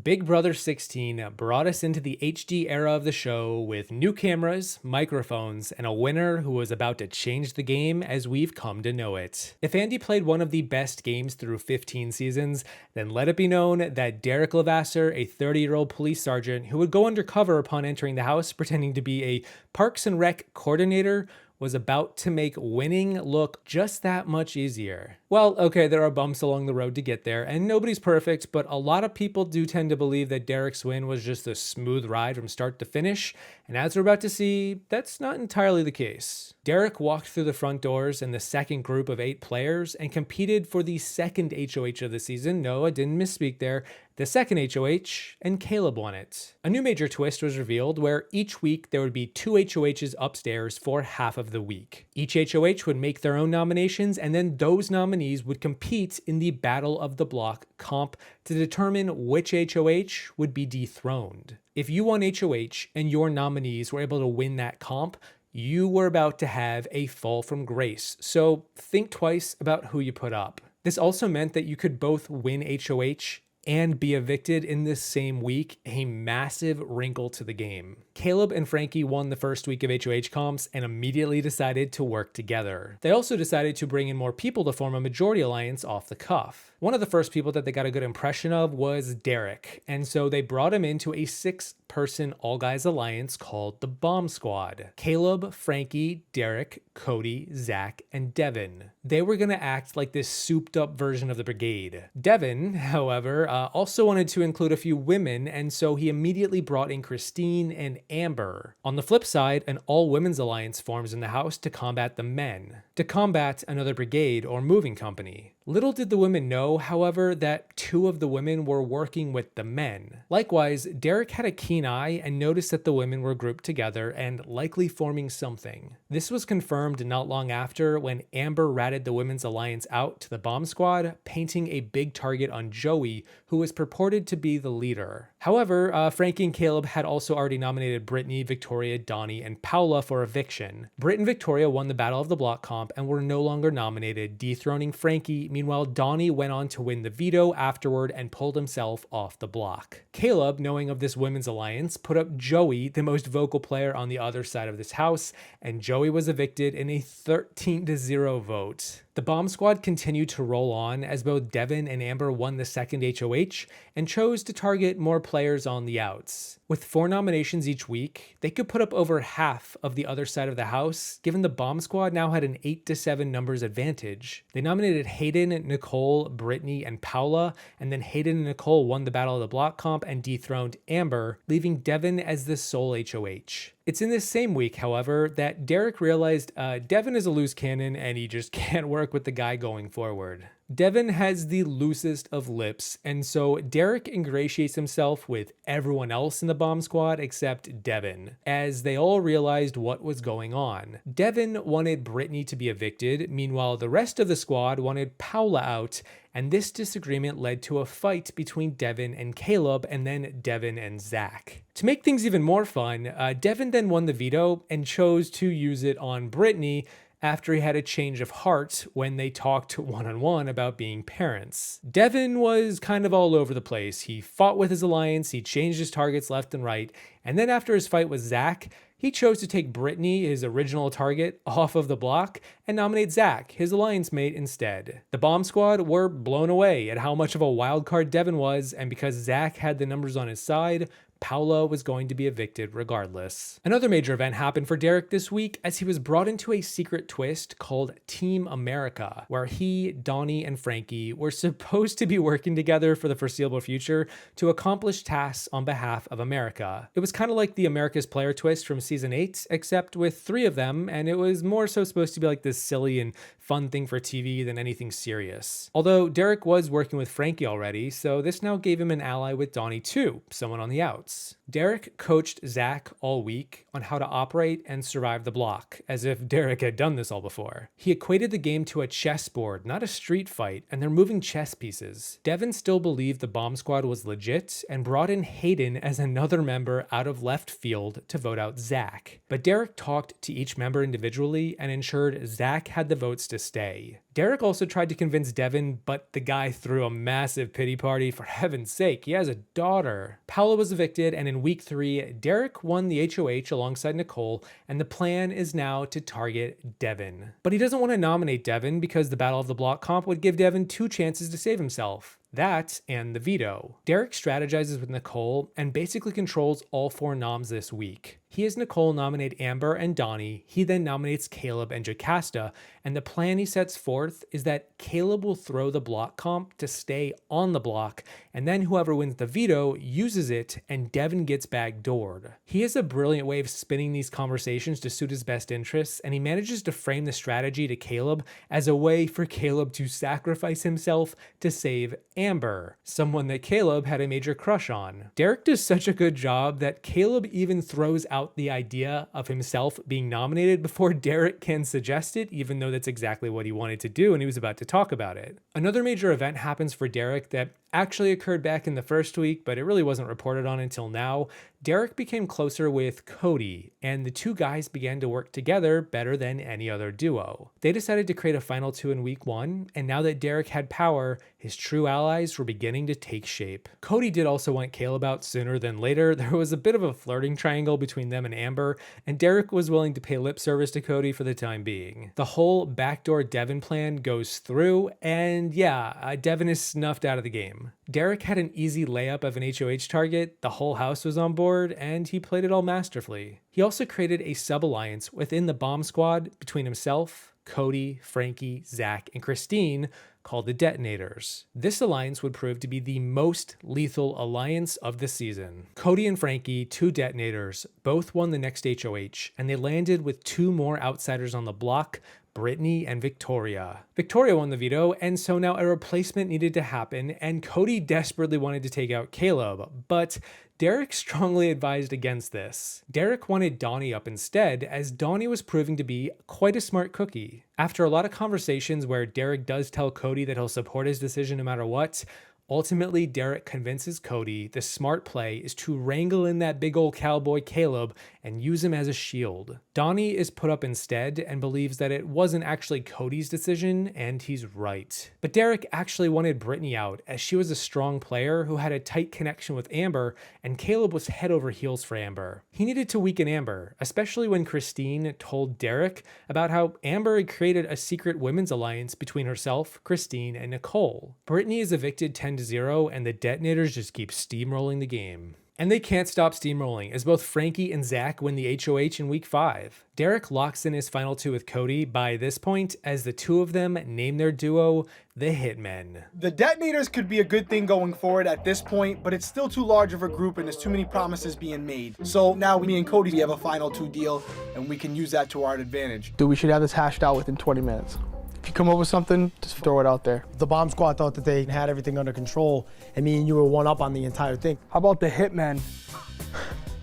Big Brother 16 brought us into the HD era of the show with new cameras, microphones, and a winner who was about to change the game as we've come to know it. If Andy played one of the best games through 15 seasons, then let it be known that Derrick Levasseur, a 30-year-old police sergeant who would go undercover upon entering the house pretending to be a Parks and Rec coordinator, was about to make winning look just that much easier. Well, okay, there are bumps along the road to get there, and nobody's perfect, but a lot of people do tend to believe that Derrick's win was just a smooth ride from start to finish, and as we're about to see, that's not entirely the case. Derrick walked through the front doors in the second group of 8 players and competed for the second HOH of the season. No, I didn't misspeak there. The second HOH, and Caleb won it. A new major twist was revealed where each week there would be 2 HOHs upstairs for half of the week. Each HOH would make their own nominations, and then those nominees would compete in the Battle of the Block comp to determine which HOH would be dethroned. If you won HOH and your nominees were able to win that comp, you were about to have a fall from grace, so think twice about who you put up. This also meant that you could both win HOH and be evicted in this same week, a massive wrinkle to the game. Caleb and Frankie won the first week of HOH comps and immediately decided to work together. They also decided to bring in more people to form a majority alliance off the cuff. One of the first people that they got a good impression of was Derrick, and so they brought him into a 6-person all-guys alliance called the Bomb Squad. Caleb, Frankie, Derrick, Cody, Zach, and Devin. They were going to act like this souped-up version of the brigade. Devin, however, also wanted to include a few women, and so he immediately brought in Christine and Amber. On the flip side, an all-women's alliance forms in the house to combat the men, to combat another brigade or moving company. Little did the women know, however, that 2 of the women were working with the men. Likewise, Derrick had a keen eye and noticed that the women were grouped together and likely forming something. This was confirmed not long after when Amber ratted the women's alliance out to the Bomb Squad, painting a big target on Joey, who was purported to be the leader. However, Frankie and Caleb had also already nominated Brittany, Victoria, Donnie, and Paula for eviction. Britt and Victoria won the Battle of the Block comp and were no longer nominated, dethroning Frankie. Meanwhile, Donnie went on to win the veto afterward and pulled himself off the block. Caleb, knowing of this women's alliance, put up Joey, the most vocal player on the other side of this house, and Joey was evicted in a 13-0 vote. The Bomb Squad continued to roll on as both Devin and Amber won the second HOH and chose to target more players on the outs. With 4 nominations each week, they could put up over half of the other side of the house, given the Bomb Squad now had an 8-7 numbers advantage. They nominated Hayden, Nicole, Brittany, and Paula, and then Hayden and Nicole won the Battle of the Block comp and dethroned Amber, leaving Devin as the sole HOH. It's in this same week, however, that Derrick realized Devin is a loose cannon and he just can't work with the guy going forward. Devin has the loosest of lips, and so Derrick ingratiates himself with everyone else in the Bomb Squad except Devin, as they all realized what was going on. Devin wanted Brittany to be evicted, meanwhile the rest of the squad wanted Paula out, and this disagreement led to a fight between Devin and Caleb, and then Devin and Zach. To make things even more fun, Devin then won the veto and chose to use it on Brittany, after he had a change of heart when they talked one-on-one about being parents. Devin was kind of all over the place. He fought with his alliance, he changed his targets left and right, and then after his fight with Zach, he chose to take Brittany, his original target, off of the block and nominate Zach, his alliance mate, instead. The Bomb Squad were blown away at how much of a wild card Devin was, and because Zach had the numbers on his side, Paula was going to be evicted regardless. Another major event happened for Derrick this week as he was brought into a secret twist called Team America, where he, Donnie, and Frankie were supposed to be working together for the foreseeable future to accomplish tasks on behalf of America. It was kind of like the America's Player twist from season 8, except with 3 of them, and it was more so supposed to be like this silly and fun thing for TV than anything serious. Although Derrick was working with Frankie already, so this now gave him an ally with Donnie too, someone on the outs. Derrick coached Zach all week on how to operate and survive the block, as if Derrick had done this all before. He equated the game to a chessboard, not a street fight, and they're moving chess pieces. Devin still believed the Bomb Squad was legit and brought in Hayden as another member out of left field to vote out Zach. But Derrick talked to each member individually and ensured Zach had the votes to stay. Derrick also tried to convince Devin, but the guy threw a massive pity party. For heaven's sake, he has a daughter. Paula was evicted, and in week 3, Derrick won the HOH alongside Nicole, and the plan is now to target Devin. But he doesn't want to nominate Devin because the Battle of the Block comp would give Devin 2 chances to save himself. That and the veto. Derrick strategizes with Nicole and basically controls all 4 noms this week. He has Nicole nominate Amber and Donnie, he then nominates Caleb and Jocasta, and the plan he sets forth is that Caleb will throw the block comp to stay on the block, and then whoever wins the veto uses it and Devin gets backdoored. He has a brilliant way of spinning these conversations to suit his best interests, and he manages to frame the strategy to Caleb as a way for Caleb to sacrifice himself to save Amber, someone that Caleb had a major crush on. Derrick does such a good job that Caleb even throws out the idea of himself being nominated before Derrick can suggest it, even though that's exactly what he wanted to do and he was about to talk about it. Another major event happens for Derrick that actually occurred back in the first week, but it really wasn't reported on until now. Derrick became closer with Cody, and the 2 guys began to work together better than any other duo. They decided to create a final 2 in week 1, and now that Derrick had power, his true allies were beginning to take shape. Cody did also want Caleb out sooner than later. There was a bit of a flirting triangle between them and Amber, and Derrick was willing to pay lip service to Cody for the time being. The whole backdoor Devin plan goes through, and yeah, Devin is snuffed out of the game. Derrick had an easy layup of an HOH target, the whole house was on board, and he played it all masterfully. He also created a sub-alliance within the Bomb Squad between himself, Cody, Frankie, Zach, and Christine called the Detonators. This alliance would prove to be the most lethal alliance of the season. Cody and Frankie, 2 Detonators, both won the next HOH, and they landed with 2 more outsiders on the block, Brittany and Victoria. Victoria won the veto, and so now a replacement needed to happen, and Cody desperately wanted to take out Caleb, but Derrick strongly advised against this. Derrick wanted Donnie up instead, as Donnie was proving to be quite a smart cookie. After a lot of conversations where Derrick does tell Cody that he'll support his decision no matter what, Ultimately, Derrick convinces Cody the smart play is to wrangle in that big old cowboy Caleb and use him as a shield. Donnie is put up instead and believes that it wasn't actually Cody's decision, and he's right. But Derrick actually wanted Brittany out, as she was a strong player who had a tight connection with Amber, and Caleb was head over heels for Amber. He needed to weaken Amber, especially when Christine told Derrick about how Amber had created a secret women's alliance between herself, Christine, and Nicole. Brittany is evicted 10-0, and the detonators just keep steamrolling the game. And they can't stop steamrolling, as both Frankie and Zach win the HOH in week 5. Derrick locks in his final 2 with Cody by this point, as the two of them name their duo the Hitmen. The detonators could be a good thing going forward at this point, but it's still too large of a group and there's too many promises being made. So now me and Cody, we have a final 2 deal, and we can use that to our advantage. Dude, we should have this hashed out within 20 minutes. If you come up with something, just throw it out there. The bomb squad thought that they had everything under control, and me and you were one up on the entire thing. How about the Hitmen?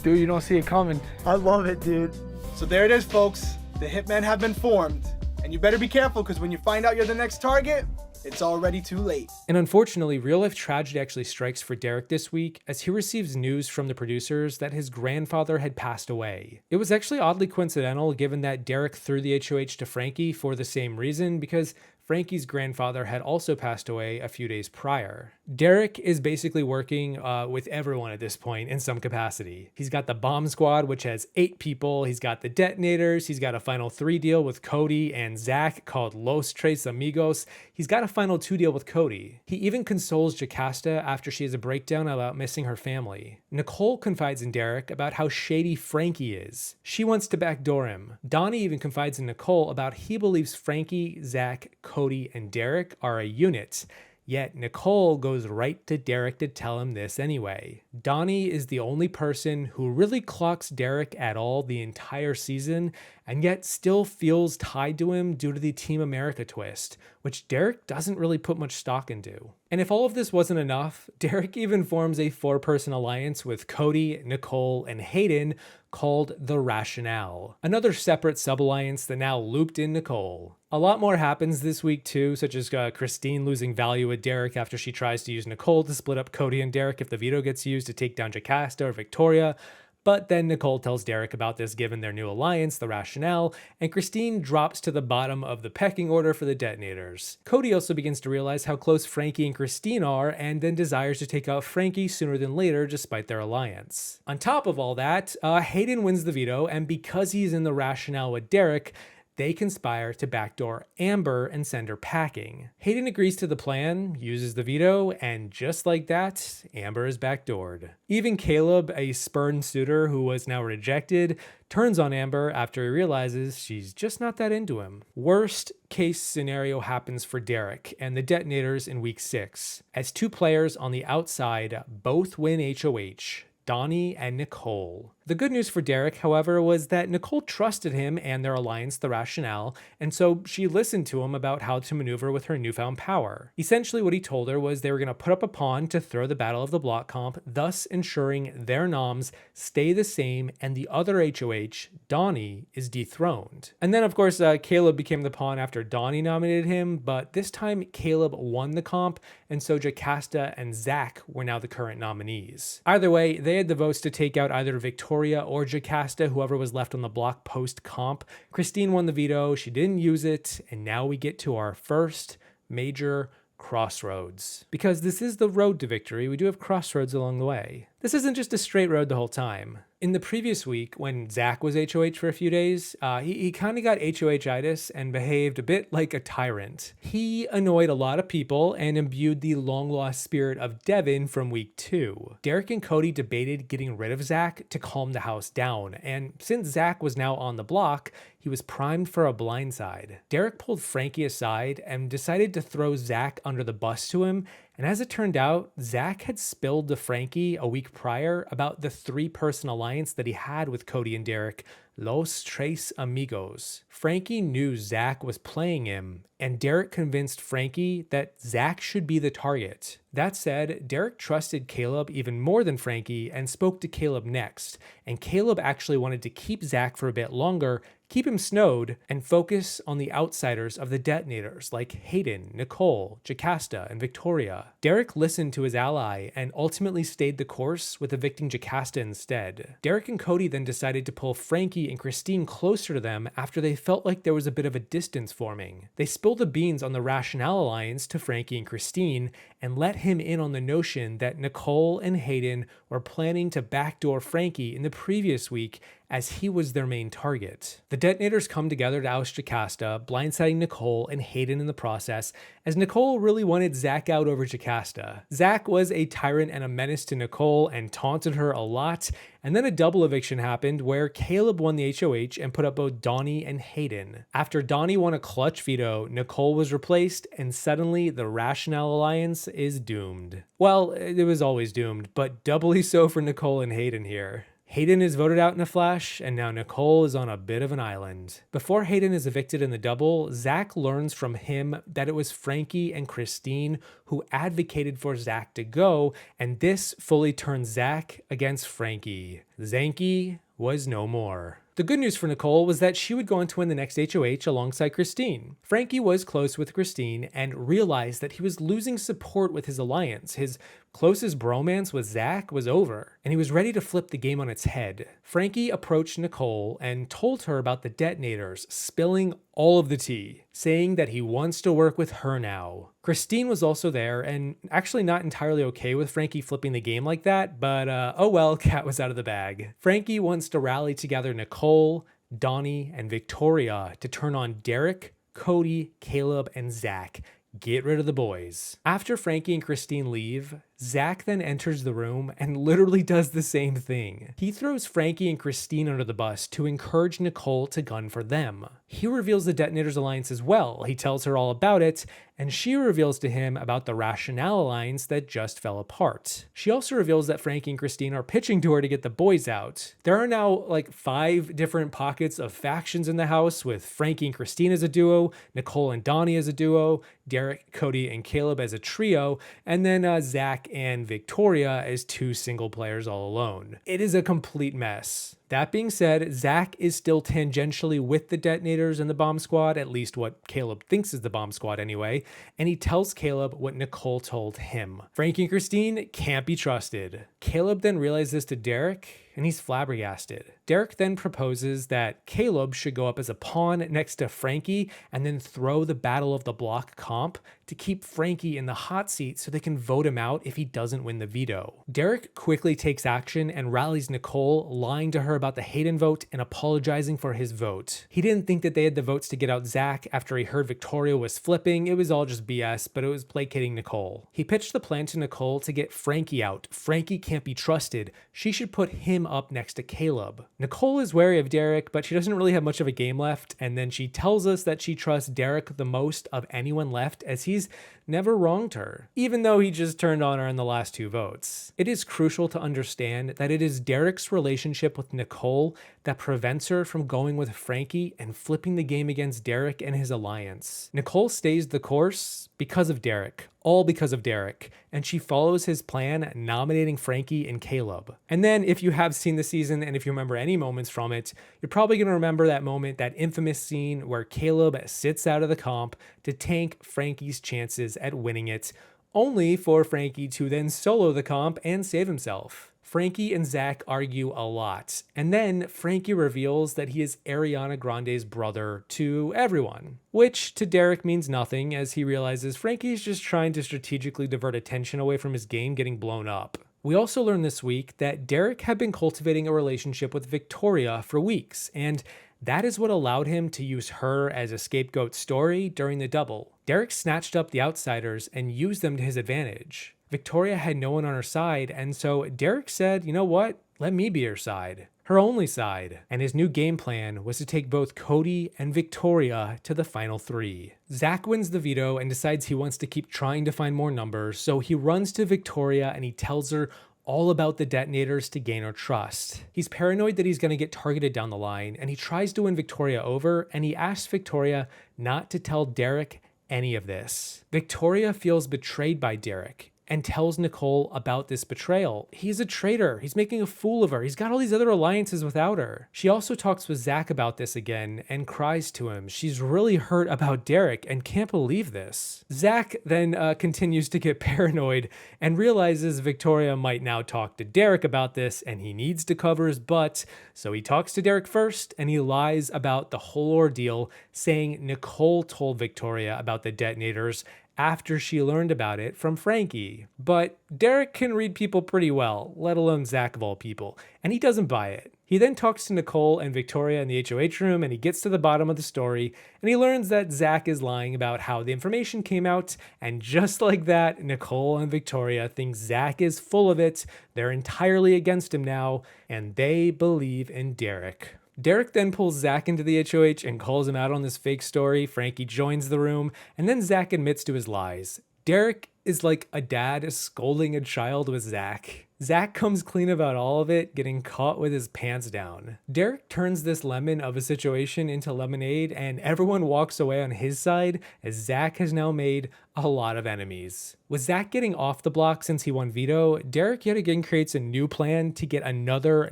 Dude, you don't see it coming. I love it, dude. So there it is, folks. The Hitmen have been formed. And you better be careful, because when you find out you're the next target, it's already too late. And unfortunately, real-life tragedy actually strikes for Derrick this week, as he receives news from the producers that his grandfather had passed away. It was actually oddly coincidental, given that Derrick threw the HOH to Frankie for the same reason, because Frankie's grandfather had also passed away a few days prior. Derrick is basically working with everyone at this point in some capacity. He's got the bomb squad, which has 8 people. He's got the detonators. He's got a final 3 deal with Cody and Zach called Los Tres Amigos. He's got a final 2 deal with Cody. He even consoles Jocasta after she has a breakdown about missing her family. Nicole confides in Derrick about how shady Frankie is. She wants to backdoor him. Donnie even confides in Nicole about he believes Frankie, Zach, Cody, and Derrick are a unit. Yet Nicole goes right to Derrick to tell him this anyway. Donnie is the only person who really clocks Derrick at all the entire season, and yet still feels tied to him due to the Team America twist, which Derrick doesn't really put much stock into. And if all of this wasn't enough, Derrick even forms a 4-person alliance with Cody, Nicole, and Hayden called the Rationale, another separate sub-alliance that now looped in Nicole. A lot more happens this week too, such as Christine losing value with Derrick after she tries to use Nicole to split up Cody and Derrick if the veto gets used to take down Jocasta or Victoria. But then Nicole tells Derrick about this given their new alliance, the Rationale, and Christine drops to the bottom of the pecking order for the detonators. Cody also begins to realize how close Frankie and Christine are, and then desires to take out Frankie sooner than later despite their alliance. On top of all that, Hayden wins the veto, and because he's in the Rationale with Derrick, they conspire to backdoor Amber and send her packing. Hayden agrees to the plan, uses the veto, and just like that, Amber is backdoored. Even Caleb, a spurned suitor who was now rejected, turns on Amber after he realizes she's just not that into him. Worst case scenario happens for Derrick and the detonators in week 6, as 2 players on the outside both win HOH. Donnie and Nicole. The good news for Derrick, however, was that Nicole trusted him and their alliance, the Rationale, and so she listened to him about how to maneuver with her newfound power. Essentially, what he told her was they were going to put up a pawn to throw the Battle of the Block comp, thus ensuring their noms stay the same and the other HOH, Donnie, is dethroned. And then, of course, Caleb became the pawn after Donnie nominated him, but this time Caleb won the comp, and so Jocasta and Zach were now the current nominees. Either way, they had the votes to take out either Victoria or Jocasta, whoever was left on the block post-comp. Christine won the veto, she didn't use it, and now we get to our first major crossroads. Because this is the road to victory, we do have crossroads along the way. This isn't just a straight road the whole time. In the previous week, when Zach was HOH for a few days, he kind of got HOH-itis and behaved a bit like a tyrant. He annoyed a lot of people and imbued the long-lost spirit of Devin from week 2. Derrick and Cody debated getting rid of Zach to calm the house down, and since Zach was now on the block, he was primed for a blindside. Derrick pulled Frankie aside and decided to throw Zach under the bus to him, and as it turned out, Zach had spilled to Frankie a week prior about the 3-person alliance that he had with Cody and Derrick Los Tres Amigos. Frankie knew Zach was playing him, and Derrick convinced Frankie that Zach should be the target. That said, Derrick trusted Caleb even more than Frankie and spoke to Caleb next, and Caleb actually wanted to keep Zach for a bit longer, keep him snowed, and focus on the outsiders of the detonators like Hayden, Nicole, Jocasta, and Victoria. Derrick listened to his ally and ultimately stayed the course with evicting Jocasta instead. Derrick and Cody then decided to pull Frankie and Christine closer to them after they felt like there was a bit of a distance forming. They spilled the beans on the Rationale Alliance to Frankie and Christine and let him in on the notion that Nicole and Hayden were planning to backdoor Frankie in the previous week as he was their main target. The detonators come together to oust Jocasta, blindsiding Nicole and Hayden in the process, as Nicole really wanted Zach out over Jocasta. Zach was a tyrant and a menace to Nicole and taunted her a lot, and then a double eviction happened where Caleb won the HOH and put up both Donnie and Hayden. After Donnie won a clutch veto, Nicole was replaced, and suddenly the Rationale Alliance is doomed. Well, it was always doomed, but doubly so for Nicole and Hayden here. Hayden is voted out in a flash, and now Nicole is on a bit of an island. Before Hayden is evicted in the double, Zach learns from him that it was Frankie and Christine who advocated for Zach to go, and this fully turns Zach against Frankie. Zanky was no more. The good news for Nicole was that she would go on to win the next HOH alongside Christine. Frankie was close with Christine and realized that he was losing support with his alliance. His closest bromance with Zach was over, and he was ready to flip the game on its head. Frankie approached Nicole and told her about the detonators, spilling all of the tea, saying that he wants to work with her now. Christine was also there and actually not entirely okay with Frankie flipping the game like that, but oh well, cat was out of the bag. Frankie wants to rally together Nicole, Donnie, and Victoria to turn on Derrick, Cody, Caleb, and Zach. Get rid of the boys. After Frankie and Christine leave, Zach then enters the room and literally does the same thing. He throws Frankie and Christine under the bus to encourage Nicole to gun for them. He reveals the Detonators Alliance as well. He tells her all about it, and she reveals to him about the Rationale Alliance that just fell apart. She also reveals that Frankie and Christine are pitching to her to get the boys out. There are now like 5 different pockets of factions in the house, with Frankie and Christine as a duo, Nicole and Donnie as a duo, Derrick, Cody, and Caleb as a trio, and then Zach and Victoria as 2 single players all alone. It is a complete mess. That being said, Zach is still tangentially with the detonators and the bomb squad, at least what Caleb thinks is the bomb squad anyway, and he tells Caleb what Nicole told him. Frankie and Christine can't be trusted. Caleb then realizes this to Derrick, and he's flabbergasted. Derrick then proposes that Caleb should go up as a pawn next to Frankie and then throw the Battle of the Block comp to keep Frankie in the hot seat so they can vote him out if he doesn't win the veto. Derrick quickly takes action and rallies Nicole, lying to her about the Hayden vote and apologizing for his vote. He didn't think that they had the votes to get out Zach after he heard Victoria was flipping. It was all just BS, but it was placating Nicole. He pitched the plan to Nicole to get Frankie out. Frankie can't be trusted. She should put him up next to Caleb. Nicole is wary of Derrick, but she doesn't really have much of a game left, and then she tells us that she trusts Derrick the most of anyone left, as he's never wronged her, even though he just turned on her in the last 2 votes. It is crucial to understand that it is Derrick's relationship with Nicole that prevents her from going with Frankie and flipping the game against Derrick and his alliance. Nicole stays the course because of Derrick, all because of Derrick, and she follows his plan, nominating Frankie and Caleb. And then if you have seen the season and if you remember any moments from it, you're probably going to remember that moment, that infamous scene where Caleb sits out of the comp to tank Frankie's chances at winning it, only for Frankie to then solo the comp and save himself. Frankie and Zach argue a lot, and then Frankie reveals that he is Ariana Grande's brother to everyone, which to Derrick means nothing, as he realizes Frankie's just trying to strategically divert attention away from his game getting blown up. We also learned this week that Derrick had been cultivating a relationship with Victoria for weeks, and that is what allowed him to use her as a scapegoat story during the double. Derrick snatched up the outsiders and used them to his advantage. Victoria had no one on her side, and so Derrick said, you know what, let me be her side. Her only side. And his new game plan was to take both Cody and Victoria to the final 3. Zach wins the veto and decides he wants to keep trying to find more numbers, so he runs to Victoria and he tells her all about the detonators to gain her trust. He's paranoid that he's going to get targeted down the line, and he tries to win Victoria over, and he asks Victoria not to tell Derrick any of this. Victoria feels betrayed by Derrick and tells Nicole about this betrayal. He's a traitor. He's making a fool of her. He's got all these other alliances without her. She also talks with Zach about this again and cries to him. She's really hurt about Derrick and can't believe this. Zach then continues to get paranoid and realizes Victoria might now talk to Derrick about this and he needs to cover his butt. So he talks to Derrick first and he lies about the whole ordeal, saying Nicole told Victoria about the detonators after she learned about it from Frankie. But Derrick can read people pretty well, let alone Zach of all people, and he doesn't buy it. He then talks to Nicole and Victoria in the HOH room, and he gets to the bottom of the story, and he learns that Zach is lying about how the information came out, and just like that, Nicole and Victoria think Zach is full of it. They're entirely against him now, and they believe in Derrick. Derrick then pulls Zach into the HOH and calls him out on this fake story. Frankie joins the room, and then Zach admits to his lies. Derrick is like a dad scolding a child with Zach. Zach comes clean about all of it, getting caught with his pants down. Derrick turns this lemon of a situation into lemonade, and everyone walks away on his side as Zach has now made a lot of enemies. With Zach getting off the block since he won veto, Derrick yet again creates a new plan to get another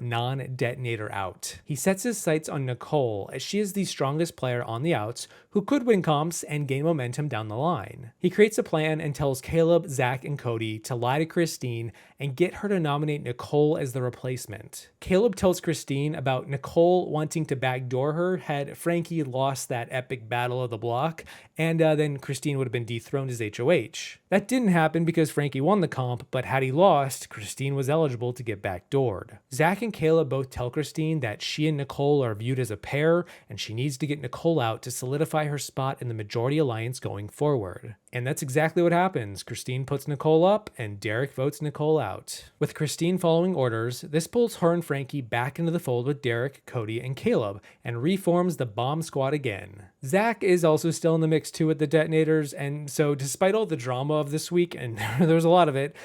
non-detonator out. He sets his sights on Nicole, as she is the strongest player on the outs who could win comps and gain momentum down the line. He creates a plan and tells Caleb, Zach, and Cody to lie to Christine and get her to nominate Nicole as the replacement. Caleb tells Christine about Nicole wanting to backdoor her had Frankie lost that epic battle of the block, and then Christine would have been dethroned as HOH. That didn't happen because Frankie won the comp, but had he lost, Christine was eligible to get backdoored. Zach and Caleb both tell Christine that she and Nicole are viewed as a pair, and she needs to get Nicole out to solidify her spot in the majority alliance going forward. And that's exactly what happens. Christine puts Nicole up, and Derrick votes Nicole out. With Christine following orders, this pulls her and Frankie back into the fold with Derrick, Cody, and Caleb, and reforms the bomb squad again. Zach is also still in the mix too with the detonators, and so despite all the drama of this week, and there's a lot of it,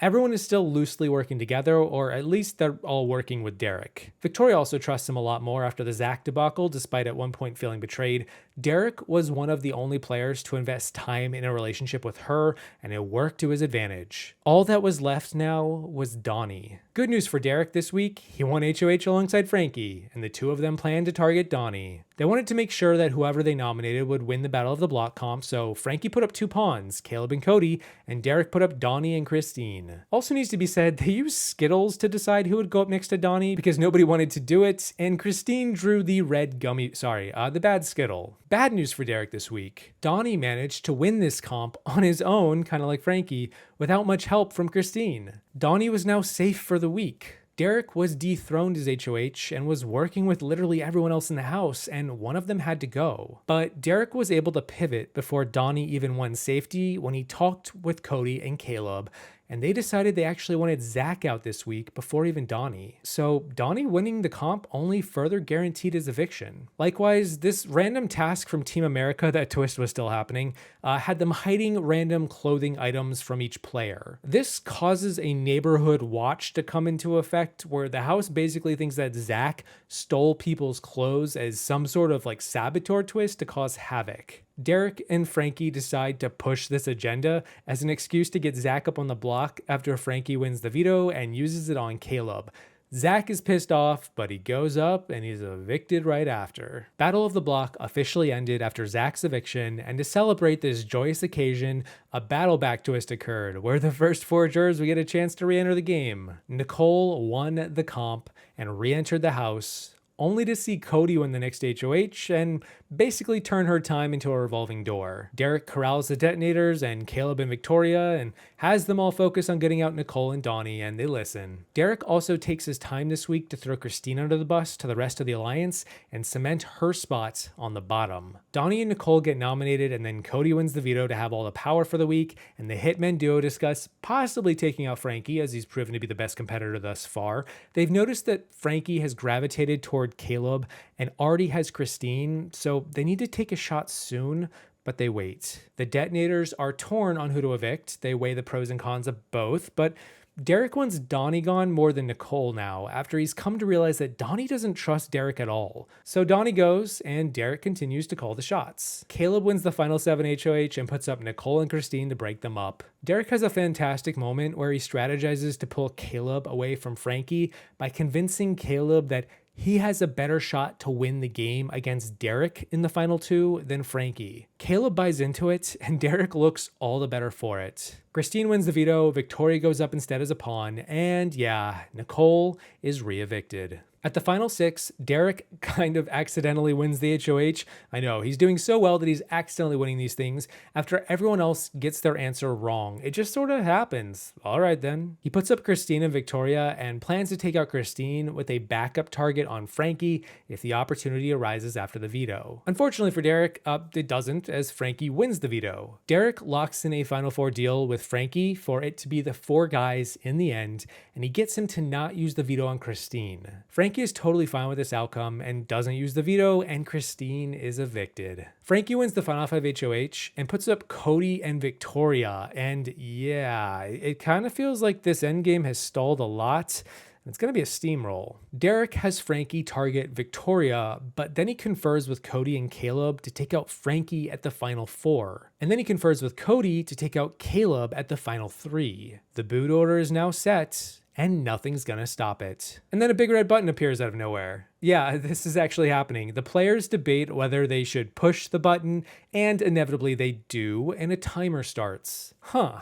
everyone is still loosely working together, or at least they're all working with Derrick. Victoria also trusts him a lot more after the Zach debacle, despite at one point feeling betrayed. Derrick was one of the only players to invest time in a relationship with her, and it worked to his advantage. All that was left now was Donnie. Good news for Derrick this week, he won HOH alongside Frankie, and the two of them planned to target Donnie. They wanted to make sure that whoever they nominated would win the Battle of the Block comp, so Frankie put up 2 pawns, Caleb and Cody, and Derrick put up Donnie and Christine. Also needs to be said, they used Skittles to decide who would go up next to Donnie because nobody wanted to do it, and Christine drew the the bad Skittle. Bad news for Derrick this week. Donnie managed to win this comp on his own, kind of like Frankie, without much help from Christine. Donnie was now safe for the week. Derrick was dethroned as HOH and was working with literally everyone else in the house, and one of them had to go. But Derrick was able to pivot before Donnie even won safety when he talked with Cody and Caleb, and they decided they actually wanted Zach out this week before even Donnie. So Donnie winning the comp only further guaranteed his eviction. Likewise, this random task from Team America that Twist was still happening had them hiding random clothing items from each player. This causes a neighborhood watch to come into effect where the house basically thinks that Zach stole people's clothes as some sort of like saboteur twist to cause havoc. Derrick and Frankie decide to push this agenda as an excuse to get Zach up on the block after Frankie wins the veto and uses it on Caleb. Zach is pissed off, but he goes up and he's evicted right after. Battle of the Block officially ended after Zach's eviction, and to celebrate this joyous occasion, a battle back twist occurred where the first 4 jurors would get a chance to re-enter the game. Nicole won the comp and re-entered the house, only to see Cody win the next HOH and basically turn her time into a revolving door. Derrick corrals the detonators and Caleb and Victoria and has them all focus on getting out Nicole and Donnie, and they listen. Derrick also takes his time this week to throw Christine under the bus to the rest of the alliance and cement her spot on the bottom. Donnie and Nicole get nominated, and then Cody wins the veto to have all the power for the week, and the Hitmen duo discuss possibly taking out Frankie as he's proven to be the best competitor thus far. They've noticed that Frankie has gravitated toward Caleb and already has Christine, so they need to take a shot soon, but they wait. The detonators are torn on who to evict. They weigh the pros and cons of both, but Derrick wants Donnie gone more than Nicole now, after he's come to realize that Donnie doesn't trust Derrick at all. So Donnie goes, and Derrick continues to call the shots. Caleb wins the final 7 HOH and puts up Nicole and Christine to break them up. Derrick has a fantastic moment where he strategizes to pull Caleb away from Frankie by convincing Caleb that he has a better shot to win the game against Derrick in the final 2 than Frankie. Caleb buys into it, and Derrick looks all the better for it. Christine wins the veto, Victoria goes up instead as a pawn, and yeah, Nicole is re-evicted. At the final 6, Derrick kind of accidentally wins the HOH. I know, he's doing so well that he's accidentally winning these things after everyone else gets their answer wrong. It just sort of happens. All right then. He puts up Christine and Victoria and plans to take out Christine with a backup target on Frankie if the opportunity arises after the veto. Unfortunately for Derrick, it doesn't, as Frankie wins the veto. Derrick locks in a Final 4 deal with Frankie for it to be the 4 guys in the end, and he gets him to not use the veto on Christine. Frankie is totally fine with this outcome and doesn't use the veto, and Christine is evicted. Frankie wins the final 5 HOH and puts up Cody and Victoria, and yeah, it kind of feels like this endgame has stalled a lot. It's going to be a steamroll. Derrick has Frankie target Victoria, but then he confers with Cody and Caleb to take out Frankie at the final 4. And then he confers with Cody to take out Caleb at the final 3. The boot order is now set, and nothing's gonna stop it. And then a big red button appears out of nowhere. Yeah, this is actually happening. The players debate whether they should push the button, and inevitably they do, and a timer starts. Huh.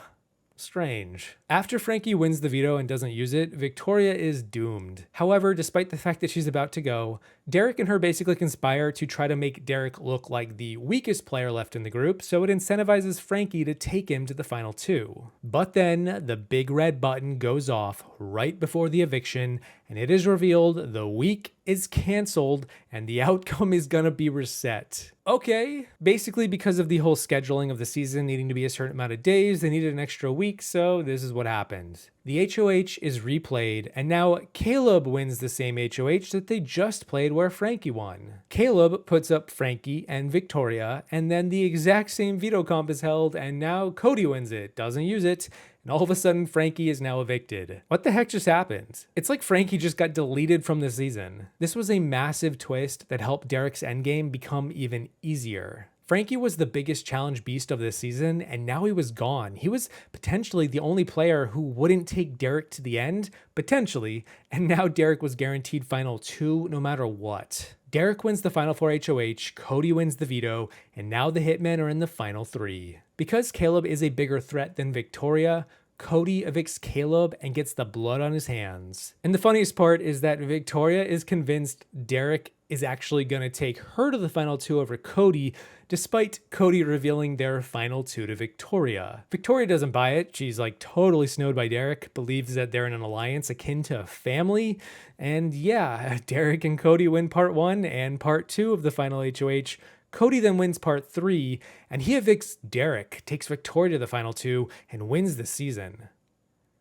Strange. After Frankie wins the veto and doesn't use it, Victoria is doomed. However, despite the fact that she's about to go, Derrick and her basically conspire to try to make Derrick look like the weakest player left in the group, so it incentivizes Frankie to take him to the final 2. But then the big red button goes off right before the eviction, and it is revealed the week is canceled and the outcome is gonna be reset. Okay, basically because of the whole scheduling of the season needing to be a certain amount of days, they needed an extra week, so this is what happened. The HOH is replayed, and now Caleb wins the same HOH that they just played where Frankie won. Caleb puts up Frankie and Victoria, and then the exact same veto comp is held, and now Cody wins it, doesn't use it, and all of a sudden Frankie is now evicted. What the heck just happened? It's like Frankie just got deleted from the season. This was a massive twist that helped Derrick's endgame become even easier. Frankie was the biggest challenge beast of this season, and now he was gone. He was potentially the only player who wouldn't take Derrick to the end, potentially, and now Derrick was guaranteed final 2 no matter what. Derrick wins the final 4 HOH, Cody wins the veto, and now the Hitmen are in the final 3. Because Caleb is a bigger threat than Victoria, Cody evicts Caleb and gets the blood on his hands. And the funniest part is that Victoria is convinced Derrick is actually going to take her to the final 2 over Cody, despite Cody revealing their final 2 to Victoria. Victoria doesn't buy it. She's like totally snowed by Derrick, believes that they're in an alliance akin to a family. And yeah, Derrick and Cody win part 1 and part 2 of the final HOH. Cody then wins part 3, and he evicts Derrick, takes Victoria to the final 2, and wins the season.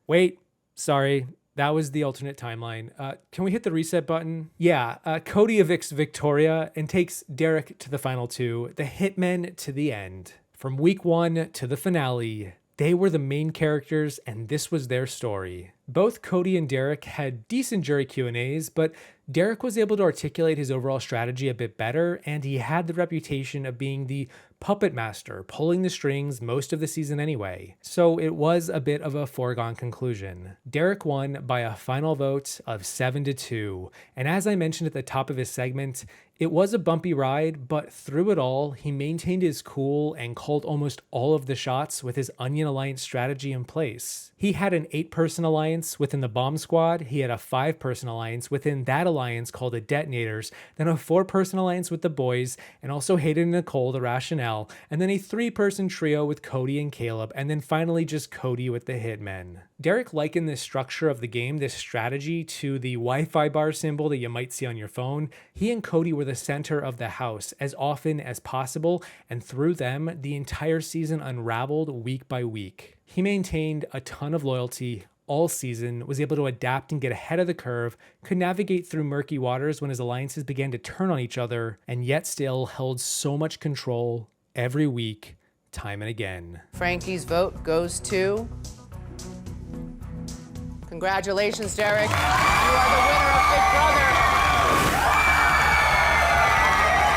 Wait, sorry. That was the alternate timeline. Can we hit the reset button? Yeah, Cody evicts Victoria and takes Derrick to the final 2, the Hitmen to the end. From week 1 to the finale, they were the main characters and this was their story. Both Cody and Derrick had decent jury Q&As, but Derrick was able to articulate his overall strategy a bit better, and he had the reputation of being the puppet master, pulling the strings most of the season anyway. So it was a bit of a foregone conclusion. Derrick won by a final vote of 7-2, and as I mentioned at the top of his segment, it was a bumpy ride, but through it all, he maintained his cool and called almost all of the shots with his Onion Alliance strategy in place. He had an 8-person alliance within the Bomb Squad, he had a 5-person alliance within that alliance called the Detonators, then a 4-person alliance with the Boys, and also Hayden and Nicole, the Rationale, and then a 3-person trio with Cody and Caleb, and then finally just Cody with the Hitmen. Derrick likened this structure of the game, this strategy, to the Wi-Fi bar symbol that you might see on your phone. He and Cody were the center of the house as often as possible, and through them, the entire season unraveled week by week. He maintained a ton of loyalty all season, was able to adapt and get ahead of the curve, could navigate through murky waters when his alliances began to turn on each other, and yet still held so much control every week, time and again. Frankie's vote goes to Congratulations, Derrick. You are the winner of Big Brother.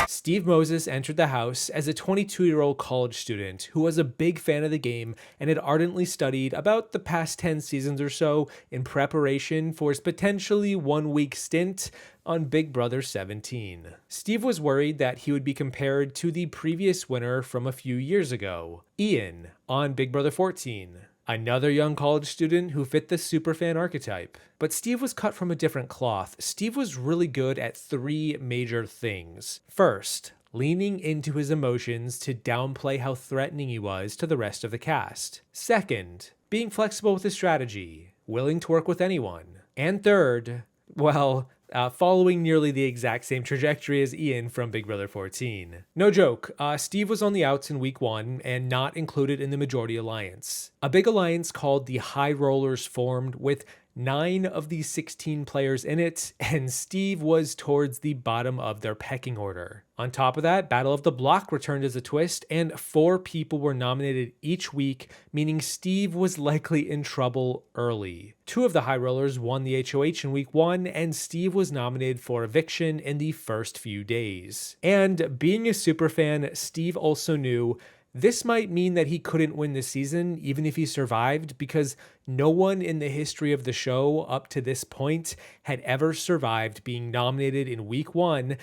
Steve Moses entered the house as a 22-year-old college student who was a big fan of the game and had ardently studied about the past 10 seasons or so in preparation for his potentially one-week stint on Big Brother 17. Steve was worried that he would be compared to the previous winner from a few years ago, Ian, on Big Brother 14. Another young college student who fit the superfan archetype. But Steve was cut from a different cloth. Steve was really good at 3 major things. First, leaning into his emotions to downplay how threatening he was to the rest of the cast. Second, being flexible with his strategy, willing to work with anyone. And third, well, following nearly the exact same trajectory as Ian from Big Brother 14. No joke, Steve was on the outs in week 1 and not included in the majority alliance. A big alliance called the High Rollers formed with 9 of the 16 players in it, and Steve was towards the bottom of their pecking order. On top of that, Battle of the Block returned as a twist, and 4 people were nominated each week, meaning Steve was likely in trouble early. 2 of the High Rollers won the HOH in week 1, and Steve was nominated for eviction in the first few days. And being a superfan, Steve also knew this might mean that he couldn't win this season, even if he survived, because no one in the history of the show up to this point had ever survived being nominated in week 1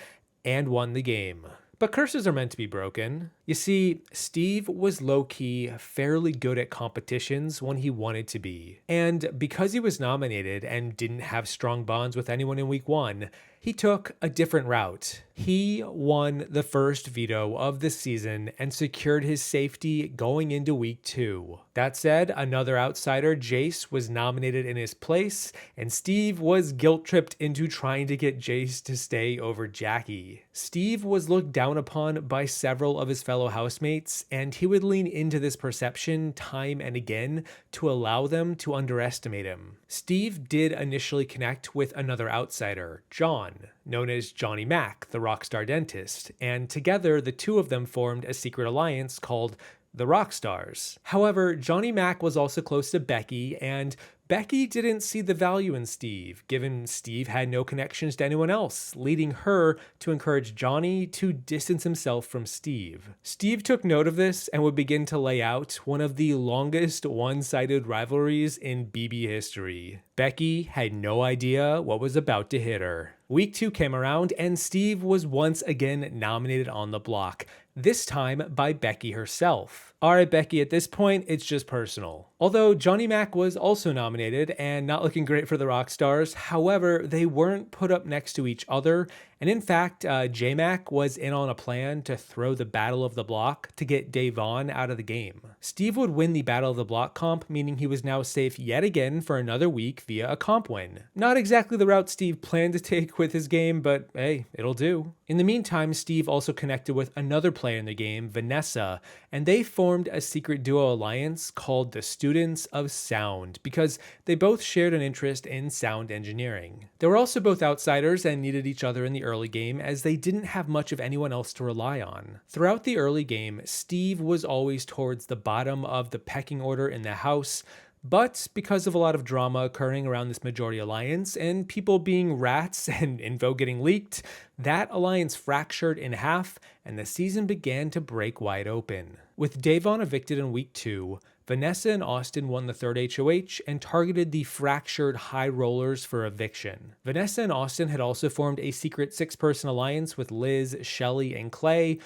and won the game. But curses are meant to be broken. You see, Steve was low-key fairly good at competitions when he wanted to be. And because he was nominated and didn't have strong bonds with anyone in week 1, he took a different route. He won the first veto of the season and secured his safety going into week 2. That said, another outsider, Jace, was nominated in his place, and Steve was guilt-tripped into trying to get Jace to stay over Jackie. Steve was looked down upon by several of his fellow housemates, and he would lean into this perception time and again to allow them to underestimate him. Steve did initially connect with another outsider, John, known as Johnny Mac, the rockstar dentist, and together the two of them formed a secret alliance called the Rockstars. However, Johnny Mac was also close to Becky, and Becky didn't see the value in Steve, given Steve had no connections to anyone else, leading her to encourage Johnny to distance himself from Steve. Steve took note of this and would begin to lay out one of the longest one-sided rivalries in BB history. Becky had no idea what was about to hit her. Week 2 came around and Steve was once again nominated on the block, this time by Becky herself. Alright Becky, at this point, it's just personal. Although Johnny Mac was also nominated and not looking great for the Rockstars, however, they weren't put up next to each other, and in fact, J-Mac was in on a plan to throw the Battle of the Block to get Davon out of the game. Steve would win the Battle of the Block comp, meaning he was now safe yet again for another week via a comp win. Not exactly the route Steve planned to take with his game, but hey, it'll do. In the meantime, Steve also connected with another player in the game, Vanessa, and they formed a secret duo alliance called the Students of Sound because they both shared an interest in sound engineering. They were also both outsiders and needed each other in the early game as they didn't have much of anyone else to rely on. Throughout the early game, Steve was always towards the bottom of the pecking order in the house, but because of a lot of drama occurring around this majority alliance and people being rats and info getting leaked, that alliance fractured in half and the season began to break wide open. With Davon evicted in week 2, Vanessa and Austin won the third HOH and targeted the fractured High Rollers for eviction. Vanessa and Austin had also formed a secret 6-person alliance with Liz, Shelly, and Clay,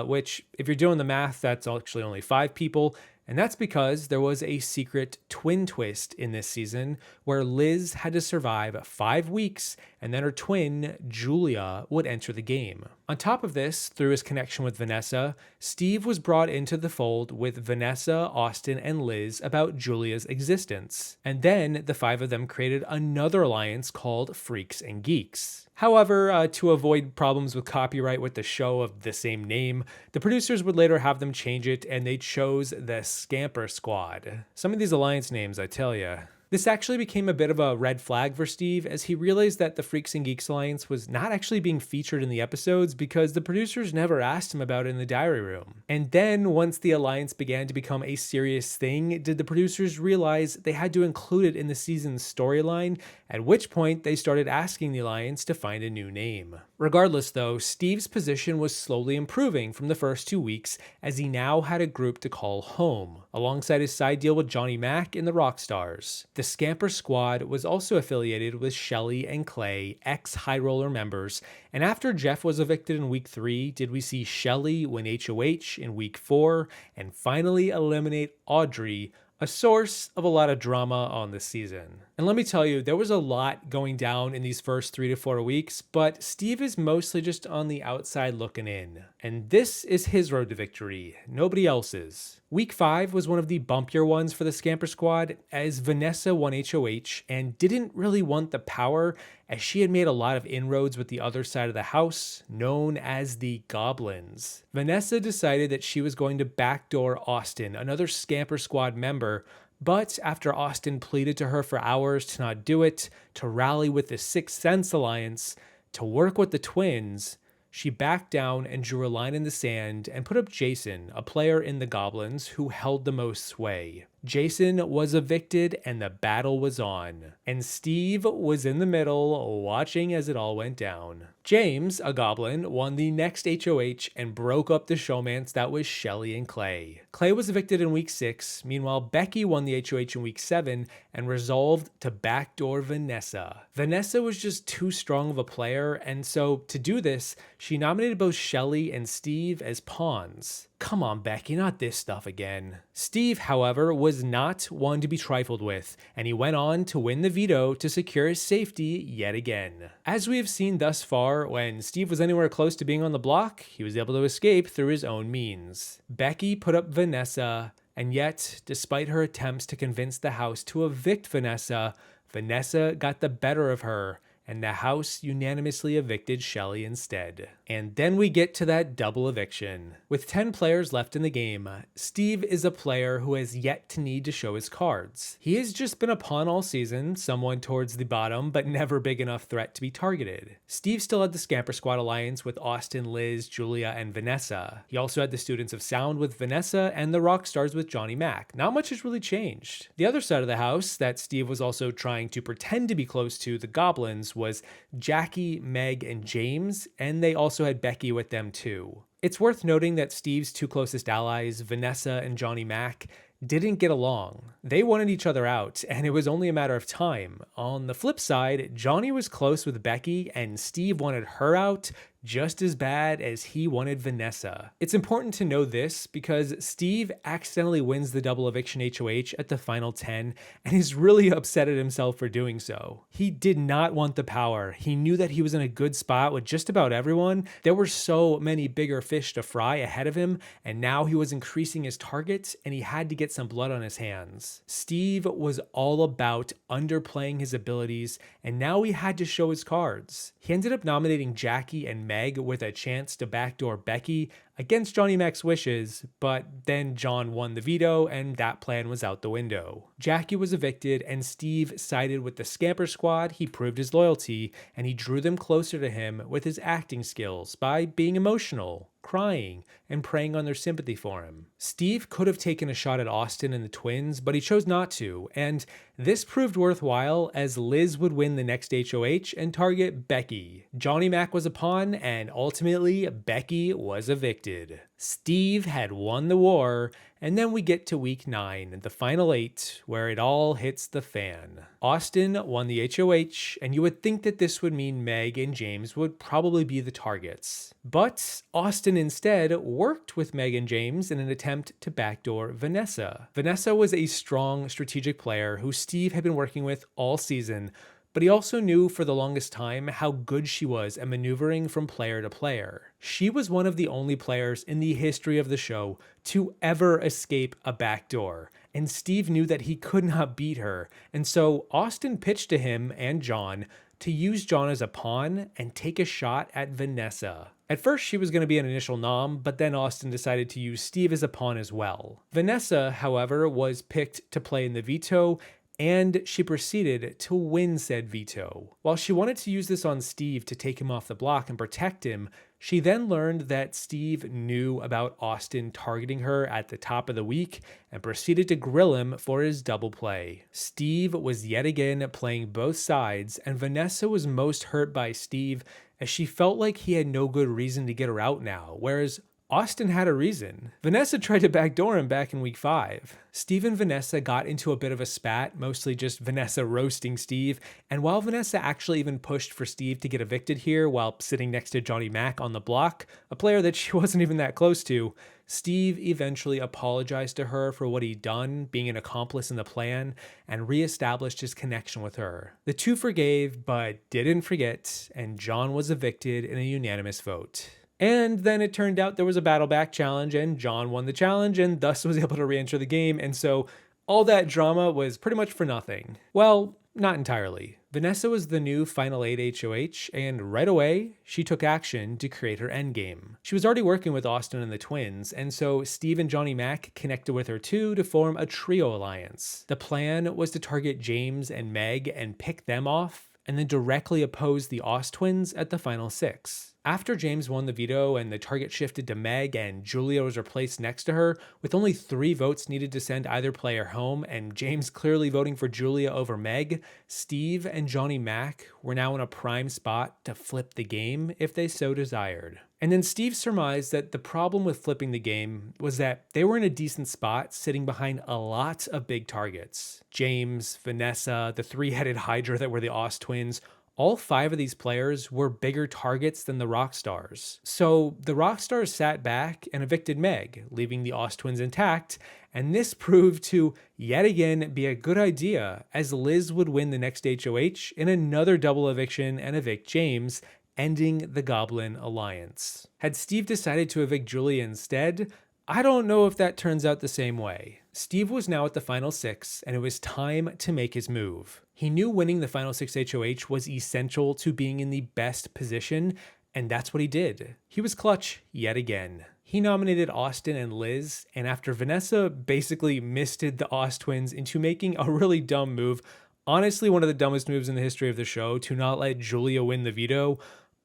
which, if you're doing the math, that's actually only 5 people. And that's because there was a secret twin twist in this season where Liz had to survive 5 weeks and then her twin, Julia, would enter the game. On top of this, through his connection with Vanessa, Steve was brought into the fold with Vanessa, Austin, and Liz about Julia's existence. And then the 5 of them created another alliance called Freaks and Geeks. However, to avoid problems with copyright with the show of the same name, the producers would later have them change it and they chose the Scamper Squad. Some of these alliance names, I tell ya. This actually became a bit of a red flag for Steve, as he realized that the Freaks and Geeks Alliance was not actually being featured in the episodes because the producers never asked him about it in the diary room. And then, once the alliance began to become a serious thing, did the producers realize they had to include it in the season's storyline, at which point they started asking the alliance to find a new name. Regardless though, Steve's position was slowly improving from the first 2 weeks, as he now had a group to call home, alongside his side deal with Johnny Mac and the Rockstars. The Scamper Squad was also affiliated with Shelly and Clay, ex-High Roller members, and after Jeff was evicted in week 3, did we see Shelly win HOH in week 4, and finally eliminate Audrey, a source of a lot of drama on the season. And let me tell you, there was a lot going down in these first 3 to 4 weeks, but Steve is mostly just on the outside looking in. And this is his road to victory, nobody else's. Week 5 was one of the bumpier ones for the Scamper Squad, as Vanessa won HOH and didn't really want the power, as she had made a lot of inroads with the other side of the house, known as the Goblins. Vanessa decided that she was going to backdoor Austin, another Scamper Squad member, but after Austin pleaded to her for hours to not do it, to rally with the Sixth Sense Alliance, to work with the twins, she backed down and drew a line in the sand and put up Jason, a player in the Goblins who held the most sway. Jason was evicted and the battle was on, and Steve was in the middle watching as it all went down. James, a Goblin, won the next HOH and broke up the showmance that was Shelly and Clay. Clay was evicted in week 6, meanwhile Becky won the HOH in week 7 and resolved to backdoor Vanessa. Vanessa was just too strong of a player, and so to do this, she nominated both Shelly and Steve as pawns. Come on, Becky, not this stuff again. Steve, however, was not one to be trifled with, and he went on to win the veto to secure his safety yet again. As we have seen thus far, when Steve was anywhere close to being on the block, he was able to escape through his own means. Becky put up Vanessa, and yet, despite her attempts to convince the house to evict Vanessa, Vanessa got the better of her, and the house unanimously evicted Shelly instead. And then we get to that double eviction. With 10 players left in the game, Steve is a player who has yet to need to show his cards. He has just been a pawn all season, someone towards the bottom, but never big enough threat to be targeted. Steve still had the Scamper Squad alliance with Austin, Liz, Julia, and Vanessa. He also had the Students of Sound with Vanessa and the Rockstars with Johnny Mac. Not much has really changed. The other side of the house that Steve was also trying to pretend to be close to, the Goblins, was Jackie, Meg, and James, and they also had Becky with them too. It's worth noting that Steve's 2 closest allies, Vanessa and Johnny Mac, didn't get along. They wanted each other out, and it was only a matter of time. On the flip side, Johnny was close with Becky, and Steve wanted her out just as bad as he wanted Vanessa. It's important to know this because Steve accidentally wins the double eviction HOH at the final 10 and is really upset at himself for doing so. He did not want the power. He knew that he was in a good spot with just about everyone. There were so many bigger fish to fry ahead of him, and now he was increasing his targets and he had to get some blood on his hands. Steve was all about underplaying his abilities, and now he had to show his cards. He ended up nominating Jackie and Meg with a chance to backdoor Becky against Johnny Mac's wishes, but then John won the veto and that plan was out the window. Jackie was evicted and Steve sided with the Scamper Squad. He proved his loyalty and he drew them closer to him with his acting skills by being emotional, crying, and preying on their sympathy for him. Steve could have taken a shot at Austin and the twins, but he chose not to, and this proved worthwhile as Liz would win the next HOH and target Becky. Johnny Mac was a pawn, and ultimately, Becky was evicted. Steve had won the war, and then we get to week 9, the final 8, where it all hits the fan. Austin won the HOH, and you would think that this would mean Meg and James would probably be the targets. But Austin instead worked with Meg and James in an attempt to backdoor Vanessa. Vanessa was a strong strategic player who Steve had been working with all season, but he also knew for the longest time how good she was at maneuvering from player to player. She was one of the only players in the history of the show to ever escape a backdoor, and Steve knew that he could not beat her, and so Austin pitched to him and John to use John as a pawn and take a shot at Vanessa. At first, she was going to be an initial nom, but then Austin decided to use Steve as a pawn as well. Vanessa, however, was picked to play in the veto, and she proceeded to win said veto. While she wanted to use this on Steve to take him off the block and protect him, she then learned that Steve knew about Austin targeting her at the top of the week and proceeded to grill him for his double play. Steve was yet again playing both sides, and Vanessa was most hurt by Steve as she felt like he had no good reason to get her out now, whereas Austin had a reason. Vanessa tried to backdoor him back in week 5. Steve and Vanessa got into a bit of a spat, mostly just Vanessa roasting Steve, and while Vanessa actually even pushed for Steve to get evicted here while sitting next to Johnny Mac on the block, a player that she wasn't even that close to, Steve eventually apologized to her for what he'd done, being an accomplice in the plan, and reestablished his connection with her. The two forgave, but didn't forget, and John was evicted in a unanimous vote. And then it turned out there was a battle back challenge, and John won the challenge and thus was able to re-enter the game, and so all that drama was pretty much for nothing. Well, not entirely. Vanessa was the new Final 8 HOH, and right away, she took action to create her endgame. She was already working with Austin and the twins, and so Steve and Johnny Mac connected with her too to form a trio alliance. The plan was to target James and Meg and pick them off, and then directly oppose the Aust twins at the final 6. After James won the veto and the target shifted to Meg and Julia was replaced next to her, with only 3 votes needed to send either player home and James clearly voting for Julia over Meg, Steve and Johnny Mac were now in a prime spot to flip the game if they so desired. And then Steve surmised that the problem with flipping the game was that they were in a decent spot sitting behind a lot of big targets. James, Vanessa, the 3-headed Hydra that were the Aust twins, all 5 of these players were bigger targets than the Rockstars. So the Rockstars sat back and evicted Meg, leaving the Aust twins intact, and this proved to yet again be a good idea, as Liz would win the next HOH in another double eviction and evict James, ending the Goblin Alliance. Had Steve decided to evict Julia instead, I don't know if that turns out the same way. Steve was now at the final 6, and it was time to make his move. He knew winning the final 6 HOH was essential to being in the best position, and that's what he did. He was clutch yet again. He nominated Austin and Liz, and after Vanessa basically misted the Aust twins into making a really dumb move, honestly one of the dumbest moves in the history of the show, to not let Julia win the veto,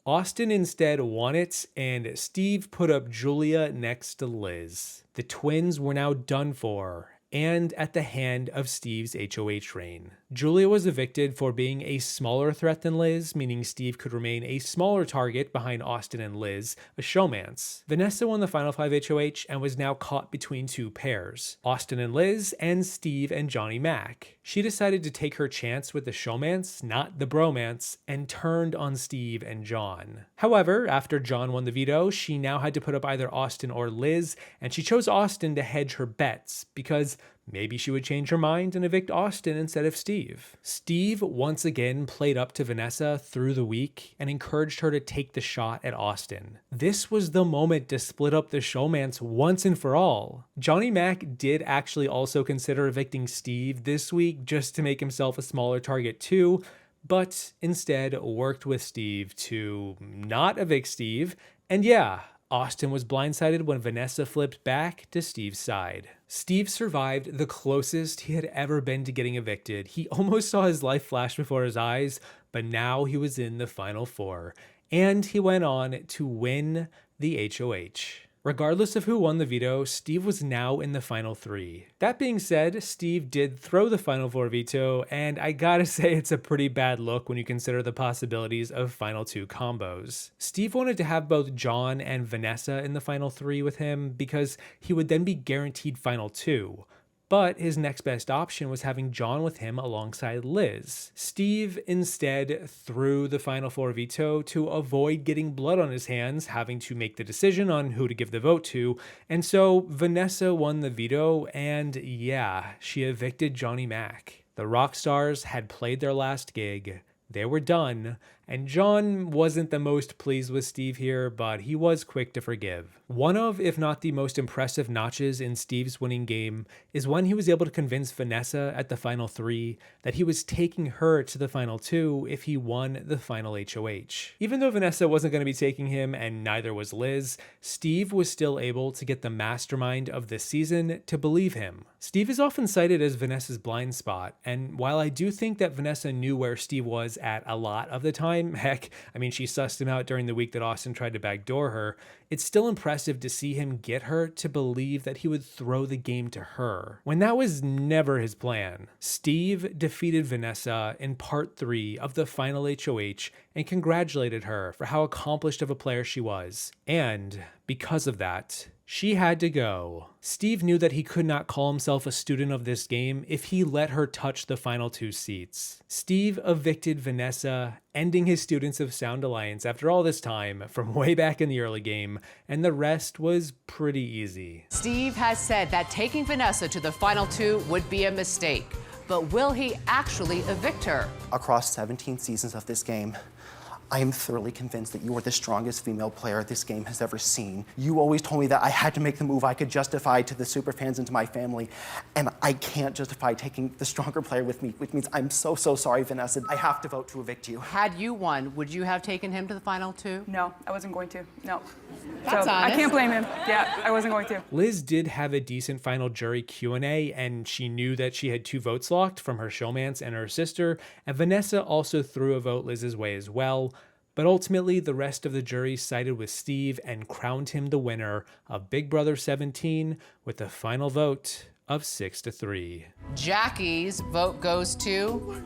Austin instead won it, and Steve put up Julia next to Liz. The twins were now done for, and at the hand of Steve's HOH reign. Julia was evicted for being a smaller threat than Liz, meaning Steve could remain a smaller target behind Austin and Liz, a showmance. Vanessa won the final 5 HOH and was now caught between 2 pairs, Austin and Liz and Steve and Johnny Mac. She decided to take her chance with the showmance, not the bromance, and turned on Steve and John. However, after John won the veto, she now had to put up either Austin or Liz, and she chose Austin to hedge her bets, because maybe she would change her mind and evict Austin instead of Steve. Steve once again played up to Vanessa through the week and encouraged her to take the shot at Austin. This was the moment to split up the showmance once and for all. Johnny Mac did actually also consider evicting Steve this week just to make himself a smaller target too, but instead worked with Steve to not evict Steve, and yeah, Austin was blindsided when Vanessa flipped back to Steve's side. Steve survived the closest he had ever been to getting evicted. He almost saw his life flash before his eyes, but now he was in the final 4, and he went on to win the HOH. Regardless of who won the veto, Steve was now in the final 3. That being said, Steve did throw the final 4 veto, and I gotta say it's a pretty bad look when you consider the possibilities of final 2 combos. Steve wanted to have both John and Vanessa in the final 3 with him because he would then be guaranteed final 2. But his next best option was having John with him alongside Liz. Steve instead threw the final 4 veto to avoid getting blood on his hands, having to make the decision on who to give the vote to, and so Vanessa won the veto, and yeah, she evicted Johnny Mac. The Rockstars had played their last gig. They were done, and John wasn't the most pleased with Steve here, but he was quick to forgive. One of, if not the most impressive notches in Steve's winning game is when he was able to convince Vanessa at the final 3 that he was taking her to the final 2 if he won the final HOH. Even though Vanessa wasn't going to be taking him and neither was Liz, Steve was still able to get the mastermind of this season to believe him. Steve is often cited as Vanessa's blind spot, and while I do think that Vanessa knew where Steve was at a lot of the time, heck, I mean, she sussed him out during the week that Austin tried to backdoor her, it's still impressive to see him get her to believe that he would throw the game to her, when that was never his plan. Steve defeated Vanessa in part 3 of the final HOH and congratulated her for how accomplished of a player she was. And because of that, she had to go. Steve knew that he could not call himself a student of this game if he let her touch the final 2 seats. Steve evicted Vanessa, ending his Students of Sound Alliance after all this time from way back in the early game, and the rest was pretty easy. Steve has said that taking Vanessa to the final 2 would be a mistake, but will he actually evict her? Across 17 seasons of this game, I am thoroughly convinced that you are the strongest female player this game has ever seen. You always told me that I had to make the move I could justify to the superfans and to my family, and I can't justify taking the stronger player with me, which means I'm so sorry, Vanessa. I have to vote to evict you. Had you won, would you have taken him to the final 2? No, I wasn't going to. No. That's so I honest. can't blame him. Yeah, I wasn't going to. Liz did have a decent final jury Q&A, and she knew that she had 2 votes locked from her showmance and her sister, and Vanessa also threw a vote Liz's way as well. But ultimately, the rest of the jury sided with Steve and crowned him the winner of Big Brother 17 with a final vote of 6-3. Jackie's vote goes to...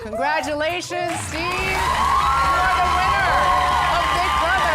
Congratulations, Steve! You are the winner of Big Brother!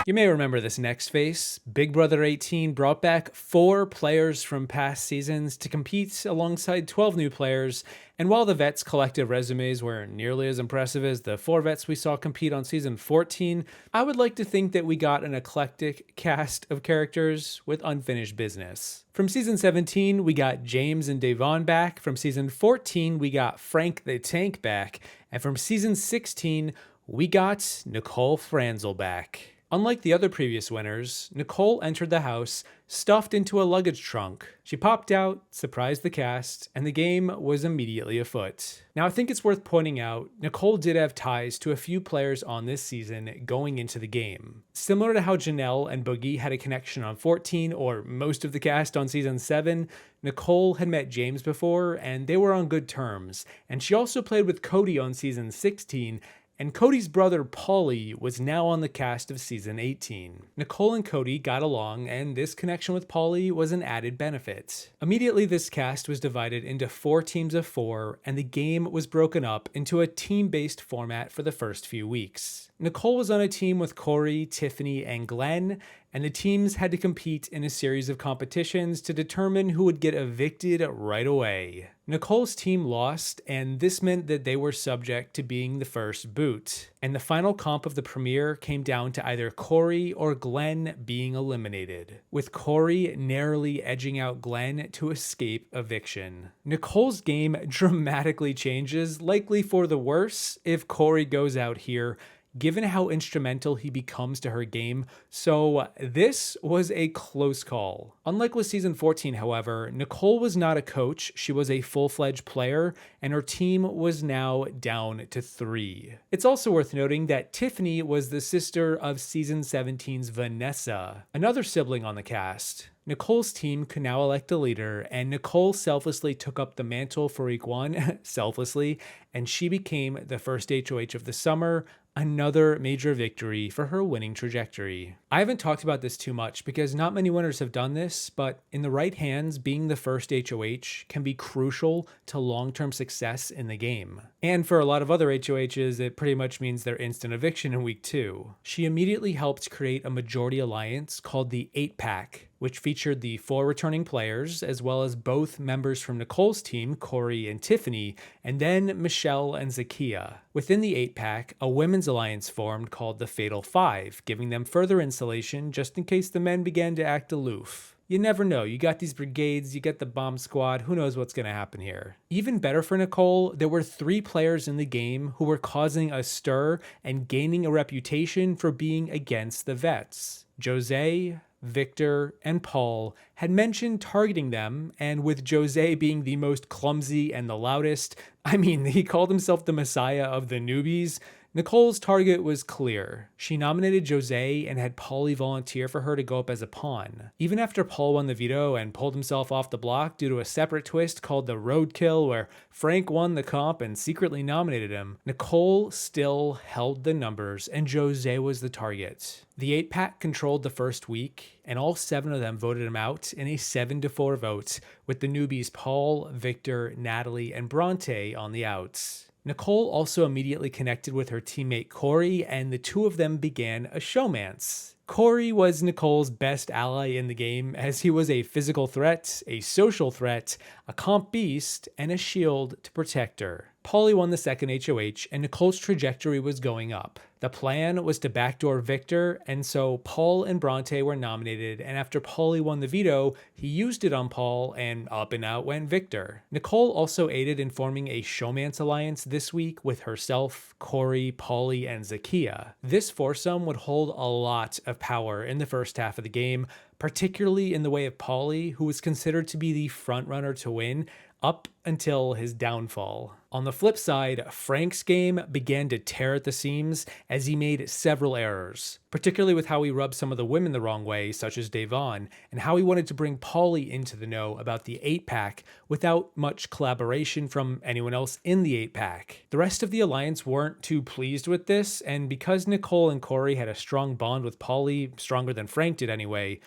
You may remember this next face. Big Brother 18 brought back 4 players from past seasons to compete alongside 12 new players, and while the vets' collective resumes weren't nearly as impressive as the 4 vets we saw compete on season 14, I would like to think that we got an eclectic cast of characters with unfinished business. From season 17, we got James and Devon back. From season 14, we got Frank the Tank back. And from season 16, we got Nicole Franzel back. Unlike the other previous winners, Nicole entered the house stuffed into a luggage trunk. She popped out, surprised the cast, and the game was immediately afoot. Now, I think it's worth pointing out, Nicole did have ties to a few players on this season going into the game. Similar to how Janelle and Boogie had a connection on 14, or most of the cast on season 7, Nicole had met James before, and they were on good terms. And she also played with Cody on season 16, and Cody's brother Paulie was now on the cast of season 18. Nicole and Cody got along, and this connection with Paulie was an added benefit. Immediately, this cast was divided into 4 teams of 4, and the game was broken up into a team-based format for the first few weeks. Nicole was on a team with Corey, Tiffany, and Glenn, and the teams had to compete in a series of competitions to determine who would get evicted right away. Nicole's team lost, and this meant that they were subject to being the first boot. And the final comp of the premiere came down to either Corey or Glenn being eliminated, with Corey narrowly edging out Glenn to escape eviction. Nicole's game dramatically changes, likely for the worse, if Corey goes out here, given how instrumental he becomes to her game, so this was a close call. Unlike with season 14, however, Nicole was not a coach, she was a full-fledged player, and her team was now down to 3. It's also worth noting that Tiffany was the sister of season 17's Vanessa, another sibling on the cast. Nicole's team could now elect a leader, and Nicole selflessly took up the mantle for week 1, selflessly, and she became the first HOH of the summer, another major victory for her winning trajectory. I haven't talked about this too much because not many winners have done this, but in the right hands, being the first HOH can be crucial to long-term success in the game. And for a lot of other HOHs, it pretty much means their instant eviction in week 2. She immediately helped create a majority alliance called the 8-Pack, which featured the 4 returning players, as well as both members from Nicole's team, Corey and Tiffany, and then Michelle and Zakia. Within the 8-Pack, a women's alliance formed called the Fatal 5, giving them further insulation just in case the men began to act aloof. you never know. You got these brigades, you get the bomb squad, who knows what's going to happen here. Even better for Nicole, there were 3 players in the game who were causing a stir and gaining a reputation for being against the vets. Jose, Victor, and Paul had mentioned targeting them, and with Jose being the most clumsy and the loudest, I mean, he called himself the messiah of the newbies, Nicole's target was clear. She nominated Jose and had Paulie volunteer for her to go up as a pawn. Even after Paul won the veto and pulled himself off the block due to a separate twist called the roadkill where Frank won the comp and secretly nominated him, Nicole still held the numbers and Jose was the target. The 8-pack controlled the first week, and all 7 of them voted him out in a 7-4 vote, with the newbies Paul, Victor, Natalie, and Bronte on the outs. Nicole also immediately connected with her teammate Corey, and the 2 of them began a showmance. Corey was Nicole's best ally in the game, as he was a physical threat, a social threat, a comp beast, and a shield to protect her. Paulie won the second HOH, and Nicole's trajectory was going up. The plan was to backdoor Victor, and so Paul and Bronte were nominated, and after Paulie won the veto, he used it on Paul, and up and out went Victor. Nicole also aided in forming a showmance alliance this week with herself, Corey, Paulie, and Zakia. This foursome would hold a lot of power in the first half of the game, particularly in the way of Paulie, who was considered to be the frontrunner to win, up until his downfall. On the flip side, Frank's game began to tear at the seams as he made several errors, particularly with how he rubbed some of the women the wrong way, such as Devon, and how he wanted to bring Paulie into the know about the 8-pack without much collaboration from anyone else in the 8-pack. The rest of the alliance weren't too pleased with this, and because Nicole and Corey had a strong bond with Paulie, stronger than Frank did anyway,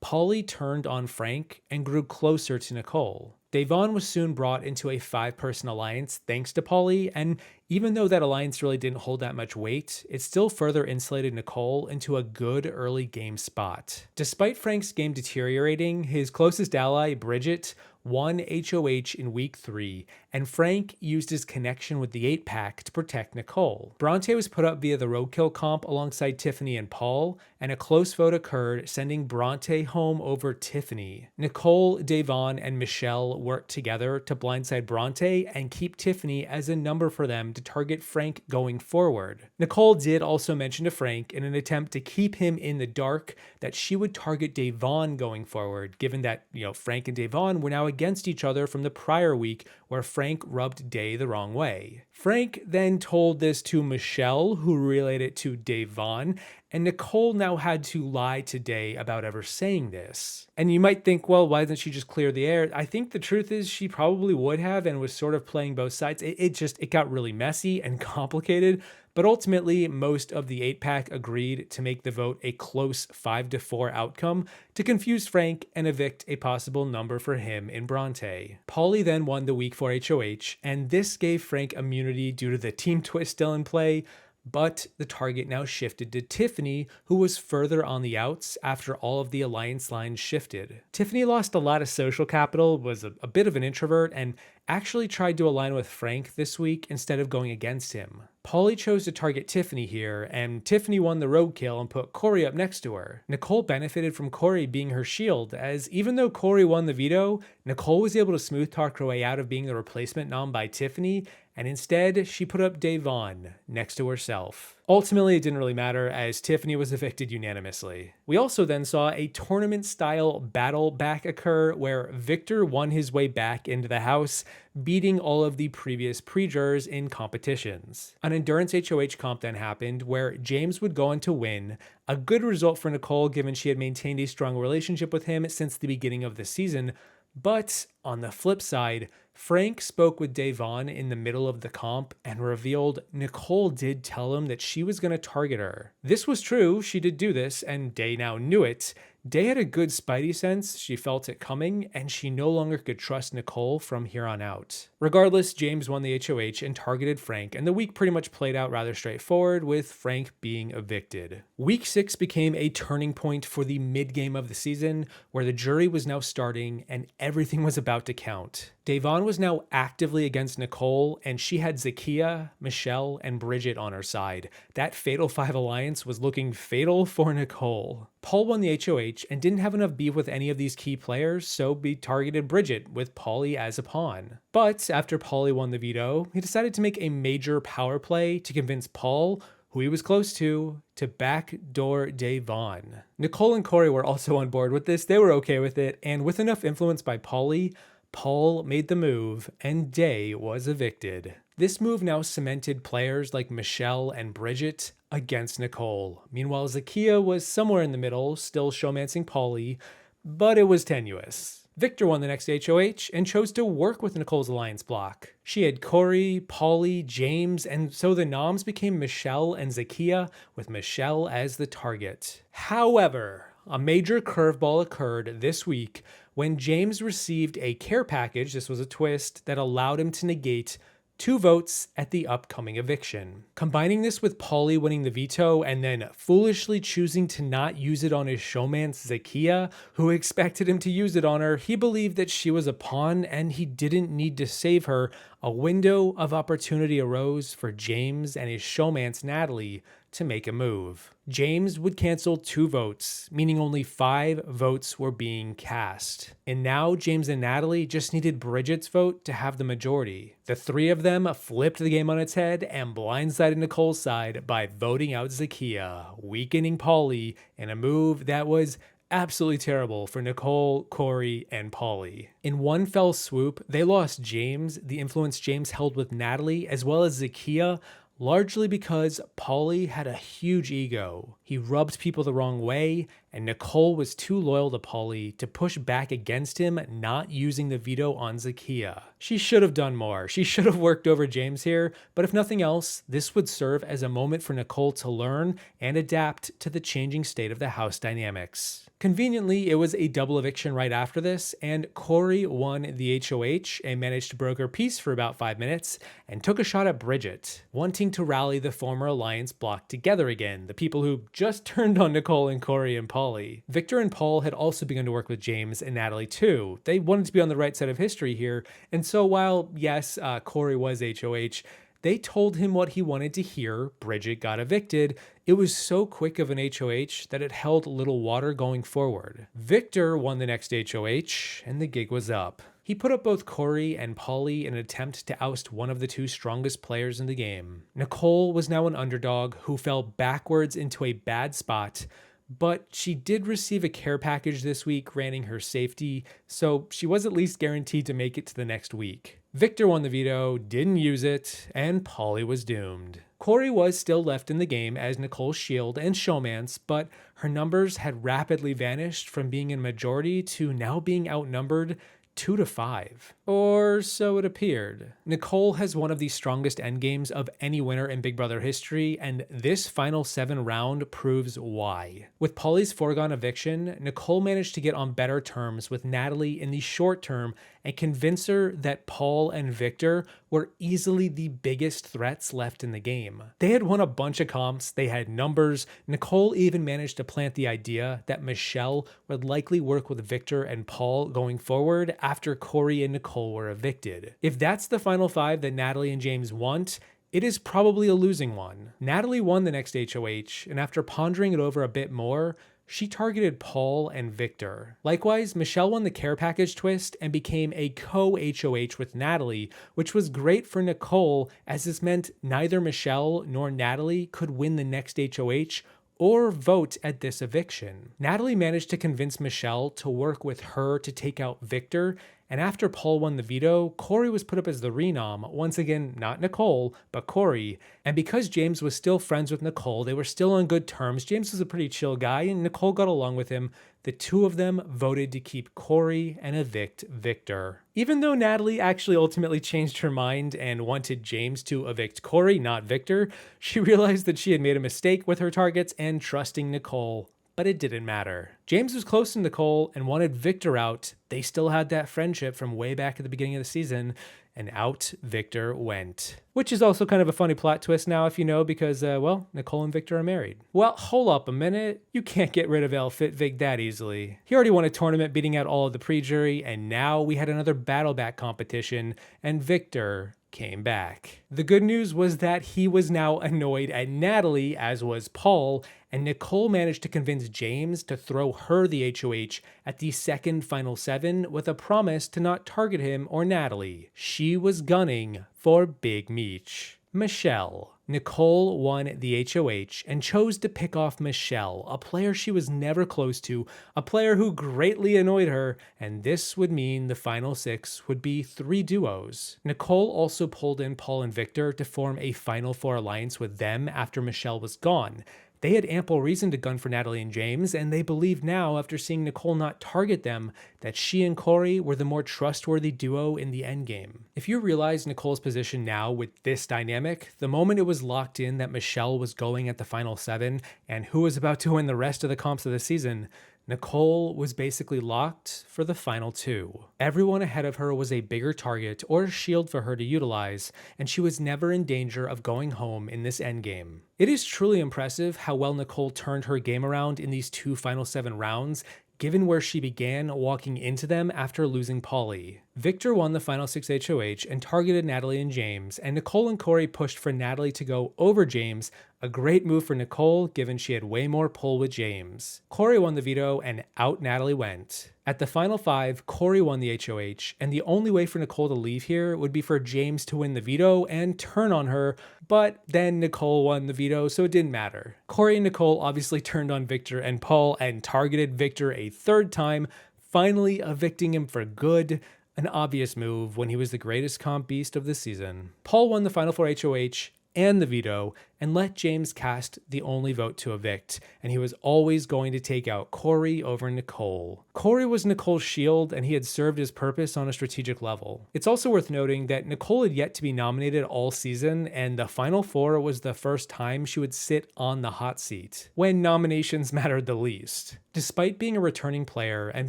Paulie turned on Frank and grew closer to Nicole. Devon was soon brought into a 5-person alliance thanks to Paulie, and even though that alliance really didn't hold that much weight, it still further insulated Nicole into a good early game spot. Despite Frank's game deteriorating, his closest ally, Bridget, won HOH in week 3, and Frank used his connection with the 8-pack to protect Nicole. Bronte was put up via the roadkill comp alongside Tiffany and Paul, and a close vote occurred, sending Bronte home over Tiffany. Nicole, Devon, and Michelle worked together to blindside Bronte and keep Tiffany as a number for them to target Frank going forward. Nicole did also mention to Frank in an attempt to keep him in the dark that she would target Devon going forward, given that, Frank and Devon were now against each other from the prior week where Frank rubbed Day the wrong way. Frank then told this to Michelle, who relayed it to Devon, and Nicole now had to lie to Day about ever saying this. And you might think, well, why didn't she just clear the air? I think the truth is she probably would have and was sort of playing both sides. It got really messy and complicated, but ultimately most of the 8-pack agreed to make the vote a close 5-4 outcome to confuse Frank and evict a possible number for him in Bronte. Paulie then won the week 4 HOH, and this gave Frank immunity due to the team twist still in play, but the target now shifted to Tiffany, who was further on the outs after all of the alliance lines shifted. Tiffany lost a lot of social capital, was a bit of an introvert, and actually tried to align with Frank this week instead of going against him. Paulie chose to target Tiffany here, and Tiffany won the roadkill and put Corey up next to her. Nicole benefited from Corey being her shield, as even though Corey won the veto, Nicole was able to smooth talk her way out of being the replacement nom by Tiffany, and instead she put up Devon next to herself. Ultimately, it didn't really matter as Tiffany was evicted unanimously. We also then saw a tournament-style battle back occur where Victor won his way back into the house, beating all of the previous pre-jurors in competitions. An endurance HOH comp then happened where James would go on to win, a good result for Nicole given she had maintained a strong relationship with him since the beginning of the season. But on the flip side, Frank spoke with Devon in the middle of the comp and revealed Nicole did tell him that she was going to target her. This was true, she did do this, and Day now knew it. Day had a good spidey sense, she felt it coming, and she no longer could trust Nicole from here on out. Regardless, James won the HOH and targeted Frank, and the week pretty much played out rather straightforward, with Frank being evicted. Week 6 became a turning point for the mid-game of the season, where the jury was now starting and everything was about to count. Devon was now actively against Nicole, and she had Zakia, Michelle, and Bridget on her side. That Fatal 5 alliance was looking fatal for Nicole. Paul won the HOH and didn't have enough beef with any of these key players, so he targeted Bridget with Paulie as a pawn. But after Paulie won the veto, he decided to make a major power play to convince Paul, who he was close to backdoor Devon. Nicole and Corey were also on board with this. They were okay with it, and with enough influence by Paulie, Paul made the move, and Day was evicted. This move now cemented players like Michelle and Bridget against Nicole. Meanwhile, Zakia was somewhere in the middle, still showmancing Paulie, but it was tenuous. Victor won the next HOH and chose to work with Nicole's alliance block. She had Corey, Paulie, James, and so the noms became Michelle and Zakia, with Michelle as the target. However, a major curveball occurred this week when James received a care package. This was a twist that allowed him to negate 2 votes at the upcoming eviction. Combining this with Paulie winning the veto and then foolishly choosing to not use it on his showmance Zakia, who expected him to use it on her, he believed that she was a pawn and he didn't need to save her. A window of opportunity arose for James and his showmance Natalie to make a move. James would cancel 2 votes, meaning only 5 votes were being cast. And now James and Natalie just needed Bridget's vote to have the majority. The 3 of them flipped the game on its head and blindsided Nicole's side by voting out Zakia, weakening Paulie in a move that was absolutely terrible for Nicole, Corey, and Paulie. In one fell swoop, they lost James, the influence James held with Natalie, as well as Zakia, largely because Paulie had a huge ego. He rubbed people the wrong way, and Nicole was too loyal to Paulie to push back against him not using the veto on Zakia. She should have done more. She should have worked over James here, but if nothing else, this would serve as a moment for Nicole to learn and adapt to the changing state of the house dynamics. Conveniently, it was a double eviction right after this, and Corey won the HOH and managed to broker peace for about 5 minutes and took a shot at Bridget, wanting to rally the former alliance block together again, the people who just turned on Nicole and Corey and Paulie. Victor and Paul had also begun to work with James and Natalie too. They wanted to be on the right side of history here, and so while, yes, Corey was HOH, they told him what he wanted to hear. Bridget got evicted. It was so quick of an HOH that it held little water going forward. Victor won the next HOH, and the gig was up. He put up both Corey and Paulie in an attempt to oust one of the 2 strongest players in the game. Nicole was now an underdog who fell backwards into a bad spot, but she did receive a care package this week granting her safety, so she was at least guaranteed to make it to the next week. Victor won the veto, didn't use it, and Paulie was doomed. Corey was still left in the game as Nicole's shield and showmance, but her numbers had rapidly vanished from being in majority to now being outnumbered 2-5. Or so it appeared. Nicole has one of the strongest endgames of any winner in Big Brother history, and this final 7 round proves why. With Paulie's foregone eviction, Nicole managed to get on better terms with Natalie in the short term and convince her that Paul and Victor were easily the biggest threats left in the game. They had won a bunch of comps, they had numbers. Nicole even managed to plant the idea that Michelle would likely work with Victor and Paul going forward after Corey and Nicole were evicted. If that's the final 5 that Natalie and James want, it is probably a losing one. Natalie won the next HOH, and after pondering it over a bit more, she targeted Paul and Victor. Likewise, Michelle won the care package twist and became a co-HOH with Natalie, which was great for Nicole as this meant neither Michelle nor Natalie could win the next HOH or vote at this eviction. Natalie managed to convince Michelle to work with her to take out Victor, and after Paul won the veto, Corey was put up as the renom, once again not Nicole, but Corey, and because James was still friends with Nicole, they were still on good terms. James was a pretty chill guy, and Nicole got along with him. The 2 of them voted to keep Corey and evict Victor. Even though Natalie actually ultimately changed her mind and wanted James to evict Corey, not Victor, she realized that she had made a mistake with her targets and trusting Nicole. But it didn't matter. James was close to Nicole and wanted Victor out. They still had that friendship from way back at the beginning of the season, and out Victor went. Which is also kind of a funny plot twist now if you know, because, well, Nicole and Victor are married. Well, hold up a minute. You can't get rid of El Fit Vic that easily. He already won a tournament beating out all of the pre-jury, and now we had another battle back competition, and Victor came back. The good news was that he was now annoyed at Natalie, as was Paul, and Nicole managed to convince James to throw her the HOH at the second Final 7 with a promise to not target him or Natalie. She was gunning for Big Meech. Michelle. Nicole won the HOH and chose to pick off Michelle, a player she was never close to, a player who greatly annoyed her, and this would mean the final 6 would be 3 duos. Nicole also pulled in Paul and Victor to form a Final 4 alliance with them after Michelle was gone. They had ample reason to gun for Natalie and James, and they believe now, after seeing Nicole not target them, that she and Corey were the more trustworthy duo in the endgame. If you realize Nicole's position now with this dynamic, the moment it was locked in that Michelle was going at the Final 7 and who was about to win the rest of the comps of the season, Nicole was basically locked for the final 2. Everyone ahead of her was a bigger target or shield for her to utilize, and she was never in danger of going home in this endgame. It is truly impressive how well Nicole turned her game around in these 2 Final 7 rounds, given where she began walking into them after losing Pauly. Victor won the Final 6 HOH and targeted Natalie and James, and Nicole and Corey pushed for Natalie to go over James, a great move for Nicole given she had way more pull with James. Corey won the veto and out Natalie went. At the Final 5, Corey won the HOH, and the only way for Nicole to leave here would be for James to win the veto and turn on her, but then Nicole won the veto, so it didn't matter. Corey and Nicole obviously turned on Victor and Paul and targeted Victor a 3rd time, finally evicting him for good. An obvious move when he was the greatest comp beast of the season. Paul won the Final 4 HOH and the veto, and let James cast the only vote to evict, and he was always going to take out Corey over Nicole. Corey was Nicole's shield, and he had served his purpose on a strategic level. It's also worth noting that Nicole had yet to be nominated all season, and the Final 4 was the first time she would sit on the hot seat, when nominations mattered the least. Despite being a returning player and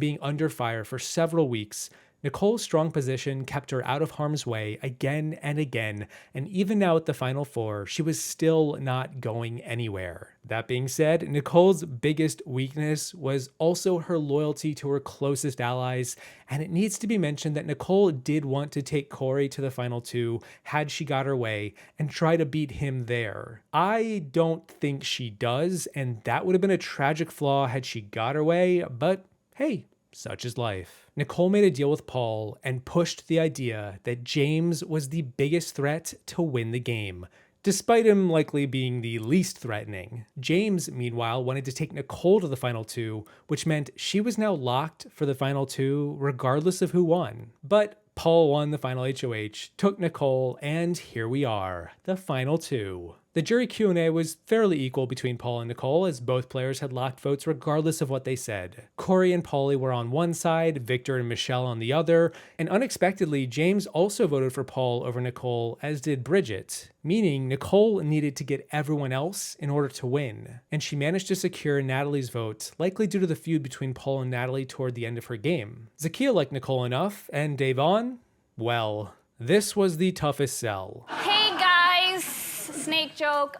being under fire for several weeks, Nicole's strong position kept her out of harm's way again and again, and even now at the Final 4, she was still not going anywhere. That being said, Nicole's biggest weakness was also her loyalty to her closest allies, and it needs to be mentioned that Nicole did want to take Corey to the Final 2 had she got her way, and try to beat him there. I don't think she does, and that would have been a tragic flaw had she got her way, but hey, such is life. Nicole made a deal with Paul and pushed the idea that James was the biggest threat to win the game, despite him likely being the least threatening. James, meanwhile, wanted to take Nicole to the Final 2, which meant she was now locked for the Final 2 regardless of who won. But Paul won the Final HOH, took Nicole, and here we are, the Final 2. The jury Q&A was fairly equal between Paul and Nicole, as both players had locked votes regardless of what they said. Corey and Pauly were on one side, Victor and Michelle on the other, and unexpectedly, James also voted for Paul over Nicole, as did Bridget, meaning Nicole needed to get everyone else in order to win. And she managed to secure Natalie's vote, likely due to the feud between Paul and Natalie toward the end of her game. Zakiya liked Nicole enough, and Davon, well, this was the toughest sell. Hey guys! Snake joke.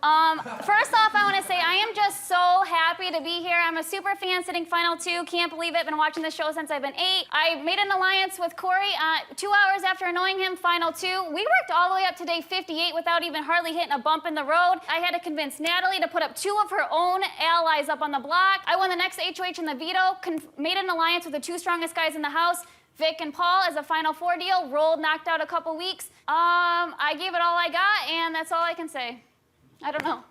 First off, I want to say I am just so happy to be here. I'm a super fan sitting Final 2. Can't believe it. Been watching this show since I've been 8. I made an alliance with Corey 2 hours after annoying him, Final 2. We worked all the way up to day 58 without even hardly hitting a bump in the road. I had to convince Natalie to put up 2 of her own allies up on the block. I won the next HOH in the veto, made an alliance with the 2 strongest guys in the house, Vic and Paul, as a Final 4 deal, rolled, knocked out a couple weeks. I gave it all I got, and that's all I can say. I don't know.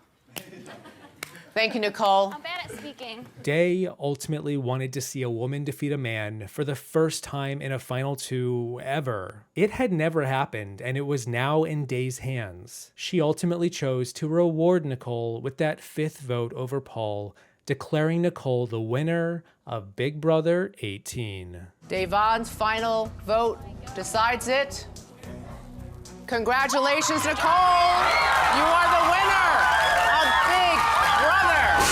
Thank you, Nicole. I'm bad at speaking. Day ultimately wanted to see a woman defeat a man for the first time in a Final 2 ever. It had never happened, and it was now in Day's hands. She ultimately chose to reward Nicole with that 5th vote over Paul, declaring Nicole the winner of Big Brother 18. Davon's final vote decides it. Congratulations, Nicole! You are the winner of Big Brother!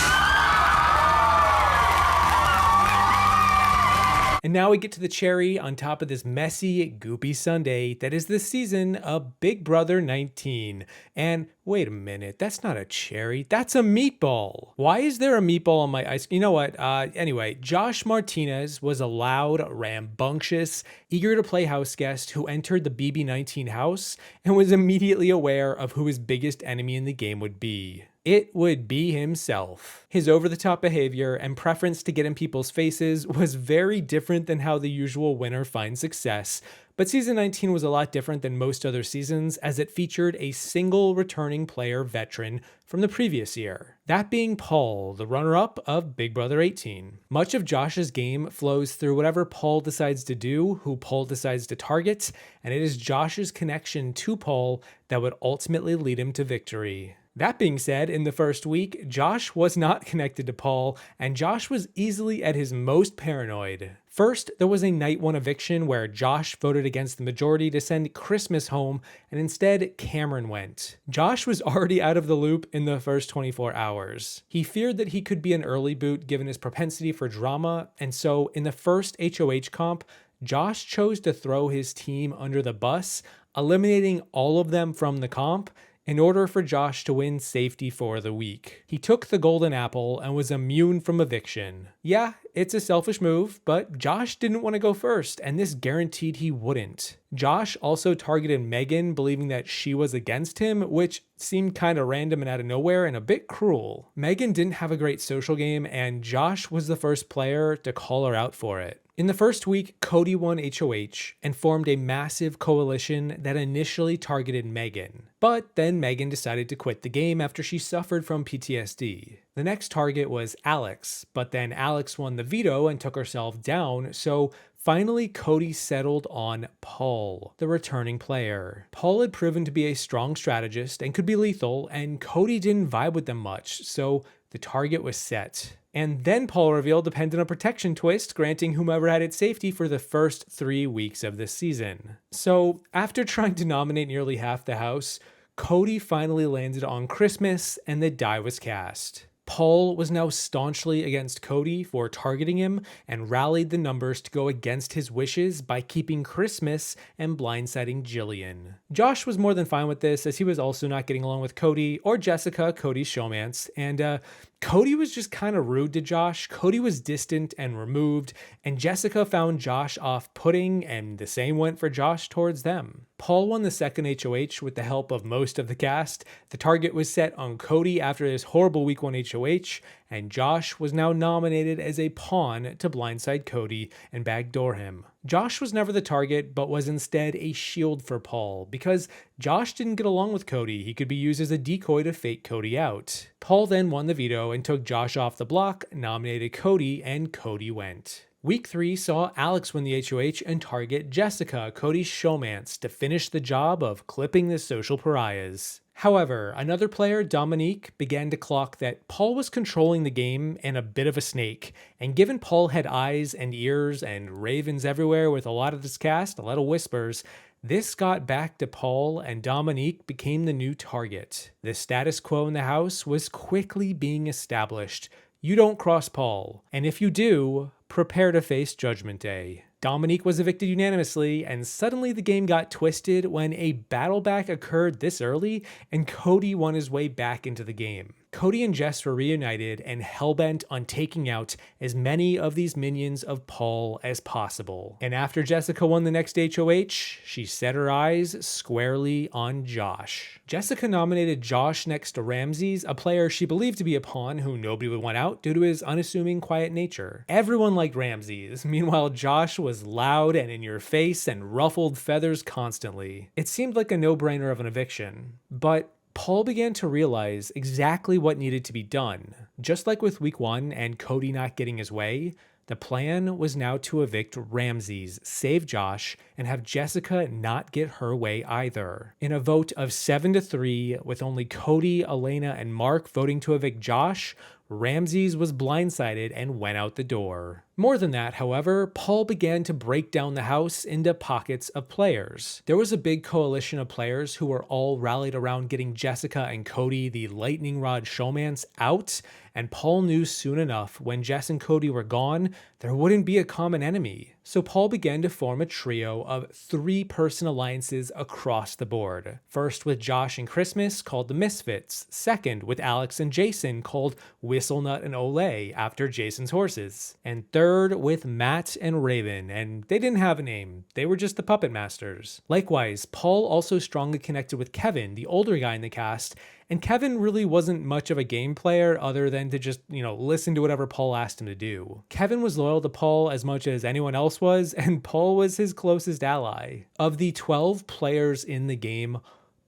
And now we get to the cherry on top of this messy, goopy sundae that is this season of Big Brother 19. And wait a minute, that's not a cherry, that's a meatball. Why is there a meatball on my ice? You know what? Anyway, Josh Martinez was a loud, rambunctious, eager to play house guest who entered the BB19 house and was immediately aware of who his biggest enemy in the game would be. It would be himself. His over-the-top behavior and preference to get in people's faces was very different than how the usual winner finds success, but season 19 was a lot different than most other seasons as it featured a single returning player veteran from the previous year. That being Paul, the runner-up of Big Brother 18. Much of Josh's game flows through whatever Paul decides to do, who Paul decides to target, and it is Josh's connection to Paul that would ultimately lead him to victory. That being said, in the first week, Josh was not connected to Paul, and Josh was easily at his most paranoid. First, there was a night one eviction where Josh voted against the majority to send Christmas home, and instead Cameron went. Josh was already out of the loop in the first 24 hours. He feared that he could be an early boot given his propensity for drama, and so in the first HOH comp, Josh chose to throw his team under the bus, eliminating all of them from the comp, in order for Josh to win safety for the week. He took the golden apple and was immune from eviction. Yeah, it's a selfish move, but Josh didn't want to go first, and this guaranteed he wouldn't. Josh also targeted Megan, believing that she was against him, which seemed kind of random and out of nowhere and a bit cruel. Megan didn't have a great social game, and Josh was the first player to call her out for it. In the first week, Cody won HOH and formed a massive coalition that initially targeted Megan. But then Megan decided to quit the game after she suffered from PTSD. The next target was Alex, but then Alex won the veto and took herself down, so finally Cody settled on Paul, the returning player. Paul had proven to be a strong strategist and could be lethal, and Cody didn't vibe with them much, so the target was set. And then Paul revealed the pendant of protection twist, granting whomever had its safety for the first 3 weeks of the season. So, after trying to nominate nearly half the house, Cody finally landed on Christmas and the die was cast. Paul was now staunchly against Cody for targeting him and rallied the numbers to go against his wishes by keeping Christmas and blindsiding Jillian. Josh was more than fine with this, as he was also not getting along with Cody or Jessica, Cody's showmance, and Cody was just kind of rude to Josh. Cody was distant and removed, and Jessica found Josh off-putting, and the same went for Josh towards them. Paul won the second HOH with the help of most of the cast. The target was set on Cody after this horrible week 1 HOH, and Josh was now nominated as a pawn to blindside Cody and backdoor him. Josh was never the target, but was instead a shield for Paul, because Josh didn't get along with Cody. He could be used as a decoy to fake Cody out. Paul then won the veto and took Josh off the block, nominated Cody, and Cody went. Week 3 saw Alex win the HOH and target Jessica, Cody's showmance, to finish the job of clipping the social pariahs. However, another player, Dominique, began to clock that Paul was controlling the game and a bit of a snake, and given Paul had eyes and ears and ravens everywhere with a lot of this cast, a lot of whispers, this got back to Paul and Dominique became the new target. The status quo in the house was quickly being established. You don't cross Paul, and if you do, prepare to face Judgment Day. Dominique was evicted unanimously, and suddenly the game got twisted when a battle back occurred this early, and Cody won his way back into the game. Cody and Jess were reunited and hellbent on taking out as many of these minions of Paul as possible. And after Jessica won the next HOH, she set her eyes squarely on Josh. Jessica nominated Josh next to Ramses, a player she believed to be a pawn who nobody would want out due to his unassuming quiet nature. Everyone liked Ramses. Meanwhile, Josh was loud and in your face and ruffled feathers constantly. It seemed like a no-brainer of an eviction, but Paul began to realize exactly what needed to be done. Just like with week 1 and Cody not getting his way, the plan was now to evict Ramses, save Josh, and have Jessica not get her way either. In a vote of 7-3, with only Cody, Elena, and Mark voting to evict Josh, Ramses was blindsided and went out the door. More than that, however, Paul began to break down the house into pockets of players. There was a big coalition of players who were all rallied around getting Jessica and Cody, the lightning rod showmans, out, and Paul knew soon enough when Jess and Cody were gone, there wouldn't be a common enemy. So Paul began to form a trio of 3-person alliances across the board. First with Josh and Christmas, called the Misfits. Second with Alex and Jason, called Whistlenut and Olay, after Jason's horses. And third with Matt and Raven, and they didn't have a name, they were just the puppet masters. Likewise, Paul also strongly connected with Kevin, the older guy in the cast, and Kevin really wasn't much of a game player other than to just, listen to whatever Paul asked him to do. Kevin was loyal to Paul as much as anyone else was, and Paul was his closest ally. Of the 12 players in the game,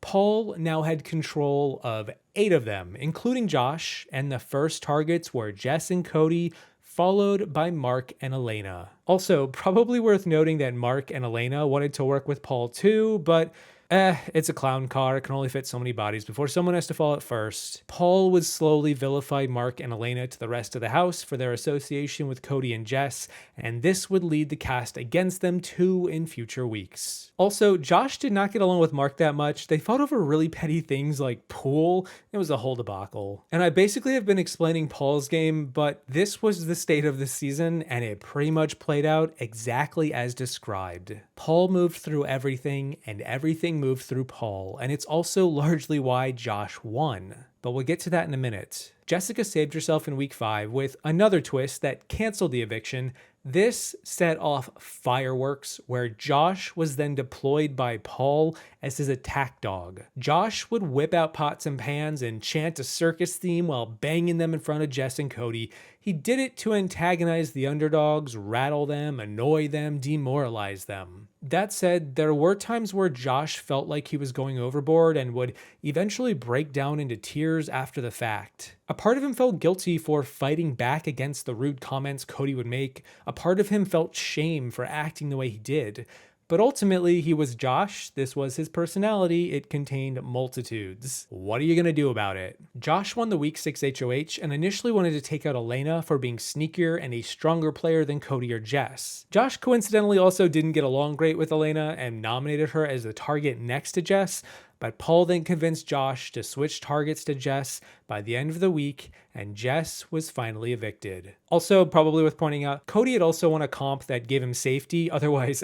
Paul now had control of 8 of them, including Josh, and the first targets were Jess and Cody, followed by Mark and Elena. Also, probably worth noting that Mark and Elena wanted to work with Paul too, but it's a clown car, it can only fit so many bodies before someone has to fall at first. Paul would slowly vilify Mark and Elena to the rest of the house for their association with Cody and Jess, and this would lead the cast against them too in future weeks. Also, Josh did not get along with Mark that much. They fought over really petty things like pool. It was a whole debacle. And I basically have been explaining Paul's game, but this was the state of the season, and it pretty much played out exactly as described. Paul moved through everything, and everything moved through Paul, and it's also largely why Josh won. But we'll get to that in a minute. Jessica saved herself in week 5 with another twist that canceled the eviction. This set off fireworks where Josh was then deployed by Paul as his attack dog. Josh would whip out pots and pans and chant a circus theme while banging them in front of Jess and Cody. He did it to antagonize the underdogs, rattle them, annoy them, demoralize them. That said, there were times where Josh felt like he was going overboard and would eventually break down into tears after the fact. A part of him felt guilty for fighting back against the rude comments Cody would make. A part of him felt shame for acting the way he did. But ultimately, he was Josh. This was his personality. It contained multitudes. What are you going to do about it? Josh won the week 6 HOH and initially wanted to take out Elena for being sneakier and a stronger player than Cody or Jess. Josh coincidentally also didn't get along great with Elena and nominated her as the target next to Jess, but Paul then convinced Josh to switch targets to Jess by the end of the week, and Jess was finally evicted. Also, probably worth pointing out, Cody had also won a comp that gave him safety. Otherwise,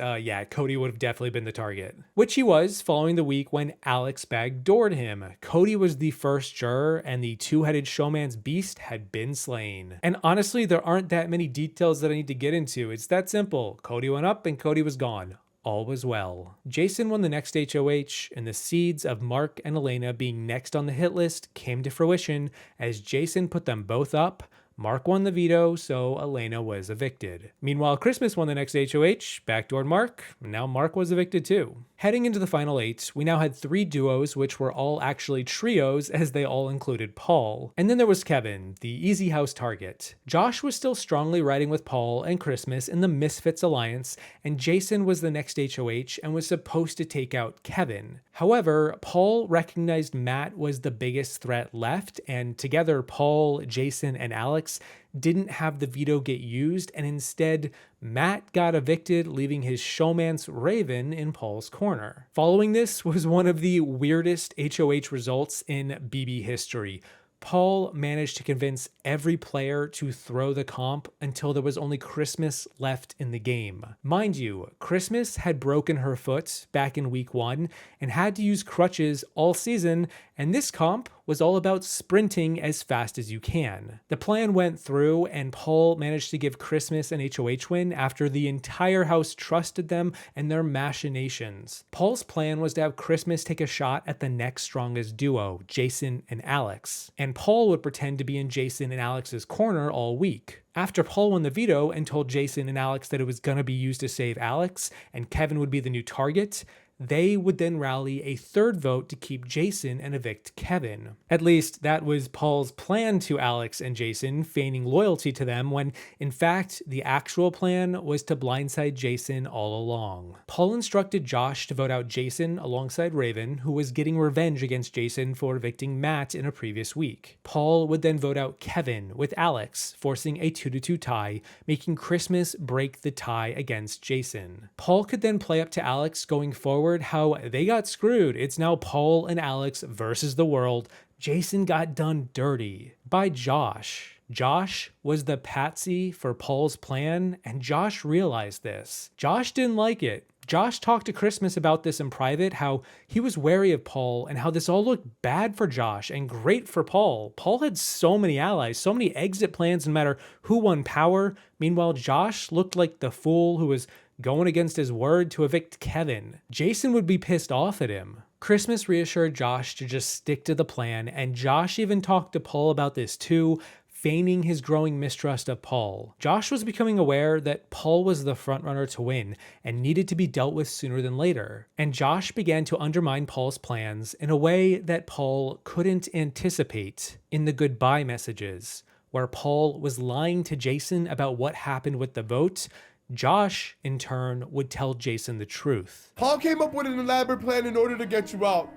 Cody would have definitely been the target. Which he was, following the week when Alex backdoored him. Cody was the first juror, and the two-headed showman's beast had been slain. And honestly, there aren't that many details that I need to get into. It's that simple. Cody went up, and Cody was gone. All was well. Jason won the next HOH, and the seeds of Mark and Elena being next on the hit list came to fruition as Jason put them both up. Mark won the veto, so Elena was evicted. Meanwhile, Christmas won the next HOH, backdoored Mark, and now Mark was evicted too. Heading into the final 8, we now had 3 duos, which were all actually trios, as they all included Paul. And then there was Kevin, the easy house target. Josh was still strongly riding with Paul and Christmas in the Misfits alliance, and Jason was the next HOH and was supposed to take out Kevin. However, Paul recognized Matt was the biggest threat left, and together Paul, Jason, and Alex didn't have the veto get used, and instead Matt got evicted, leaving his showman's Raven in Paul's corner. Following this was one of the weirdest HOH results in BB history. Paul managed to convince every player to throw the comp until there was only Christmas left in the game. Mind you, Christmas had broken her foot back in week 1 and had to use crutches all season, and this comp was all about sprinting as fast as you can. The plan went through, and Paul managed to give Christmas an HOH win after the entire house trusted them and their machinations. Paul's plan was to have Christmas take a shot at the next strongest duo, Jason and Alex, and Paul would pretend to be in Jason and Alex's corner all week. After Paul won the veto and told Jason and Alex that it was going to be used to save Alex and Kevin would be the new target, they would then rally a third vote to keep Jason and evict Kevin. At least that was Paul's plan to Alex and Jason, feigning loyalty to them, when in fact the actual plan was to blindside Jason all along. Paul instructed Josh to vote out Jason alongside Raven, who was getting revenge against Jason for evicting Matt in a previous week. Paul would then vote out Kevin with Alex, forcing a 2-2 tie, making Christmas break the tie against Jason. Paul could then play up to Alex going forward how they got screwed. It's now Paul and Alex versus the world. Jason got done dirty by Josh. Josh was the patsy for Paul's plan, and Josh realized this. Josh didn't like it. Josh talked to Christmas about this in private, how he was wary of Paul and how this all looked bad for Josh and great for Paul. Paul had so many allies, so many exit plans no matter who won power. Meanwhile, Josh looked like the fool who was going against his word to evict Kevin. Jason would be pissed off at him. Christmas reassured Josh to just stick to the plan, and Josh even talked to Paul about this too, feigning his growing mistrust of Paul. Josh was becoming aware that Paul was the frontrunner to win and needed to be dealt with sooner than later. And Josh began to undermine Paul's plans in a way that Paul couldn't anticipate in the goodbye messages, where Paul was lying to Jason about what happened with the vote. Josh, in turn, would tell Jason the truth. Paul came up with an elaborate plan in order to get you out.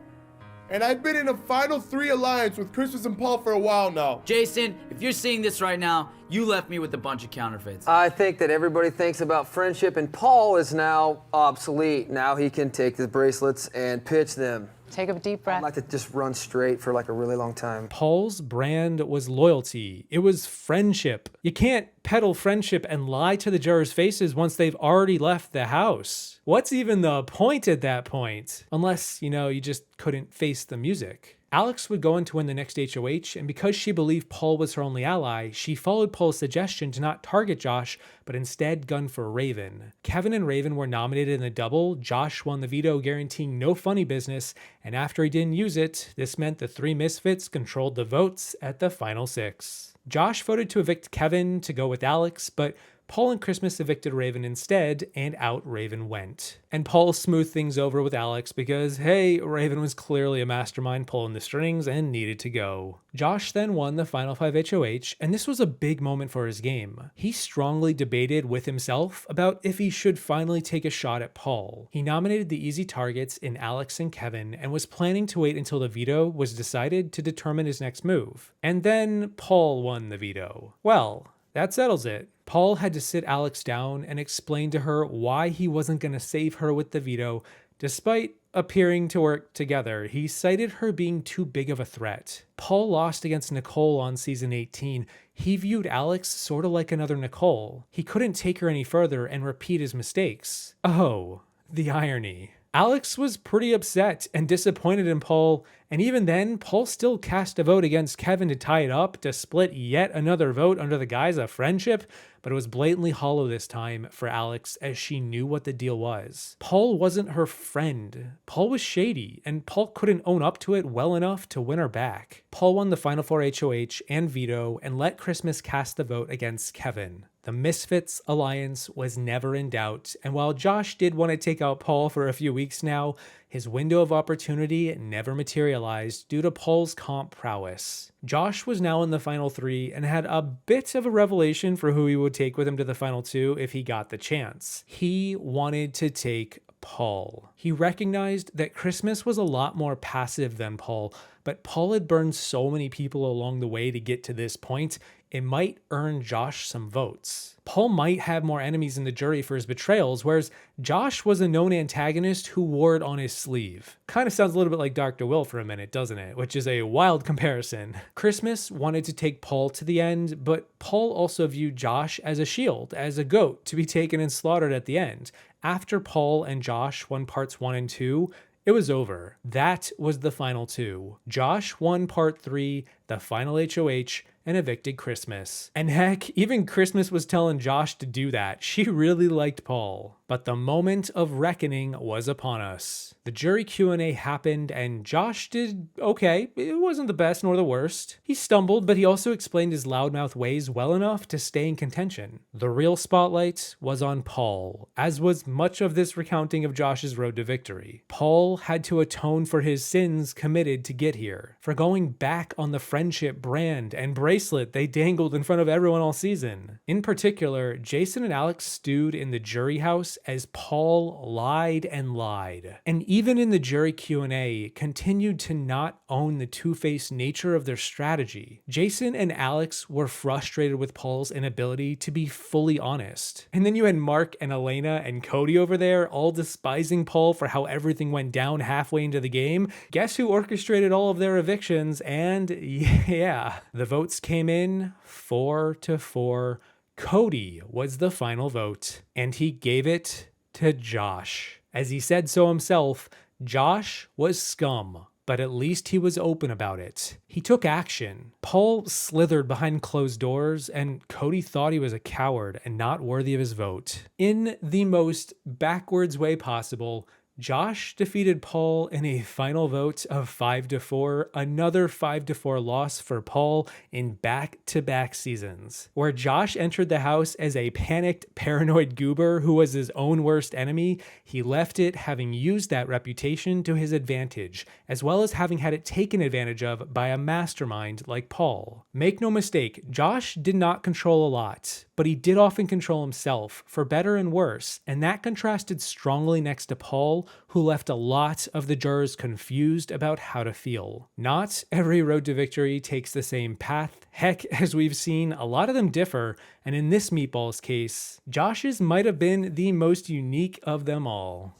And I've been in a final 3 alliance with Christmas and Paul for a while now. Jason, if you're seeing this right now, you left me with a bunch of counterfeits. I think that everybody thinks about friendship, and Paul is now obsolete. Now he can take his bracelets and pitch them. Take a deep breath. I'd like to just run straight for like a really long time. Paul's brand was loyalty. It was friendship. You can't peddle friendship and lie to the jurors' faces once they've already left the house. What's even the point at that point? Unless, you just couldn't face the music. Alex would go on to win the next HOH, and because she believed Paul was her only ally, she followed Paul's suggestion to not target Josh, but instead gun for Raven. Kevin and Raven were nominated in the double. Josh won the veto, guaranteeing no funny business, and after he didn't use it, this meant the 3 misfits controlled the votes at the final 6. Josh voted to evict Kevin to go with Alex, but Paul and Christmas evicted Raven instead, and out Raven went. And Paul smoothed things over with Alex because, hey, Raven was clearly a mastermind pulling the strings and needed to go. Josh then won the final 5 HOH, and this was a big moment for his game. He strongly debated with himself about if he should finally take a shot at Paul. He nominated the easy targets in Alex and Kevin and was planning to wait until the veto was decided to determine his next move. And then Paul won the veto. Well, that settles it. Paul had to sit Alex down and explain to her why he wasn't going to save her with the veto, despite appearing to work together. He cited her being too big of a threat. Paul lost against Nicole on season 18. He viewed Alex sort of like another Nicole. He couldn't take her any further and repeat his mistakes. Oh, the irony. Alex was pretty upset and disappointed in Paul, and even then, Paul still cast a vote against Kevin to tie it up, to split yet another vote under the guise of friendship, but it was blatantly hollow this time for Alex as she knew what the deal was. Paul wasn't her friend. Paul was shady, and Paul couldn't own up to it well enough to win her back. Paul won the final 4 HOH and veto and let Christmas cast the vote against Kevin. The Misfits alliance was never in doubt, and while Josh did want to take out Paul for a few weeks now, his window of opportunity never materialized due to Paul's comp prowess. Josh was now in the final 3 and had a bit of a revelation for who he would take with him to the final 2 if he got the chance. He wanted to take Paul. He recognized that Christmas was a lot more passive than Paul, but Paul had burned so many people along the way to get to this point, it might earn Josh some votes. Paul might have more enemies in the jury for his betrayals, whereas Josh was a known antagonist who wore it on his sleeve. Kind of sounds a little bit like Dr. Will for a minute, doesn't it? Which is a wild comparison. Christmas wanted to take Paul to the end, but Paul also viewed Josh as a shield, as a goat to be taken and slaughtered at the end. After Paul and Josh won parts 1 and 2, it was over. That was the final 2. Josh won part 3, the final HOH, and evicted Christmas. And heck, even Christmas was telling Josh to do that. She really liked Paul. But the moment of reckoning was upon us. The jury Q&A happened and Josh did okay. It wasn't the best nor the worst. He stumbled, but he also explained his loudmouth ways well enough to stay in contention. The real spotlight was on Paul, as was much of this recounting of Josh's road to victory. Paul had to atone for his sins committed to get here, for going back on the friendship brand and bracelet they dangled in front of everyone all season. In particular, Jason and Alex stewed in the jury house as Paul lied and lied. And even in the jury Q&A, continued to not own the two-faced nature of their strategy. Jason and Alex were frustrated with Paul's inability to be fully honest. And then you had Mark and Elena and Cody over there all despising Paul for how everything went down halfway into the game. Guess who orchestrated all of their evictions? And yeah, the votes came in 4-4. Cody was the final vote, and he gave it to Josh. As he said so himself, Josh was scum, but at least he was open about it. He took action. Paul slithered behind closed doors, and Cody thought he was a coward and not worthy of his vote. In the most backwards way possible, Josh defeated Paul in a final vote of 5-4, another 5-4 loss for Paul in back-to-back seasons, where Josh entered the house as a panicked, paranoid goober who was his own worst enemy. He left it having used that reputation to his advantage, as well as having had it taken advantage of by a mastermind like Paul. Make no mistake, Josh did not control a lot, but he did often control himself, for better and worse, and that contrasted strongly next to Paul, who left a lot of the jurors confused about how to feel. Not every road to victory takes the same path. Heck, as we've seen, a lot of them differ, and in this meatball's case, Josh's might have been the most unique of them all.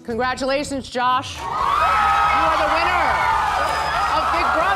Congratulations, Josh. You are the winner of Big Brother.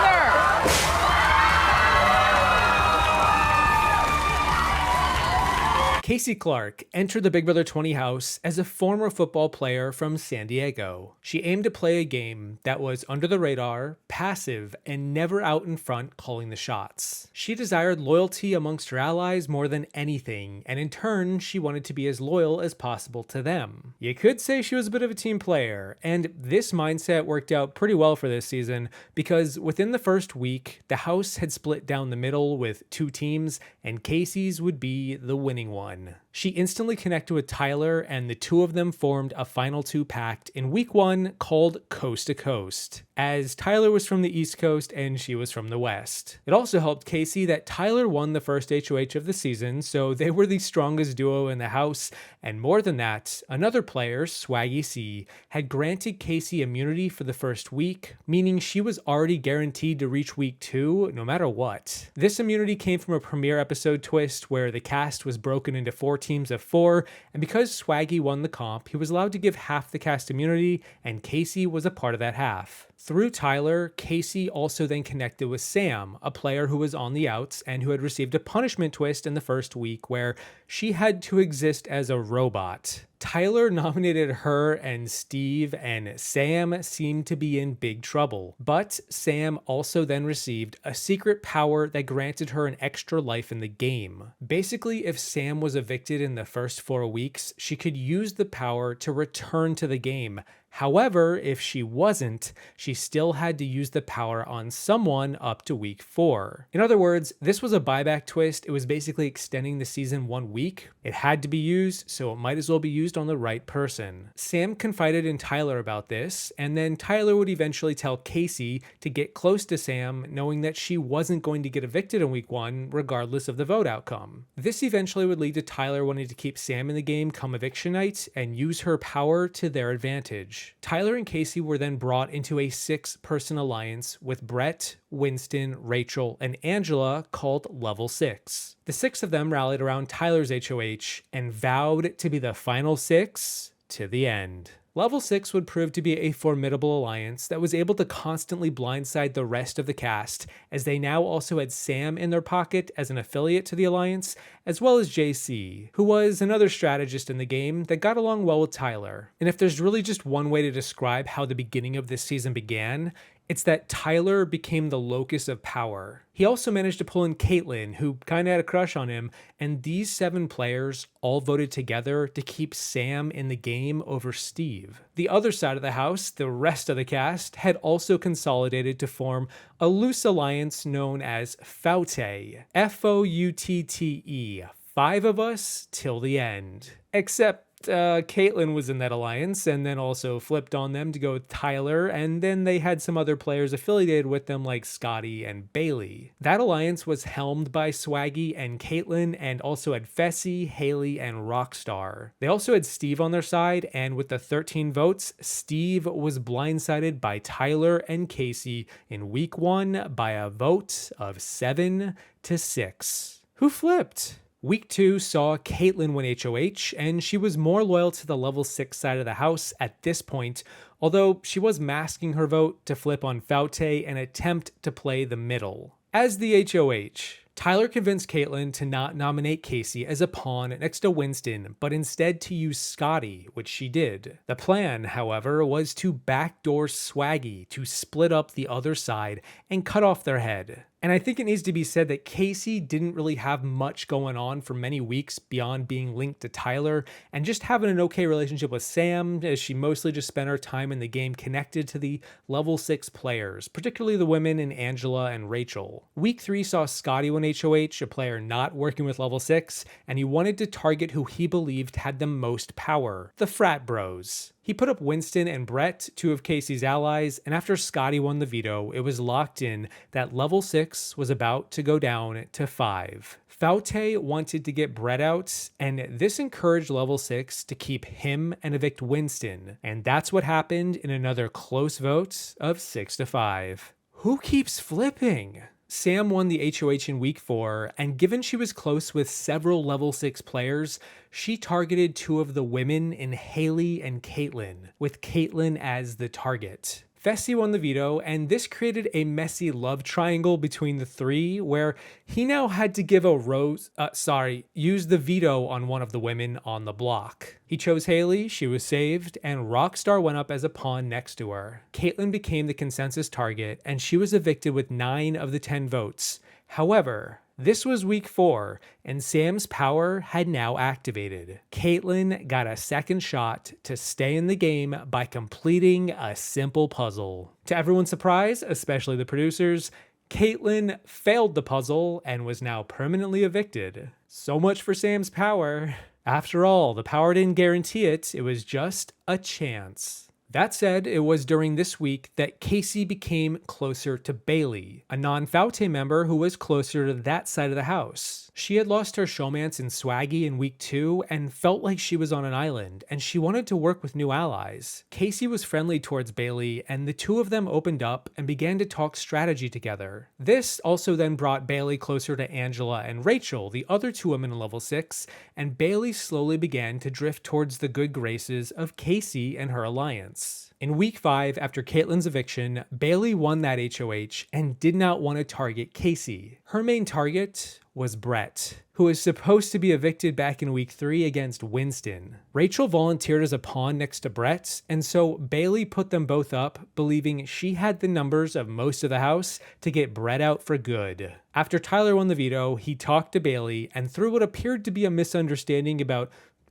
Kaycee Clark entered the Big Brother 20 house as a former football player from San Diego. She aimed to play a game that was under the radar, passive, and never out in front calling the shots. She desired loyalty amongst her allies more than anything, and in turn, she wanted to be as loyal as possible to them. You could say she was a bit of a team player, and this mindset worked out pretty well for this season, because within the first week, the house had split down the middle with two teams, and Kaycee's would be the winning one. She instantly connected with Tyler, and the two of them formed a final two pact in week 1 called Coast to Coast, as Tyler was from the East Coast and she was from the West. It also helped Kaycee that Tyler won the first HOH of the season, so they were the strongest duo in the house, and more than that, another player, Swaggy C, had granted Kaycee immunity for the first week, meaning she was already guaranteed to reach week 2 no matter what. This immunity came from a premiere episode twist where the cast was broken into 4 teams of 4, and because Swaggy won the comp, he was allowed to give half the cast immunity, and Kaycee was a part of that half. Through Tyler, Kaycee also then connected with Sam, a player who was on the outs and who had received a punishment twist in the first week where she had to exist as a robot. Tyler nominated her, and Steve and Sam seemed to be in big trouble. But Sam also then received a secret power that granted her an extra life in the game. Basically, if Sam was evicted in the first 4 weeks, she could use the power to return to the game. However, if she wasn't, she still had to use the power on someone up to week 4. In other words, this was a buyback twist. It was basically extending the season 1 week. It had to be used, so it might as well be used on the right person. Sam confided in Tyler about this, and then Tyler would eventually tell Kaycee to get close to Sam, knowing that she wasn't going to get evicted in week 1, regardless of the vote outcome. This eventually would lead to Tyler wanting to keep Sam in the game come eviction night and use her power to their advantage. Tyler and Kaycee were then brought into a 6-person alliance with Brett, Winston, Rachel, and Angela called Level 6. The 6 of them rallied around Tyler's HOH and vowed to be the final 6 to the end. Level 6 would prove to be a formidable alliance that was able to constantly blindside the rest of the cast, as they now also had Sam in their pocket as an affiliate to the alliance, as well as JC, who was another strategist in the game that got along well with Tyler. And if there's really just one way to describe how the beginning of this season began, It's that Tyler became the locus of power. He also managed to pull in Caitlyn, who kind of had a crush on him, and these 7 players all voted together to keep Sam in the game over Steve. The other side of the house, the rest of the cast, had also consolidated to form a loose alliance known as Foutte. F-O-U-T-T-E. 5 of us till the end. Except Caitlyn was in that alliance and then also flipped on them to go with Tyler, and then they had some other players affiliated with them like Scotty and Bailey. That alliance was helmed by Swaggy and Caitlyn, and also had Fessy, Haley, and Rockstar. They also had Steve on their side, and with the 13 votes, Steve was blindsided by Tyler and Kaycee in week 1 by a vote of 7-6. Who flipped? Week 2 saw Caitlyn win HOH, and she was more loyal to the level 6 side of the house at this point, although she was masking her vote to flip on Foutte and attempt to play the middle. As the HOH, Tyler convinced Caitlyn to not nominate Kaycee as a pawn next to Winston, but instead to use Scotty, which she did. The plan, however, was to backdoor Swaggy to split up the other side and cut off their head. And I think it needs to be said that Kaycee didn't really have much going on for many weeks beyond being linked to Tyler and just having an okay relationship with Sam, as she mostly just spent her time in the game connected to the level 6 players, particularly the women in Angela and Rachel. Week 3 saw Scotty win HOH, a player not working with level 6, and he wanted to target who he believed had the most power, the frat bros. He put up Winston and Brett, 2 of Kaycee's allies, and after Scotty won the veto, it was locked in that level 6 was about to go down to 5. Foutte wanted to get Brett out, and this encouraged level 6 to keep him and evict Winston, and that's what happened in another close vote of 6-5. Who keeps flipping? Sam won the HOH in week 4, and given she was close with several level 6 players, she targeted 2 of the women in Haley and Caitlyn, with Caitlyn as the target. Fessy won the veto, and this created a messy love triangle between the 3, where he now had to give use the veto on one of the women on the block. He chose Haley, she was saved, and Rockstar went up as a pawn next to her. Caitlyn became the consensus target, and she was evicted with 9 of the 10 votes. However, this was week 4, and Sam's power had now activated. Caitlyn got a second shot to stay in the game by completing a simple puzzle. To everyone's surprise, especially the producers, Caitlyn failed the puzzle and was now permanently evicted. So much for Sam's power. After all, the power didn't guarantee it, it was just a chance. That said, it was during this week that Kaycee became closer to Bailey, a non-Foutte member who was closer to that side of the house. She had lost her showmance in Swaggy in week 2 and felt like she was on an island, and she wanted to work with new allies. Kaycee was friendly towards Bailey, and the 2 of them opened up and began to talk strategy together. This also then brought Bailey closer to Angela and Rachel, the other 2 women in level 6, and Bailey slowly began to drift towards the good graces of Kaycee and her alliance. In week 5, after Caitlyn's eviction, Bailey won that HOH and did not want to target Kaycee. Her main target was Brett, who was supposed to be evicted back in week 3 against Winston. Rachel volunteered as a pawn next to Brett, and so Bailey put them both up, believing she had the numbers of most of the house to get Brett out for good. After Tyler won the veto, he talked to Bailey, and through what appeared to be a misunderstanding about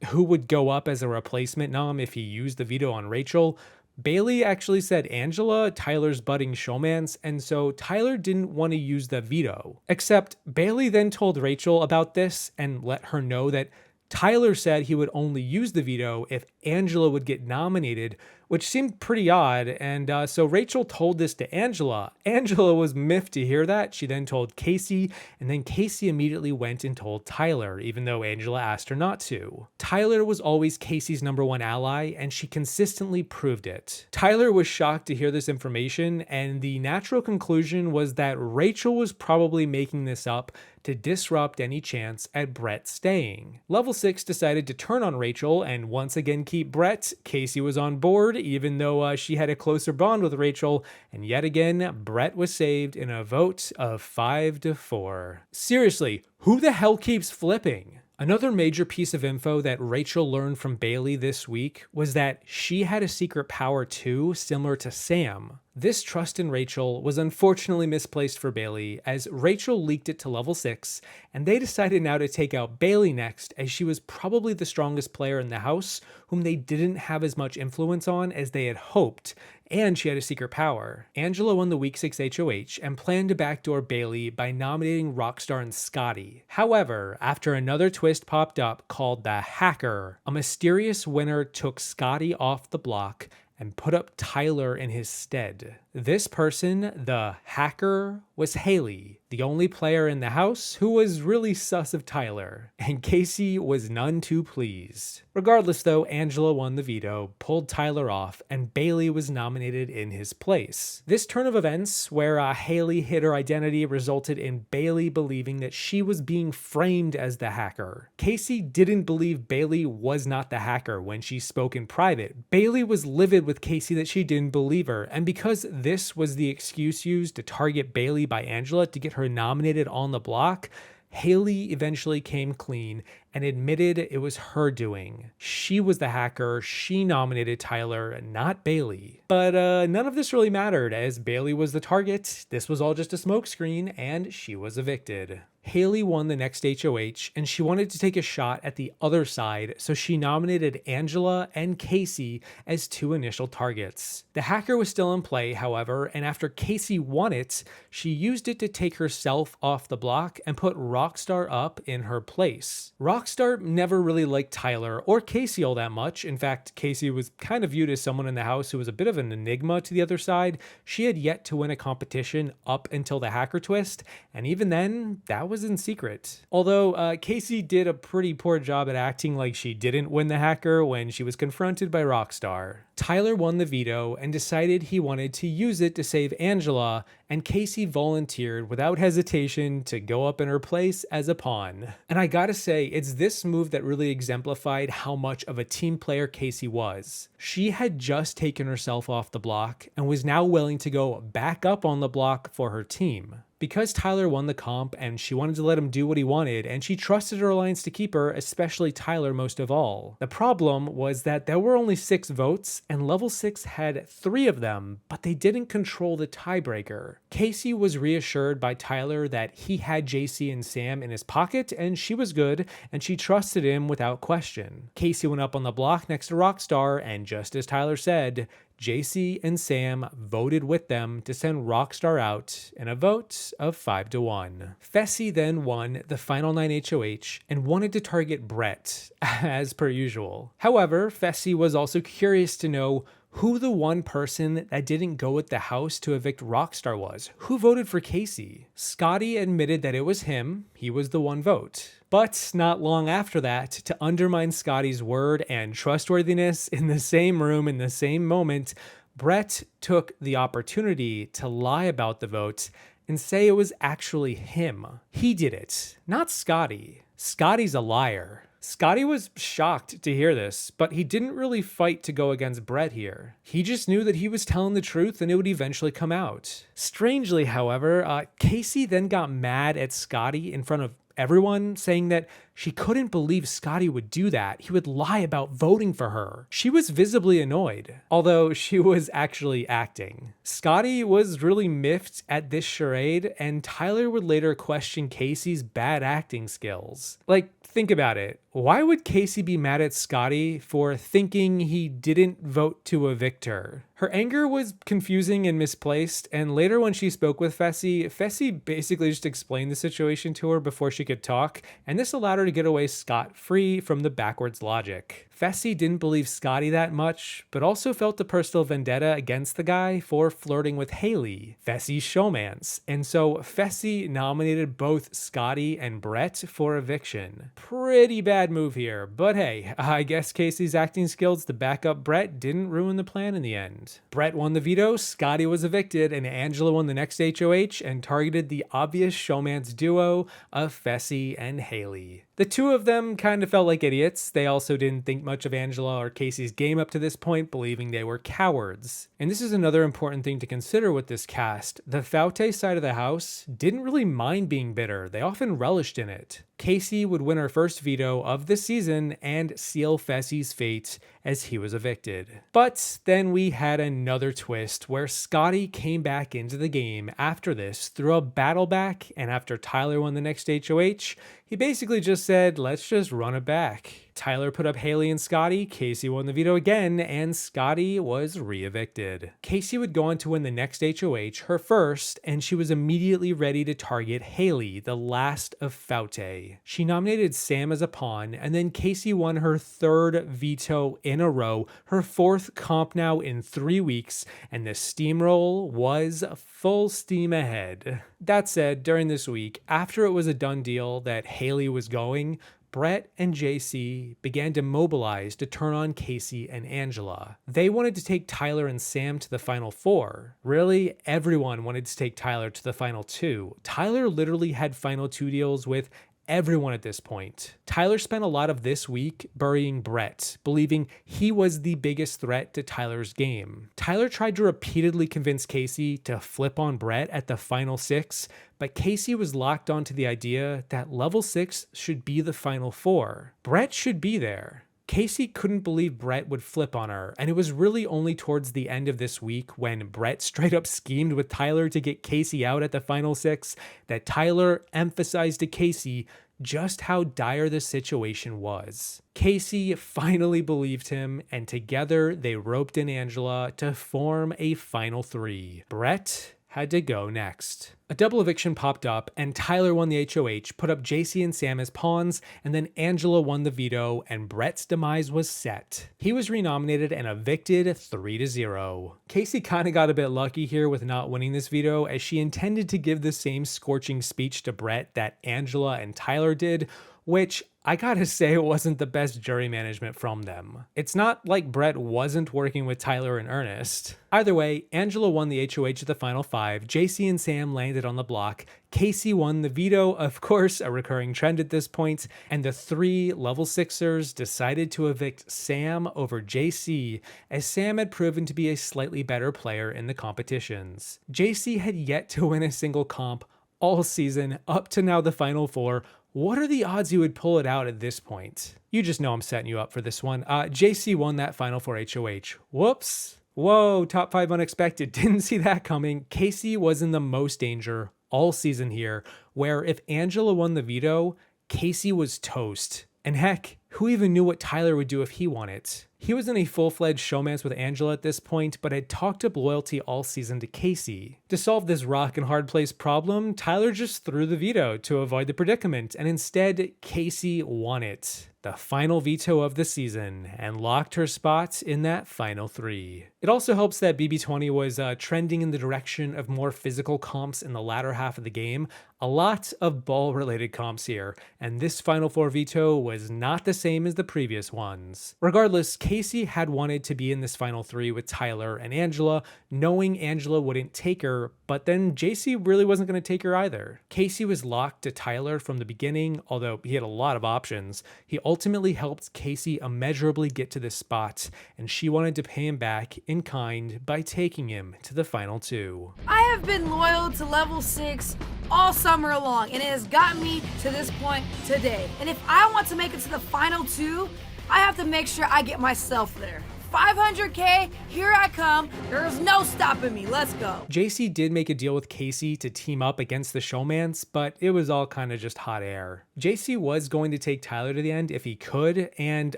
who would go up as a replacement nom if he used the veto on Rachel, Bailey actually said Angela, Tyler's budding showmance, and so Tyler didn't want to use the veto. Except Bailey then told Rachel about this and let her know that Tyler said he would only use the veto if Angela would get nominated, which seemed pretty odd, and so Rachel told this to Angela. Angela was miffed to hear that. She then told Kaycee, and then Kaycee immediately went and told Tyler, even though Angela asked her not to. Tyler was always Kaycee's #1 ally, and she consistently proved it. Tyler was shocked to hear this information, and the natural conclusion was that Rachel was probably making this up to disrupt any chance at Brett staying. Level 6 decided to turn on Rachel and once again keep Brett. Kaycee was on board, even though she had a closer bond with Rachel, and yet again, Brett was saved in a vote of 5-4. Seriously, who the hell keeps flipping? Another major piece of info that Rachel learned from Bailey this week was that she had a secret power too, similar to Sam. This trust in Rachel was unfortunately misplaced for Bailey, as Rachel leaked it to level 6, and they decided now to take out Bailey next, as she was probably the strongest player in the house, whom they didn't have as much influence on as they had hoped, and she had a secret power. Angela won the Week 6 HOH and planned to backdoor Bailey by nominating Rockstar and Scotty. However, after another twist popped up called the Hacker, a mysterious winner took Scotty off the block and put up Tyler in his stead. This person, the Hacker, was Haley, the only player in the house who was really sus of Tyler, and Kaycee was none too pleased. Regardless though, Angela won the veto, pulled Tyler off, and Bailey was nominated in his place. This turn of events, where Haley hid her identity, resulted in Bailey believing that she was being framed as the Hacker. Kaycee didn't believe Bailey was not the Hacker when she spoke in private. Bailey was livid with Kaycee that she didn't believe her, and because this was the excuse used to target Bailey by Angela to get her nominated on the block, Haley eventually came clean and admitted it was her doing. She was the Hacker, she nominated Tyler, not Bailey. But none of this really mattered, as Bailey was the target, this was all just a smokescreen, and she was evicted. Haley won the next HOH, and she wanted to take a shot at the other side, so she nominated Angela and Kaycee as 2 initial targets. The Hacker was still in play, however, and after Kaycee won it, she used it to take herself off the block and put Rockstar up in her place. Rockstar never really liked Tyler or Kaycee all that much. In fact, Kaycee was kind of viewed as someone in the house who was a bit of an enigma to the other side. She had yet to win a competition up until the Hacker twist, and even then, that was in secret. Although Kaycee did a pretty poor job at acting like she didn't win the Hacker when she was confronted by Rockstar. Tyler won the veto and decided he wanted to use it to save Angela, and Kaycee volunteered without hesitation to go up in her place as a pawn. And I gotta say, it's this move that really exemplified how much of a team player Kaycee was. She had just taken herself off the block and was now willing to go back up on the block for her team. Because Tyler won the comp and she wanted to let him do what he wanted, and she trusted her alliance to keep her, especially Tyler most of all. The problem was that there were only 6 votes, and level 6 had 3 of them, but they didn't control the tiebreaker. Kaycee was reassured by Tyler that he had JC and Sam in his pocket, and she was good, and she trusted him without question. Kaycee went up on the block next to Rockstar, and just as Tyler said, JC and Sam voted with them to send Rockstar out in a vote of 5-1. Fessy then won the final 9 HOH and wanted to target Brett, as per usual. However, Fessy was also curious to know who the one person that didn't go with the house to evict Rockstar was. Who voted for Kaycee? Scotty admitted that it was him. He was the one vote. But not long after that, to undermine Scotty's word and trustworthiness in the same room in the same moment, Brett took the opportunity to lie about the vote and say it was actually him. He did it, not Scotty. Scotty's a liar. Scotty was shocked to hear this, but he didn't really fight to go against Brett here. He just knew that he was telling the truth and it would eventually come out. Strangely, however, Kaycee then got mad at Scotty in front of everyone, saying that she couldn't believe Scotty would do that. He would lie about voting for her. She was visibly annoyed, although she was actually acting. Scotty was really miffed at this charade, and Tyler would later question Kaycee's bad acting skills. Like, think about it. Why would Kaycee be mad at Scotty for thinking he didn't vote to evict her? Her anger was confusing and misplaced, and later when she spoke with Fessy basically just explained the situation to her before she could talk, and this allowed her to get away scot-free from the backwards logic. Fessy didn't believe Scotty that much, but also felt a personal vendetta against the guy for flirting with Haley, Fessy's showmance, and so Fessy nominated both Scotty and Brett for eviction. Pretty bad move here, but hey, I guess Kaycee's acting skills to back up Brett didn't ruin the plan in the end. Brett won the veto, Scotty was evicted, and Angela won the next HOH and targeted the obvious showmance duo of Fessy and Haley. The two of them kind of felt like idiots. They also didn't think much of Angela or Kaycee's game up to this point, believing they were cowards. And this is another important thing to consider with this cast. The Faute side of the house didn't really mind being bitter. They often relished in it. Kaycee would win her first veto of the season and seal Fessy's fate as he was evicted. But then we had another twist where Scotty came back into the game after this through a battle back, and after Tyler won the next HOH, he basically just said, let's just run it back. Tyler put up Haley and Scotty, Kaycee won the veto again, and Scotty was re-evicted. Kaycee would go on to win the next HOH, her first, and she was immediately ready to target Haley, the last of Faute. She nominated Sam as a pawn, and then Kaycee won her third veto in a row, her fourth comp now in 3 weeks, and the steamroll was full steam ahead. That said, during this week, after it was a done deal that Haley was going, Brett and JC began to mobilize to turn on Kaycee and Angela. They wanted to take Tyler and Sam to the final 4. Really, everyone wanted to take Tyler to the final 2. Tyler literally had final 2 deals with everyone at this point. Tyler spent a lot of this week burying Brett, believing he was the biggest threat to Tyler's game. Tyler tried to repeatedly convince Kaycee to flip on Brett at the final 6, but Kaycee was locked onto the idea that level 6 should be the final 4. Brett should be there. Kaycee couldn't believe Brett would flip on her, and it was really only towards the end of this week when Brett straight up schemed with Tyler to get Kaycee out at the final 6 that Tyler emphasized to Kaycee just how dire the situation was. Kaycee finally believed him, and together they roped in Angela to form a final 3. Brett had to go next. A double eviction popped up, and Tyler won the HOH, put up JC and Sam as pawns, and then Angela won the veto, and Brett's demise was set. He was renominated and evicted 3-0. Kaycee kinda got a bit lucky here with not winning this veto, as she intended to give the same scorching speech to Brett that Angela and Tyler did, which I gotta say wasn't the best jury management from them. It's not like Brett wasn't working with Tyler in earnest. Either way, Angela won the HOH at the final 5, JC and Sam landed on the block, Kaycee won the veto, of course a recurring trend at this point, and the 3 level 6ers decided to evict Sam over JC, as Sam had proven to be a slightly better player in the competitions. JC had yet to win a single comp all season up to now the final 4. What are the odds he would pull it out at this point? You just know I'm setting you up for this one. JC won that final 4 HOH. Whoops. Whoa, top 5 unexpected. Didn't see that coming. Kaycee was in the most danger all season here, where if Angela won the veto, Kaycee was toast. And heck, who even knew what Tyler would do if he won it? He was in a full-fledged showmance with Angela at this point, but had talked up loyalty all season to Kaycee. To solve this rock and hard place problem, Tyler just threw the veto to avoid the predicament, and instead, Kaycee won it. The final veto of the season, and locked her spot in that final 3. It also helps that BB20 was trending in the direction of more physical comps in the latter half of the game. A lot of ball-related comps here, and this final 4 veto was not the same as the previous ones. Regardless, Kaycee had wanted to be in this final 3 with Tyler and Angela, knowing Angela wouldn't take her, but then JC really wasn't going to take her either. Kaycee was locked to Tyler from the beginning, although he had a lot of options. He ultimately helped Kaycee immeasurably get to this spot, and she wanted to pay him back in kind by taking him to the final 2. I have been loyal to level 6 all summer long, and it has gotten me to this point today. And if I want to make it to the final 2, I have to make sure I get myself there. 500K, here I come. There's no stopping me. Let's go. JC did make a deal with Kaycee to team up against the showmance, but it was all kind of just hot air. JC was going to take Tyler to the end if he could, and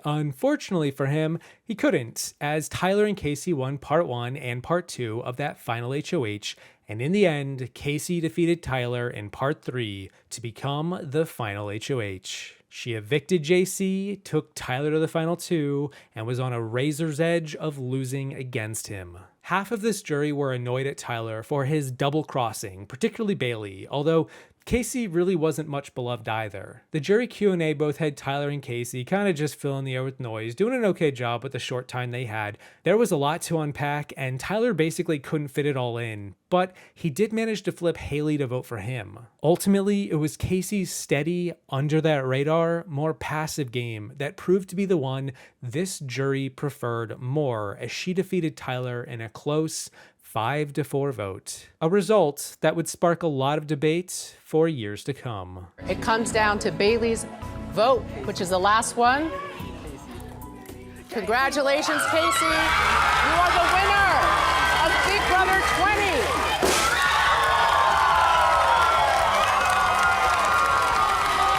unfortunately for him, he couldn't, as Tyler and Kaycee won part 1 and part 2 of that final HOH, and in the end, Kaycee defeated Tyler in part 3 to become the final HOH. She evicted JC, took Tyler to the final 2, and was on a razor's edge of losing against him. Half of this jury were annoyed at Tyler for his double crossing, particularly Bailey, although Kaycee really wasn't much beloved either. The jury Q&A both had Tyler and Kaycee kind of just filling the air with noise, doing an okay job with the short time they had. There was a lot to unpack, and Tyler basically couldn't fit it all in, but he did manage to flip Haley to vote for him. Ultimately, it was Kaycee's steady, under that radar, more passive game that proved to be the one this jury preferred more as she defeated Tyler in a close 5-4 vote. A result that would spark a lot of debate for years to come. It comes down to Bailey's vote, which is the last one. Congratulations, Kaycee. You are the winner of Big Brother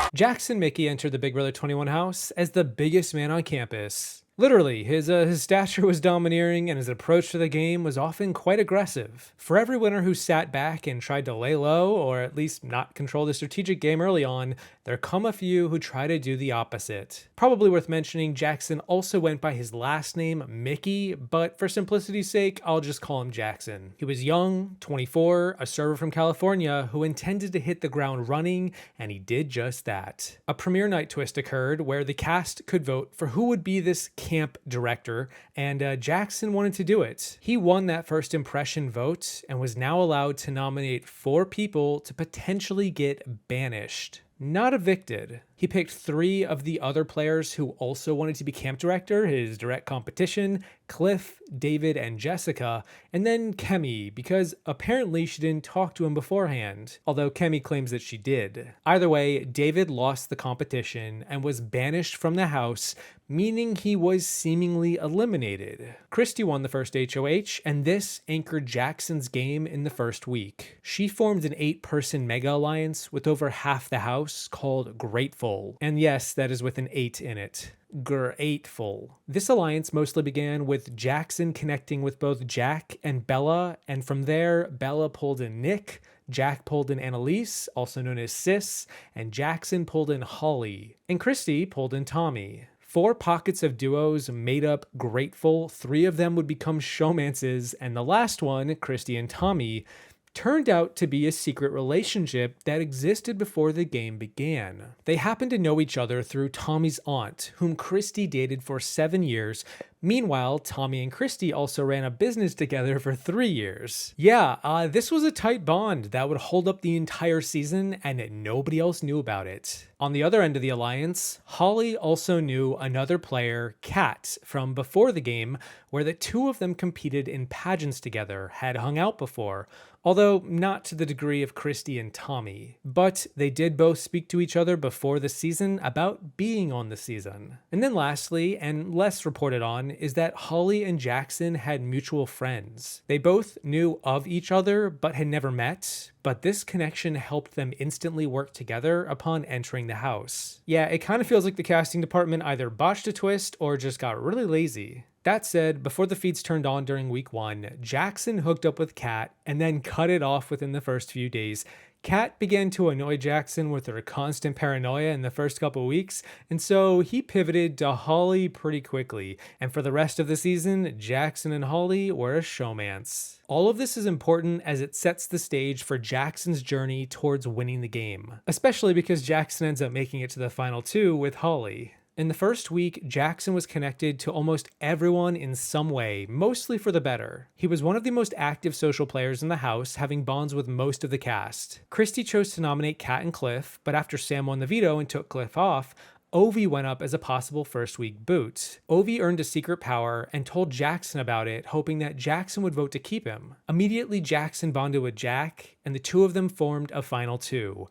20. Jackson Michie entered the Big Brother 21 house as the biggest man on campus. Literally, his stature was domineering and his approach to the game was often quite aggressive. For every winner who sat back and tried to lay low, or at least not control the strategic game early on, there come a few who try to do the opposite. Probably worth mentioning, Jackson also went by his last name, Mickey, but for simplicity's sake, I'll just call him Jackson. He was young, 24, a server from California who intended to hit the ground running, and he did just that. A premiere night twist occurred where the cast could vote for who would be this camp director, and Jackson wanted to do it. He won that first impression vote and was now allowed to nominate 4 people to potentially get banished. Not evicted. He picked 3 of the other players who also wanted to be camp director, his direct competition, Cliff, David, and Jessica, and then Kemi, because apparently she didn't talk to him beforehand, although Kemi claims that she did. Either way, David lost the competition and was banished from the house, meaning he was seemingly eliminated. Christy won the first HOH, and this anchored Jackson's game in the first week. She formed an 8-person mega alliance with over half the house called Grateful. And yes, that is with an 8 in it. Grateful. This alliance mostly began with Jackson connecting with both Jack and Bella, and from there, Bella pulled in Nick, Jack pulled in Annalise, also known as Sis, and Jackson pulled in Holly, and Christy pulled in Tommy. 4 pockets of duos made up Grateful, 3 of them would become showmances, and the last one, Christy and Tommy, turned out to be a secret relationship that existed before the game began. They happened to know each other through Tommy's aunt, whom Christy dated for 7 years. Meanwhile, Tommy and Christy also ran a business together for 3 years. Yeah, this was a tight bond that would hold up the entire season, and nobody else knew about it. On the other end of the alliance, Holly also knew another player, Kat, from before the game, where the 2 of them competed in pageants together, had hung out before, although not to the degree of Christy and Tommy. But they did both speak to each other before the season about being on the season. And then lastly, and less reported on, is that Holly and Jackson had mutual friends. They both knew of each other, but had never met, but this connection helped them instantly work together upon entering the house. Yeah, it kind of feels like the casting department either botched a twist or just got really lazy. That said, before the feeds turned on during week 1, Jackson hooked up with Kat and then cut it off within the first few days. Kat began to annoy Jackson with her constant paranoia in the first couple weeks, and so he pivoted to Holly pretty quickly, and for the rest of the season, Jackson and Holly were a showmance. All of this is important as it sets the stage for Jackson's journey towards winning the game, especially because Jackson ends up making it to the final 2 with Holly. In the first week, Jackson was connected to almost everyone in some way, mostly for the better. He was one of the most active social players in the house, having bonds with most of the cast. Christy chose to nominate Kat and Cliff, but after Sam won the veto and took Cliff off, Ovi went up as a possible first week boot. Ovi earned a secret power and told Jackson about it, hoping that Jackson would vote to keep him. Immediately, Jackson bonded with Jack, and the 2 of them formed a final 2.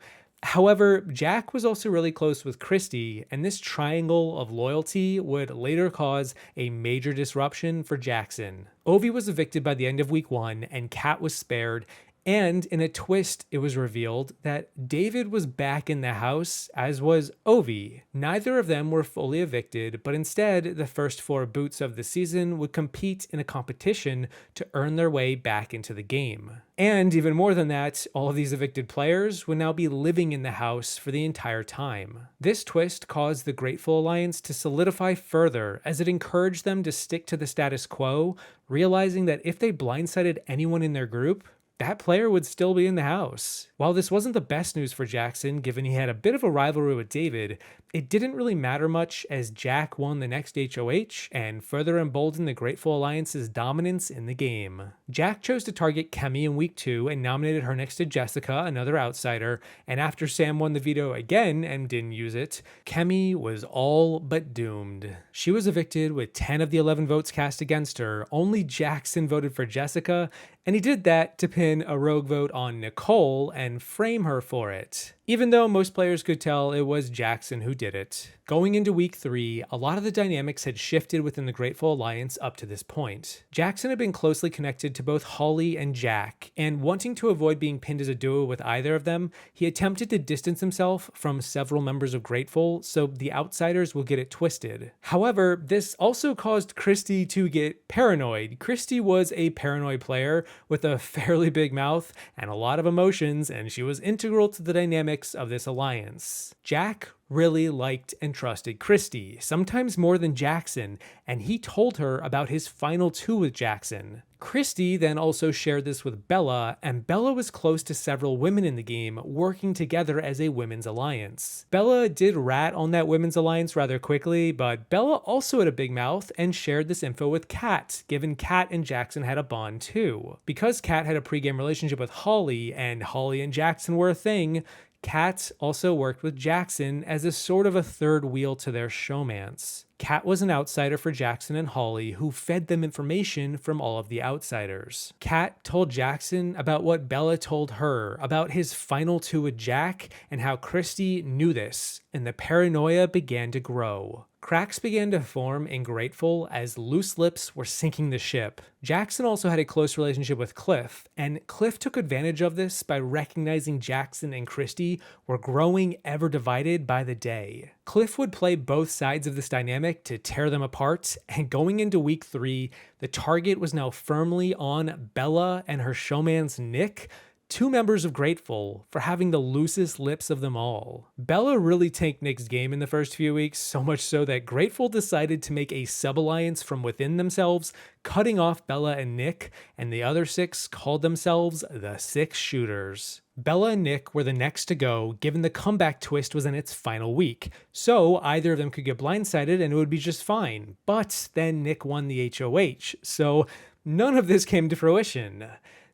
However, Jack was also really close with Christy, and this triangle of loyalty would later cause a major disruption for Jackson. Ovi was evicted by the end of week 1, and Kat was spared, and in a twist, it was revealed that David was back in the house, as was Ovi. Neither of them were fully evicted, but instead, the first 4 boots of the season would compete in a competition to earn their way back into the game. And even more than that, all of these evicted players would now be living in the house for the entire time. This twist caused the Grateful Alliance to solidify further as it encouraged them to stick to the status quo, realizing that if they blindsided anyone in their group, that player would still be in the house. While this wasn't the best news for Jackson, given he had a bit of a rivalry with David, it didn't really matter much as Jack won the next HOH and further emboldened the Grateful Alliance's dominance in the game. Jack chose to target Kemi in week 2 and nominated her next to Jessica, another outsider, and after Sam won the veto again and didn't use it, Kemi was all but doomed. She was evicted with 10 of the 11 votes cast against her. Only Jackson voted for Jessica, and he did that to pin a rogue vote on Nicole and frame her for it. Even though most players could tell it was Jackson who did it. Going into week 3, a lot of the dynamics had shifted within the Grateful Alliance up to this point. Jackson had been closely connected to both Holly and Jack, and wanting to avoid being pinned as a duo with either of them, he attempted to distance himself from several members of Grateful so the outsiders will get it twisted. However, this also caused Christy to get paranoid. Christy was a paranoid player with a fairly big mouth and a lot of emotions, and she was integral to the dynamics of this alliance. Jack really liked and trusted Christy, sometimes more than Jackson, and he told her about his final 2 with Jackson. Christy then also shared this with Bella, and Bella was close to several women in the game working together as a women's alliance. Bella did rat on that women's alliance rather quickly, but Bella also had a big mouth and shared this info with Kat, given Kat and Jackson had a bond too. Because Kat had a pregame relationship with Holly, and Holly and Jackson were a thing, Kat also worked with Jackson as a sort of a third wheel to their showmance. Kat was an outsider for Jackson and Holly who fed them information from all of the outsiders. Kat told Jackson about what Bella told her about his final 2 with Jack and how Christy knew this, and the paranoia began to grow. Cracks began to form in Grateful as loose lips were sinking the ship. Jackson also had a close relationship with Cliff, and Cliff took advantage of this by recognizing Jackson and Christy were growing ever divided by the day. Cliff would play both sides of this dynamic to tear them apart, and going into week 3, the target was now firmly on Bella and her showman's Nick, 2 members of Grateful, for having the loosest lips of them all. Bella really tanked Nick's game in the first few weeks, so much so that Grateful decided to make a sub-alliance from within themselves, cutting off Bella and Nick, and the other 6 called themselves the 6 Shooters. Bella and Nick were the next to go, given the comeback twist was in its final week, so either of them could get blindsided and it would be just fine. But then Nick won the HOH, so none of this came to fruition.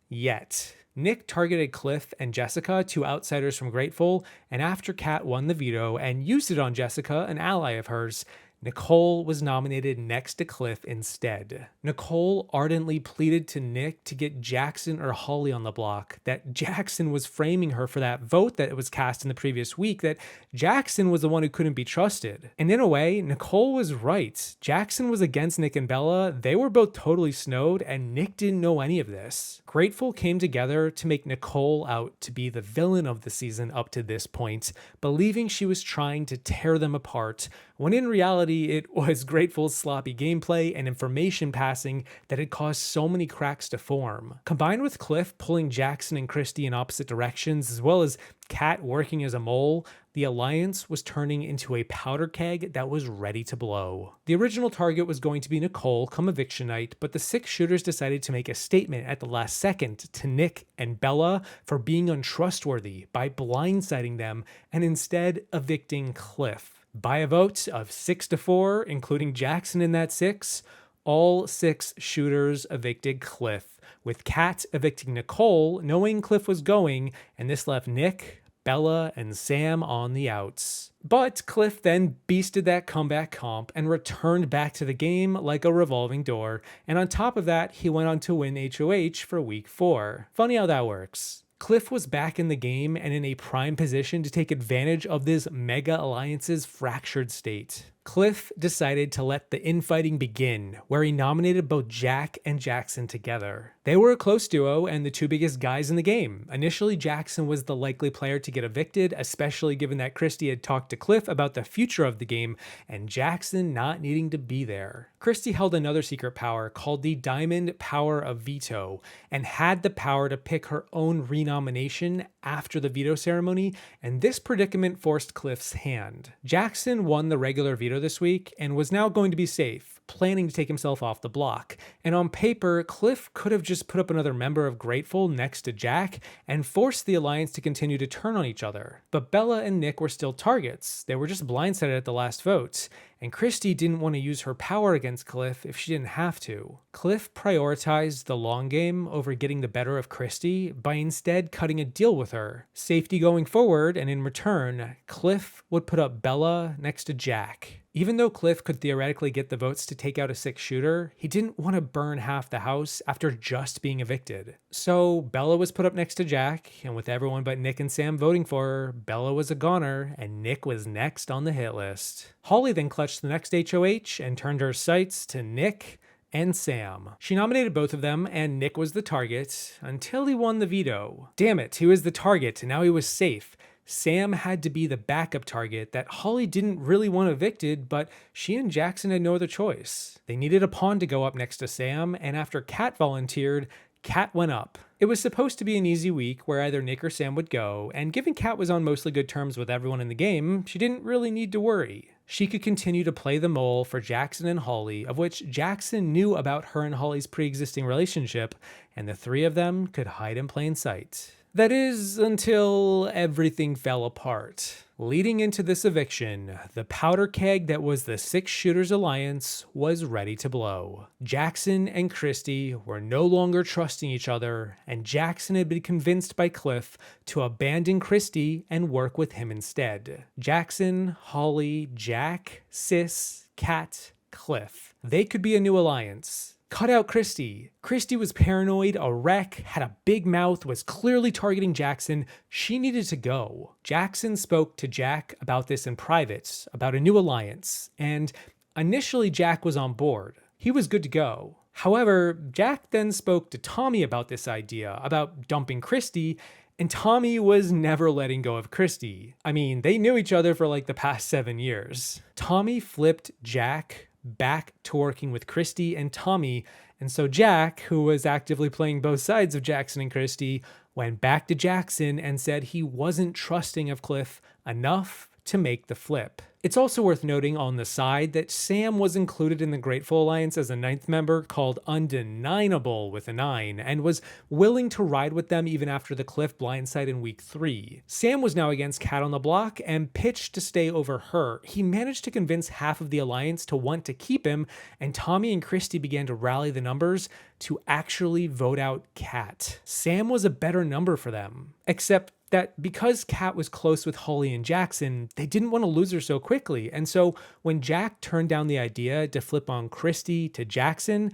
Yet. Nick targeted Cliff and Jessica, 2 outsiders from Grateful, and after Kat won the veto and used it on Jessica, an ally of hers, Nicole was nominated next to Cliff instead. Nicole ardently pleaded to Nick to get Jackson or Holly on the block, that Jackson was framing her for that vote that was cast in the previous week, that Jackson was the one who couldn't be trusted. And in a way, Nicole was right. Jackson was against Nick and Bella, they were both totally snowed, and Nick didn't know any of this. Grateful came together to make Nicole out to be the villain of the season up to this point, believing she was trying to tear them apart, when in reality it was Grateful's sloppy gameplay and information passing that had caused so many cracks to form. Combined with Cliff pulling Jackson and Christy in opposite directions, as well as Kat working as a mole, the alliance was turning into a powder keg that was ready to blow. The original target was going to be Nicole come eviction night, but the 6 shooters decided to make a statement at the last second to Nick and Bella for being untrustworthy by blindsiding them and instead evicting Cliff. By a vote of 6-4, including Jackson in that 6, all 6 shooters evicted Cliff, with Kat evicting Nicole, knowing Cliff was going, and this left Nick, Bella, and Sam on the outs. But Cliff then beasted that comeback comp and returned back to the game like a revolving door, and on top of that, he went on to win HOH for week 4. Funny how that works. Cliff was back in the game and in a prime position to take advantage of this mega alliance's fractured state. Cliff decided to let the infighting begin, where he nominated both Jack and Jackson together. They were a close duo and the 2 biggest guys in the game. Initially, Jackson was the likely player to get evicted, especially given that Christy had talked to Cliff about the future of the game and Jackson not needing to be there. Christy held another secret power called the Diamond Power of Veto and had the power to pick her own renomination after the veto ceremony, and this predicament forced Cliff's hand. Jackson won the regular veto this week and was now going to be safe, planning to take himself off the block. And on paper, Cliff could have just put up another member of Grateful next to Jack and forced the alliance to continue to turn on each other. But Bella and Nick were still targets. They were just blindsided at the last vote. And Christy didn't want to use her power against Cliff if she didn't have to. Cliff prioritized the long game over getting the better of Christy by instead cutting a deal with her. Safety going forward, and in return, Cliff would put up Bella next to Jack. Even though Cliff could theoretically get the votes to take out a 6-shooter, he didn't want to burn half the house after just being evicted. So Bella was put up next to Jack, and with everyone but Nick and Sam voting for her, Bella was a goner, and Nick was next on the hit list. Holly then clutched the next HOH and turned her sights to Nick and Sam. She nominated both of them, and Nick was the target, until he won the veto. Damn it, he was the target, and now he was safe. Sam had to be the backup target that Holly didn't really want evicted, but she and Jackson had no other choice. They needed a pawn to go up next to Sam, and after Kat volunteered, Kat went up. It was supposed to be an easy week where either Nick or Sam would go, and given Kat was on mostly good terms with everyone in the game, she didn't really need to worry. She could continue to play the mole for Jackson and Holly, of which Jackson knew about her and Holly's pre-existing relationship, and the three of them could hide in plain sight. That is, until everything fell apart. Leading into this eviction, the powder keg that was the 6 Shooters Alliance was ready to blow. Jackson and Christy were no longer trusting each other, and Jackson had been convinced by Cliff to abandon Christy and work with him instead. Jackson, Holly, Jack, Sis, Kat, Cliff. They could be a new alliance. Cut out Christy. Christy was paranoid, a wreck, had a big mouth, was clearly targeting Jackson. She needed to go. Jackson spoke to Jack about this in private, about a new alliance, and initially Jack was on board. He was good to go. However, Jack then spoke to Tommy about this idea, about dumping Christy, and Tommy was never letting go of Christy. I mean, they knew each other for like the past 7 years. Tommy flipped Jack back to working with Christy and Tommy, and so Jack, who was actively playing both sides of Jackson and Christy, went back to Jackson and said he wasn't trusting of Cliff enough to make the flip. It's also worth noting on the side that Sam was included in the Grateful Alliance as a 9th member called Undeniable with a 9 and was willing to ride with them even after the Cliff blindside in week 3. Sam was now against Kat on the block and pitched to stay over her. He managed to convince half of the Alliance to want to keep him, and Tommy and Christy began to rally the numbers to actually vote out Kat. Sam was a better number for them, except that because Kat was close with Holly and Jackson, they didn't want to lose her so quickly. And so when Jack turned down the idea to flip on Christy to Jackson,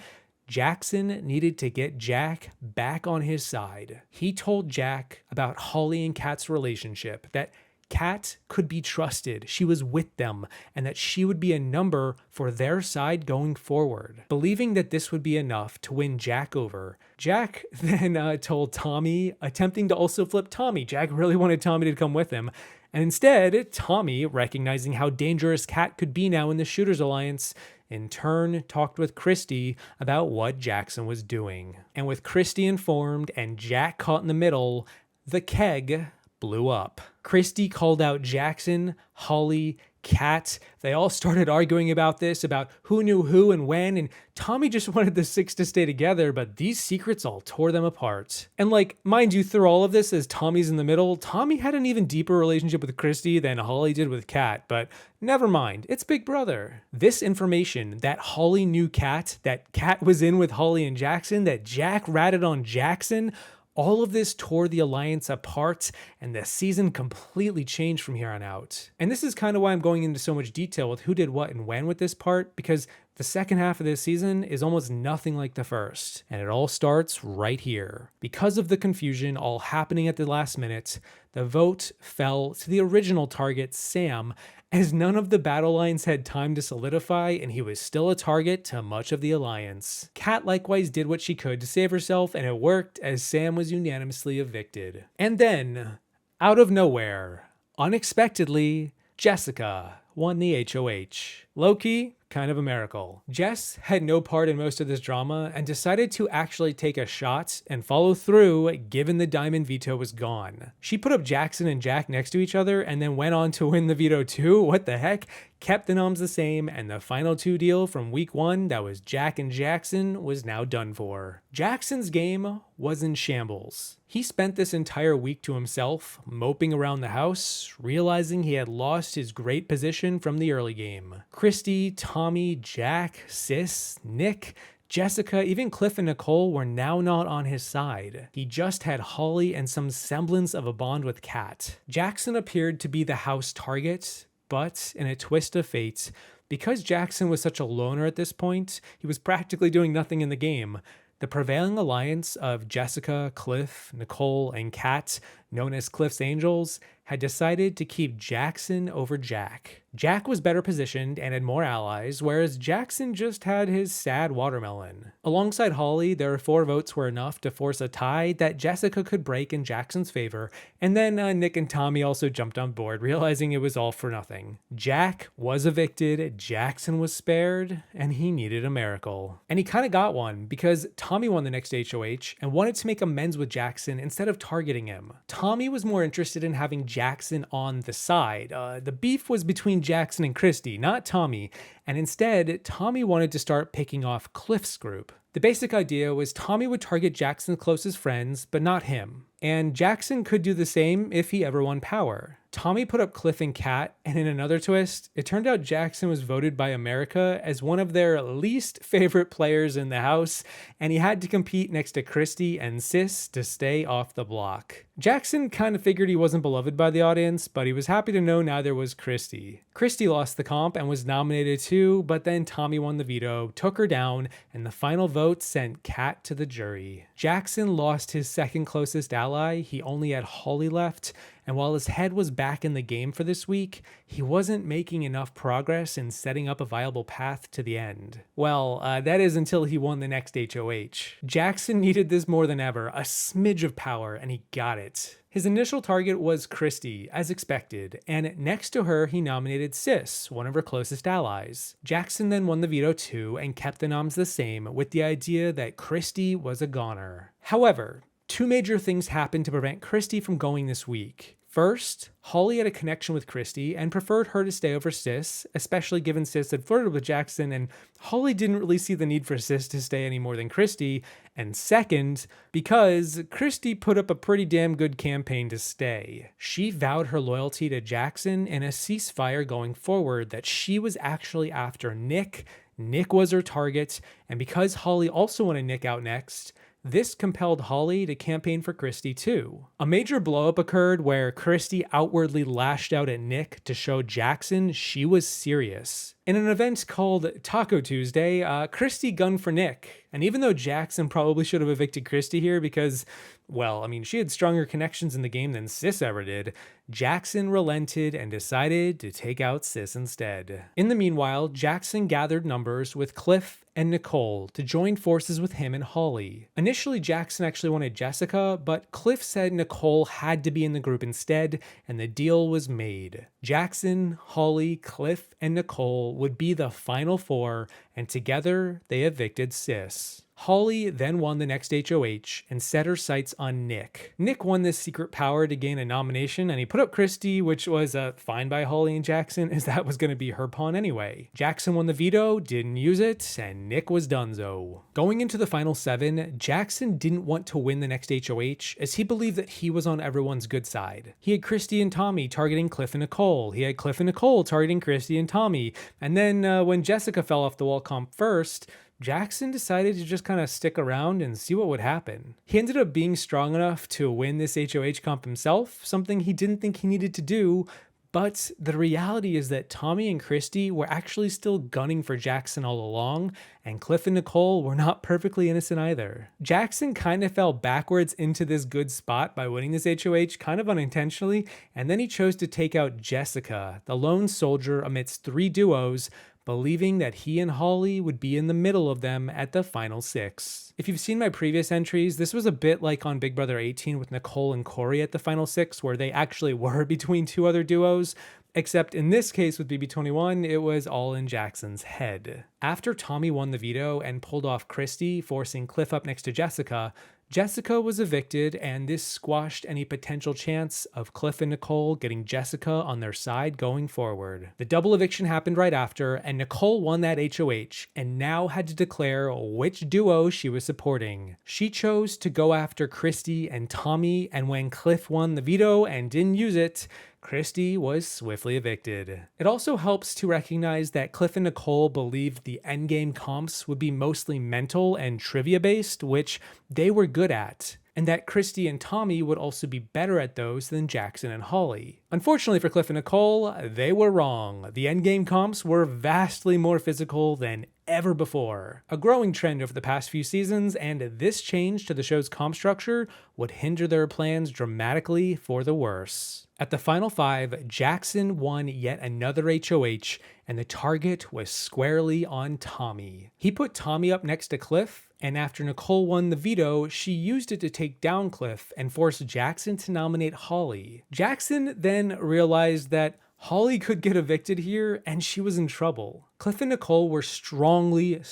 Jackson needed to get Jack back on his side. He told Jack about Holly and Kat's relationship, that Kat could be trusted, she was with them, and that she would be a number for their side going forward. Believing that this would be enough to win Jack over, Jack then told Tommy, attempting to also flip Tommy. Jack really wanted Tommy to come with him, and instead, Tommy, recognizing how dangerous Kat could be now in the Shooters Alliance, in turn talked with Christy about what Jackson was doing. And with Christy informed and Jack caught in the middle, the keg blew up. Christy called out Jackson, Holly, Kat. They all started arguing about this, about who knew who and when, and Tommy just wanted the 6 to stay together, but these secrets all tore them apart. And like, mind you, through all of this, as Tommy's in the middle, Tommy had an even deeper relationship with Christy than Holly did with Kat, but never mind, it's Big Brother. This information, that Holly knew Kat, that Kat was in with Holly and Jackson, that Jack ratted on Jackson, all of this tore the Alliance apart, and the season completely changed from here on out. And this is kind of why I'm going into so much detail with who did what and when with this part, because the second half of this season is almost nothing like the first, and it all starts right here. Because of the confusion all happening at the last minute, the vote fell to the original target, Sam, as none of the battle lines had time to solidify, and he was still a target to much of the Alliance. Kat likewise did what she could to save herself, and it worked, as Sam was unanimously evicted. And then, out of nowhere, unexpectedly, Jessica won the HOH. Low-key, kind of a miracle. Jess had no part in most of this drama and decided to actually take a shot and follow through given the diamond veto was gone. She put up Jackson and Jack next to each other and then went on to win the veto too. What the heck? Kept the noms the same, and the final 2 deal from week 1, that was Jack and Jackson, was now done for. Jackson's game was in shambles. He spent this entire week to himself, moping around the house, realizing he had lost his great position from the early game. Christy, Tommy, Jack, Sis, Nick, Jessica, even Cliff and Nicole were now not on his side. He just had Holly and some semblance of a bond with Kat. Jackson appeared to be the house target, but in a twist of fate, because Jackson was such a loner at this point, he was practically doing nothing in the game. The prevailing alliance of Jessica, Cliff, Nicole, and Kat, known as Cliff's Angels, had decided to keep Jackson over Jack. Jack was better positioned and had more allies, whereas Jackson just had his sad watermelon. Alongside Holly, their 4 votes were enough to force a tie that Jessica could break in Jackson's favor, and then Nick and Tommy also jumped on board, realizing it was all for nothing. Jack was evicted, Jackson was spared, and he needed a miracle. And he kind of got one, because Tommy won the next HOH and wanted to make amends with Jackson instead of targeting him. Tommy was more interested in having Jackson on the side. The beef was between Jackson and Christy, not Tommy, and instead, Tommy wanted to start picking off Cliff's group. The basic idea was Tommy would target Jackson's closest friends, but not him. And Jackson could do the same if he ever won power. Tommy put up Cliff and Kat, and in another twist, it turned out Jackson was voted by America as one of their least favorite players in the house, and he had to compete next to Christy and Sis to stay off the block. Jackson kind of figured he wasn't beloved by the audience, but he was happy to know neither was Christy. Christy lost the comp and was nominated too, but then Tommy won the veto, took her down, and the final vote sent Kat to the jury. Jackson lost his second closest ally, he only had Holly left, and while his head was back in the game for this week, he wasn't making enough progress in setting up a viable path to the end. Well, that is until he won the next HOH. Jackson needed this more than ever, a smidge of power, and he got it. His initial target was Christy, as expected, and next to her he nominated Sis, one of her closest allies. Jackson then won the veto too and kept the noms the same, with the idea that Christy was a goner. However, 2 major things happened to prevent Christy from going this week. First, Holly had a connection with Christy and preferred her to stay over Sis, especially given Sis had flirted with Jackson and Holly didn't really see the need for Sis to stay any more than Christy. And second, because Christy put up a pretty damn good campaign to stay. She vowed her loyalty to Jackson in a ceasefire going forward that she was actually after Nick. Nick was her target, and because Holly also wanted Nick out next, this compelled Holly to campaign for Christy too. A major blowup occurred where Christy outwardly lashed out at Nick to show Jackson she was serious. In an event called Taco Tuesday, Christy gunned for Nick. And even though Jackson probably should have evicted Christy here because, well, I mean, she had stronger connections in the game than Sis ever did, Jackson relented and decided to take out Sis instead. In the meanwhile, Jackson gathered numbers with Cliff and Nicole to join forces with him and Holly. Initially, Jackson actually wanted Jessica, but Cliff said Nicole had to be in the group instead, and the deal was made. Jackson, Holly, Cliff, and Nicole would be the final 4, and together they evicted Sis. Holly then won the next HOH and set her sights on Nick. Nick won this secret power to gain a nomination, and he put up Christy, which was fine by Holly and Jackson, as that was going to be her pawn anyway. Jackson won the veto, didn't use it, and Nick was donezo. Going into the final 7, Jackson didn't want to win the next HOH, as he believed that he was on everyone's good side. He had Christy and Tommy targeting Cliff and Nicole. He had Cliff and Nicole targeting Christy and Tommy. And then when Jessica fell off the wall comp first, Jackson decided to just kind of stick around and see what would happen. He ended up being strong enough to win this HOH comp himself, something he didn't think he needed to do, but the reality is that Tommy and Christy were actually still gunning for Jackson all along, and Cliff and Nicole were not perfectly innocent either. Jackson kind of fell backwards into this good spot by winning this HOH kind of unintentionally, and then he chose to take out Jessica, the lone soldier amidst 3 duos, believing that he and Holly would be in the middle of them at the final 6. If you've seen my previous entries, this was a bit like on Big Brother 18 with Nicole and Corey at the final 6, where they actually were between 2 other duos. Except in this case with BB21, it was all in Jackson's head. After Tommy won the veto and pulled off Christy, forcing Cliff up next to Jessica, Jessica was evicted, and this squashed any potential chance of Cliff and Nicole getting Jessica on their side going forward. The double eviction happened right after, and Nicole won that HOH, and now had to declare which duo she was supporting. She chose to go after Christy and Tommy, and when Cliff won the veto and didn't use it, Christy was swiftly evicted. It also helps to recognize that Cliff and Nicole believed the endgame comps would be mostly mental and trivia based, which they were good at, and that Christy and Tommy would also be better at those than Jackson and Holly. Unfortunately for Cliff and Nicole, they were wrong. The endgame comps were vastly more physical than ever before. A growing trend over the past few seasons, and this change to the show's comp structure would hinder their plans dramatically for the worse. At the final 5, Jackson won yet another HOH, and the target was squarely on Tommy. He put Tommy up next to Cliff, and after Nicole won the veto, she used it to take down Cliff and force Jackson to nominate Holly. Jackson then realized that Holly could get evicted here, and she was in trouble. Cliff and Nicole were strongly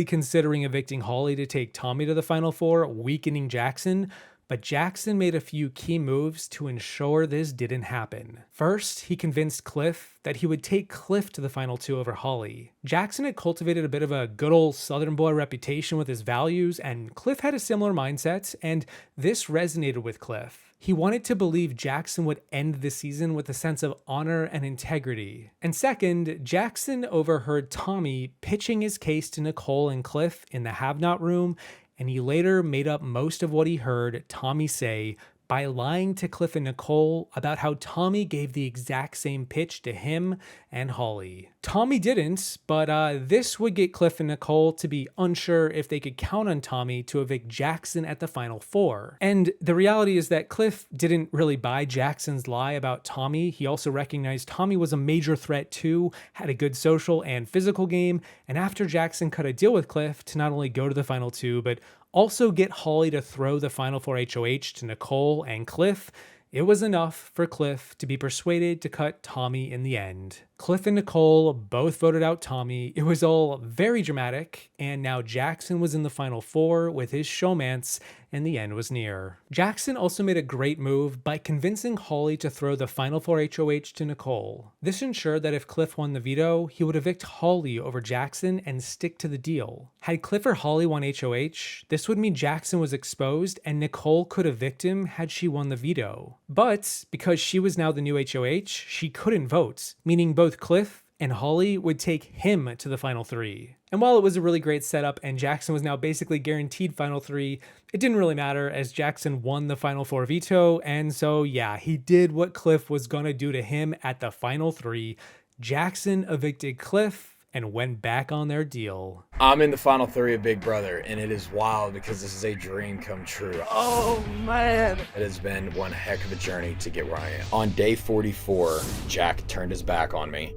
considering evicting Holly to take Tommy to the Final 4, weakening Jackson, but Jackson made a few key moves to ensure this didn't happen. First, he convinced Cliff that he would take Cliff to the Final 2 over Holly. Jackson had cultivated a bit of a good old Southern boy reputation with his values, and Cliff had a similar mindset, and this resonated with Cliff. He wanted to believe Jackson would end the season with a sense of honor and integrity. And second, Jackson overheard Tommy pitching his case to Nicole and Cliff in the have-not room, and he later made up most of what he heard Tommy say by lying to Cliff and Nicole about how Tommy gave the exact same pitch to him and Holly. Tommy didn't, but this would get Cliff and Nicole to be unsure if they could count on Tommy to evict Jackson at the Final 4. And the reality is that Cliff didn't really buy Jackson's lie about Tommy. He also recognized Tommy was a major threat too, had a good social and physical game, and after Jackson cut a deal with Cliff to not only go to the Final 2, but also get Holly to throw the Final 4 HOH to Nicole and Cliff, it was enough for Cliff to be persuaded to cut Tommy in the end. Cliff and Nicole both voted out Tommy. It was all very dramatic, and now Jackson was in the Final 4 with his showmance, and the end was near. Jackson also made a great move by convincing Holly to throw the Final 4 HOH to Nicole. This ensured that if Cliff won the veto, he would evict Holly over Jackson and stick to the deal. Had Cliff or Holly won HOH, this would mean Jackson was exposed and Nicole could evict him had she won the veto. But because she was now the new HOH, she couldn't vote, meaning both Cliff and Holly would take him to the Final 3. And while it was a really great setup and Jackson was now basically guaranteed Final 3, it didn't really matter as Jackson won the Final 4 veto, and so yeah, he did what Cliff was gonna do to him at the Final 3. Jackson evicted Cliff and went back on their deal. I'm in the Final 3 of Big Brother, and it is wild because this is a dream come true. Oh man! It has been one heck of a journey to get where I am. On day 44, Jack turned his back on me.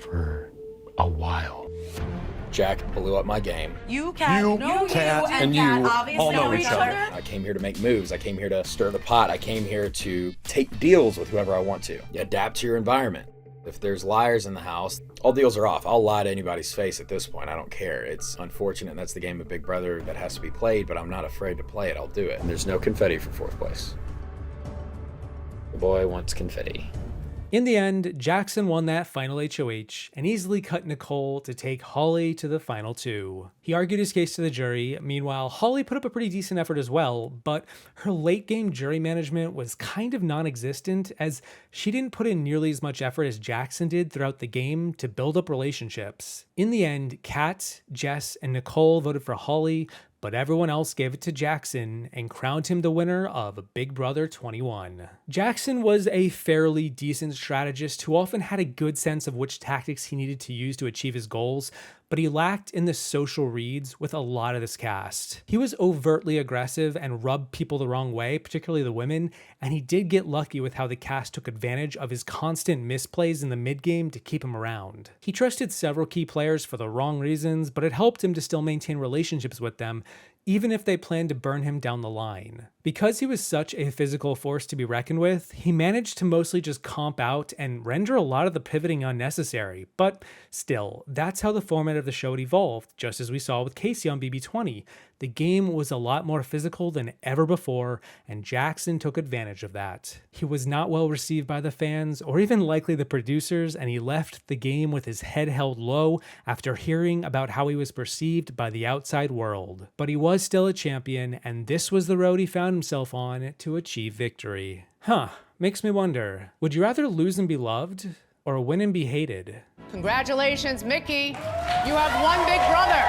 For a while. Jack blew up my game. You and Cat obviously all know each other. I came here to make moves. I came here to stir the pot. I came here to take deals with whoever I want to. You adapt to your environment. If there's liars in the house, all deals are off. I'll lie to anybody's face at this point. I don't care. It's unfortunate, and that's the game of Big Brother that has to be played, but I'm not afraid to play it. I'll do it. And there's no confetti for 4th place. The boy wants confetti. In the end, Jackson won that final HOH and easily cut Nicole to take Holly to the Final 2. He argued his case to the jury. Meanwhile, Holly put up a pretty decent effort as well, but her late game jury management was kind of non-existent as she didn't put in nearly as much effort as Jackson did throughout the game to build up relationships. In the end, Kat, Jess, and Nicole voted for Holly, but everyone else gave it to Jackson and crowned him the winner of Big Brother 21. Jackson was a fairly decent strategist who often had a good sense of which tactics he needed to use to achieve his goals, but he lacked in the social reads with a lot of this cast. He was overtly aggressive and rubbed people the wrong way, particularly the women, and he did get lucky with how the cast took advantage of his constant misplays in the mid-game to keep him around. He trusted several key players for the wrong reasons, but it helped him to still maintain relationships with them, even if they planned to burn him down the line. Because he was such a physical force to be reckoned with, he managed to mostly just comp out and render a lot of the pivoting unnecessary, but still, that's how the format of the show had evolved, just as we saw with Kaycee on BB20. The game was a lot more physical than ever before, and Jackson took advantage of that. He was not well received by the fans, or even likely the producers, and he left the game with his head held low after hearing about how he was perceived by the outside world. But he was still a champion, and this was the road he found himself on to achieve victory. Makes me wonder, would you rather lose and be loved, or win and be hated? Congratulations, Michie. You have one big brother.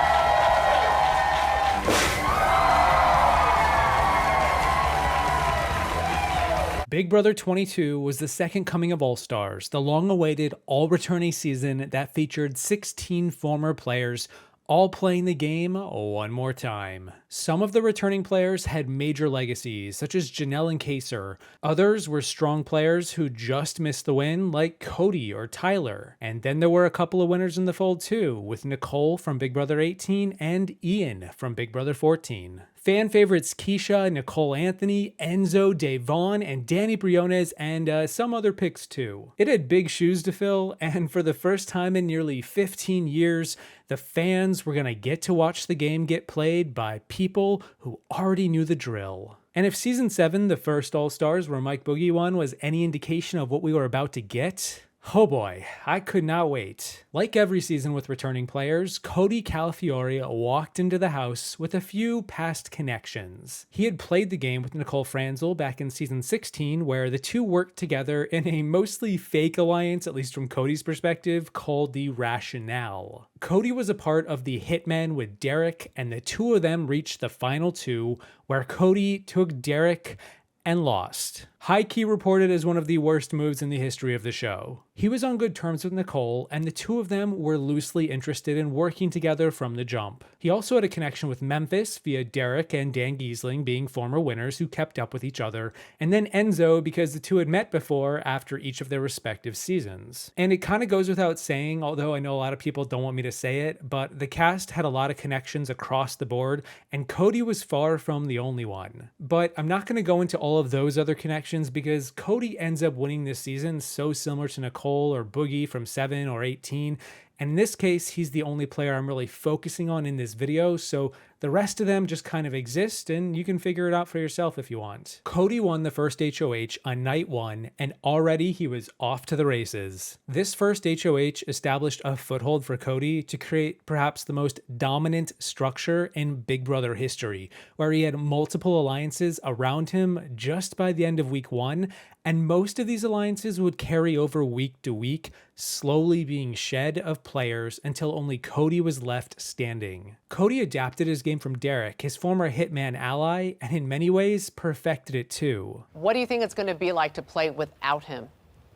Big Brother 22 was the second coming of All-Stars, the long-awaited all-returning season that featured 16 former players all playing the game one more time. Some of the returning players had major legacies, such as Janelle and Kaycee. Others were strong players who just missed the win, like Cody or Tyler. And then there were a couple of winners in the fold too, with Nicole from Big Brother 18 and Ian from Big Brother 14. Fan favorites Keisha, Nicole Anthony, Enzo, Devon, and Danny Briones, and some other picks too. It had big shoes to fill, and for the first time in nearly 15 years, the fans were gonna get to watch the game get played by people who already knew the drill. And if Season 7, the first All-Stars where Mike Boogie won, was any indication of what we were about to get, oh boy, I could not wait. Like every season with returning players, Cody Calafiore walked into the house with a few past connections. He had played the game with Nicole Franzel back in Season 16, where the two worked together in a mostly fake alliance, at least from Cody's perspective, called the Rationale. Cody was a part of the Hitmen with Derrick, and the two of them reached the final two, where Cody took Derrick and lost. High Key reported as one of the worst moves in the history of the show. He was on good terms with Nicole, and the two of them were loosely interested in working together from the jump. He also had a connection with Memphis via Derrick and Dan Gheesling being former winners who kept up with each other, and then Enzo because the two had met before after each of their respective seasons. And it kind of goes without saying, although I know a lot of people don't want me to say it, but the cast had a lot of connections across the board, and Cody was far from the only one. But I'm not going to go into all of those other connections because Cody ends up winning this season so similar to Nicole or Boogie from 7 or 18, and in this case he's the only player I'm really focusing on in this video, so the rest of them just kind of exist and you can figure it out for yourself if you want. Cody won the first HOH on night 1 and already he was off to the races. This first HOH established a foothold for Cody to create perhaps the most dominant structure in Big Brother history, where he had multiple alliances around him just by the end of week 1, and most of these alliances would carry over week to week, slowly being shed of players until only Cody was left standing. Cody adapted his game from Derrick, his former Hitman ally, and in many ways perfected it too. What do you think it's going to be like to play without him?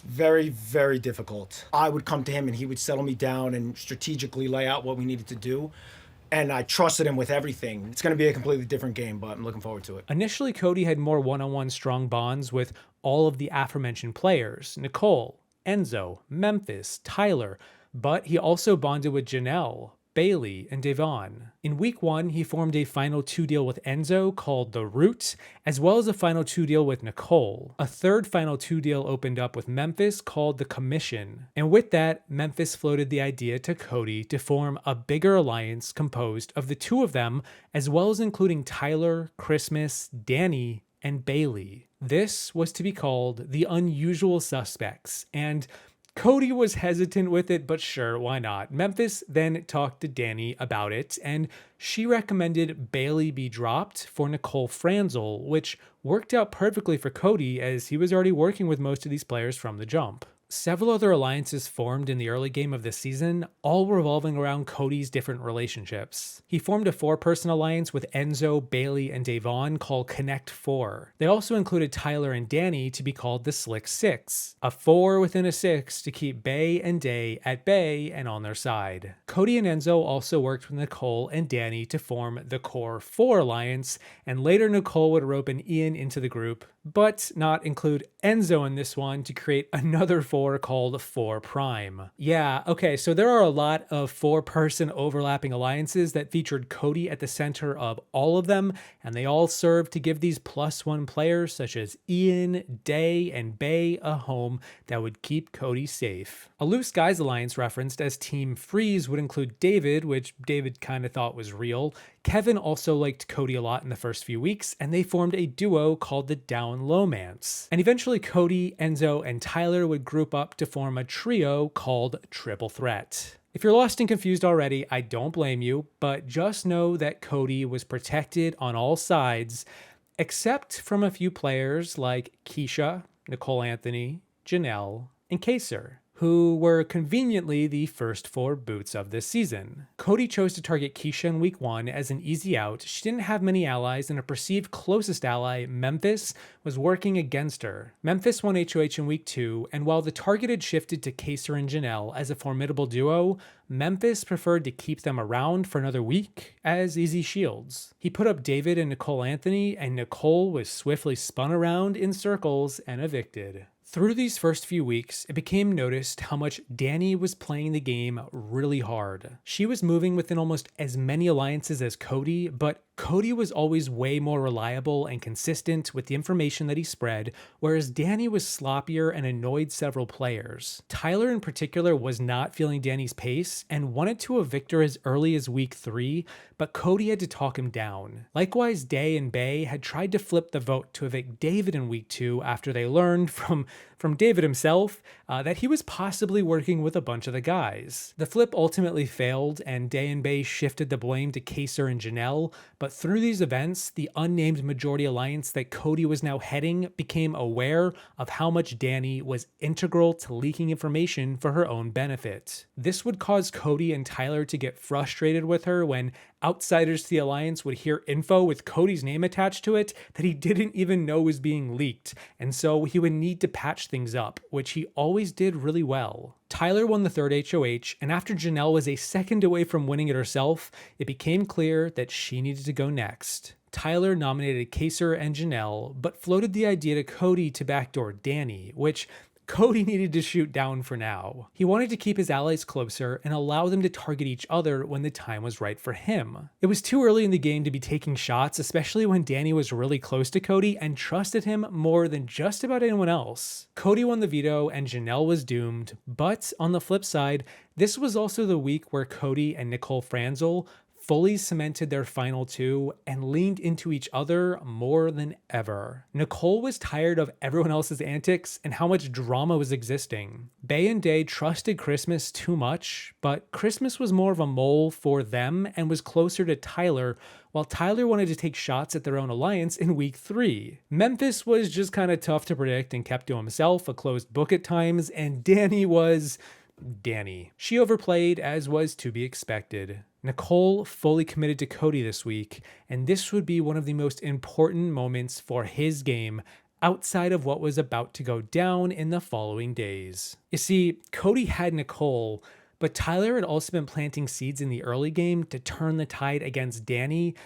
Very, very difficult. I would come to him and he would settle me down and strategically lay out what we needed to do. And I trusted him with everything. It's going to be a completely different game, but I'm looking forward to it. Initially, Cody had more one-on-one strong bonds with all of the aforementioned players, Nicole, Enzo, Memphis, Tyler, but he also bonded with Janelle, Bailey, and Devon. In week 1, he formed a final 2 deal with Enzo called The Root, as well as a final 2 deal with Nicole. A third final 2 deal opened up with Memphis called The Commission. And with that, Memphis floated the idea to Cody to form a bigger alliance composed of the two of them, as well as including Tyler, Christmas, Danny, and Bailey. This was to be called The Unusual Suspects, and Cody was hesitant with it, but sure, why not? Memphis then talked to Danny about it, and she recommended Bailey be dropped for Nicole Franzel, which worked out perfectly for Cody as he was already working with most of these players from the jump. Several other alliances formed in the early game of this season, all revolving around Cody's different relationships. He formed a 4-person alliance with Enzo, Bailey, and Devon called Connect 4. They also included Tyler and Danny to be called the Slick 6, a 4 within a 6 to keep Bay and Day at bay and on their side. Cody and Enzo also worked with Nicole and Danny to form the Core 4 alliance, and later Nicole would rope an Ian into the group, but not include Enzo in this one to create another 4 BB4 called 4 Prime. Yeah, okay, so there are a lot of 4-person overlapping alliances that featured Cody at the center of all of them, and they all served to give these +1 players such as Ian, Day, and Bay a home that would keep Cody safe. A Loose Guys alliance referenced as Team Freeze would include David, which David kind of thought was real. Kevin also liked Cody a lot in the first few weeks, and they formed a duo called the Down Lowmance. And eventually Cody, Enzo, and Tyler would group up to form a trio called Triple Threat. If you're lost and confused already, I don't blame you, but just know that Cody was protected on all sides, except from a few players like Keisha, Nicole Anthony, Janelle, and Kaycee, who were conveniently the first 4 boots of this season. Cody chose to target Keisha in week 1 as an easy out. She didn't have many allies, and a perceived closest ally, Memphis, was working against her. Memphis won HOH in week 2, and while the target had shifted to Kaycee and Janelle as a formidable duo, Memphis preferred to keep them around for another week as easy shields. He put up David and Nicole Anthony, and Nicole was swiftly spun around in circles and evicted. Through these first few weeks, it became noticed how much Danny was playing the game really hard. She was moving within almost as many alliances as Cody, but Cody was always way more reliable and consistent with the information that he spread, whereas Danny was sloppier and annoyed several players. Tyler in particular was not feeling Danny's pace and wanted to evict her as early as week 3, but Cody had to talk him down. Likewise, Day and Bay had tried to flip the vote to evict David in week 2 after they learned from David himself that he was possibly working with a bunch of the guys. The flip ultimately failed, and Day and Bay shifted the blame to Kaycee and Janelle, but through these events, the unnamed majority alliance that Cody was now heading became aware of how much Danny was integral to leaking information for her own benefit. This would cause Cody and Tyler to get frustrated with her when outsiders to the alliance would hear info with Cody's name attached to it that he didn't even know was being leaked, and so he would need to patch things up, which he always did really well. Tyler won the 3rd HOH, and after Janelle was a second away from winning it herself, it became clear that she needed to go next. Tyler nominated Kaycee and Janelle, but floated the idea to Cody to backdoor Danny, which Cody needed to shoot down for now. He wanted to keep his allies closer and allow them to target each other when the time was right for him. It was too early in the game to be taking shots, especially when Danny was really close to Cody and trusted him more than just about anyone else. Cody won the veto and Janelle was doomed, but on the flip side, this was also the week where Cody and Nicole Franzel fully cemented their final 2 and leaned into each other more than ever. Nicole was tired of everyone else's antics and how much drama was existing. Bay and Day trusted Christmas too much, but Christmas was more of a mole for them and was closer to Tyler, while Tyler wanted to take shots at their own alliance in week 3. Memphis was just kind of tough to predict and kept to himself, a closed book at times, and Danny was Danny. She overplayed, as was to be expected. Nicole fully committed to Cody this week, and this would be one of the most important moments for his game outside of what was about to go down in the following days. You see, Cody had Nicole, but Tyler had also been planting seeds in the early game to turn the tide against Danny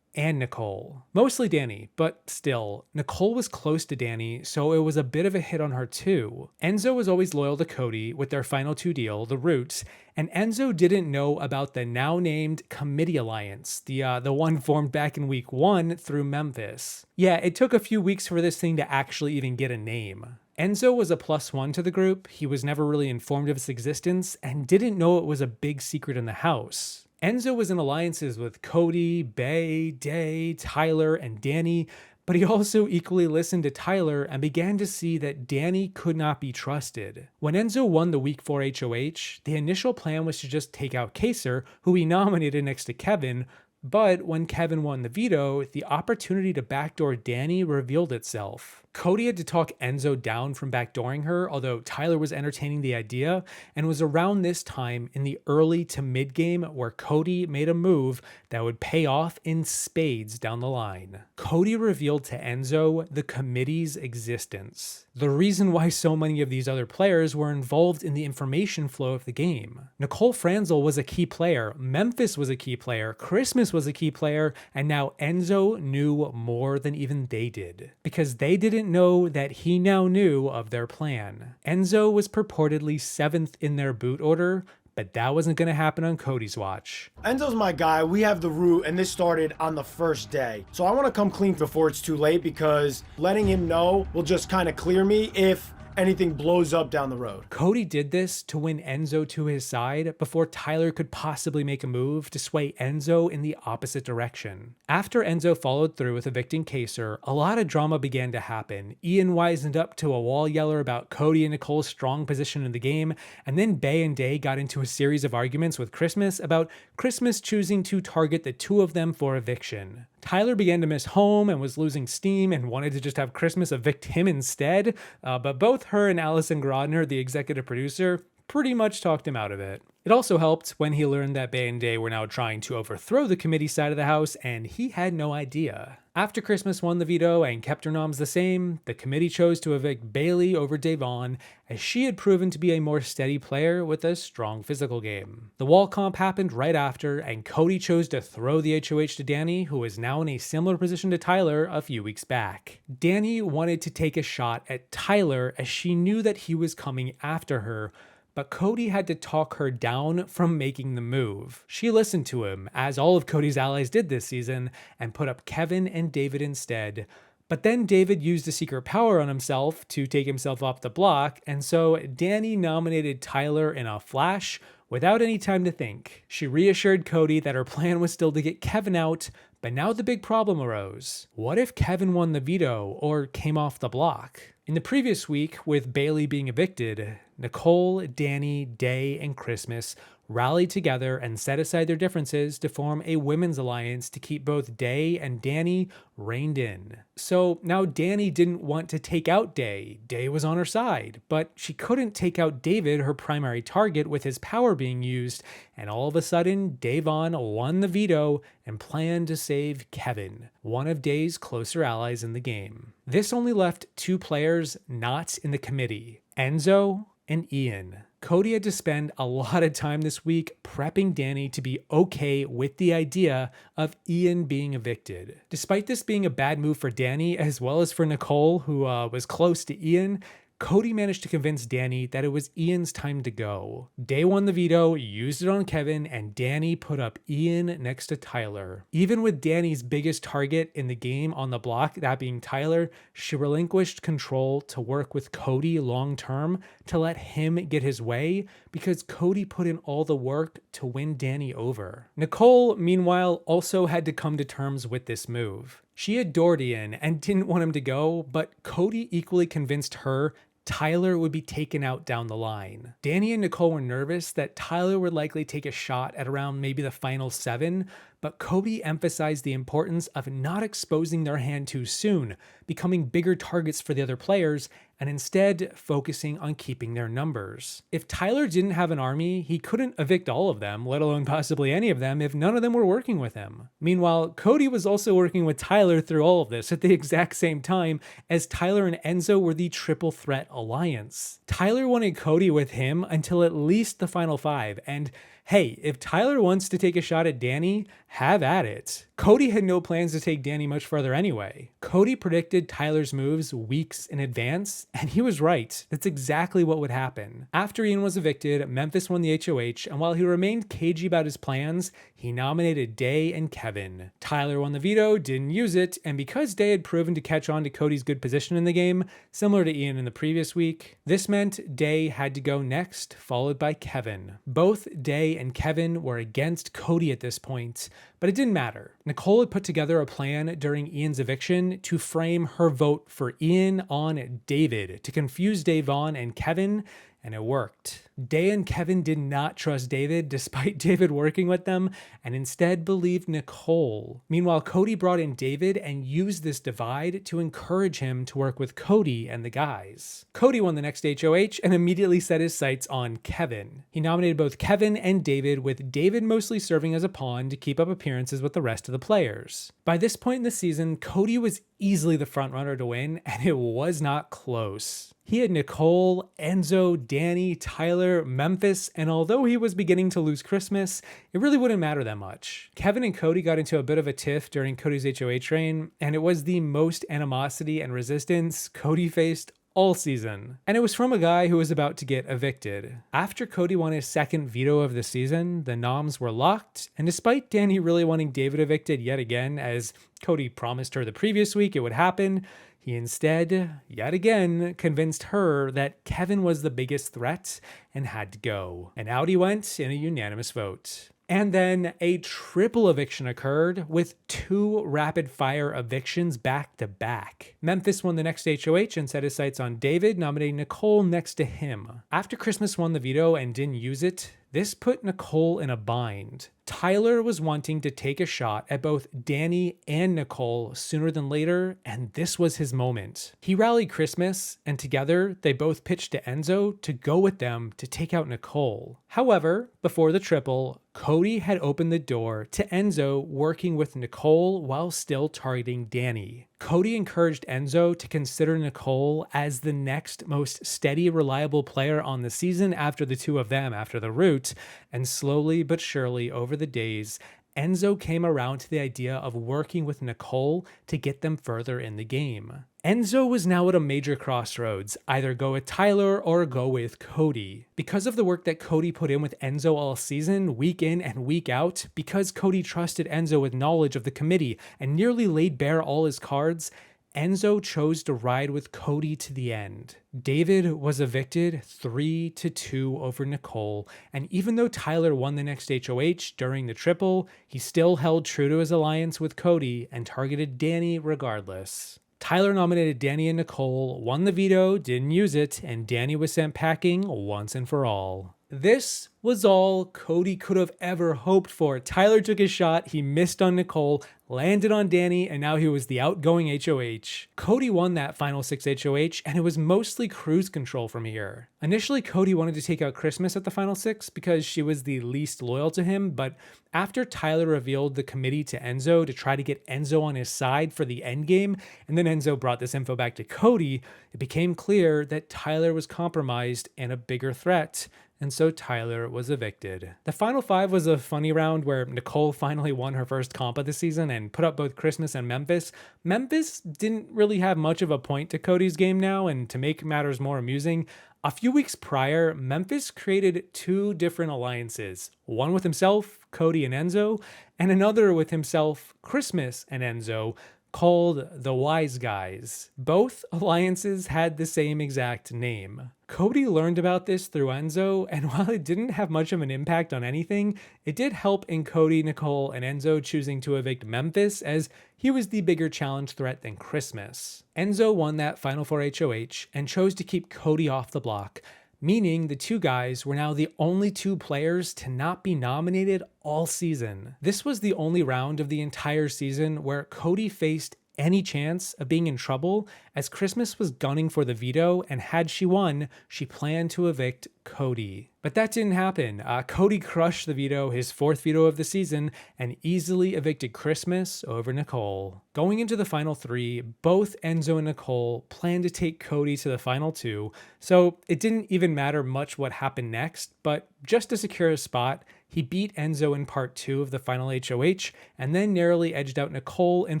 and Nicole. Mostly Danny, but still, Nicole was close to Danny, so it was a bit of a hit on her too. Enzo was always loyal to Cody with their final 2 deal, the Roots, and Enzo didn't know about the now named Committee Alliance, the one formed back in week 1 through Memphis. Yeah, it took a few weeks for this thing to actually even get a name. Enzo was a +1 to the group, he was never really informed of its existence, and didn't know it was a big secret in the house. Enzo was in alliances with Cody, Bay, Day, Tyler, and Danny, but he also equally listened to Tyler and began to see that Danny could not be trusted. When Enzo won the week 4 HOH, the initial plan was to just take out Kaycee, who he nominated next to Kevin, but when Kevin won the veto, the opportunity to backdoor Danny revealed itself. Cody had to talk Enzo down from backdooring her, although Tyler was entertaining the idea, and was around this time in the early to mid game where Cody made a move that would pay off in spades down the line. Cody revealed to Enzo the committee's existence, the reason why so many of these other players were involved in the information flow of the game. Nicole Franzel was a key player, Memphis was a key player, Christmas was a key player, and now Enzo knew more than even they did, because they didn't know that he now knew of their plan. Enzo was purportedly 7th in their boot order, but that wasn't going to happen on Cody's watch. Enzo's my guy. We have the root, and this started on the first day. So I want to come clean before it's too late, because letting him know will just kind of clear me if anything blows up down the road. Cody did this to win Enzo to his side before Tyler could possibly make a move to sway Enzo in the opposite direction. After Enzo followed through with evicting Kaycee, a lot of drama began to happen. Ian wisened up to a wall yeller about Cody and Nicole's strong position in the game, and then Bay and Day got into a series of arguments with Christmas about Christmas choosing to target the two of them for eviction. Tyler began to miss home and was losing steam and wanted to just have Christmas evict him instead, but both her and Allison Grodner, the executive producer, pretty much talked him out of it. It also helped when he learned that Bay and Day were now trying to overthrow the committee side of the house, and he had no idea. After Christmas won the veto and kept her noms the same, the committee chose to evict Bailey over Devon, as she had proven to be a more steady player with a strong physical game. The wall comp happened right after, and Cody chose to throw the HOH to Danny, who is now in a similar position to Tyler a few weeks back. Danny wanted to take a shot at Tyler as she knew that he was coming after her, but Cody had to talk her down from making the move. She listened to him, as all of Cody's allies did this season, and put up Kevin and David instead. But then David used a secret power on himself to take himself off the block, and so Danny nominated Tyler in a flash without any time to think. She reassured Cody that her plan was still to get Kevin out, but now the big problem arose. What if Kevin won the veto or came off the block? In the previous week, with Bailey being evicted, Nicole, Danny, Day, and Christmas rallied together and set aside their differences to form a women's alliance to keep both Day and Danny reined in. So now Danny didn't want to take out Day. Day was on her side, but she couldn't take out David, her primary target, with his power being used, and all of a sudden, Devon won the veto and planned to save Kevin, one of Day's closer allies in the game. This only left two players not in the committee, Enzo and Ian. Cody had to spend a lot of time this week prepping Danny to be okay with the idea of Ian being evicted. Despite this being a bad move for Danny as well as for Nicole, who was close to Ian, Cody managed to convince Danny that it was Ian's time to go. Day won the veto, used it on Kevin, and Danny put up Ian next to Tyler. Even with Danny's biggest target in the game on the block, that being Tyler, she relinquished control to work with Cody long term to let him get his way, because Cody put in all the work to win Danny over. Nicole, meanwhile, also had to come to terms with this move. She adored Ian and didn't want him to go, but Cody equally convinced her Tyler would be taken out down the line. Danny and Nicole were nervous that Tyler would likely take a shot at around maybe the final 7, but Cody emphasized the importance of not exposing their hand too soon, becoming bigger targets for the other players, and instead focusing on keeping their numbers. If Tyler didn't have an army, he couldn't evict all of them, let alone possibly any of them, if none of them were working with him. Meanwhile, Cody was also working with Tyler through all of this at the exact same time, as Tyler and Enzo were the triple threat alliance. Tyler wanted Cody with him until at least the final 5, and hey, if Tyler wants to take a shot at Danny, have at it. Cody had no plans to take Danny much further anyway. Cody predicted Tyler's moves weeks in advance, and he was right. That's exactly what would happen. After Ian was evicted, Memphis won the HOH, and while he remained cagey about his plans, he nominated Day and Kevin. Tyler won the veto, didn't use it, and because Day had proven to catch on to Cody's good position in the game, similar to Ian in the previous week, this meant Day had to go next, followed by Kevin. Both Day and Kevin were against Cody at this point, but it didn't matter. Nicole had put together a plan during Ian's eviction to frame her vote for Ian on David to confuse Devon and Kevin, and it worked. Day and Kevin did not trust David despite David working with them, and instead believed Nicole. Meanwhile, Cody brought in David and used this divide to encourage him to work with Cody and the guys. Cody won the next HOH and immediately set his sights on Kevin. He nominated both Kevin and David, with David mostly serving as a pawn to keep up appearances with the rest of the players. By this point in the season, Cody was easily the front runner to win, and it was not close. He had Nicole, Enzo, Danny, Tyler, Memphis, and although he was beginning to lose Christmas, it really wouldn't matter that much. Kevin and Cody got into a bit of a tiff during Cody's HOH reign, and it was the most animosity and resistance Cody faced all season. And it was from a guy who was about to get evicted. After Cody won his second veto of the season, the noms were locked, and despite Danny really wanting David evicted yet again, as Cody promised her the previous week it would happen, he instead, yet again, convinced her that Kevin was the biggest threat and had to go. And out he went in a unanimous vote. And then a triple eviction occurred with 2 rapid-fire evictions back-to-back. Memphis won the next HOH and set his sights on David, nominating Nicole next to him. After Christmas won the veto and didn't use it, this put Nicole in a bind. Tyler was wanting to take a shot at both Danny and Nicole sooner than later, and this was his moment. He rallied Christmas, and together they both pitched to Enzo to go with them to take out Nicole. However, before the triple, Cody had opened the door to Enzo working with Nicole while still targeting Danny. Cody encouraged Enzo to consider Nicole as the next most steady, reliable player on the season after the two of them after the root, and slowly but surely over the days, Enzo came around to the idea of working with Nicole to get them further in the game. Enzo was now at a major crossroads, either go with Tyler or go with Cody. Because of the work that Cody put in with Enzo all season, week in and week out, because Cody trusted Enzo with knowledge of the committee and nearly laid bare all his cards, Enzo chose to ride with Cody to the end. David was evicted 3-2 over Nicole, and even though Tyler won the next HOH during the triple, he still held true to his alliance with Cody and targeted Danny regardless. Tyler nominated Danny and Nicole, won the veto, didn't use it, and Danny was sent packing once and for all. This was all Cody could have ever hoped for. Tyler took his shot, he missed on Nicole, landed on Danny, and now he was the outgoing HOH. Cody won that final 6 HOH, and it was mostly cruise control from here. Initially, Cody wanted to take out Christmas at the final 6 because she was the least loyal to him, but after Tyler revealed the committee to Enzo to try to get Enzo on his side for the endgame, and then Enzo brought this info back to Cody, it became clear that Tyler was compromised and a bigger threat. And so Tyler was evicted. The final 5 was a funny round where Nicole finally won her first comp of the season and put up both Christmas and Memphis. Memphis didn't really have much of a point to Cody's game now, and to make matters more amusing, a few weeks prior, Memphis created 2 different alliances. One with himself, Cody and Enzo, and another with himself, Christmas and Enzo, called the Wise Guys. Both alliances had the same exact name. Cody learned about this through Enzo, and while it didn't have much of an impact on anything, it did help in Cody, Nicole, and Enzo choosing to evict Memphis, as he was the bigger challenge threat than Christmas. Enzo won that final 4 HOH and chose to keep Cody off the block, meaning the 2 guys were now the only 2 players to not be nominated all season. This was the only round of the entire season where Cody faced any chance of being in trouble, as Christmas was gunning for the veto, and had she won, she planned to evict Cody. But that didn't happen. Cody crushed the veto, his 4th veto of the season, and easily evicted Christmas over Nicole. Going into the final 3, both Enzo and Nicole planned to take Cody to the final 2, so it didn't even matter much what happened next, but just to secure a spot, he beat Enzo in part 2 of the final HOH, and then narrowly edged out Nicole in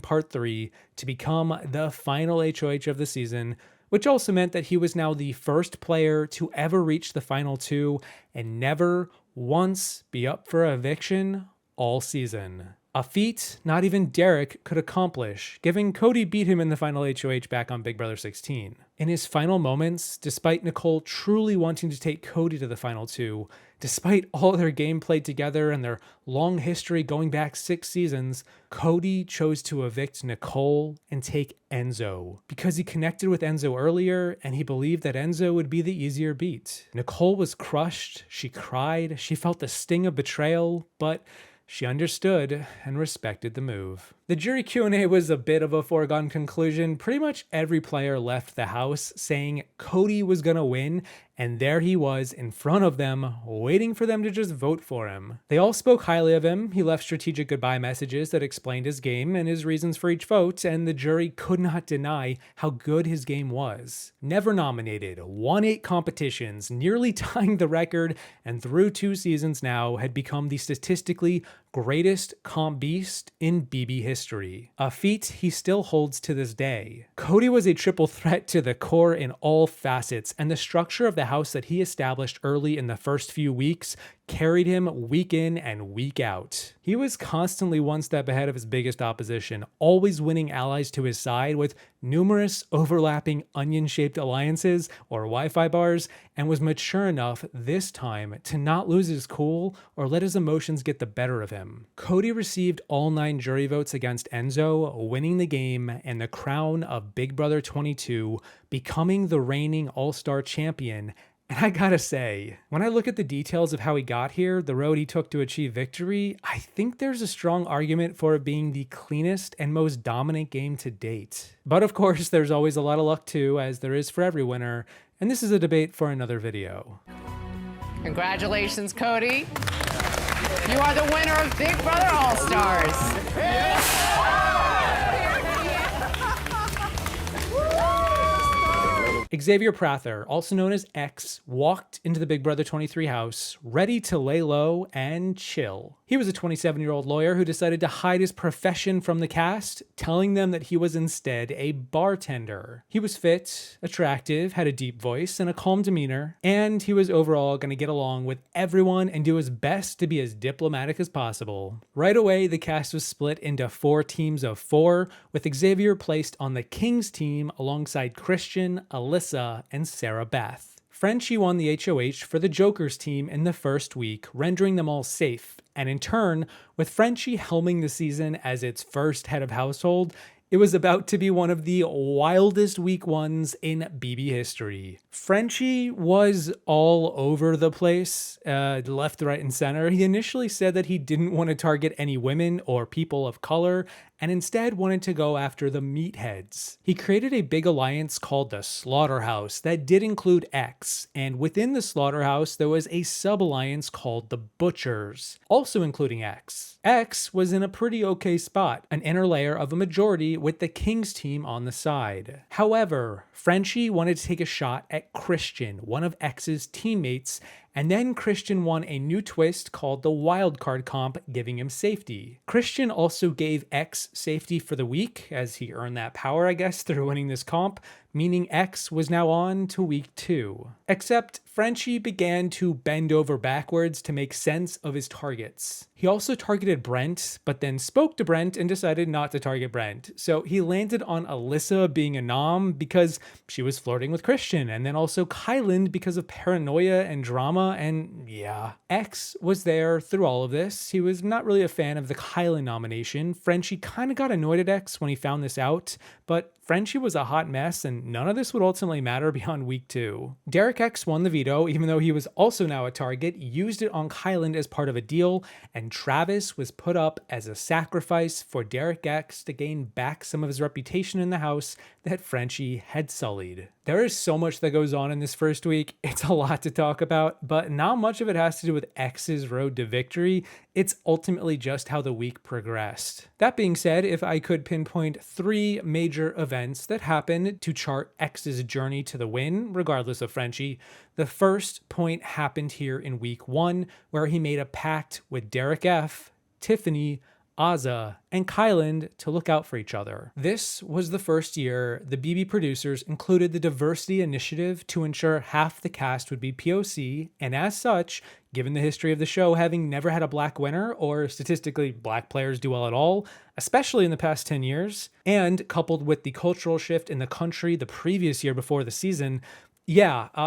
part 3 to become the final HOH of the season, which also meant that he was now the first player to ever reach the final 2 and never once be up for eviction all season. A feat not even Derrick could accomplish, given Cody beat him in the final HOH back on Big Brother 16. In his final moments, despite Nicole truly wanting to take Cody to the final 2, despite all their gameplay together and their long history going back 6 seasons, Cody chose to evict Nicole and take Enzo, because he connected with Enzo earlier and he believed that Enzo would be the easier beat. Nicole was crushed, she cried, she felt the sting of betrayal, but she understood and respected the move. The jury Q&A was a bit of a foregone conclusion. Pretty much every player left the house saying Cody was gonna win, and there he was in front of them, waiting for them to just vote for him. They all spoke highly of him. He left strategic goodbye messages that explained his game and his reasons for each vote, and the jury could not deny how good his game was. Never nominated, won 8 competitions, nearly tying the record, and through 2 seasons now had become the statistically greatest comp beast in BB history, a feat he still holds to this day. Cody was a triple threat to the core in all facets, and the structure of the house that he established early in the first few weeks carried him week in and week out. He was constantly one step ahead of his biggest opposition, always winning allies to his side with numerous overlapping onion-shaped alliances or Wi-Fi bars, and was mature enough this time to not lose his cool or let his emotions get the better of him. Cody received all 9 jury votes against Enzo, winning the game and the crown of Big Brother 22, becoming the reigning All-Star champion. And I gotta say, when I look at the details of how he got here, the road he took to achieve victory, I think there's a strong argument for it being the cleanest and most dominant game to date. But of course, there's always a lot of luck too, as there is for every winner, and this is a debate for another video. Congratulations, Cody. You are the winner of Big Brother All-Stars. Xavier Prather, also known as X, walked into the Big Brother 23 house, ready to lay low and chill. He was a 27-year-old lawyer who decided to hide his profession from the cast, telling them that he was instead a bartender. He was fit, attractive, had a deep voice, and a calm demeanor, and he was overall going to get along with everyone and do his best to be as diplomatic as possible. Right away, the cast was split into 4 teams of 4, with Xavier placed on the Kings team alongside Christian, Alyssa, and Sarah Beth. Frenchie won the HOH for the Joker's team in the first week, rendering them all safe, and in turn, with Frenchie helming the season as its first head of household, it was about to be one of the wildest week 1s in BB history. Frenchie was all over the place, left, right, and center. He initially said that he didn't want to target any women or people of color, and instead wanted to go after the meatheads. He created a big alliance called the Slaughterhouse that did include X, and within the Slaughterhouse there was a sub-alliance called the Butchers, also including X. X was in a pretty okay spot, an inner layer of a majority with the Kings team on the side. However, Frenchie wanted to take a shot at Christian, one of X's teammates, and then Christian won a new twist called the wildcard comp, giving him safety. Christian also gave X safety for the week, as he earned that power, I guess, through winning this comp, meaning X was now on to week 2. Except Frenchie began to bend over backwards to make sense of his targets. He also targeted Brent, but then spoke to Brent and decided not to target Brent. So he landed on Alyssa being a nom because she was flirting with Christian, and then also Kyland because of paranoia and drama, and yeah. X was there through all of this. He was not really a fan of the Kyland nomination. Frenchie kind of got annoyed at X when he found this out, but Frenchie was a hot mess, and none of this would ultimately matter beyond week 2. Derrick X won the veto, even though he was also now a target, used it on Kyland as part of a deal, and Travis was put up as a sacrifice for Derrick X to gain back some of his reputation in the house that Frenchie had sullied. There is so much that goes on in this first week. It's a lot to talk about, but not much of it has to do with X's road to victory. It's ultimately just how the week progressed. That being said, if I could pinpoint 3 major events that happened to chart X's journey to the win, regardless of Frenchie, the first point happened here in week 1, where he made a pact with Derrick F, Tiffany, Azza, and Kyland to look out for each other. This was the first year the BB producers included the diversity initiative to ensure half the cast would be POC, and as such, given the history of the show having never had a black winner, or statistically black players do well at all, especially in the past 10 years, and coupled with the cultural shift in the country the previous year before the season,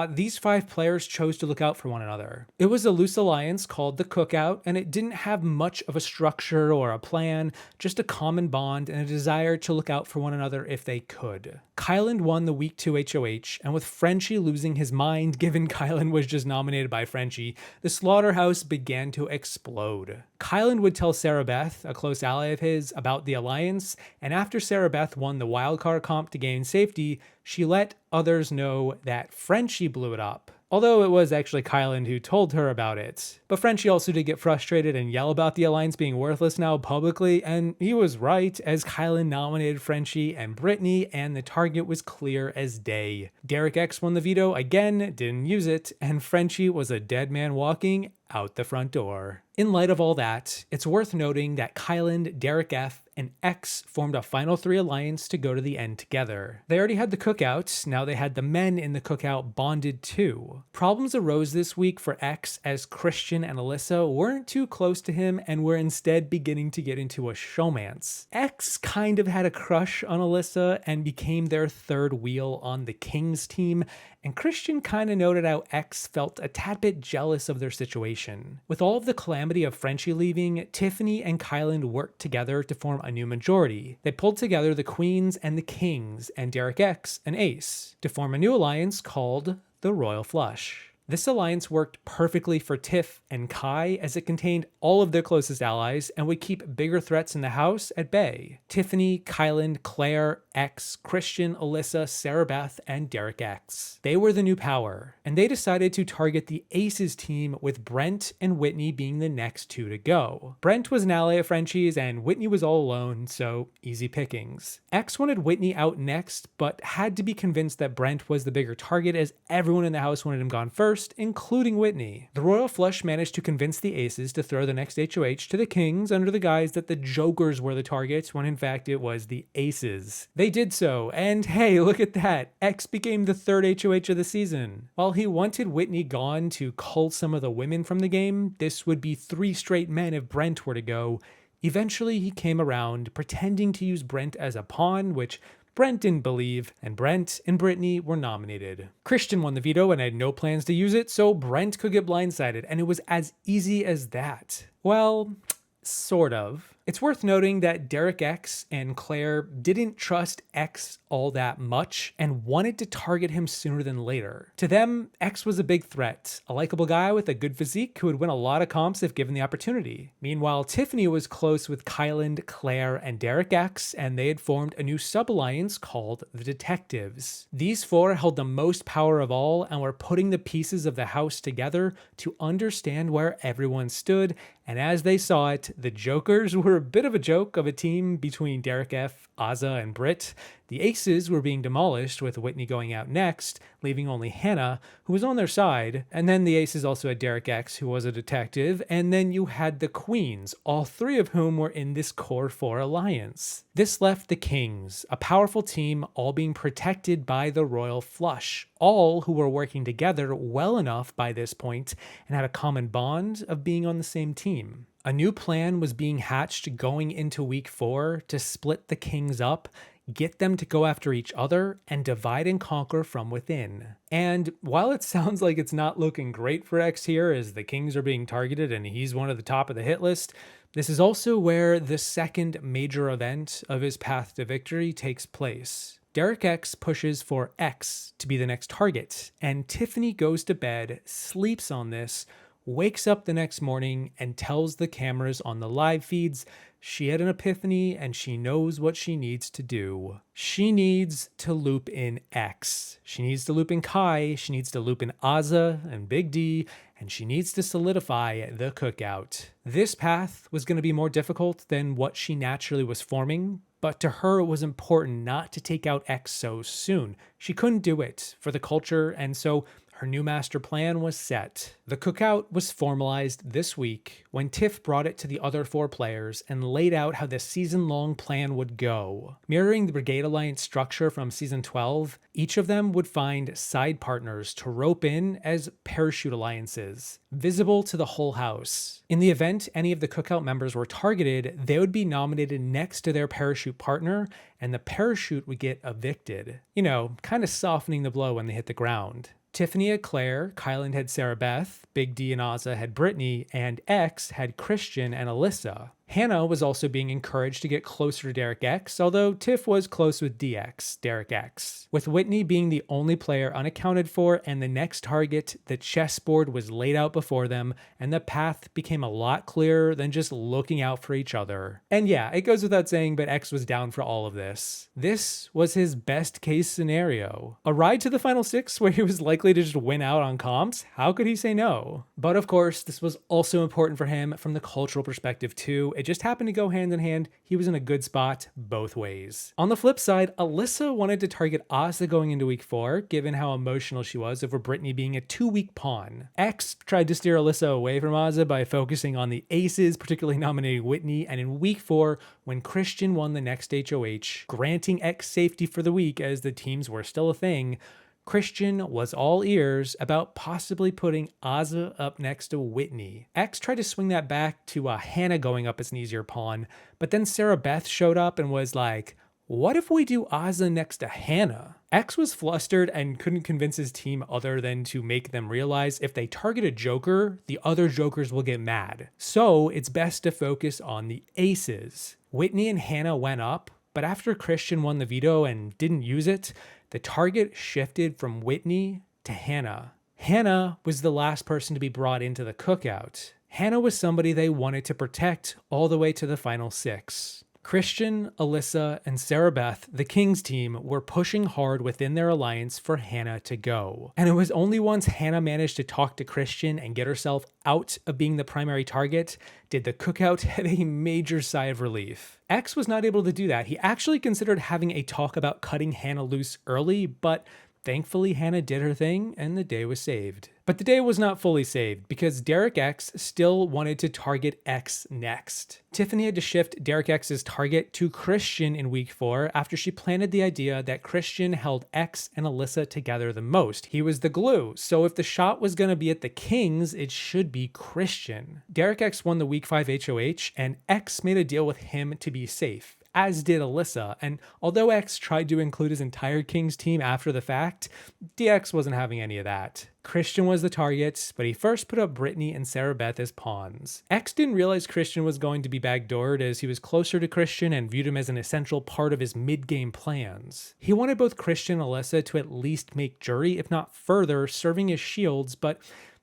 these 5 players chose to look out for one another. It was a loose alliance called the Cookout, and it didn't have much of a structure or a plan, just a common bond and a desire to look out for one another if they could. Kyland won the week 2 HOH, and with Frenchie losing his mind given Kyland was just nominated by Frenchie, the Slaughterhouse began to explode. Kyland would tell Sarah Beth, a close ally of his, about the alliance, and after Sarah Beth won the wildcard comp to gain safety, she let others know that Frenchie blew it up. although it was actually Kyland who told her about it. But Frenchie also did get frustrated and yell about the alliance being worthless now publicly, and he was right, as Kyland nominated Frenchie and Brittany, and the target was clear as day. Derrick X won the veto again, didn't use it, and Frenchie was a dead man walking out the front door. In light of all that, it's worth noting that Kyland, Derrick F, and X formed a final 3 alliance to go to the end together. They already had the cookout, now they had the men in the cookout bonded too. Problems arose this week for X as Christian and Alyssa weren't too close to him and were instead beginning to get into a showmance. X kind of had a crush on Alyssa and became their third wheel on the Kings team, and Christian kind of noted how X felt a tad bit jealous of their situation. With all of the calamity of Frenchie leaving, Tiffany and Kyland worked together to form a new majority. They pulled together the Queens and the Kings and Derrick X and Ace to form a new alliance called the Royal Flush. This alliance worked perfectly for Tiff and Kai as it contained all of their closest allies and would keep bigger threats in the house at bay. Tiffany, Kyland, Claire, X, Christian, Alyssa, Sarah Beth, and Derrick X. They were the new power, and they decided to target the Aces team with Brent and Whitney being the next 2 to go. Brent was an ally of Frenchie's and Whitney was all alone, so easy pickings. X wanted Whitney out next, but had to be convinced that Brent was the bigger target as everyone in the house wanted him gone first, including Whitney. The Royal Flush managed to convince the Aces to throw the next HOH to the Kings under the guise that the Jokers were the targets, when in fact it was the Aces. They did so, and hey, look at that, X became the 3rd HOH of the season. While he wanted Whitney gone to cull some of the women from the game, this would be 3 straight men if Brent were to go. Eventually he came around, pretending to use Brent as a pawn, which Brent didn't believe, and Brent and Brittany were nominated. Christian won the veto and had no plans to use it, so Brent could get blindsided, and it was as easy as that. Well, sort of. It's worth noting that Derrick X and Claire didn't trust X all that much and wanted to target him sooner than later. To them, X was a big threat, a likable guy with a good physique who would win a lot of comps if given the opportunity. Meanwhile, Tiffany was close with Kyland, Claire, and Derrick X, and they had formed a new sub-alliance called the Detectives. These 4 held the most power of all and were putting the pieces of the house together to understand where everyone stood, and as they saw it, the Jokers were a bit of a joke of a team between Derrick F, Azza, and Britt. The Aces were being demolished with Whitney going out next, leaving only Hannah, who was on their side. And then the Aces also had Derrick X, who was a detective. And then you had the Queens, all 3 of whom were in this core 4 alliance. This left the Kings, a powerful team all being protected by the Royal Flush, all who were working together well enough by this point and had a common bond of being on the same team. A new plan was being hatched going into week 4 to split the Kings up, get them to go after each other, and divide and conquer from within. And while it sounds like it's not looking great for X here as the Kings are being targeted and he's one of the top of the hit list, this is also where the second major event of his path to victory takes place. Derrick X pushes for X to be the next target, and Tiffany goes to bed, sleeps on this, wakes up the next morning and tells the cameras on the live feeds she had an epiphany and she knows what she needs to do. She needs to loop in X. She needs to loop in Kai. She needs to loop in Azza and Big D, and she needs to solidify the cookout. This path was going to be more difficult than what she naturally was forming, but to her it was important not to take out X so soon. She couldn't do it for the culture, and so her new master plan was set. The cookout was formalized this week when Tiff brought it to the other 4 players and laid out how the season-long plan would go. Mirroring the Brigade Alliance structure from Season 12, each of them would find side partners to rope in as parachute alliances, visible to the whole house. In the event any of the cookout members were targeted, they would be nominated next to their parachute partner, and the parachute would get evicted. You know, kind of softening the blow when they hit the ground. Tiffany had Claire, Kyland had Sarah Beth, Big D and Azza had Brittany, and X had Christian and Alyssa. Hannah was also being encouraged to get closer to Derrick X, although Tiff was close with DX, Derrick X. With Whitney being the only player unaccounted for and the next target, the chessboard was laid out before them, and the path became a lot clearer than just looking out for each other. And yeah, it goes without saying, but X was down for all of this. This was his best case scenario. A ride to the final 6 where he was likely to just win out on comps? How could he say no? But of course, this was also important for him from the cultural perspective too. It just happened to go hand in hand. He was in a good spot both ways. On the flip side, Alyssa wanted to target Ozza going into week 4, given how emotional she was over Brittany being a 2-week pawn. X tried to steer Alyssa away from Ozza by focusing on the aces, particularly nominating Whitney, and in week 4, when Christian won the next HOH, granting X safety for the week as the teams were still a thing, Christian was all ears about possibly putting Ozza up next to Whitney. X tried to swing that back to Hannah going up as an easier pawn, but then Sarah Beth showed up and was like, what if we do Ozza next to Hannah? X was flustered and couldn't convince his team other than to make them realize if they target a joker, the other jokers will get mad. So it's best to focus on the aces. Whitney and Hannah went up, but after Christian won the veto and didn't use it, the target shifted from Whitney to Hannah. Hannah was the last person to be brought into the cookout. Hannah was somebody they wanted to protect all the way to the final 6. Christian, Alyssa, and Sarah Beth, the Kings team, were pushing hard within their alliance for Hannah to go. And it was only once Hannah managed to talk to Christian and get herself out of being the primary target did the cookout have a major sigh of relief. X was not able to do that. He actually considered having a talk about cutting Hannah loose early, but thankfully Hannah did her thing and the day was saved. But the day was not fully saved because Derrick X still wanted to target X next. Tiffany had to shift Derrick X's target to Christian in week 4 after she planted the idea that Christian held X and Alyssa together the most. He was the glue, so if the shot was going to be at the Kings, it should be Christian. Derrick X won the week 5 HOH and X made a deal with him to be safe, as did Alyssa, and although X tried to include his entire Kings team after the fact, DX wasn't having any of that. Christian was the target, but he first put up Brittany and Sarah Beth as pawns. X didn't realize Christian was going to be backdoored as he was closer to Christian and viewed him as an essential part of his mid-game plans. He wanted both Christian and Alyssa to at least make jury, if not further, serving as shields, but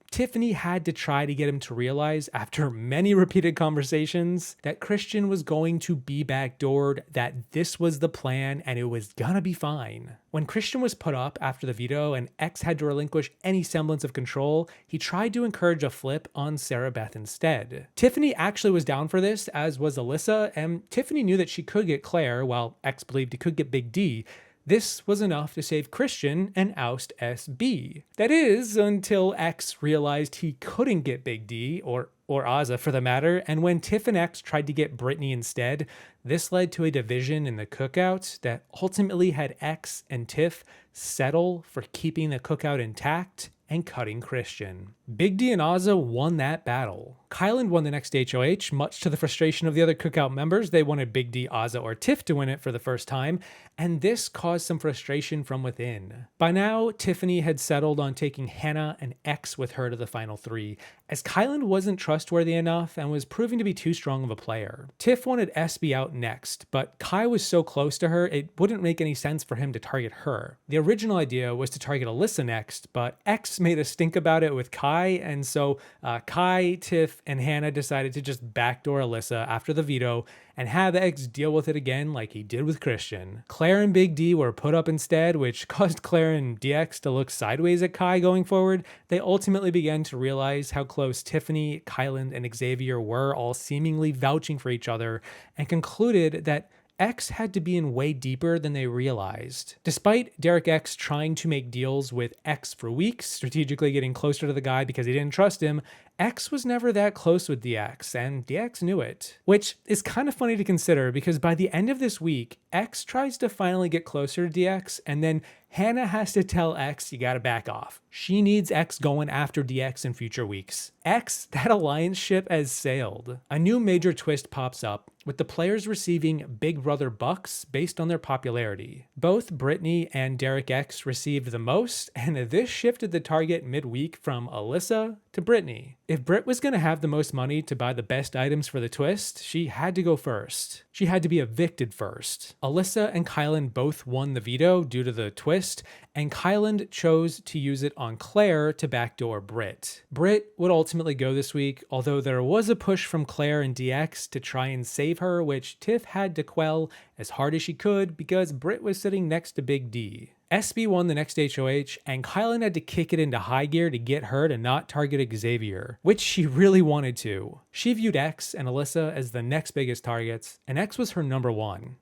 Tiffany had to try to get him to realize, after many repeated conversations, that Christian was going to be backdoored, that this was the plan, and it was gonna be fine. When Christian was put up after the veto and X had to relinquish any semblance of control, he tried to encourage a flip on Sarah Beth instead. Tiffany actually was down for this, as was Alyssa, and Tiffany knew that she could get Claire, while X believed he could get Big D. This was enough to save Christian and oust SB. That is, until X realized he couldn't get Big D, or Ozza for the matter, and when Tiff and X tried to get Brittany instead, this led to a division in the cookout that ultimately had X and Tiff settle for keeping the cookout intact and cutting Christian. Big D and Ozza won that battle. Kyland won the next HOH, much to the frustration of the other cookout members. They wanted Big D, Ozza, or Tiff to win it for the first time, and this caused some frustration from within. By now, Tiffany had settled on taking Hannah and X with her to the final 3, as Kyland wasn't trustworthy enough and was proving to be too strong of a player. Tiff wanted SB out next, but Kai was so close to her, it wouldn't make any sense for him to target her. The original idea was to target Alyssa next, but X made a stink about it with Kai, and so Kai, Tiff, and Hannah decided to just backdoor Alyssa after the veto and have X deal with it again like he did with Christian. Claire and Big D were put up instead, which caused Claire and DX to look sideways at Kai going forward. They ultimately began to realize how close Tiffany, Kyland, and Xavier were, all seemingly vouching for each other, and concluded that X had to be in way deeper than they realized. Despite Derrick X trying to make deals with X for weeks, strategically getting closer to the guy because he didn't trust him, X was never that close with DX, and DX knew it. Which is kind of funny to consider because by the end of this week, X tries to finally get closer to DX, and then Hannah has to tell X, you gotta back off. She needs X going after DX in future weeks. X, that alliance ship has sailed. A new major twist pops up with the players receiving Big Brother bucks based on their popularity. Both Brittany and Derrick X received the most, and this shifted the target midweek from Alyssa to Brittany. If Britt was going to have the most money to buy the best items for the twist, she had to go first. She had to be evicted first. Alyssa and Kylan both won the veto due to the twist, and Kylan chose to use it on Claire to backdoor Britt. Britt would ultimately go this week, although there was a push from Claire and DX to try and save her, which Tiff had to quell as hard as she could because Britt was sitting next to Big D. SB won the next HOH, and Kylan had to kick it into high gear to get her to not target Xavier, which she really wanted to. She viewed X and Alyssa as the next biggest targets, and X was her number one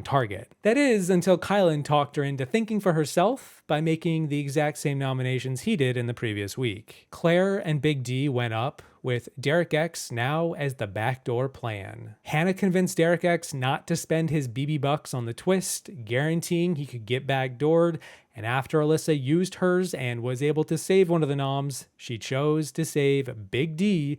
target. That is, until Kylan talked her into thinking for herself by making the exact same nominations he did in the previous week. Claire and Big D went up, with Derrick X now as the backdoor plan. Hannah convinced Derrick X not to spend his BB bucks on the twist, guaranteeing he could get backdoored, and after Alyssa used hers and was able to save one of the noms, she chose to save Big D,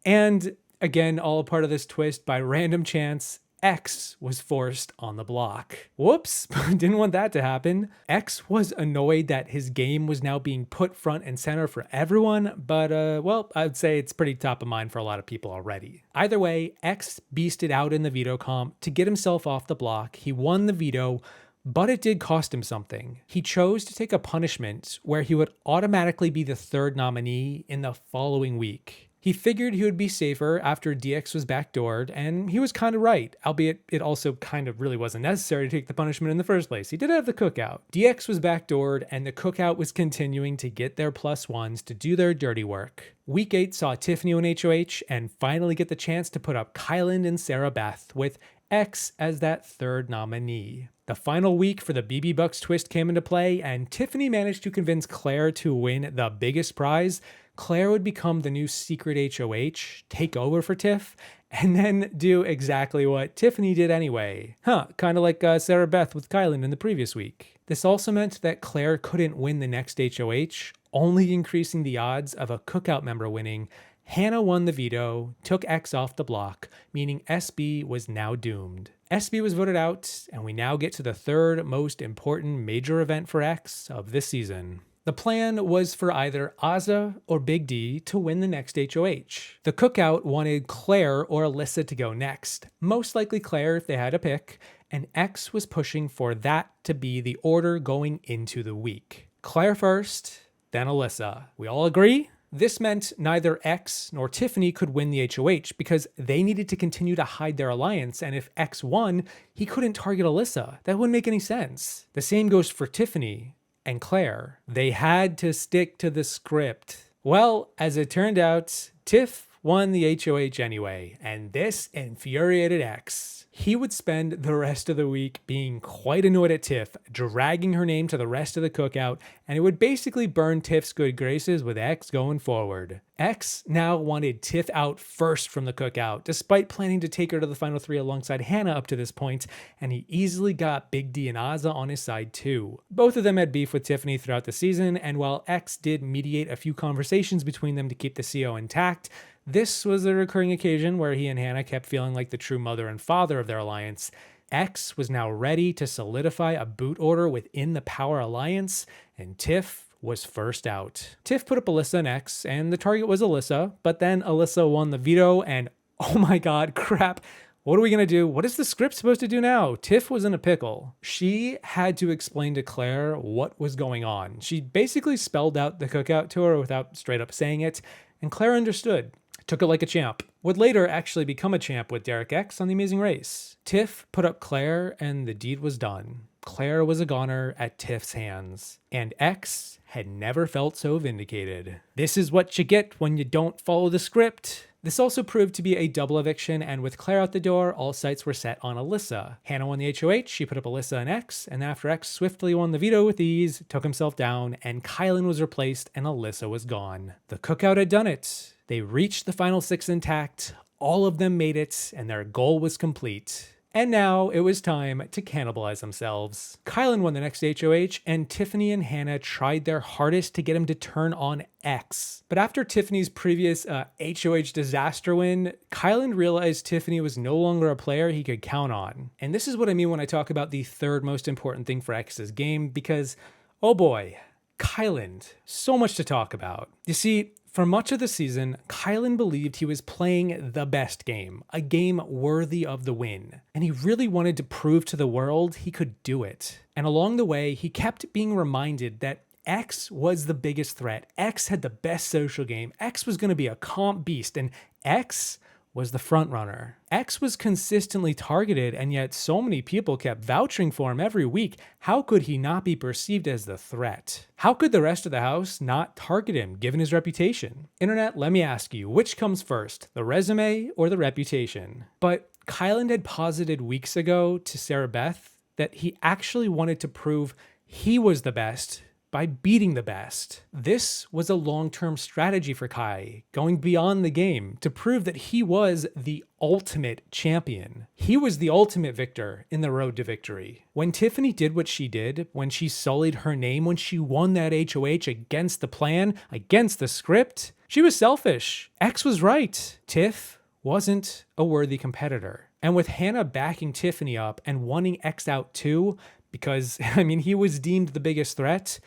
and again, all a part of this twist by random chance, X was forced on the block. Whoops, didn't want that to happen. X was annoyed that his game was now being put front and center for everyone, but well, I'd say it's pretty top of mind for a lot of people already. Either way, X beasted out in the veto comp to get himself off the block. He won the veto, but it did cost him something. He chose to take a punishment where he would automatically be the third nominee in the following week. He figured he would be safer after DX was backdoored, and he was kind of right, albeit it also kind of really wasn't necessary to take the punishment in the first place. He did have the cookout. DX was backdoored, and the cookout was continuing to get their +1s to do their dirty work. Week 8 saw Tiffany win HOH and finally get the chance to put up Kylan and Sarah Beth, with X as that third nominee. The final week for the BB Bucks twist came into play, and Tiffany managed to convince Claire to win the biggest prize. Claire would become the new secret HOH, take over for Tiff, and then do exactly what Tiffany did anyway. Kind of like Sarah Beth with Kylan in the previous week. This also meant that Claire couldn't win the next HOH, only increasing the odds of a cookout member winning. Hannah won the veto, took X off the block, meaning SB was now doomed. SB was voted out, and we now get to the third most important major event for X of this season. The plan was for either Azah or Big D to win the next HOH. The cookout wanted Claire or Alyssa to go next, most likely Claire if they had a pick, and X was pushing for that to be the order going into the week. Claire first, then Alyssa. We all agree? This meant neither X nor Tiffany could win the HOH because they needed to continue to hide their alliance, and if X won, he couldn't target Alyssa. That wouldn't make any sense. The same goes for Tiffany and Claire. They had to stick to the script. Well, as it turned out, Tiff won the HOH anyway, and this infuriated X. He would spend the rest of the week being quite annoyed at Tiff, dragging her name to the rest of the cookout, and it would basically burn Tiff's good graces with X going forward. X now wanted Tiff out first from the cookout, despite planning to take her to the final 3 alongside Hannah up to this point, and he easily got Big D and Azah on his side too. Both of them had beef with Tiffany throughout the season, and while X did mediate a few conversations between them to keep the CO intact, this was a recurring occasion where he and Hannah kept feeling like the true mother and father of their alliance. X was now ready to solidify a boot order within the Power Alliance, and Tiff was first out. Tiff put up Alyssa and X, and the target was Alyssa, but then Alyssa won the veto, and oh my god, crap. What are we gonna do? What is the script supposed to do now? Tiff was in a pickle. She had to explain to Claire what was going on. She basically spelled out the cookout to her without straight up saying it, and Claire understood. Took it like a champ. Would later actually become a champ with Derrick X on The Amazing Race. Tiff put up Claire, and the deed was done. Claire was a goner at Tiff's hands, and X had never felt so vindicated. This is what you get when you don't follow the script. This also proved to be a double eviction, and with Claire out the door, all sights were set on Alyssa. Hannah won the HOH, she put up Alyssa and X, and after X swiftly won the veto with ease, took himself down, and Kylan was replaced, and Alyssa was gone. The cookout had done it. They reached the final 6 intact, all of them made it, and their goal was complete. And now it was time to cannibalize themselves. Kylan won the next HOH, and Tiffany and Hannah tried their hardest to get him to turn on X. But after Tiffany's previous HOH disaster win, Kylan realized Tiffany was no longer a player he could count on. And this is what I mean when I talk about the third most important thing for X's game, because, oh boy, Kylan, so much to talk about. You see, for much of the season, Kylan believed he was playing the best game, a game worthy of the win. And he really wanted to prove to the world he could do it. And along the way, he kept being reminded that X was the biggest threat. X had the best social game. X was going to be a comp beast, and X was the front runner. X was consistently targeted, and yet so many people kept vouching for him every week. How could he not be perceived as the threat? How could the rest of the house not target him, given his reputation? Internet, let me ask you, which comes first, the resume or the reputation? But Kylan had posited weeks ago to Sarah Beth that he actually wanted to prove he was the best by beating the best. This was a long-term strategy for Kai, going beyond the game to prove that he was the ultimate champion. He was the ultimate victor in the road to victory. When Tiffany did what she did, when she sullied her name, when she won that HOH against the plan, against the script, she was selfish. X was right. Tiff wasn't a worthy competitor. And with Hannah backing Tiffany up and wanting X out too, because, he was deemed the biggest threat,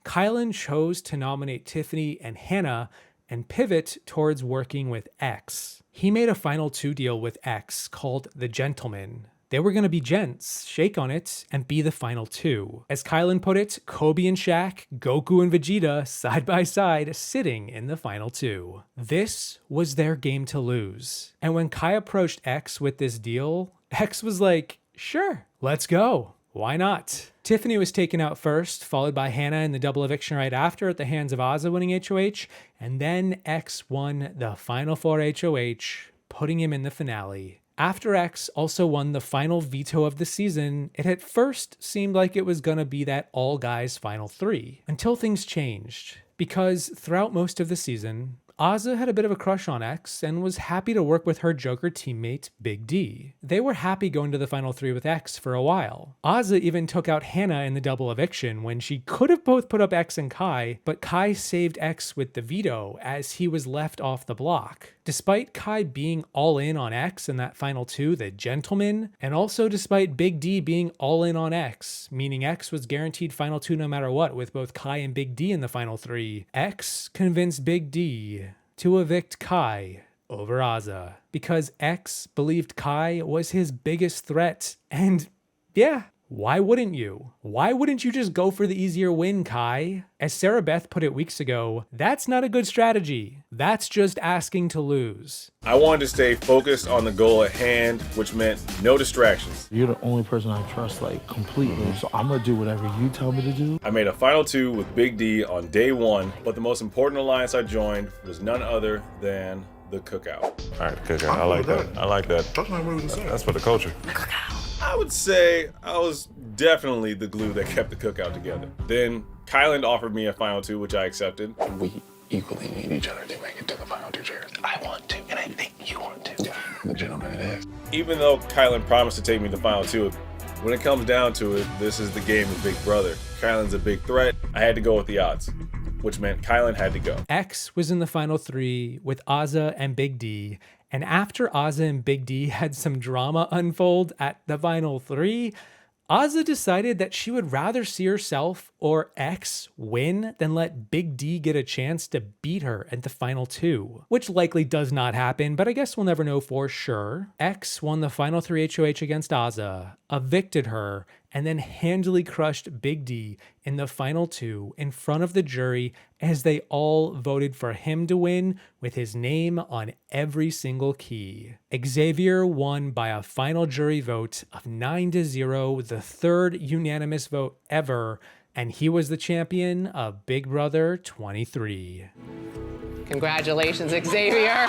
Kylan chose to nominate Tiffany and Hannah and pivot towards working with X. He made a final 2 deal with X called The Gentleman. They were going to be gents, shake on it, and be the final 2. As Kylan put it, Kobe and Shaq, Goku and Vegeta, side by side, sitting in the final 2. This was their game to lose. And when Kai approached X with this deal, X was like, sure, let's go. Why not? Tiffany was taken out first, followed by Hannah in the double eviction right after at the hands of Azza winning HOH, and then X won the final 4 HOH, putting him in the finale. After X also won the final veto of the season, it at first seemed like it was gonna be that all guys final 3, until things changed. Because throughout most of the season, Azza had a bit of a crush on X and was happy to work with her Joker teammate, Big D. They were happy going to the final 3 with X for a while. Azza even took out Hannah in the double eviction when she could have both put up X and Kai, but Kai saved X with the veto as he was left off the block. Despite Kai being all in on X in that final 2, the Gentleman, and also despite Big D being all in on X, meaning X was guaranteed final 2 no matter what with both Kai and Big D in the final 3, X convinced Big D to evict Kai over Azza because X believed Kai was his biggest threat. And yeah, why wouldn't you? Why wouldn't you just go for the easier win, Kai? As Sarah Beth put it weeks ago, that's not a good strategy. That's just asking to lose. I wanted to stay focused on the goal at hand, which meant no distractions. You're the only person I trust, completely. So I'm gonna do whatever you tell me to do. I made a final 2 with Big D on day 1, but the most important alliance I joined was none other than the Cookout. All right, the Cookout. I like that. I like that. That's for the culture. I would say I was definitely the glue that kept the Cookout together. Then Kylan offered me a final 2, which I accepted. We equally need each other to make it to the final 2 chairs. I want to, and I think you want to. Yeah, the gentleman it is. Even though Kylan promised to take me to the final 2, when it comes down to it, this is the game of Big Brother. Kylan's a big threat. I had to go with the odds, which meant Kylan had to go. X was in the final 3 with Azza and Big D. And after Azza and Big D had some drama unfold at the final 3, Azza decided that she would rather see herself or X win than let Big D get a chance to beat her at the final 2, which likely does not happen, but I guess we'll never know for sure. X won the final 3 HOH against Azza, evicted her, and then handily crushed Big D in the final 2 in front of the jury as they all voted for him to win with his name on every single key. Xavier won by a final jury vote of 9-0, the 3rd unanimous vote ever, and he was the champion of Big Brother 23. Congratulations, Xavier.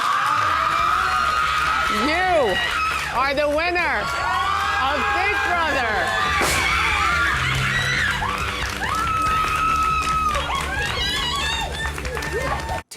You are the winner of Big Brother.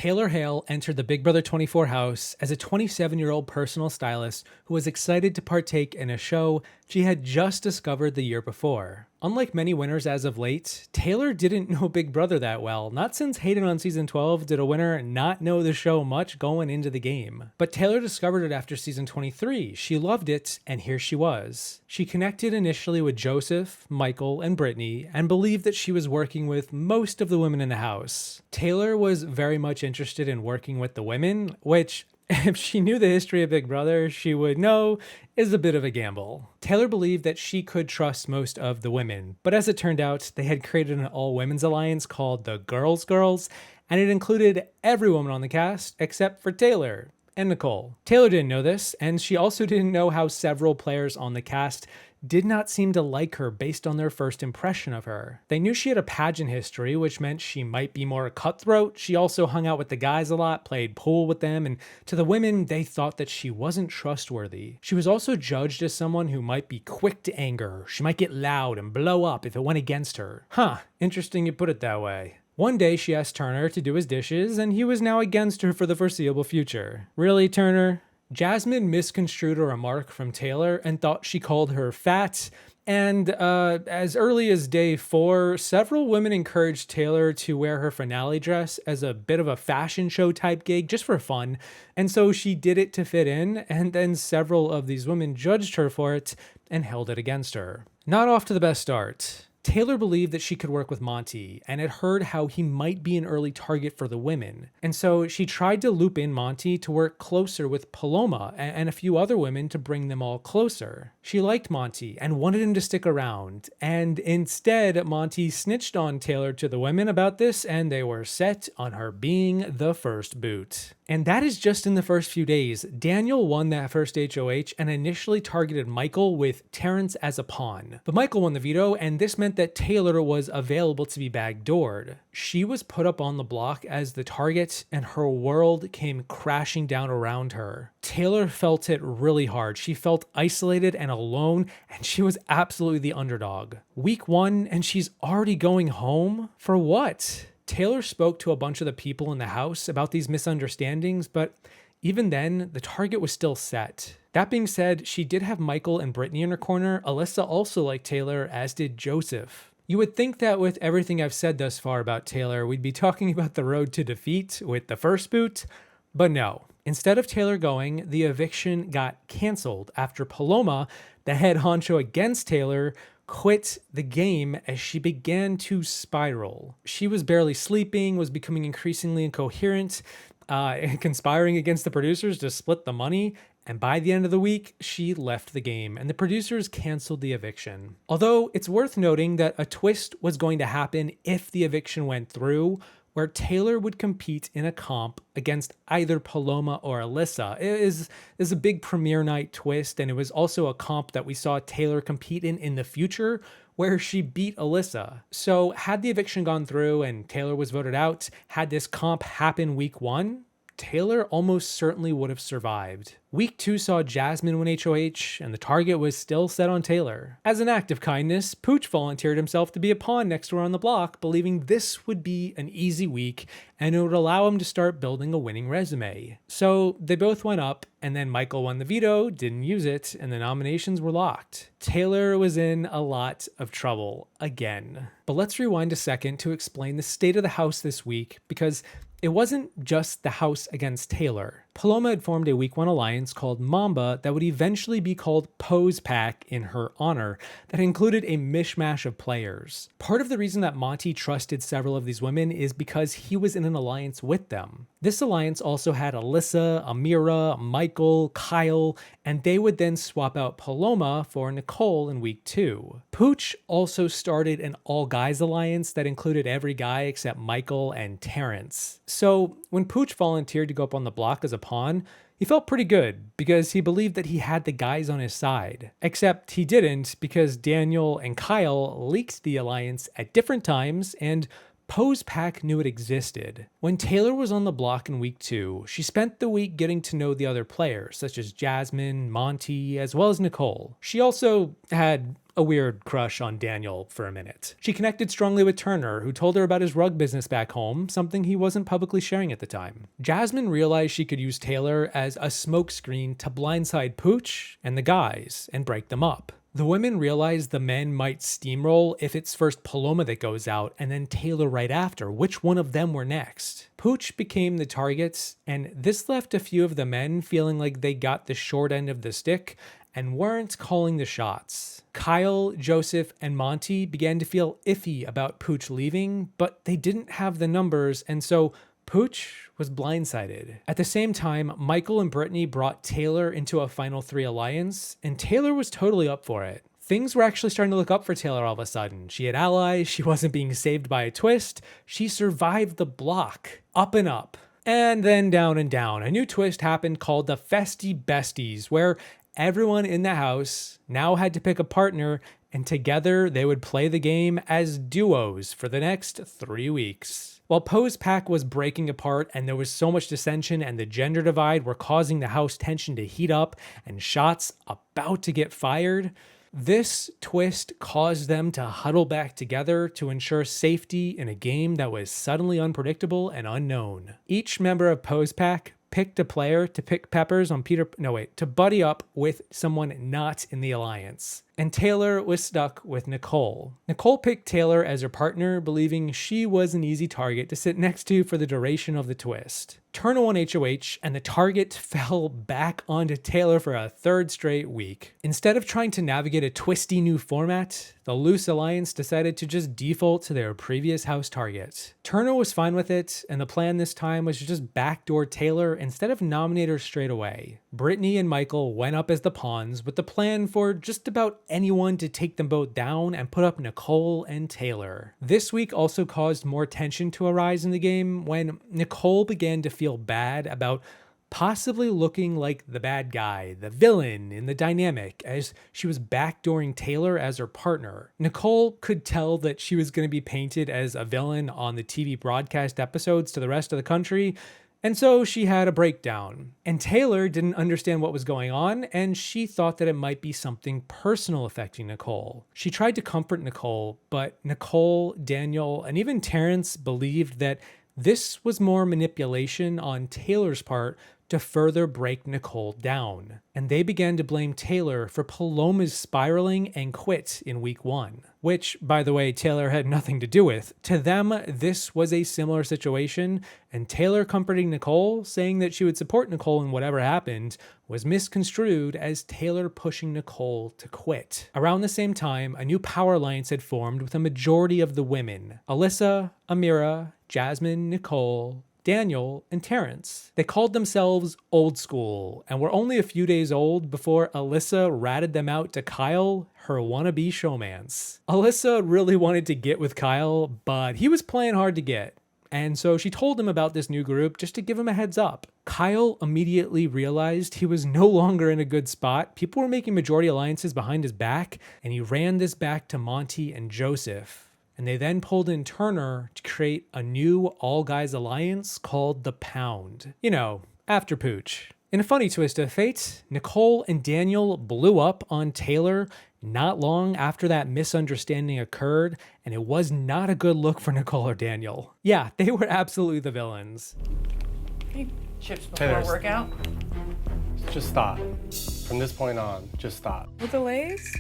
Taylor Hale entered the Big Brother 24 house as a 27-year-old personal stylist who was excited to partake in a show she had just discovered the year before. Unlike many winners as of late, Taylor didn't know Big Brother that well, not since Hayden on season 12 did a winner not know the show much going into the game. But Taylor discovered it after season 23. She loved it, and here she was. She connected initially with Joseph, Michael, and Brittany, and believed that she was working with most of the women in the house. Taylor was very much interested in working with the women, which, if she knew the history of Big Brother, she would know is a bit of a gamble. Taylor believed that she could trust most of the women, but as it turned out, they had created an all-women's alliance called the Girls Girls, and it included every woman on the cast except for Taylor and Nicole. Taylor didn't know this, and she also didn't know how several players on the cast did not seem to like her based on their first impression of her. They knew she had a pageant history, which meant she might be more cutthroat. She also hung out with the guys a lot, played pool with them, and to the women, they thought that she wasn't trustworthy. She was also judged as someone who might be quick to anger. She might get loud and blow up if it went against her. Huh, interesting you put it that way. One day she asked Turner to do his dishes, and he was now against her for the foreseeable future. Really, Turner? Jasmine misconstrued a remark from Taylor and thought she called her fat, and as early as day 4, several women encouraged Taylor to wear her finale dress as a bit of a fashion show type gig just for fun, and so she did it to fit in, and then several of these women judged her for it and held it against her. Not off to the best start. Taylor believed that she could work with Monty and had heard how he might be an early target for the women. And so she tried to loop in Monty to work closer with Paloma and a few other women to bring them all closer. She liked Monty and wanted him to stick around. And instead, Monty snitched on Taylor to the women about this, and they were set on her being the first boot. And that is just in the first few days. Daniel won that first HOH and initially targeted Michael with Terrence as a pawn. But Michael won the veto, and this meant that Taylor was available to be backdoored. She was put up on the block as the target, and her world came crashing down around her. Taylor felt it really hard. She felt isolated and alone, and she was absolutely the underdog. Week 1, and she's already going home? For what? Taylor spoke to a bunch of the people in the house about these misunderstandings, but even then, the target was still set. That being said, she did have Michael and Brittany in her corner. Alyssa also liked Taylor, as did Joseph. You would think that with everything I've said thus far about Taylor, we'd be talking about the road to defeat with the first boot, but no. Instead of Taylor going, the eviction got canceled after Paloma, the head honcho against Taylor, quit the game as she began to spiral. She was barely sleeping, was becoming increasingly incoherent, conspiring against the producers to split the money, and by the end of the week, she left the game, and the producers canceled the eviction. Although it's worth noting that a twist was going to happen if the eviction went through, where Taylor would compete in a comp against either Paloma or Alyssa. It is a big premiere night twist, and it was also a comp that we saw Taylor compete in the future, where she beat Alyssa. So had the eviction gone through and Taylor was voted out, had this comp happen week 1, Taylor almost certainly would have survived. Week 2 saw Jasmine win HOH, and the target was still set on Taylor. As an act of kindness, Pooch volunteered himself to be a pawn next to her on the block, believing this would be an easy week, and it would allow him to start building a winning resume. So they both went up, and then Michael won the veto, didn't use it, and the nominations were locked. Taylor was in a lot of trouble again. But let's rewind a second to explain the state of the house this week, because it wasn't just the house against Taylor. Paloma had formed a week 1 alliance called Mamba that would eventually be called Pose Pack in her honor, that included a mishmash of players. Part of the reason that Monty trusted several of these women is because he was in an alliance with them. This alliance also had Alyssa, Amira, Michael, Kyle, and they would then swap out Paloma for Nicole in week 2. Pooch also started an all-guys alliance that included every guy except Michael and Terrence. So when Pooch volunteered to go up on the block as a pawn, he felt pretty good because he believed that he had the guys on his side. Except he didn't, because Daniel and Kyle leaked the alliance at different times, and Pose Pack knew it existed. When Taylor was on the block in week 2, she spent the week getting to know the other players, such as Jasmine, Monty, as well as Nicole. She also had a weird crush on Daniel for a minute. She connected strongly with Turner, who told her about his rug business back home, something he wasn't publicly sharing at the time. Jasmine realized she could use Taylor as a smokescreen to blindside Pooch and the guys and break them up. The women realized the men might steamroll if it's first Paloma that goes out and then Taylor right after. Which one of them were next? Pooch became the target, and this left a few of the men feeling like they got the short end of the stick and weren't calling the shots. Kyle, Joseph, and Monty began to feel iffy about Pooch leaving, but they didn't have the numbers, and so Pooch was blindsided. At the same time, Michael and Brittany brought Taylor into a Final 3 alliance, and Taylor was totally up for it. Things were actually starting to look up for Taylor all of a sudden. She had allies, she wasn't being saved by a twist, she survived the block. Up and up. And then down and down. A new twist happened called the Festy Besties, where everyone in the house now had to pick a partner, and together they would play the game as duos for the next 3 weeks. While Poe's pack was breaking apart and there was so much dissension and the gender divide were causing the house tension to heat up and shots about to get fired, this twist caused them to huddle back together to ensure safety in a game that was suddenly unpredictable and unknown. Each member of Poe's pack picked a player to pick peppers on to buddy up with someone not in the alliance. And Taylor was stuck with Nicole. Nicole picked Taylor as her partner, believing she was an easy target to sit next to for the duration of the twist. Turner won HOH, and the target fell back onto Taylor for a third straight week. Instead of trying to navigate a twisty new format, the loose alliance decided to just default to their previous house target. Turner was fine with it, and the plan this time was to just backdoor Taylor instead of nominate her straight away. Brittany and Michael went up as the pawns with the plan for just about anyone to take them both down and put up Nicole and Taylor. This week also caused more tension to arise in the game when Nicole began to feel bad about possibly looking like the bad guy, the villain in the dynamic, as she was backdooring Taylor as her partner. Nicole could tell that she was going to be painted as a villain on the TV broadcast episodes to the rest of the country, and so she had a breakdown. And Taylor didn't understand what was going on, and she thought that it might be something personal affecting Nicole. She tried to comfort Nicole, but Nicole, Daniel, and even Terrence believed that this was more manipulation on Taylor's part to further break Nicole down. And they began to blame Taylor for Paloma's spiraling and quit in week 1, which, by the way, Taylor had nothing to do with. To them, this was a similar situation, and Taylor comforting Nicole, saying that she would support Nicole in whatever happened, was misconstrued as Taylor pushing Nicole to quit. Around the same time, a new power alliance had formed with a majority of the women: Alyssa, Amira, Jasmine, Nicole, Daniel, and Terrence. They called themselves Old School and were only a few days old before Alyssa ratted them out to Kyle, her wannabe showmance. Alyssa really wanted to get with Kyle, but he was playing hard to get. And so she told him about this new group just to give him a heads up. Kyle immediately realized he was no longer in a good spot. People were making majority alliances behind his back, and he ran this back to Monty and Joseph. And they then pulled in Turner to create a new all-guys alliance called the Pound. You know, after Pooch. In a funny twist of fate, Nicole and Daniel blew up on Taylor not long after that misunderstanding occurred, and it was not a good look for Nicole or Daniel. Yeah, they were absolutely the villains. Any chips before workout? Just stop. From this point on, just stop. With the Lays?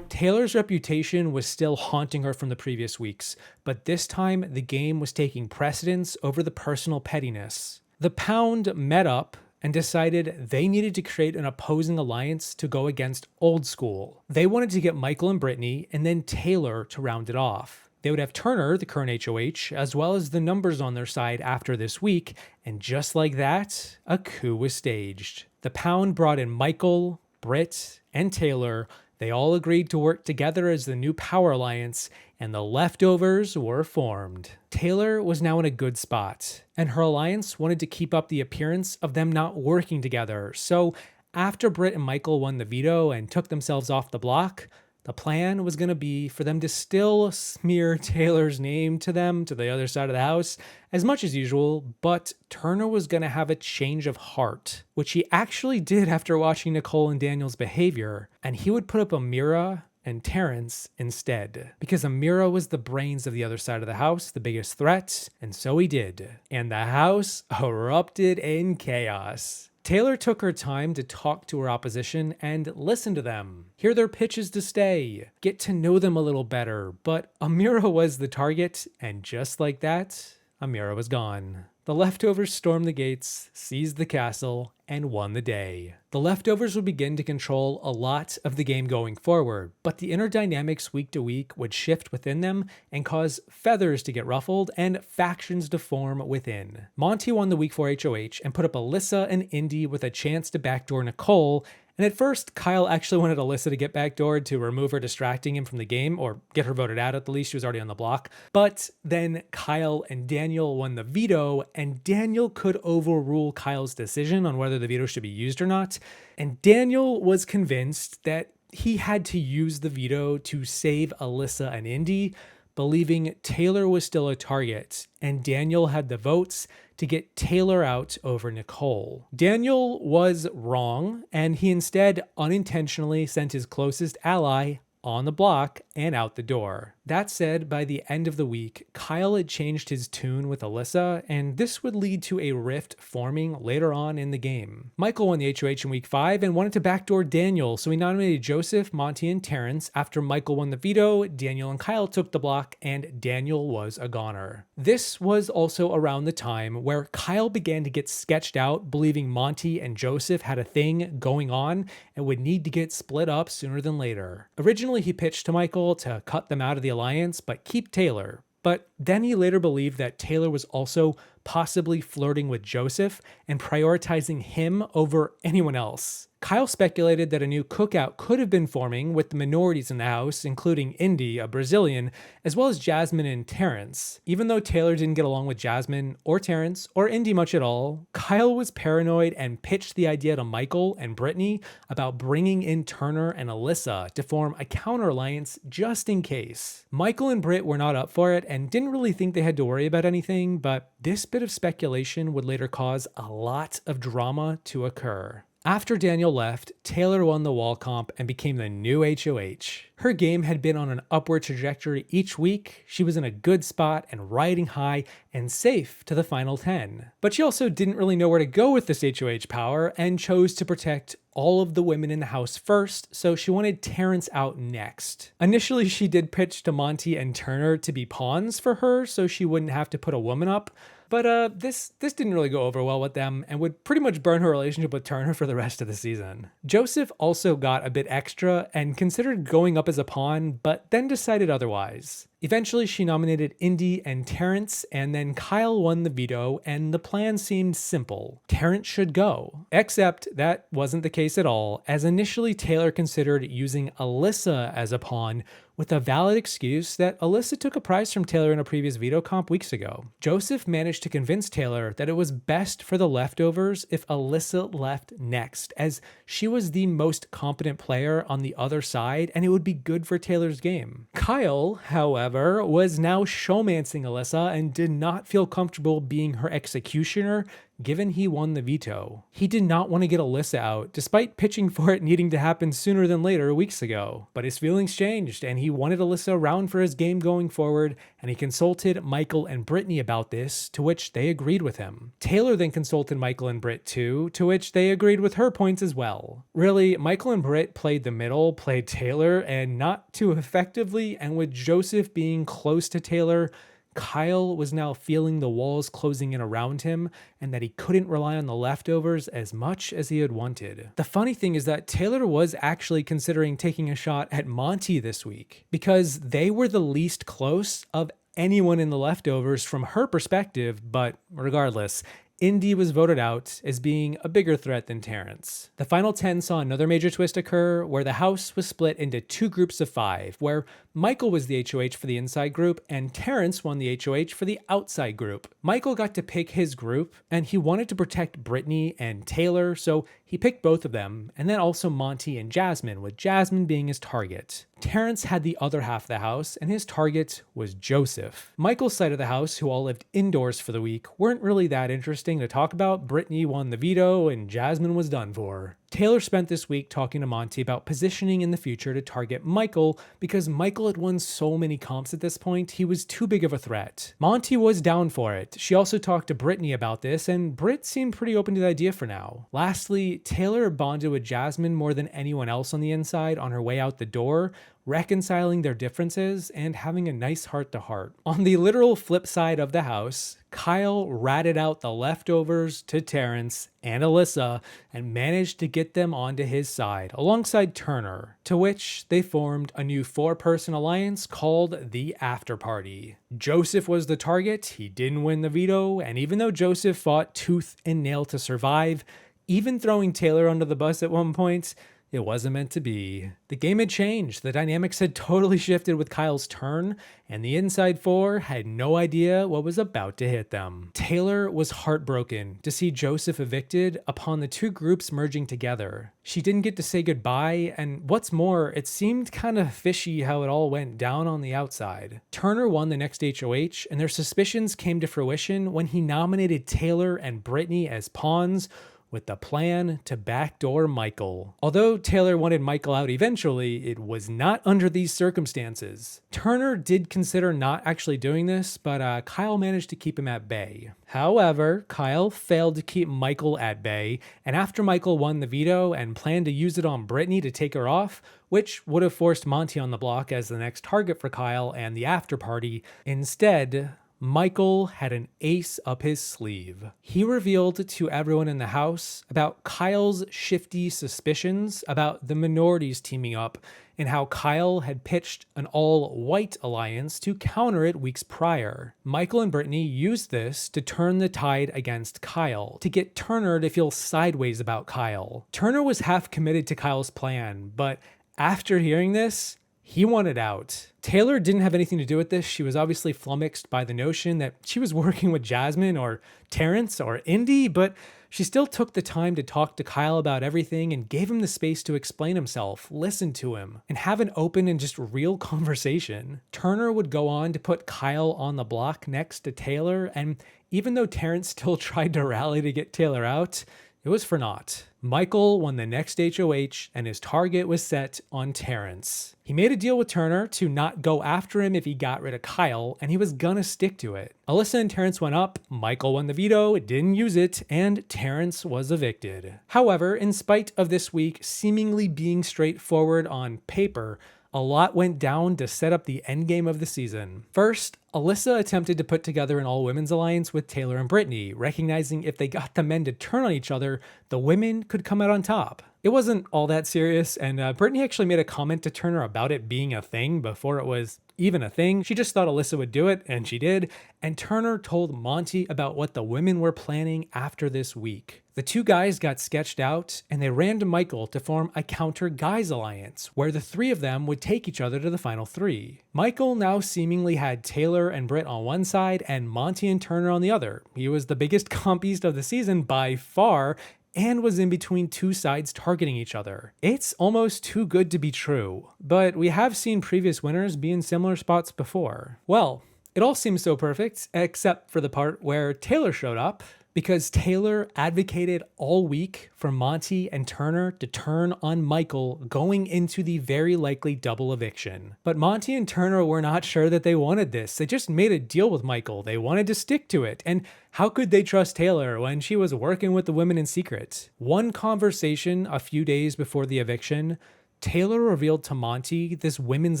Taylor's reputation was still haunting her from the previous weeks, but this time the game was taking precedence over the personal pettiness. The Pound met up and decided they needed to create an opposing alliance to go against Old School. They wanted to get Michael and Brittany and then Taylor to round it off. They would have Turner, the current HOH, as well as the numbers on their side after this week, and just like that, a coup was staged. The Pound brought in Michael, Britt, and Taylor. They all agreed to work together as the new power alliance, and the leftovers were formed. Taylor was now in a good spot, and her alliance wanted to keep up the appearance of them not working together. So after Britt and Michael won the veto and took themselves off the block, The plan was going to be for them to still smear Taylor's name to the other side of the house, as much as usual, but Turner was going to have a change of heart, which he actually did after watching Nicole and Daniel's behavior, and he would put up Amira and Terrence instead, because Amira was the brains of the other side of the house, the biggest threat, and so he did. And the house erupted in chaos. Taylor took her time to talk to her opposition and listen to them, hear their pitches to stay, get to know them a little better, but Amira was the target, and just like that, Amira was gone. The leftovers stormed the gates, seized the castle, and won the day. The leftovers would begin to control a lot of the game going forward, but the inner dynamics week to week would shift within them and cause feathers to get ruffled and factions to form within. Monty won the week 4 HOH and put up Alyssa and Indy with a chance to backdoor Nicole, and at first, Kyle actually wanted Alyssa to get backdoored to remove her distracting him from the game, or get her voted out at the least, she was already on the block. But then Kyle and Daniel won the veto, and Daniel could overrule Kyle's decision on whether the veto should be used or not. And Daniel was convinced that he had to use the veto to save Alyssa and Indy, believing Taylor was still a target, and Daniel had the votes to get Taylor out over Nicole. Daniel was wrong, and he instead unintentionally sent his closest ally on the block and out the door. That said, by the end of the week, Kyle had changed his tune with Alyssa, and this would lead to a rift forming later on in the game. Michael won the HOH in week 5 and wanted to backdoor Daniel, so he nominated Joseph, Monty, and Terrence. After Michael won the veto, Daniel and Kyle took the block, and Daniel was a goner. This was also around the time where Kyle began to get sketched out, believing Monty and Joseph had a thing going on and would need to get split up sooner than later. Originally, he pitched to Michael to cut them out of the alliance, but keep Taylor. But then he later believed that Taylor was also possibly flirting with Joseph and prioritizing him over anyone else. Kyle speculated that a new cookout could have been forming with the minorities in the house, including Indy, a Brazilian, as well as Jasmine and Terrence. Even though Taylor didn't get along with Jasmine or Terrence or Indy much at all, Kyle was paranoid and pitched the idea to Michael and Brittany about bringing in Turner and Alyssa to form a counter alliance just in case. Michael and Britt were not up for it and didn't really think they had to worry about anything, but this bit of speculation would later cause a lot of drama to occur. After Daniel left, Taylor won the wall comp and became the new HOH. Her game had been on an upward trajectory each week. She was in a good spot and riding high and safe to the final 10. But she also didn't really know where to go with this HOH power and chose to protect all of the women in the house first, so she wanted Terrence out next. Initially, she did pitch to Monty and Turner to be pawns for her so she wouldn't have to put a woman up, but this didn't really go over well with them and would pretty much burn her relationship with Turner for the rest of the season. Joseph also got a bit extra and considered going up as a pawn, but then decided otherwise. Eventually, she nominated Indy and Terrence, and then Kyle won the veto, and the plan seemed simple. Terrence should go. Except that wasn't the case at all, as initially Taylor considered using Alyssa as a pawn, with a valid excuse that Alyssa took a prize from Taylor in a previous veto comp weeks ago. Joseph managed to convince Taylor that it was best for the leftovers if Alyssa left next, as she was the most competent player on the other side, and it would be good for Taylor's game. Kyle, however, was now showmancing Alyssa and did not feel comfortable being her executioner, given he won the veto. He did not want to get Alyssa out, despite pitching for it needing to happen sooner than later weeks ago. But his feelings changed, and he wanted Alyssa around for his game going forward, and he consulted Michael and Brittany about this, to which they agreed with him. Taylor then consulted Michael and Britt too, to which they agreed with her points as well. Really, Michael and Britt played the middle, played Taylor, and not too effectively, and with Joseph being close to Taylor, Kyle was now feeling the walls closing in around him and that he couldn't rely on the leftovers as much as he had wanted. The funny thing is that Taylor was actually considering taking a shot at Monty this week because they were the least close of anyone in the leftovers from her perspective, but regardless, Indy was voted out as being a bigger threat than Terrence. The final 10 saw another major twist occur where the house was split into 2 groups of 5, where Michael was the HOH for the inside group and Terrence won the HOH for the outside group. Michael got to pick his group and he wanted to protect Brittany and Taylor, so he picked both of them, and then also Monty and Jasmine, with Jasmine being his target. Terrence had the other half of the house, and his target was Joseph. Michael's side of the house, who all lived indoors for the week, weren't really that interesting to talk about. Brittany won the veto, and Jasmine was done for. Taylor spent this week talking to Monty about positioning in the future to target Michael, because Michael had won so many comps at this point, he was too big of a threat. Monty was down for it. She also talked to Brittany about this, and Britt seemed pretty open to the idea for now. Lastly, Taylor bonded with Jasmine more than anyone else on the inside on her way out the door, reconciling their differences and having a nice heart-to-heart. On the literal flip side of the house, Kyle ratted out the leftovers to Terrence and Alyssa and managed to get them onto his side alongside Turner, to which they formed a new 4-person alliance called the After Party. Joseph was the target, he didn't win the veto, and even though Joseph fought tooth and nail to survive, even throwing Taylor under the bus at one point, it wasn't meant to be. The game had changed. The dynamics had totally shifted with Kyle's turn, and the inside 4 had no idea what was about to hit them. Taylor was heartbroken to see Joseph evicted upon the 2 groups merging together. She didn't get to say goodbye, and what's more, it seemed kind of fishy how it all went down on the outside. Turner won the next HOH, and their suspicions came to fruition when he nominated Taylor and Brittany as pawns, with the plan to backdoor Michael. Although Taylor wanted Michael out eventually, it was not under these circumstances. Turner did consider not actually doing this, but Kyle managed to keep him at bay. However, Kyle failed to keep Michael at bay, and after Michael won the veto and planned to use it on Brittany to take her off, which would have forced Monty on the block as the next target for Kyle and the after party, instead, Michael had an ace up his sleeve. He revealed to everyone in the house about Kyle's shifty suspicions about the minorities teaming up and how Kyle had pitched an all-white alliance to counter it weeks prior. Michael and Brittany used this to turn the tide against Kyle, to get Turner to feel sideways about Kyle. Turner was half committed to Kyle's plan, but after hearing this, he wanted out. Taylor didn't have anything to do with this. She was obviously flummoxed by the notion that she was working with Jasmine or Terrence or Indy, but she still took the time to talk to Kyle about everything and gave him the space to explain himself, listen to him, and have an open and just real conversation. Turner would go on to put Kyle on the block next to Taylor, and even though Terrence still tried to rally to get Taylor out, it was for naught. Michael won the next HOH, and his target was set on Terrence. He made a deal with Turner to not go after him if he got rid of Kyle, and he was gonna stick to it. Alyssa and Terrence went up, Michael won the veto, didn't use it, and Terrence was evicted. However, in spite of this week seemingly being straightforward on paper, a lot went down to set up the endgame of the season. First, Alyssa attempted to put together an all-women's alliance with Taylor and Brittany, recognizing if they got the men to turn on each other, the women could come out on top. It wasn't all that serious, and Brittany actually made a comment to Turner about it being a thing before it was even a thing. She just thought Alyssa would do it, and she did, and Turner told Monty about what the women were planning after this week. The 2 guys got sketched out, and they ran to Michael to form a counter-guys alliance, where the 3 of them would take each other to the final 3. Michael now seemingly had Taylor and Britt on one side, and Monty and Turner on the other. He was the biggest comp beast of the season by far, and was in between 2 sides targeting each other. It's almost too good to be true, but we have seen previous winners be in similar spots before. Well, it all seems so perfect, except for the part where Taylor showed up, because Taylor advocated all week for Monty and Turner to turn on Michael going into the very likely double eviction. But Monty and Turner were not sure that they wanted this. They just made a deal with Michael. They wanted to stick to it. And how could they trust Taylor when she was working with the women in secret? One conversation a few days before the eviction, Taylor revealed to Monty this women's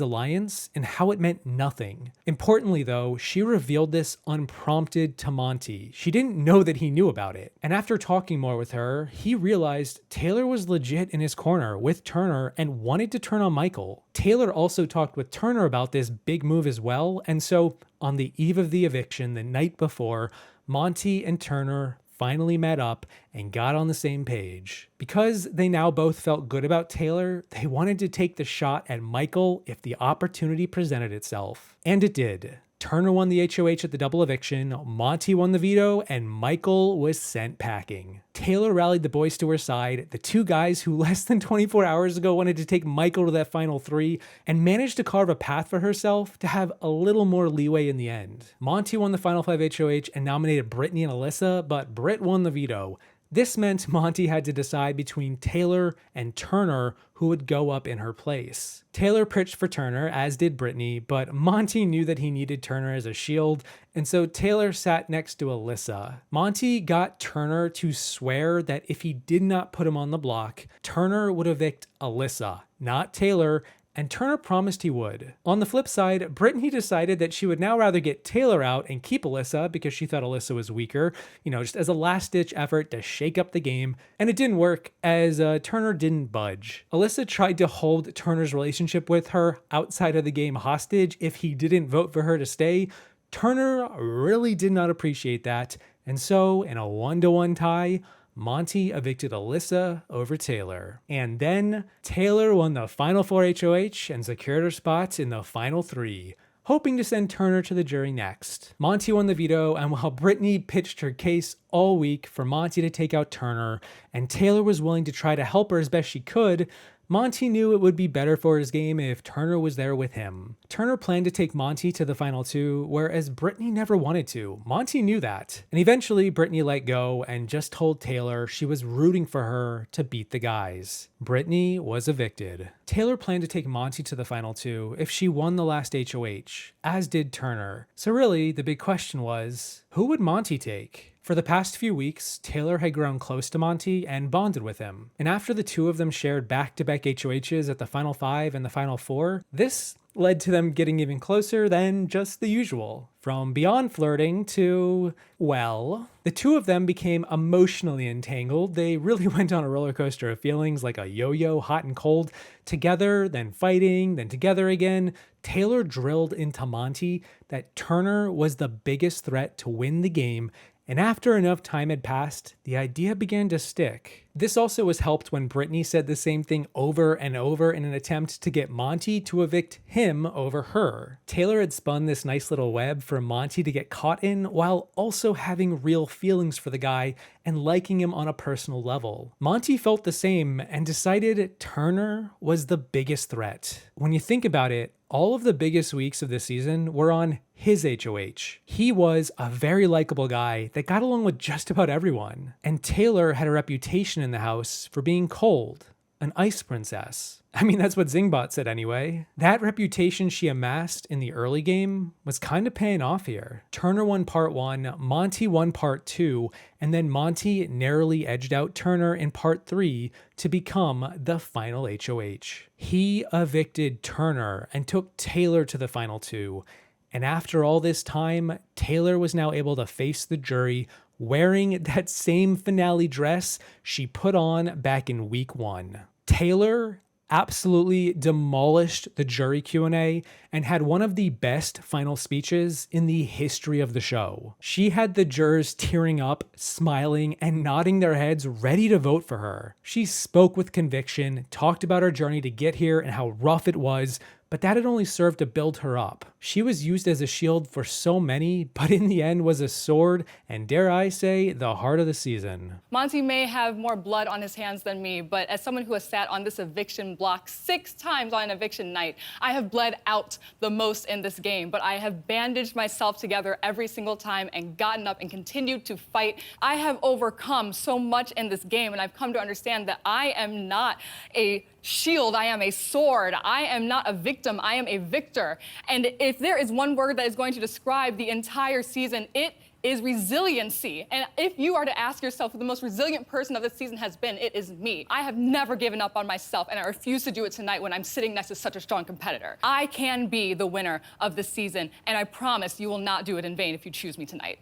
alliance and how it meant nothing. Importantly though, she revealed this unprompted to Monty. She didn't know that he knew about it. And after talking more with her, he realized Taylor was legit in his corner with Turner and wanted to turn on Michael. Taylor also talked with Turner about this big move as well, and so on the eve of the eviction, the night before, Monty and Turner finally met up and got on the same page. Because they now both felt good about Taylor, they wanted to take the shot at Michael if the opportunity presented itself. And it did. Turner won the HOH at the double eviction, Monty won the veto, and Michael was sent packing. Taylor rallied the boys to her side, the two guys who less than 24 hours ago wanted to take Michael to that final 3, and managed to carve a path for herself to have a little more leeway in the end. Monty won the final 5 HOH and nominated Brittany and Alyssa, but Britt won the veto. This meant Monty had to decide between Taylor and Turner who would go up in her place. Taylor pitched for Turner, as did Brittany, but Monty knew that he needed Turner as a shield, and so Taylor sat next to Alyssa. Monty got Turner to swear that if he did not put him on the block, Turner would evict Alyssa, not Taylor, and Turner promised he would. On the flip side, Brittany decided that she would now rather get Taylor out and keep Alyssa because she thought Alyssa was weaker, just as a last-ditch effort to shake up the game, and it didn't work as Turner didn't budge. Alyssa tried to hold Turner's relationship with her outside of the game hostage if he didn't vote for her to stay. Turner really did not appreciate that, and so in a 1-1 tie, Monty evicted Alyssa over Taylor. And then Taylor won the final 4 HOH and secured her spot in the final 3, hoping to send Turner to the jury next. Monty won the veto, and while Brittany pitched her case all week for Monty to take out Turner, and Taylor was willing to try to help her as best she could, Monty knew it would be better for his game if Turner was there with him. Turner planned to take Monty to the final 2, whereas Brittany never wanted to. Monty knew that. And eventually, Brittany let go and just told Taylor she was rooting for her to beat the guys. Brittany was evicted. Taylor planned to take Monty to the final 2 if she won the last HOH, as did Turner. So really, the big question was, who would Monty take? For the past few weeks, Taylor had grown close to Monty and bonded with him. And after the two of them shared back-to-back HOHs at the final 5 and the final 4, this led to them getting even closer than just the usual. From beyond flirting to, well, the two of them became emotionally entangled. They really went on a roller coaster of feelings like a yo-yo, hot and cold, together, then fighting, then together again. Taylor drilled into Monty that Turner was the biggest threat to win the game, and after enough time had passed, the idea began to stick. This also was helped when Brittany said the same thing over and over in an attempt to get Monty to evict him over her. Taylor had spun this nice little web for Monty to get caught in while also having real feelings for the guy and liking him on a personal level. Monty felt the same and decided Turner was the biggest threat. When you think about it, all of the biggest weeks of the season were on his HOH. He was a very likable guy that got along with just about everyone. And Taylor had a reputation in the house for being cold, an ice princess. I mean, that's what Zingbot said anyway. That reputation she amassed in the early game was kind of paying off here. Turner won part 1, Monty won part 2, and then Monty narrowly edged out Turner in part 3 to become the final HOH. He evicted Turner and took Taylor to the final 2. And after all this time, Taylor was now able to face the jury wearing that same finale dress she put on back in week 1. Taylor absolutely demolished the jury Q&A and had one of the best final speeches in the history of the show. She had the jurors tearing up, smiling, and nodding their heads ready to vote for her. She spoke with conviction, talked about her journey to get here and how rough it was, but that had only served to build her up. She was used as a shield for so many, but in the end was a sword, and dare I say, the heart of the season. Monty may have more blood on his hands than me, but as someone who has sat on this eviction block 6 times on an eviction night, I have bled out the most in this game, but I have bandaged myself together every single time and gotten up and continued to fight. I have overcome so much in this game, and I've come to understand that I am not a shield, I am a sword. I am not a victim, I am a victor. And if there is one word that is going to describe the entire season, it is resiliency. And if you are to ask yourself who the most resilient person of this season has been, it is me. I have never given up on myself, and I refuse to do it tonight when I'm sitting next to such a strong competitor. I can be the winner of this season, and I promise you will not do it in vain if you choose me tonight.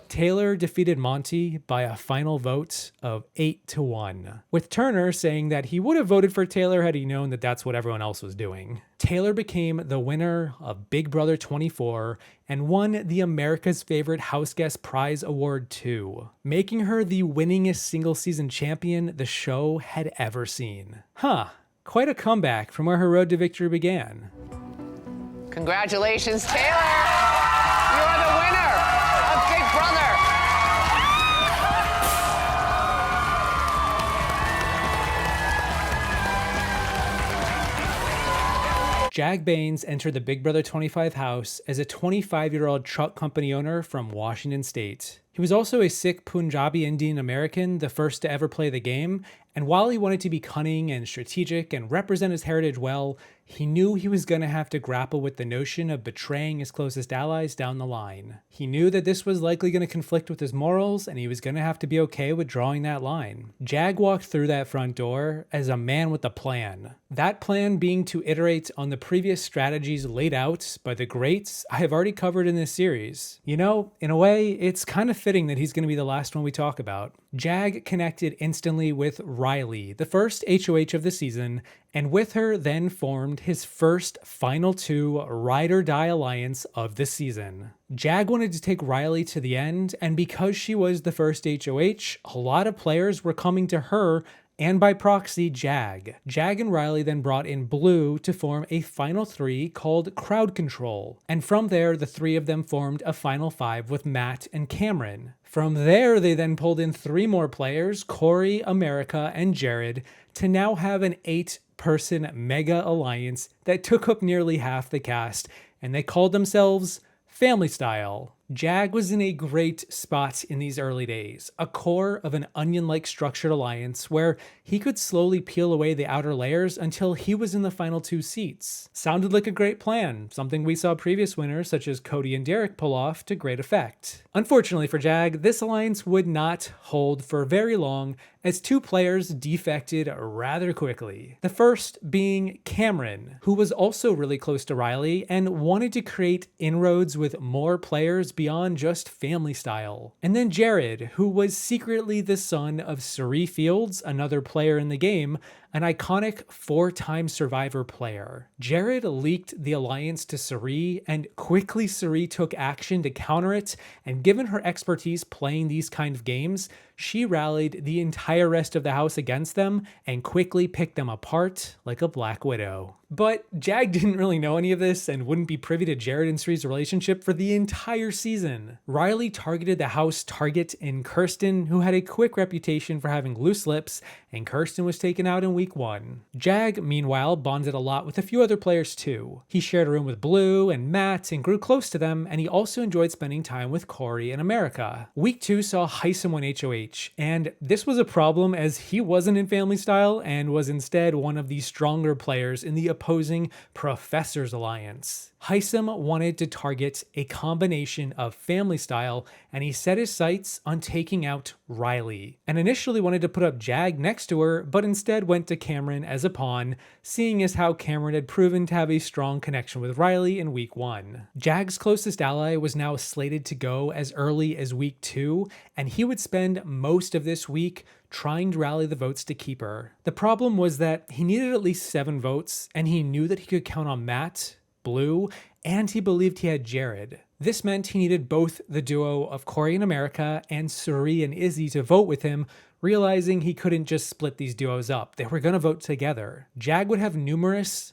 Taylor defeated Monty by a final vote of 8-1, with Turner saying that he would have voted for Taylor had he known that that's what everyone else was doing. Taylor became the winner of Big Brother 24 and won the America's Favorite House Guest Prize Award 2, making her the winningest single season champion the show had ever seen. Quite a comeback from where her road to victory began. Congratulations, Taylor! Jag Bains entered the Big Brother 25 house as a 25-year-old truck company owner from Washington State. He was also a Sikh Punjabi Indian American, the first to ever play the game, and while he wanted to be cunning and strategic and represent his heritage well, he knew he was going to have to grapple with the notion of betraying his closest allies down the line. He knew that this was likely going to conflict with his morals, and he was going to have to be okay with drawing that line. Jag walked through that front door as a man with a plan. That plan being to iterate on the previous strategies laid out by the greats I have already covered in this series. You know, in a way, it's kind of fitting that he's going to be the last one we talk about. Jag connected instantly with Reilly, the first HOH of the season, and with her then formed his first Final 2 Ride or Die alliance of the season. Jag wanted to take Reilly to the end, and because she was the first HOH, a lot of players were coming to her and by proxy, Jag. Jag and Reilly then brought in Blue to form a Final 3 called Crowd Control. And from there, the three of them formed a Final 5 with Matt and Cameron. From there, they then pulled in 3 more players, Corey, America, and Jared, to now have an 8-person mega alliance that took up nearly half the cast, and they called themselves Family Style. Jag was in a great spot in these early days, a core of an onion-like structured alliance where he could slowly peel away the outer layers until he was in the final 2 seats. Sounded like a great plan, something we saw previous winners such as Cody and Derrick pull off to great effect. Unfortunately for Jag, this alliance would not hold for very long as 2 players defected rather quickly. The first being Cameron, who was also really close to Reilly and wanted to create inroads with more players beyond just Family Style. And then Jared, who was secretly the son of Cirie Fields, another player in the game, an iconic 4-time Survivor player. Jared leaked the alliance to Cirie, and quickly Cirie took action to counter it, and given her expertise playing these kind of games, she rallied the entire rest of the house against them and quickly picked them apart like a Black Widow. But Jag didn't really know any of this and wouldn't be privy to Jared and Cirie's relationship for the entire season. Reilly targeted the house target in Kirsten, who had a quick reputation for having loose lips, and Kirsten was taken out in week 1. Jag, meanwhile, bonded a lot with a few other players too. He shared a room with Blue and Matt and grew close to them, and he also enjoyed spending time with Corey and America. Week 2 saw Hayden win HOH, and this was a problem as he wasn't in Family Style and was instead one of the stronger players in the opposing Professors Alliance. Hayden wanted to target a combination of Family Style, and he set his sights on taking out Reilly, and initially wanted to put up Jag next to her, but instead went to Cameron as a pawn, seeing as how Cameron had proven to have a strong connection with Reilly in week 1. Jag's closest ally was now slated to go as early as week 2, and he would spend most of this week trying to rally the votes to keep her. The problem was that he needed at least 7 votes, and he knew that he could count on Matt, Blue, and he believed he had Jared. This meant he needed both the duo of Corey and America and Cirie and Izzy to vote with him, realizing he couldn't just split these duos up. They were going to vote together. Jag would have numerous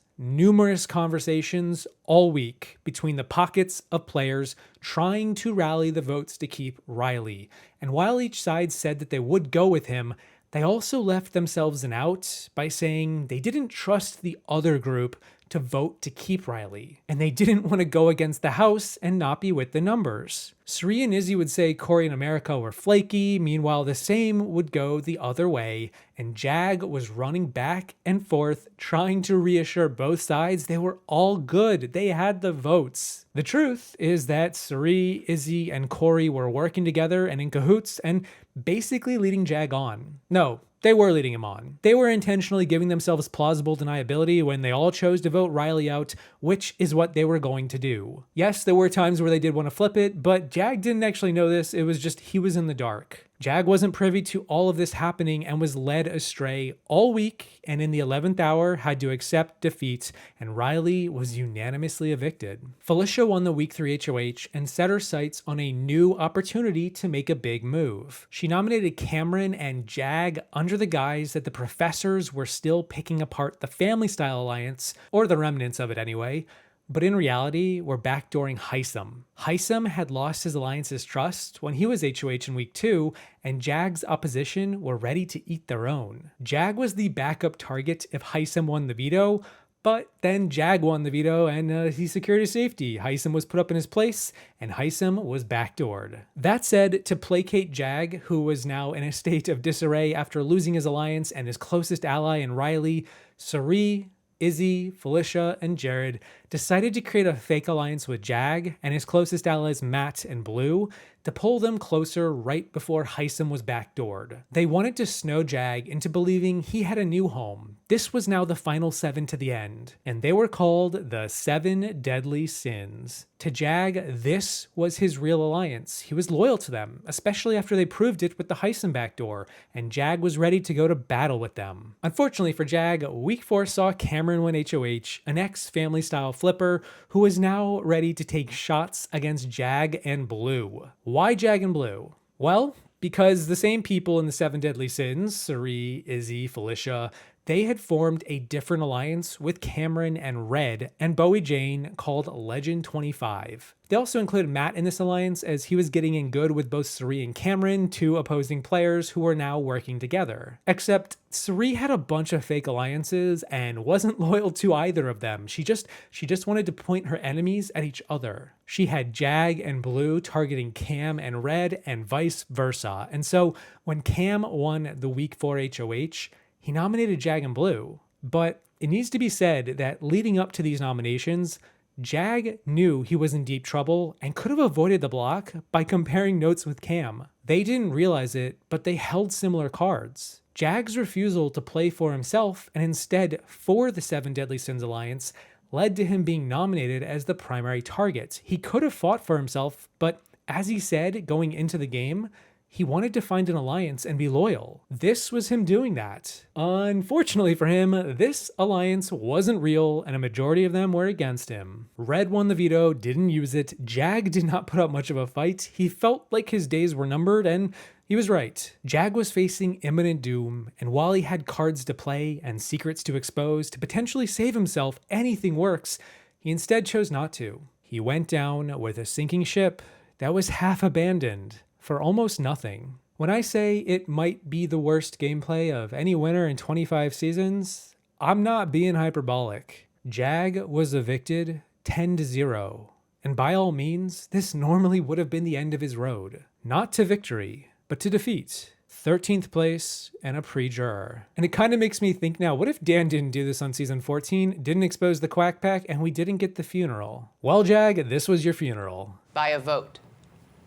conversations all week between the pockets of players trying to rally the votes to keep Reilly. And while each side said that they would go with him, they also left themselves an out by saying they didn't trust the other group to vote to keep Reilly, and they didn't want to go against the house and not be with the numbers. Cirie and Izzy would say Corey and America were flaky, meanwhile the same would go the other way, and Jag was running back and forth trying to reassure both sides they were all good, they had the votes. The truth is that Cirie, Izzy, and Corey were working together and in cahoots and basically leading Jag on. No, they were leading him on. They were intentionally giving themselves plausible deniability when they all chose to vote Reilly out, which is what they were going to do. Yes, there were times where they did want to flip it, but Jag didn't actually know this. It was just he was in the dark. Jag wasn't privy to all of this happening and was led astray all week, and in the 11th hour had to accept defeat, and Reilly was unanimously evicted. Felicia won the week 3 HOH and set her sights on a new opportunity to make a big move. She nominated Cameron and Jag under the guise that the professors were still picking apart the Family Style alliance, or the remnants of it anyway, but in reality, we're backdooring Hayden. Hayden had lost his alliance's trust when he was HOH in week 2, and Jag's opposition were ready to eat their own. Jag was the backup target if Hayden won the veto, But then Jag won the veto and he secured his safety. Hisam was put up in his place and Hisam was backdoored. That said, to placate Jag, who was now in a state of disarray after losing his alliance and his closest ally in Reilly, Cirie, Izzy, Felicia, and Jared decided to create a fake alliance with Jag and his closest allies Matt and Blue to pull them closer right before Hisam was backdoored. They wanted to snow Jag into believing he had a new home. This was now the final 7 to the end, and they were called the 7 Deadly Sins. To Jag, this was his real alliance. He was loyal to them, especially after they proved it with the Hisam backdoor, and Jag was ready to go to battle with them. Unfortunately for Jag, Week 4 saw Cameron win HOH, an ex-family style flipper who was now ready to take shots against Jag and Blue. Why Jag and Blue? Well, because the same people in the 7 Deadly Sins, Cirie, Izzy, Felicia, they had formed a different alliance with Cameron and Red and Bowie Jane called Legend 25. They also included Matt in this alliance as he was getting in good with both Cirie and Cameron, 2 opposing players who were now working together. Except Cirie had a bunch of fake alliances and wasn't loyal to either of them. She just wanted to point her enemies at each other. She had Jag and Blue targeting Cam and Red and vice versa. And so when Cam won the Week 4 HOH, he nominated Jag and Blue. But it needs to be said that leading up to these nominations, Jag knew he was in deep trouble and could have avoided the block by comparing notes with Cam. They didn't realize it, but they held similar cards. Jag's refusal to play for himself and instead for the 7 Deadly Sins alliance led to him being nominated as the primary target. He could have fought for himself, but as he said going into the game, he wanted to find an alliance and be loyal. This was him doing that. Unfortunately for him, this alliance wasn't real and a majority of them were against him. Red won the veto, didn't use it. Jag did not put up much of a fight. He felt like his days were numbered and he was right. Jag was facing imminent doom, and while he had cards to play and secrets to expose to potentially save himself, anything works, he instead chose not to. He went down with a sinking ship that was half abandoned for almost nothing. When I say it might be the worst gameplay of any winner in 25 seasons, I'm not being hyperbolic. Jag was evicted 10-0, and by all means, this normally would have been the end of his road. Not to victory, but to defeat. 13th place and a pre-juror. And it kind of makes me think now, what if Dan didn't do this on season 14, didn't expose the Quack Pack, and we didn't get the funeral? Well, Jag, this was your funeral. By a vote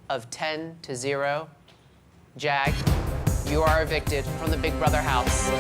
of 10-0, Jag, you are evicted from the Big Brother house.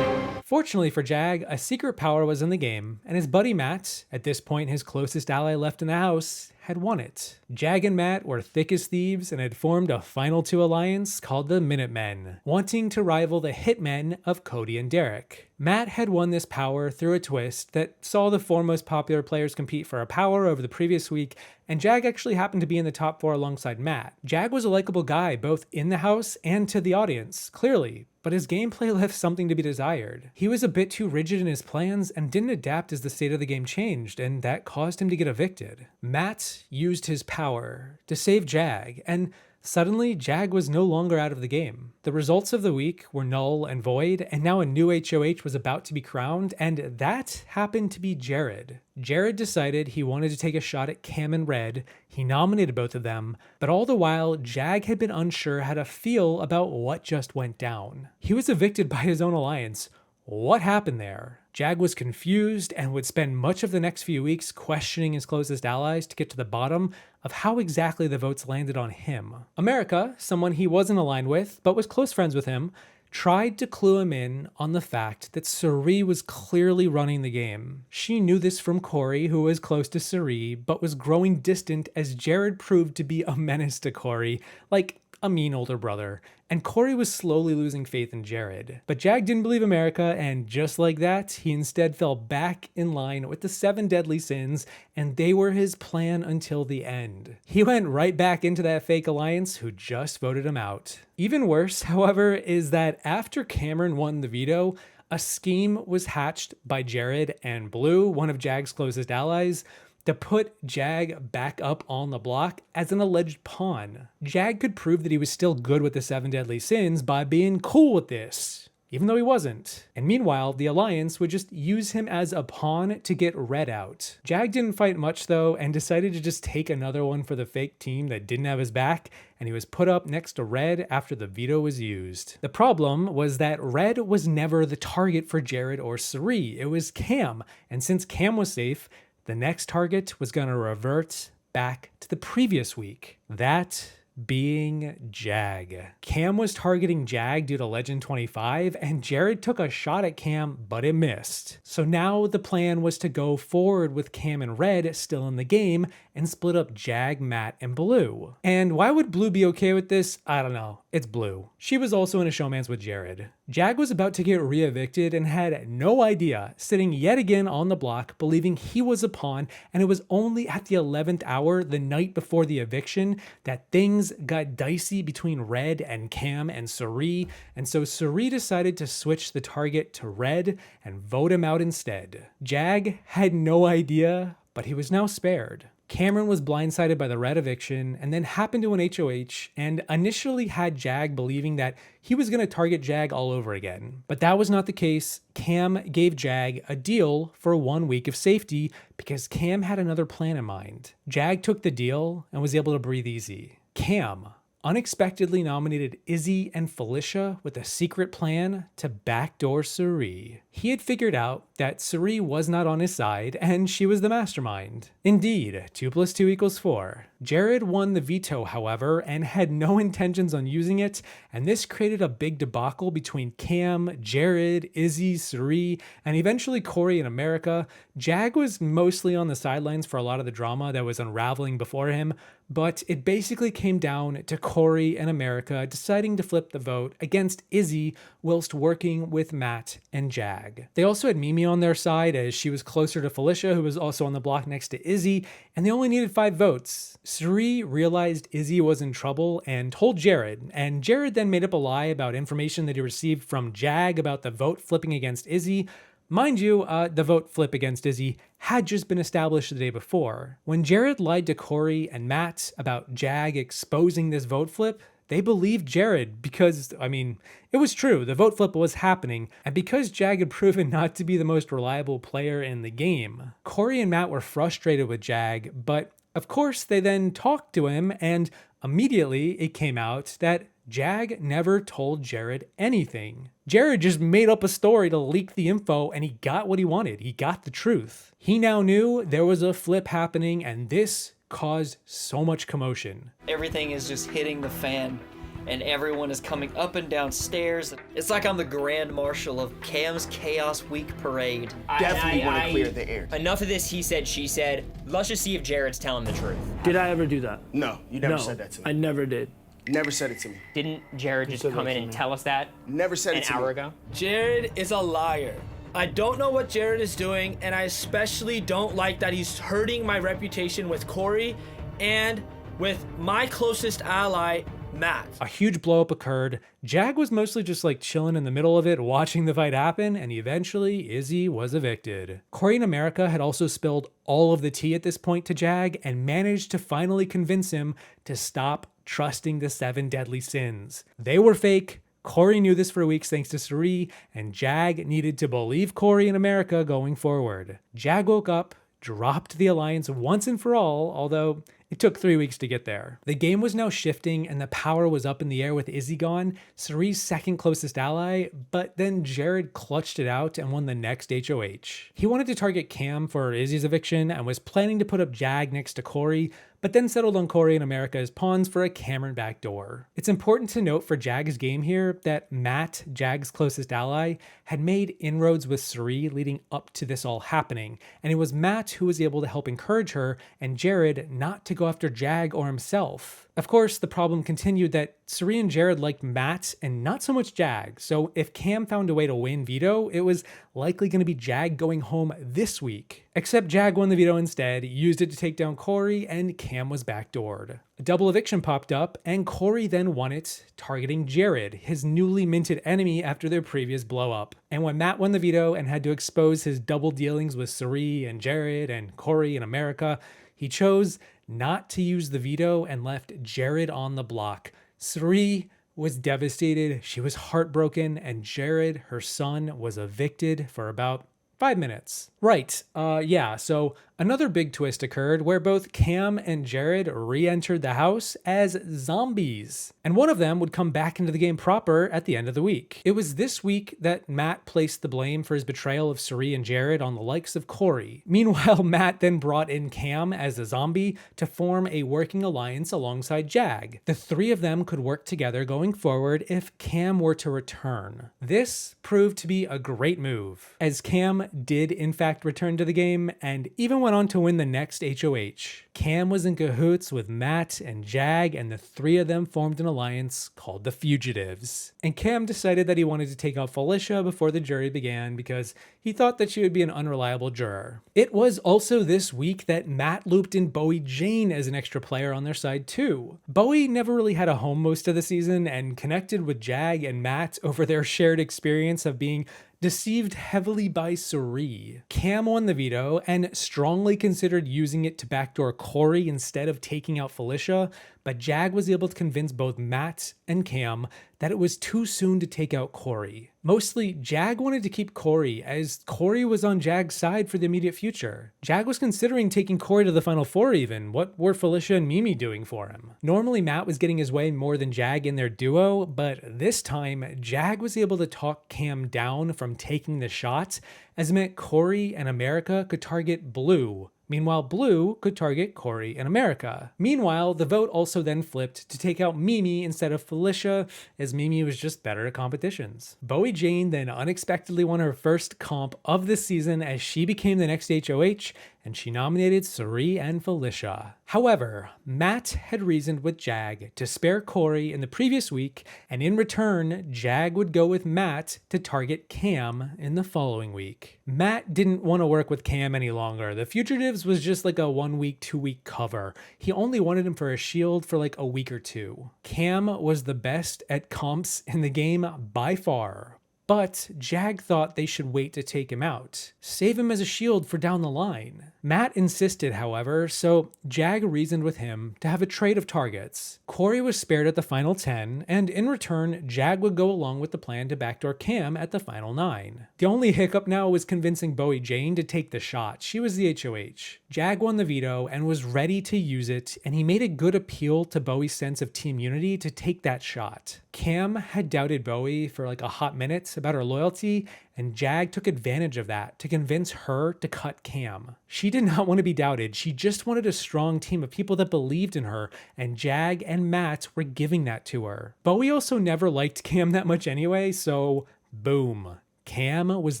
Fortunately for Jag, a secret power was in the game, and his buddy Matt, at this point his closest ally left in the house, had won it. Jag and Matt were thick as thieves and had formed a final 2 alliance called the Minutemen, wanting to rival the Hitmen of Cody and Derrick. Matt had won this power through a twist that saw the 4 most popular players compete for a power over the previous week, and Jag actually happened to be in the top 4 alongside Matt. Jag was a likable guy both in the house and to the audience, clearly, but his gameplay left something to be desired. He was a bit too rigid in his plans and didn't adapt as the state of the game changed, and that caused him to get evicted. Matt used his power to save Jag, and suddenly Jag was no longer out of the game. The results of the week were null and void, and now a new HOH was about to be crowned, and that happened to be Jared. Jared decided he wanted to take a shot at Cam and Red. He nominated both of them, but all the while, Jag had been unsure how to feel about what just went down. He was evicted by his own alliance. What happened there? Jag was confused and would spend much of the next few weeks questioning his closest allies to get to the bottom of how exactly the votes landed on him. America, someone he wasn't aligned with but was close friends with him, tried to clue him in on the fact that Cirie was clearly running the game. She knew this from Corey, who was close to Cirie, but was growing distant as Jared proved to be a menace to Corey, like a mean older brother, and Corey was slowly losing faith in Jared. But Jag didn't believe America, and just like that, he instead fell back in line with the 7 Deadly Sins, and they were his plan until the end. He went right back into that fake alliance who just voted him out. Even worse, however, is that after Cameron won the veto, a scheme was hatched by Jared and Blue, one of Jag's closest allies, to put Jag back up on the block as an alleged pawn. Jag could prove that he was still good with the 7 Deadly Sins by being cool with this. even though he wasn't. And meanwhile, the Alliance would just use him as a pawn to get Red out. Jag didn't fight much though, and decided to just take another one for the fake team that didn't have his back, and he was put up next to Red after the veto was used. The problem was that Red was never the target for Jared or Cirie, it was Cam, and since Cam was safe, the next target was gonna revert back to the previous week. That being Jag. Cam was targeting Jag due to Legend 25, and Jared took a shot at Cam, but it missed. So now the plan was to go forward with Cam and Red still in the game and split up Jag, Matt, and Blue. And why would Blue be okay with this? I don't know. It's Blue. She was also in a showmance with Jared. Jag was about to get re-evicted and had no idea, sitting yet again on the block, believing he was a pawn, and it was only at the 11th hour, the night before the eviction, that things got dicey between Red and Cam and Cirie, and so Cirie decided to switch the target to Red and vote him out instead. Jag had no idea, but he was now spared. Cameron was blindsided by the Red eviction and then happened to an HOH and initially had Jag believing that he was going to target Jag all over again. But that was not the case. Cam gave Jag a deal for 1 week of safety because Cam had another plan in mind. Jag took the deal and was able to breathe easy. Cam unexpectedly nominated Izzy and Felicia with a secret plan to backdoor Cirie. He had figured out that Cirie was not on his side and she was the mastermind. Indeed, 2 + 2 = 4. Jared won the veto, however, and had no intentions on using it, and this created a big debacle between Cam, Jared, Izzy, Cirie, and eventually Corey in America. Jag was mostly on the sidelines for a lot of the drama that was unraveling before him, but it basically came down to Corey and America deciding to flip the vote against Izzy whilst working with Matt and Jag. They also had Mimi on their side as she was closer to Felicia, who was also on the block next to Izzy, and they only needed 5 votes. Cirie realized Izzy was in trouble and told Jared, and Jared then made up a lie about information that he received from Jag about the vote flipping against Izzy. Mind you, the vote flip against Izzy had just been established the day before. When Jared lied to Corey and Matt about Jag exposing this vote flip, they believed Jared because, it was true, the vote flip was happening, and because Jag had proven not to be the most reliable player in the game. Corey and Matt were frustrated with Jag, but of course they then talked to him, and immediately it came out that Jag never told Jared anything. Jared just made up a story to leak the info, and he got what he wanted. He got the truth. He now knew there was a flip happening, and this caused so much commotion. Everything is just hitting the fan, and everyone is coming up and down stairs. It's like I'm the Grand Marshal of Cam's Chaos Week Parade. Definitely want to clear the air. Enough of this he said, she said. Let's just see if Jared's telling the truth. Did I ever do that? No, you never said that to me. I never did. Never said it to me. Didn't Jared just come in and tell us that? Never said it to me. An hour ago? Jared is a liar. I don't know what Jared is doing, and I especially don't like that he's hurting my reputation with Corey and with my closest ally, Matt. A huge blowup occurred. Jag was mostly just chilling in the middle of it, watching the fight happen, and eventually Izzy was evicted. Corey in America had also spilled all of the tea at this point to Jag and managed to finally convince him to stop trusting the 7 deadly sins. They were fake. Corey knew this for weeks thanks to Cirie, and Jag needed to believe Corey in America going forward. Jag woke up, dropped the Alliance once and for all, although it took 3 weeks to get there. The game was now shifting and the power was up in the air with Izzy gone, Cirie's second closest ally, but then Jared clutched it out and won the next HOH. He wanted to target Cam for Izzy's eviction and was planning to put up Jag next to Corey, but then settled on Corey and America as pawns for a Cameron backdoor. It's important to note for Jag's game here that Matt, Jag's closest ally, had made inroads with Cirie leading up to this all happening, and it was Matt who was able to help encourage her and Jared not to go after Jag or himself. Of course, the problem continued that Cirie and Jared liked Matt and not so much Jag, so if Cam found a way to win veto, it was likely going to be Jag going home this week. Except Jag won the veto instead, used it to take down Corey, and Cam was backdoored. A double eviction popped up, and Corey then won it, targeting Jared, his newly minted enemy after their previous blow-up. And when Matt won the veto and had to expose his double dealings with Cirie and Jared and Corey in America, he chose not to use the veto and left Jared on the block. Cirie was devastated, she was heartbroken, and Jared, her son, was evicted for about 5 minutes. Right, yeah, so another big twist occurred where both Cam and Jared re-entered the house as zombies, and one of them would come back into the game proper at the end of the week. It was this week that Matt placed the blame for his betrayal of Cirie and Jared on the likes of Corey. Meanwhile, Matt then brought in Cam as a zombie to form a working alliance alongside Jag. The three of them could work together going forward if Cam were to return. This proved to be a great move, as Cam did in fact return to the game and even went on to win the next HOH. Cam was in cahoots with Matt and Jag, and the three of them formed an alliance called the Fugitives. And Cam decided that he wanted to take out Felicia before the jury began because he thought that she would be an unreliable juror. It was also this week that Matt looped in Bowie Jane as an extra player on their side too. Bowie never really had a home most of the season and connected with Jag and Matt over their shared experience of being deceived heavily by Cirie. Cam won the veto and strongly considered using it to backdoor Corey instead of taking out Felicia, but Jag was able to convince both Matt and Cam that it was too soon to take out Corey. Mostly, Jag wanted to keep Corey, as Corey was on Jag's side for the immediate future. Jag was considering taking Corey to the Final Four even. What were Felicia and Mimi doing for him? Normally, Matt was getting his way more than Jag in their duo, but this time, Jag was able to talk Cam down from taking the shot, as it meant Corey and America could target Blue. Meanwhile, Blue could target Corey and America. Meanwhile, the vote also then flipped to take out Mimi instead of Felicia, as Mimi was just better at competitions. Bowie Jane then unexpectedly won her first comp of the season as she became the next HOH, and she nominated Cirie and Felicia. However, Matt had reasoned with Jag to spare Corey in the previous week, and in return, Jag would go with Matt to target Cam in the following week. Matt didn't want to work with Cam any longer. The Fugitives was just like a 1 week, 2 week cover. He only wanted him for a shield for like a week or two. Cam was the best at comps in the game by far. But Jag thought they should wait to take him out. Save him as a shield for down the line. Matt insisted, however, so Jag reasoned with him to have a trade of targets. Corey was spared at the final 10, and in return, Jag would go along with the plan to backdoor Cam at the final 9. The only hiccup now was convincing Bowie Jane to take the shot. She was the HOH. Jag won the veto and was ready to use it, and he made a good appeal to Bowie's sense of team unity to take that shot. Cam had doubted Bowie for like a hot minute about her loyalty, and Jag took advantage of that to convince her to cut Cam. She did not want to be doubted. She just wanted a strong team of people that believed in her, and Jag and Matt were giving that to her. Bowie also never liked Cam that much anyway, so boom. Cam was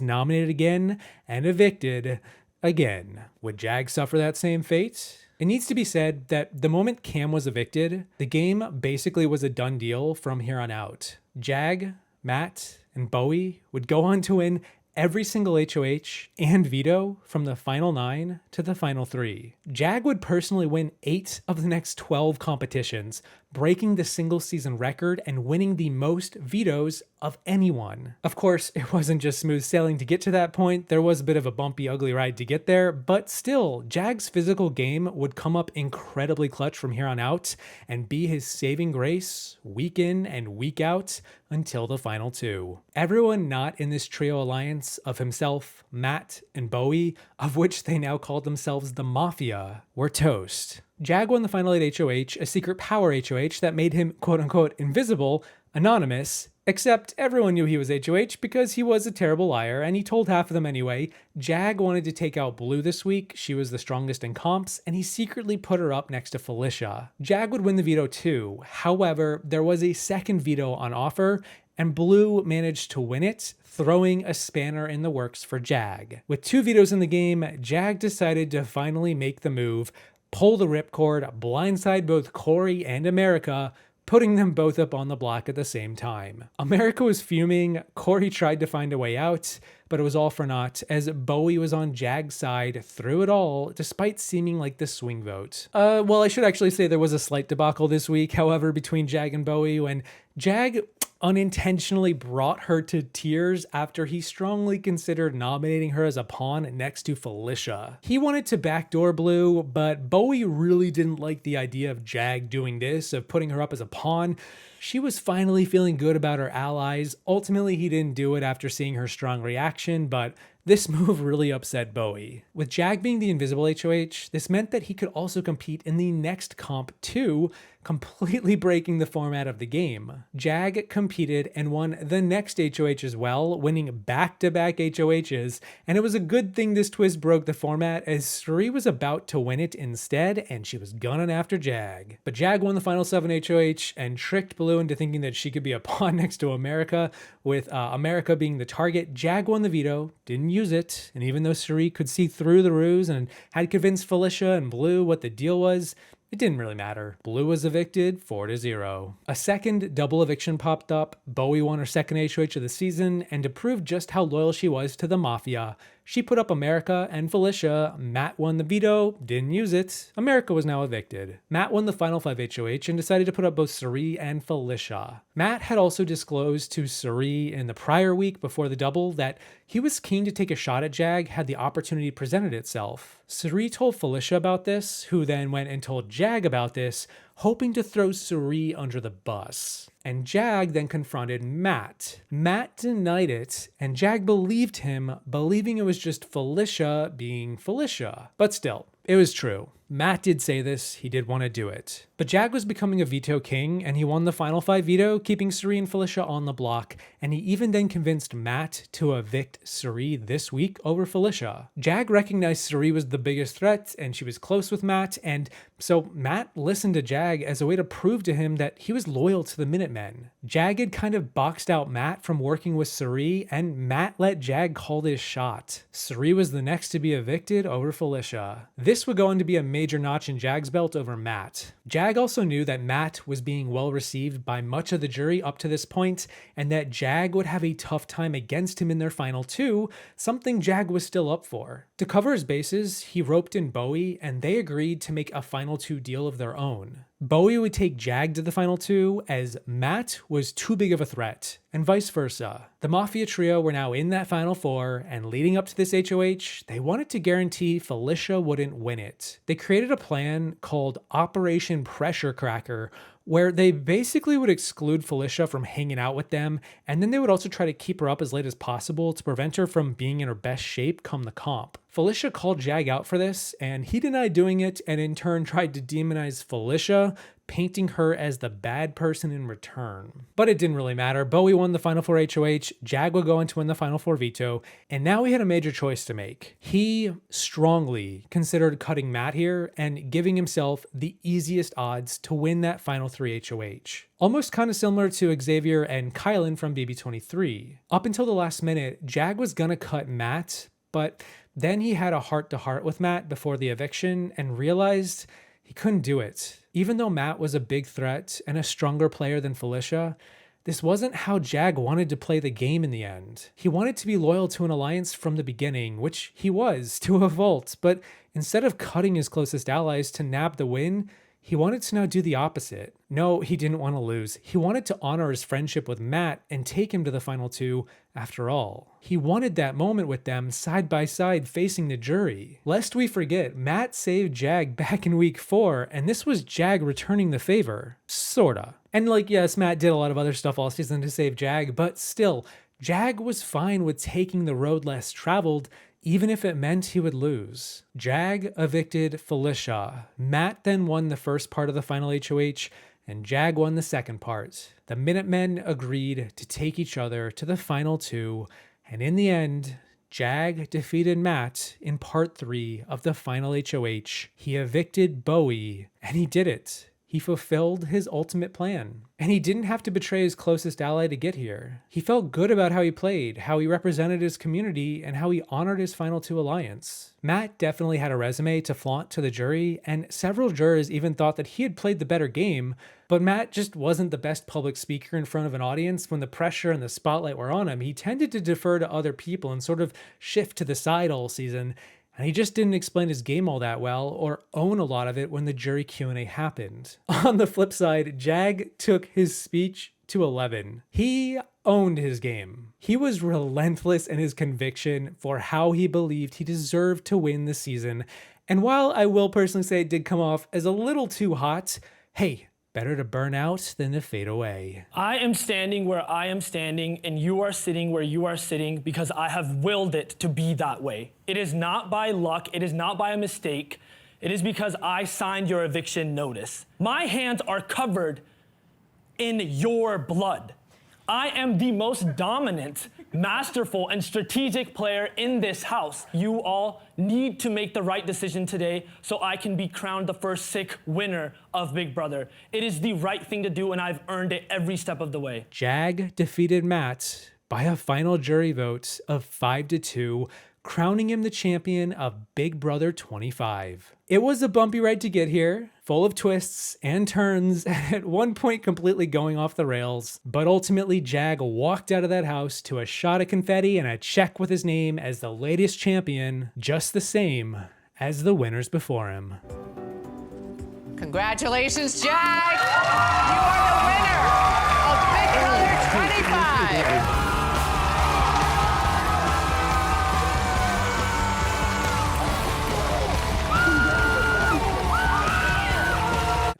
nominated again and evicted again. Would Jag suffer that same fate? It needs to be said that the moment Cam was evicted, the game basically was a done deal from here on out. Jag, Matt, and Bowie would go on to win every single HOH and veto from the final 9 to the final 3. Jag would personally win 8 of the next 12 competitions, breaking the single season record and winning the most vetoes of anyone. Of course, it wasn't just smooth sailing to get to that point. There was a bit of a bumpy, ugly ride to get there, but still, Jag's physical game would come up incredibly clutch from here on out and be his saving grace week in and week out until the final 2. Everyone not in this trio alliance of himself, Matt, and Bowie, of which they now called themselves the Mafia, were toast. Jag won the final 8 HOH, a secret power HOH that made him quote-unquote invisible, anonymous, except everyone knew he was HOH because he was a terrible liar, and he told half of them anyway. Jag wanted to take out Blue this week. She was the strongest in comps, and he secretly put her up next to Felicia. Jag would win the veto too. However, there was a second veto on offer, and Blue managed to win it, throwing a spanner in the works for Jag. With 2 vetoes in the game, Jag decided to finally make the move, pull the ripcord, blindside both Corey and America, putting them both up on the block at the same time. America was fuming. Corey tried to find a way out, but it was all for naught as Bowie was on Jag's side through it all, despite seeming like the swing vote. Well, I should actually say there was a slight debacle this week, however, between Jag and Bowie when Jag unintentionally brought her to tears after he strongly considered nominating her as a pawn next to Felicia. He wanted to backdoor Blue, but Bowie really didn't like the idea of Jag doing this, of putting her up as a pawn. She was finally feeling good about her allies. Ultimately, he didn't do it after seeing her strong reaction, but this move really upset Bowie. With Jag being the invisible HOH, this meant that he could also compete in the next comp too, completely breaking the format of the game. Jag competed and won the next HOH as well, winning back-to-back HOHs, and it was a good thing this twist broke the format as Suri was about to win it instead, and she was gunning after Jag. But Jag won the final 7 HOH and tricked Blue into thinking that she could be a pawn next to America, with America being the target. Jag won the veto, didn't use it, and even though Suri could see through the ruse and had convinced Felicia and Blue what the deal was, it didn't really matter. Blue was evicted 4-0. A second double eviction popped up. Bowie won her second HOH of the season, and to prove just how loyal she was to the Mafia, she put up America and Felicia. Matt won the veto, didn't use it. America was now evicted. Matt won the final 5 HOH and decided to put up both Suri and Felicia. Matt had also disclosed to Suri in the prior week before the double that he was keen to take a shot at Jag had the opportunity presented itself. Suri told Felicia about this, who then went and told Jag about this, hoping to throw Suri under the bus. And Jag then confronted Matt. Matt denied it, and Jag believed him, believing it was just Felicia being Felicia. But still, it was true. Matt did say this, he did want to do it. But Jag was becoming a veto king, and he won the final 5 veto, keeping Suri and Felicia on the block, and he even then convinced Matt to evict Suri this week over Felicia. Jag recognized Suri was the biggest threat, and she was close with Matt, and so Matt listened to Jag as a way to prove to him that he was loyal to the Minutemen. Jag had kind of boxed out Matt from working with Suri, and Matt let Jag call this shot. Suri was the next to be evicted over Felicia. This would go on to be a major notch in Jag's belt over Matt. Jag also knew that Matt was being well received by much of the jury up to this point, and that Jag would have a tough time against him in their final 2, something Jag was still up for. To cover his bases, he roped in Bowie, and they agreed to make a final 2 deal of their own. Bowie would take Jag to the final 2 as Matt was too big of a threat, and vice versa. The Mafia trio were now in that final 4, and leading up to this HOH, they wanted to guarantee Felicia wouldn't win it. They created a plan called Operation Pressure Cracker, where they basically would exclude Felicia from hanging out with them, and then they would also try to keep her up as late as possible to prevent her from being in her best shape come the comp. Felicia called Jag out for this, and he denied doing it, and in turn tried to demonize Felicia, painting her as the bad person in return. But it didn't really matter. Bowie won the final 4 HOH, Jag would go on to win the final 4 veto, and now he had a major choice to make. He strongly considered cutting Matt here and giving himself the easiest odds to win that final 3 HOH. Almost kind of similar to Xavier and Kylan from BB23. Up until the last minute, Jag was gonna cut Matt, but then he had a heart-to-heart with Matt before the eviction and realized he couldn't do it. Even though Matt was a big threat and a stronger player than Felicia, this wasn't how Jag wanted to play the game in the end. He wanted to be loyal to an alliance from the beginning, which he was, to a vault, but instead of cutting his closest allies to nab the win, he wanted to now do the opposite. No, he didn't want to lose. He wanted to honor his friendship with Matt and take him to the final 2 after all. He wanted that moment with them side by side facing the jury. Lest we forget, Matt saved Jag back in week 4, and this was Jag returning the favor. Sorta. And yes, Matt did a lot of other stuff all season to save Jag, but still, Jag was fine with taking the road less traveled, even if it meant he would lose. Jag evicted Felicia. Matt then won the first part of the final HOH, and Jag won the second part. The Minutemen agreed to take each other to the final 2, and in the end, Jag defeated Matt in part 3 of the final HOH. He evicted Bowie, and he did it. He fulfilled his ultimate plan. And he didn't have to betray his closest ally to get here. He felt good about how he played, how he represented his community, and how he honored his final 2 alliance. Matt definitely had a resume to flaunt to the jury, and several jurors even thought that he had played the better game, but Matt just wasn't the best public speaker in front of an audience. When the pressure and the spotlight were on him, he tended to defer to other people and sort of shift to the side all season. And he just didn't explain his game all that well or own a lot of it when the jury Q&A happened. On the flip side, Jag took his speech to 11. He owned his game. He was relentless in his conviction for how he believed he deserved to win the season. And while I will personally say it did come off as a little too hot, hey, better to burn out than to fade away. I am standing where I am standing, and you are sitting where you are sitting because I have willed it to be that way. It is not by luck. It is not by a mistake. It is because I signed your eviction notice. My hands are covered in your blood. I am the most dominant, masterful, and strategic player in this house. You all need to make the right decision today so I can be crowned the first sick winner of Big Brother. It is the right thing to do, and I've earned it every step of the way. Jag defeated Matt by a final jury vote of 5-2, crowning him the champion of Big Brother 25. It was a bumpy ride to get here, full of twists and turns, and at one point completely going off the rails, but ultimately Jag walked out of that house to a shot of confetti and a check with his name as the latest champion, just the same as the winners before him. Congratulations, Jag! You are the winner of Big Brother 25!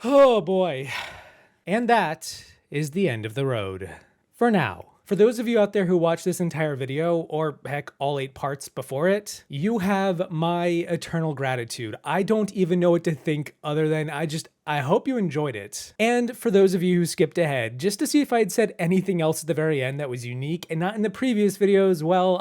Oh boy. And that is the end of the road. For now. For those of you out there who watched this entire video, or heck, all 8 parts before it, you have my eternal gratitude. I don't even know what to think other than I hope you enjoyed it. And for those of you who skipped ahead, just to see if I had said anything else at the very end that was unique and not in the previous videos, well,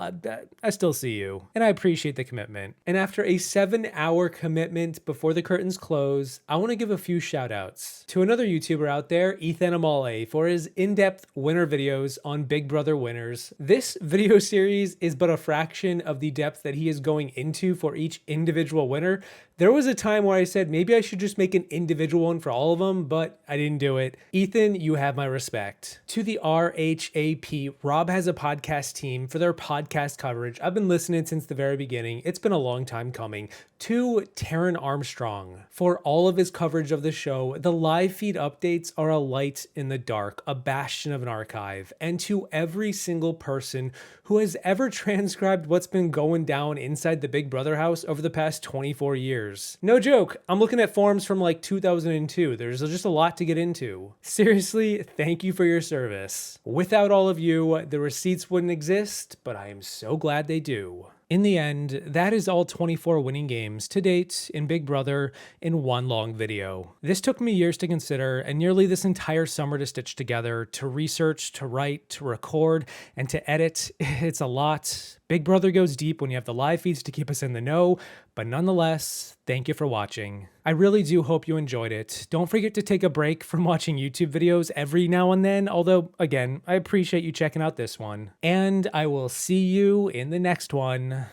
I still see you. And I appreciate the commitment. And after a 7-hour commitment before the curtains close, I want to give a few shout outs to another YouTuber out there, Ethan Amale, for his in-depth winner videos on Big Brother winners. This video series is but a fraction of the depth that he is going into for each individual winner. There was a time where I said maybe I should just make an individual one for all of them, but I didn't do it. Ethan, you have my respect. To the RHAP, Rob has a podcast team for their podcast coverage. I've been listening since the very beginning. It's been a long time coming. To Taryn Armstrong, for all of his coverage of the show. The live feed updates are a light in the dark, a bastion of an archive. And to every single person who has ever transcribed what's been going down inside the Big Brother house over the past 24 years. No joke, I'm looking at forums from like 2002. There's just a lot to get into. Seriously, thank you for your service. Without all of you, the receipts wouldn't exist, but I am so glad they do. In the end, that is all 24 winning games to date in Big Brother in one long video. This took me years to consider and nearly this entire summer to stitch together, to research, to write, to record, and to edit. It's a lot. Big Brother goes deep when you have the live feeds to keep us in the know, but nonetheless, thank you for watching. I really do hope you enjoyed it. Don't forget to take a break from watching YouTube videos every now and then, although, again, I appreciate you checking out this one. And I will see you in the next one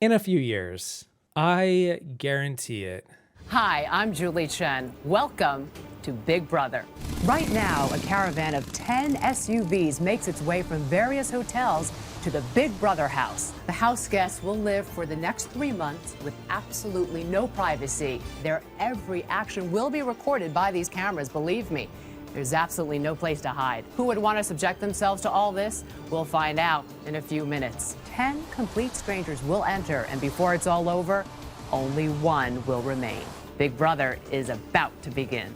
in a few years. I guarantee it. Hi, I'm Julie Chen. Welcome to Big Brother. Right now, a caravan of 10 SUVs makes its way from various hotels to the Big Brother house. The house guests will live for the next 3 months with absolutely no privacy. Their every action will be recorded by these cameras, believe me. There's absolutely no place to hide. Who would want to subject themselves to all this? We'll find out in a few minutes. 10 complete strangers will enter, and before it's all over, only one will remain. Big Brother is about to begin.